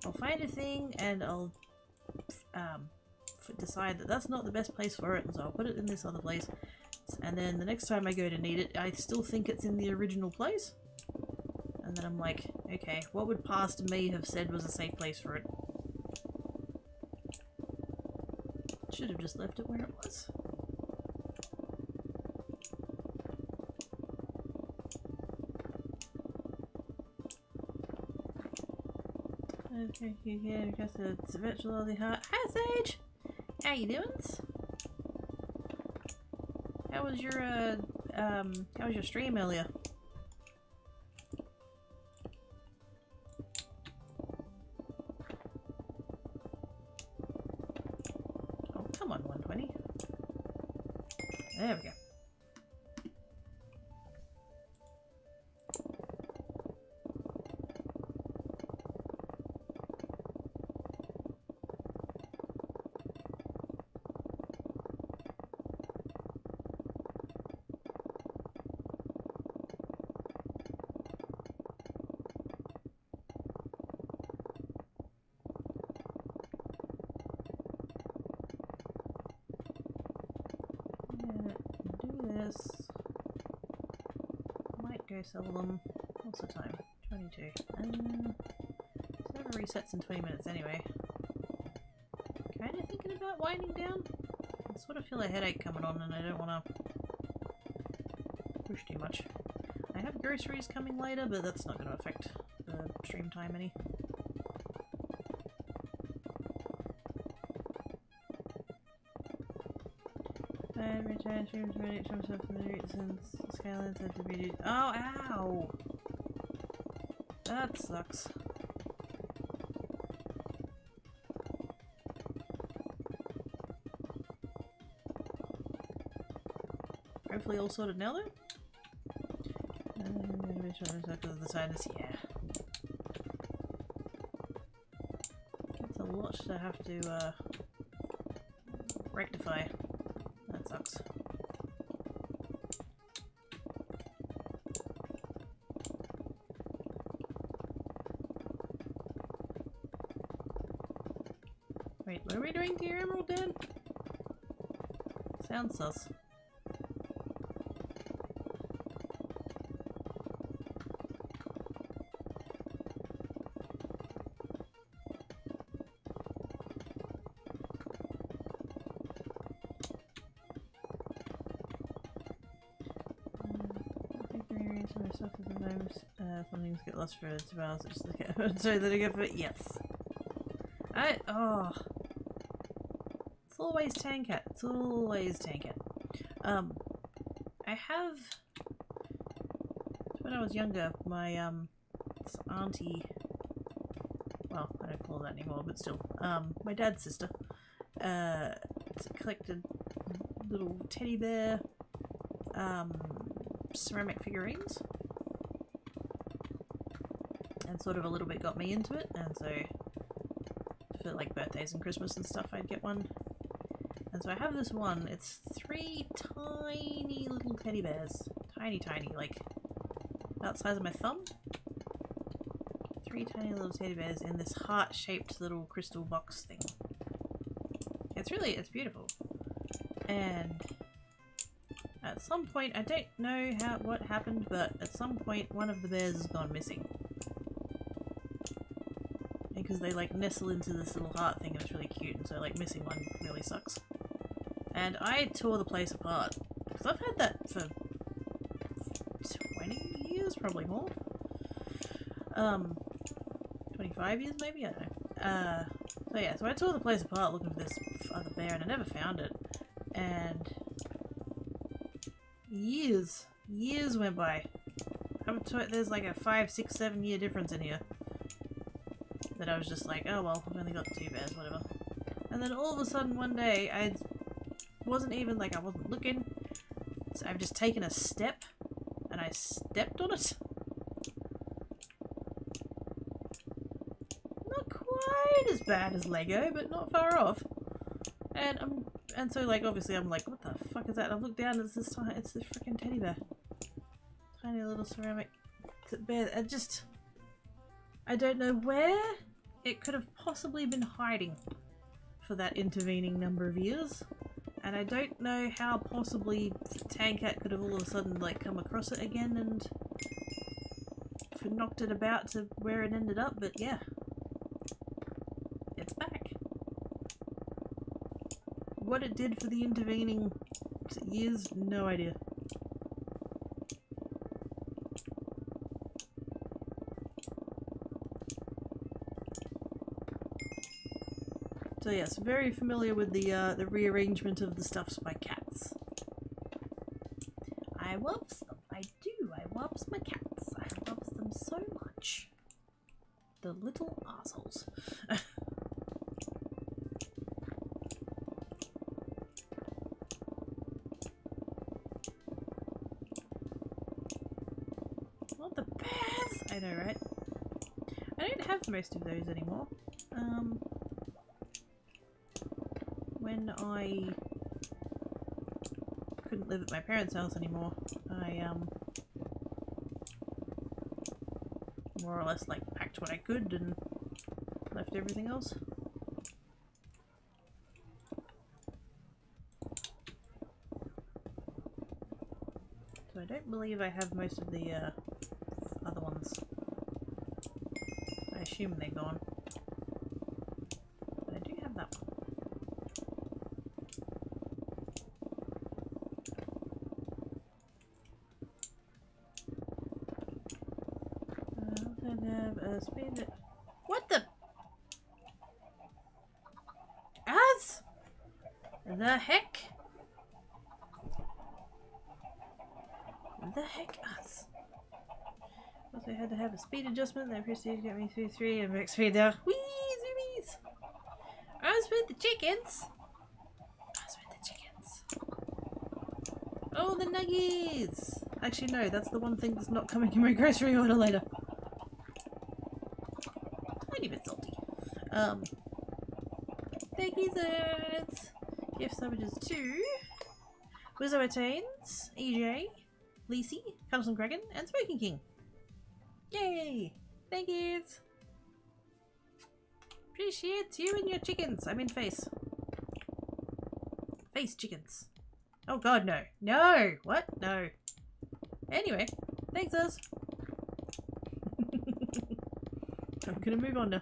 I'll find a thing and I'll decide that that's not the best place for it, and so I'll put it in this other place. And then the next time I go to need it, I still think it's in the original place. And then I'm like, okay, what would past me have said was a safe place for it? Should have just left it where it was. Okay, yeah, because it's virtually hard. Hi, Sage! How you doing? How was your stream earlier? There we go. Go sell them. What's the time? 22. Server resets in 20 minutes anyway. Kinda thinking about winding down. I sort of feel a headache coming on and I don't want to push too much. I have groceries coming later, but that's not going to affect the stream time any. Return streams ready to myself from the roots and scale into the beauty. Oh, ow! That sucks. Hopefully all sorted now though. After the sinus, yeah. That's a lot to have to rectify. That sucks. Wait, what are we doing to your emerald, Dad? Sounds sus. Sometimes some things get lost for 2 hours. Sorry, that I get for yes. It's always Tankat. It's always Tankat. I have when I was younger, my auntie. Well, I don't call her that anymore, but still, my dad's sister. Collected little teddy bear. Ceramic figurines, and sort of a little bit got me into it, and so for like birthdays and Christmas and stuff I'd get one, and so I have this one. It's 3 tiny little teddy bears, tiny, like about the size of my thumb. 3 tiny little teddy bears in this heart-shaped little crystal box thing. It's beautiful, and at some point, I don't know what happened, but at some point one of the bears has gone missing. Because they like nestle into this little heart thing and it's really cute, and so like missing one really sucks. And I tore the place apart. Because I've had that for 20 years, probably more. 25 years maybe? I don't know. So yeah, so I tore the place apart looking for this other bear and I never found it. And years went by. There's like a 5, 6, 7 year difference in here. That I was just like, oh well, I've only got 2 bears, whatever. And then all of a sudden one day, I wasn't looking. So I've just taken a step, and I stepped on it. Not quite as bad as Lego, but not far off. And so like obviously I'm like, what the fuck is that? And I look down, it's this freaking teddy bear. Tiny little ceramic bear. I don't know where it could have possibly been hiding for that intervening number of years. And I don't know how possibly Tankat could have all of a sudden like come across it again and knocked it about to where it ended up, but yeah. It's back. What it did for the intervening years, no idea. So yes, very familiar with the rearrangement of the stuffs by cats. I loves them. I do. I loves my cats. I loves them so much. The little assholes. I know, right? I don't have most of those anymore. When I couldn't live at my parents' house anymore, I more or less like packed what I could and left everything else. So I don't believe I have most of the other ones. I assume they're gone. But I do have that one. I also have a speed. What the? As? The heck? The heck us? Also had to have a speed adjustment that proceeded to get me through 3 and max speed down. Whee! Zoomies! I was with the chickens! Oh, the nuggies! Actually, no, that's the one thing that's not coming in my grocery order later. Tiny bit salty. Thank you, Zerds! Gift sandwiches to Wizzo Attains, EJ, Lacey, Cuddlesome Kraken, and Smoking King. Yay! Thank you! Appreciate you and your chickens. I mean face. Face chickens. Oh god, no. No! What? No. Anyway, thanks us. I'm gonna move on now.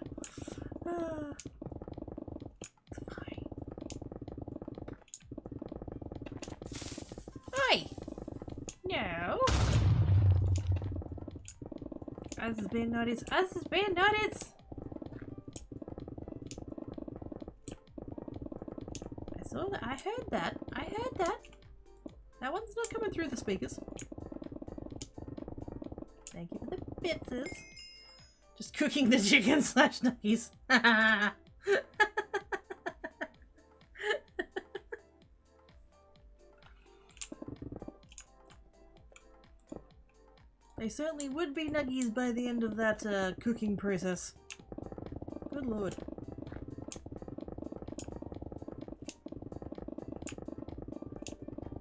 It's fine. Hi! No! As has been noticed. As has been noticed! I saw that. I heard that. I heard that. That one's not coming through the speakers. Thank you for the bitses. Just cooking the chicken slash nuggies. They certainly would be nuggies by the end of that cooking process. Good lord.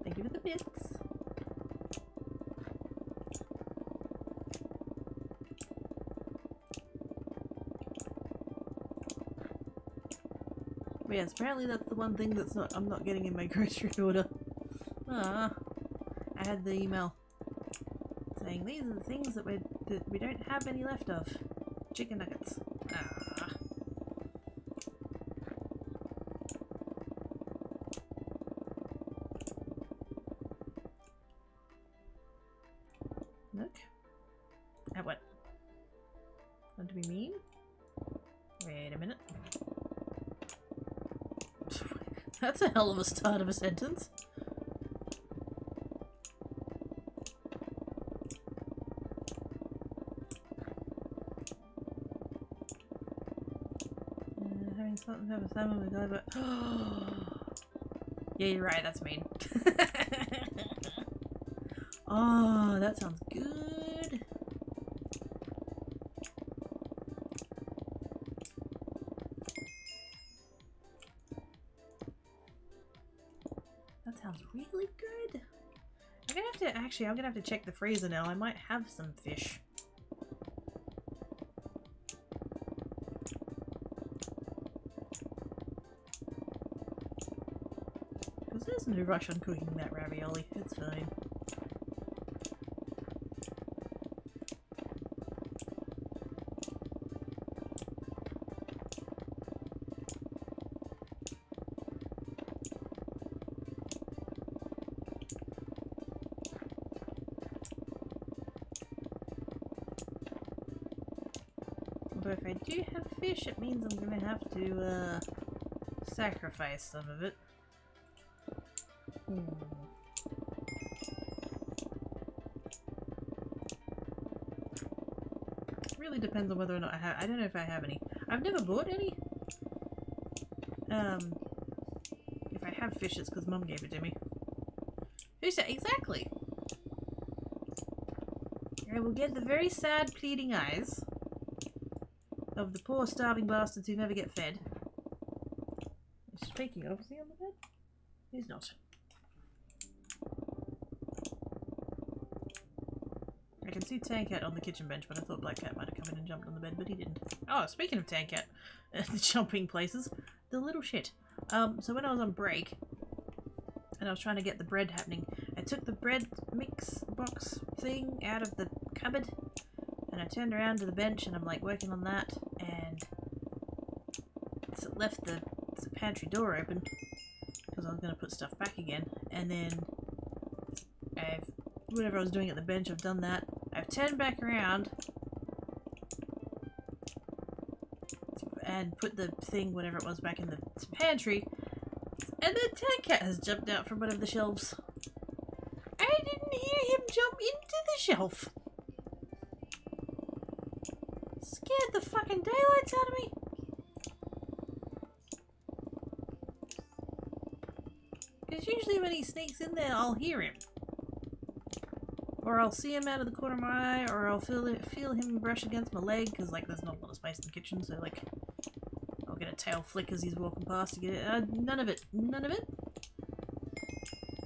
Thank you for the bits. But yes, apparently that's the one thing that's not I'm not getting in my grocery order. Ah, I had the email saying these are the things that we don't have any left of. Chicken nuggets. Ah. Look. At what? Want to be mean? Wait a minute. That's a hell of a start of a sentence. Having something to have a salmon with guy, but yeah, you're right. That's mean. Oh, that sounds good. That sounds really good. I'm gonna have to actually. I'm gonna have to check the freezer now. I might have some fish. Because there's no rush on cooking that ravioli. It's fine. But if I do have fish, it means I'm gonna have to sacrifice some of it. Really depends on whether or not I have. I don't know if I have any. I've never bought any. If I have fish, it's because Mum gave it to me. Who said exactly? I will get the very sad pleading eyes of the poor starving bastards who never get fed. Speaking of, is he on the bed? He's not. I can see Tankat on the kitchen bench, but I thought Black Cat might have come in and jumped on the bed, but he didn't. Oh, speaking of Tankat, the jumping places, the little shit. So when I was on break, and I was trying to get the bread happening, I took the bread mix box thing out of the cupboard, and I turned around to the bench, and I'm like working on that, and left the pantry door open, because I was going to put stuff back again, and then whatever I was doing at the bench, I've done that. I've turned back around and put the thing, whatever it was, back in the pantry, and then Tankat has jumped out from one of the shelves. I didn't hear him jump into the shelf. Scared the fucking daylights out of me. Because usually when he sneaks in there, I'll hear him. Or I'll see him out of the corner of my eye, or I'll feel him brush against my leg, because, like, there's not a lot of space in the kitchen, so, like, I'll get a tail flick as he's walking past to get it. None of it. None of it.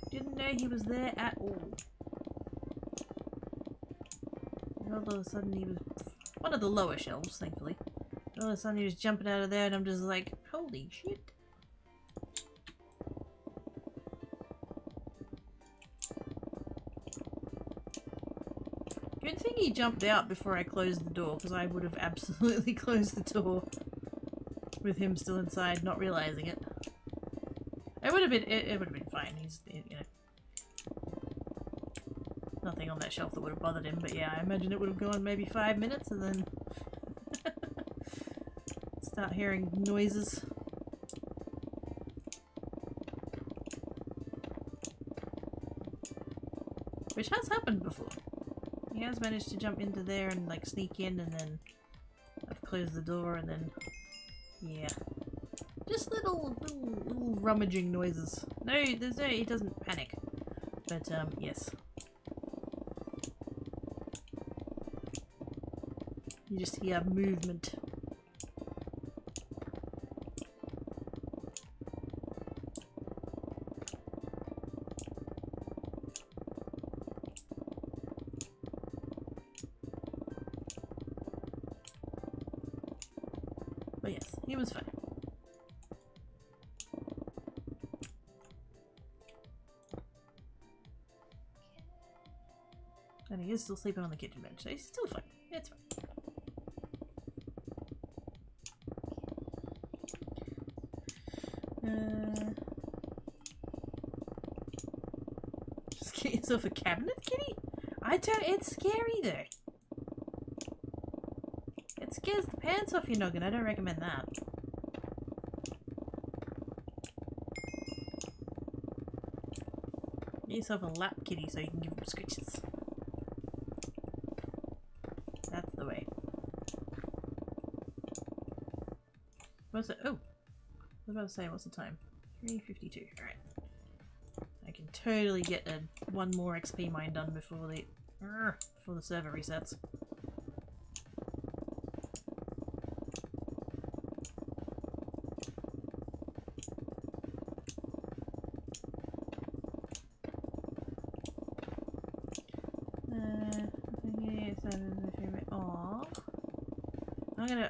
Didn't know he was there at all. And all of a sudden he was one of the lower shelves, thankfully. All of a sudden he was jumping out of there, and I'm just like, holy shit. Good thing he jumped out before I closed the door, because I would have absolutely closed the door with him still inside, not realizing it. It would have been fine. He's, you know, nothing on that shelf that would have bothered him. But yeah, I imagine it would have gone maybe 5 minutes, and then start hearing noises. Which has happened before. He has managed to jump into there and like sneak in, and then I've closed the door, and then yeah, just little rummaging noises. No, he doesn't panic, but yes, you just hear movement. But yes, he was fine. And he is still sleeping on the kitchen bench, so he's still fine. It's fine. Just get yourself a cabinet, kitty? It's scary though. It scares the pants off your noggin. I don't recommend that. Get yourself a lap kitty so you can give him scritches. That's the way. What's it? Oh! I was about to say, what's the time? 3:52. Alright. I can totally get one more XP mine done before the server resets.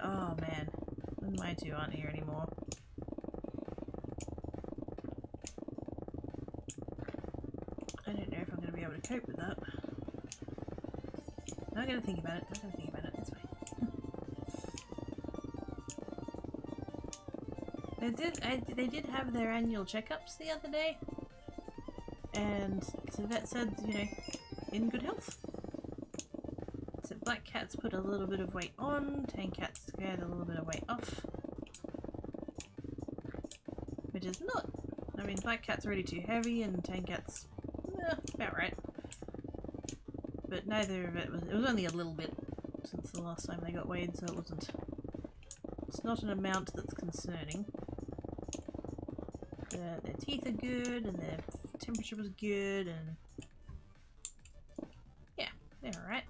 Oh man, my two aren't here anymore. I don't know if I'm going to be able to cope with that. I'm going to think about it. It's fine. They did have their annual checkups the other day, and the vet said, you know, in good health. So Black Cat's put a little bit of weight on, Tankat's scared a little bit of weight off. Which is not, I mean, Black Cat's already too heavy and Tankat's about right. But neither of it was only a little bit since the last time they got weighed, so it's not an amount that's concerning. Their teeth are good, and their temperature was good, and yeah, they're alright.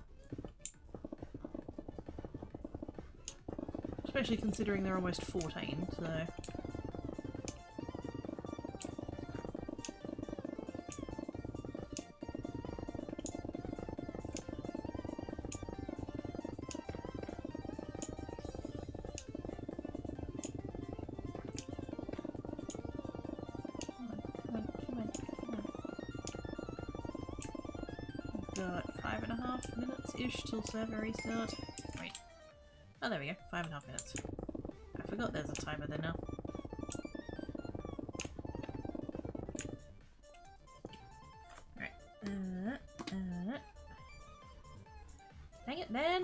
Especially considering they're almost 14, so... Got 5.5 minutes-ish till server restart. Wait. Oh, there we go. 5.5 minutes. I forgot there's a timer there now. Alright. Dang it, Ben!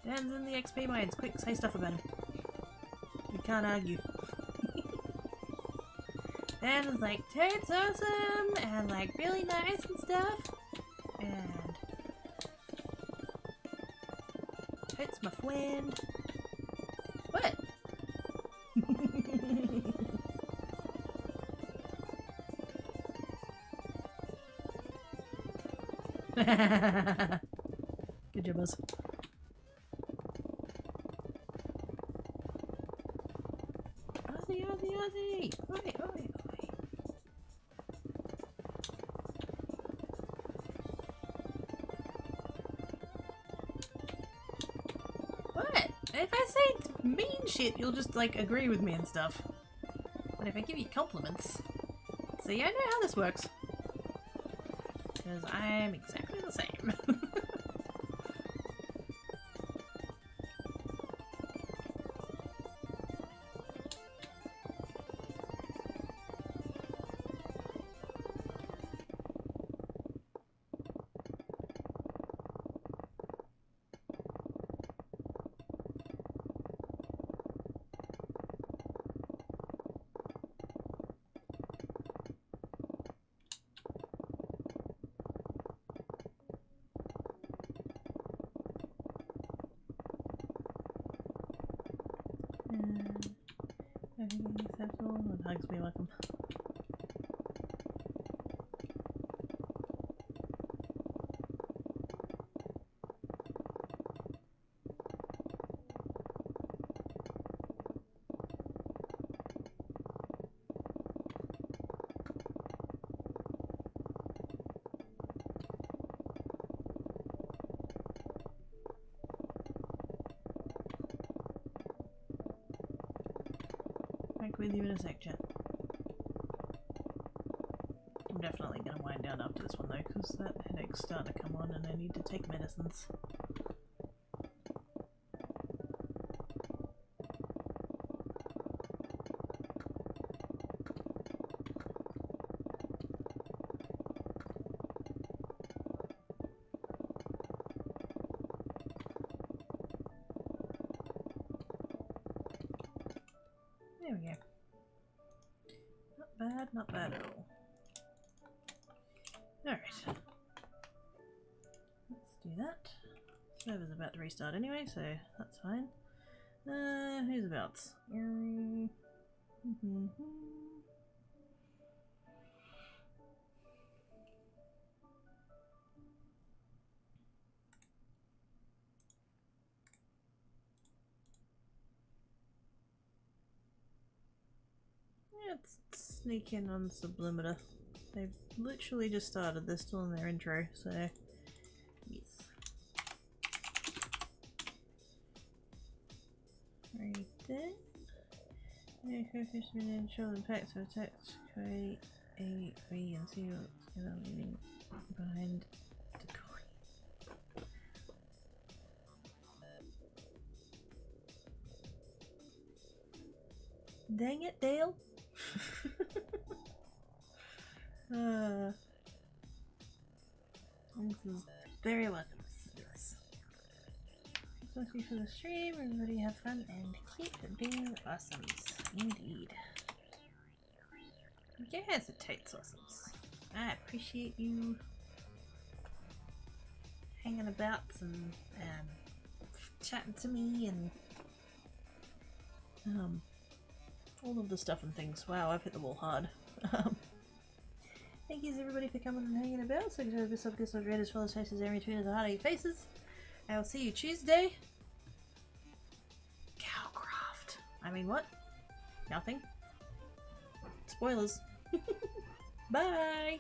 Dan's in the XP mines. Quick, say stuff about him. You can't argue. Dan is like, Tate's awesome! And like, really nice and stuff. And... Tate's my friend. What? Good job, Buzz. Ozzy, Ozzy, Ozzy! Oi, oi, oi. What? If I say mean shit, you'll just, like, agree with me and stuff. But if I give you compliments... See, I know how this works. Because I'm exactly the same. Acceptable and hugs me like him. Back with you in a sec, chat. I'm definitely going to wind down after this one though, because that headache's starting to come on and I need to take medicines. There we go. Not bad at all. Alright. Let's do that. Server's about to restart anyway, so that's fine. Who's about? Let's sneak in on Sublimeter. They've literally just started, they're still in their intro, so yes. Right there. Yeah, coefficient potential impacts of attacks create a V and see what's going on leaving behind the coin. Dang it, Dale! This is very welcome. Yes. Thank you for the stream. Everybody have fun and keep being awesomes. Indeed. Yes, it takes awesomes. I appreciate you hanging about and chatting to me and All of the stuff and things. Wow, I've hit the wall hard. Thank you everybody for coming and hanging about. So enjoy this subcast of Reddit's fellow faces, every tweet of the heart of your faces. I will see you Tuesday. Cowcraft. I mean, what? Nothing. Spoilers. Bye!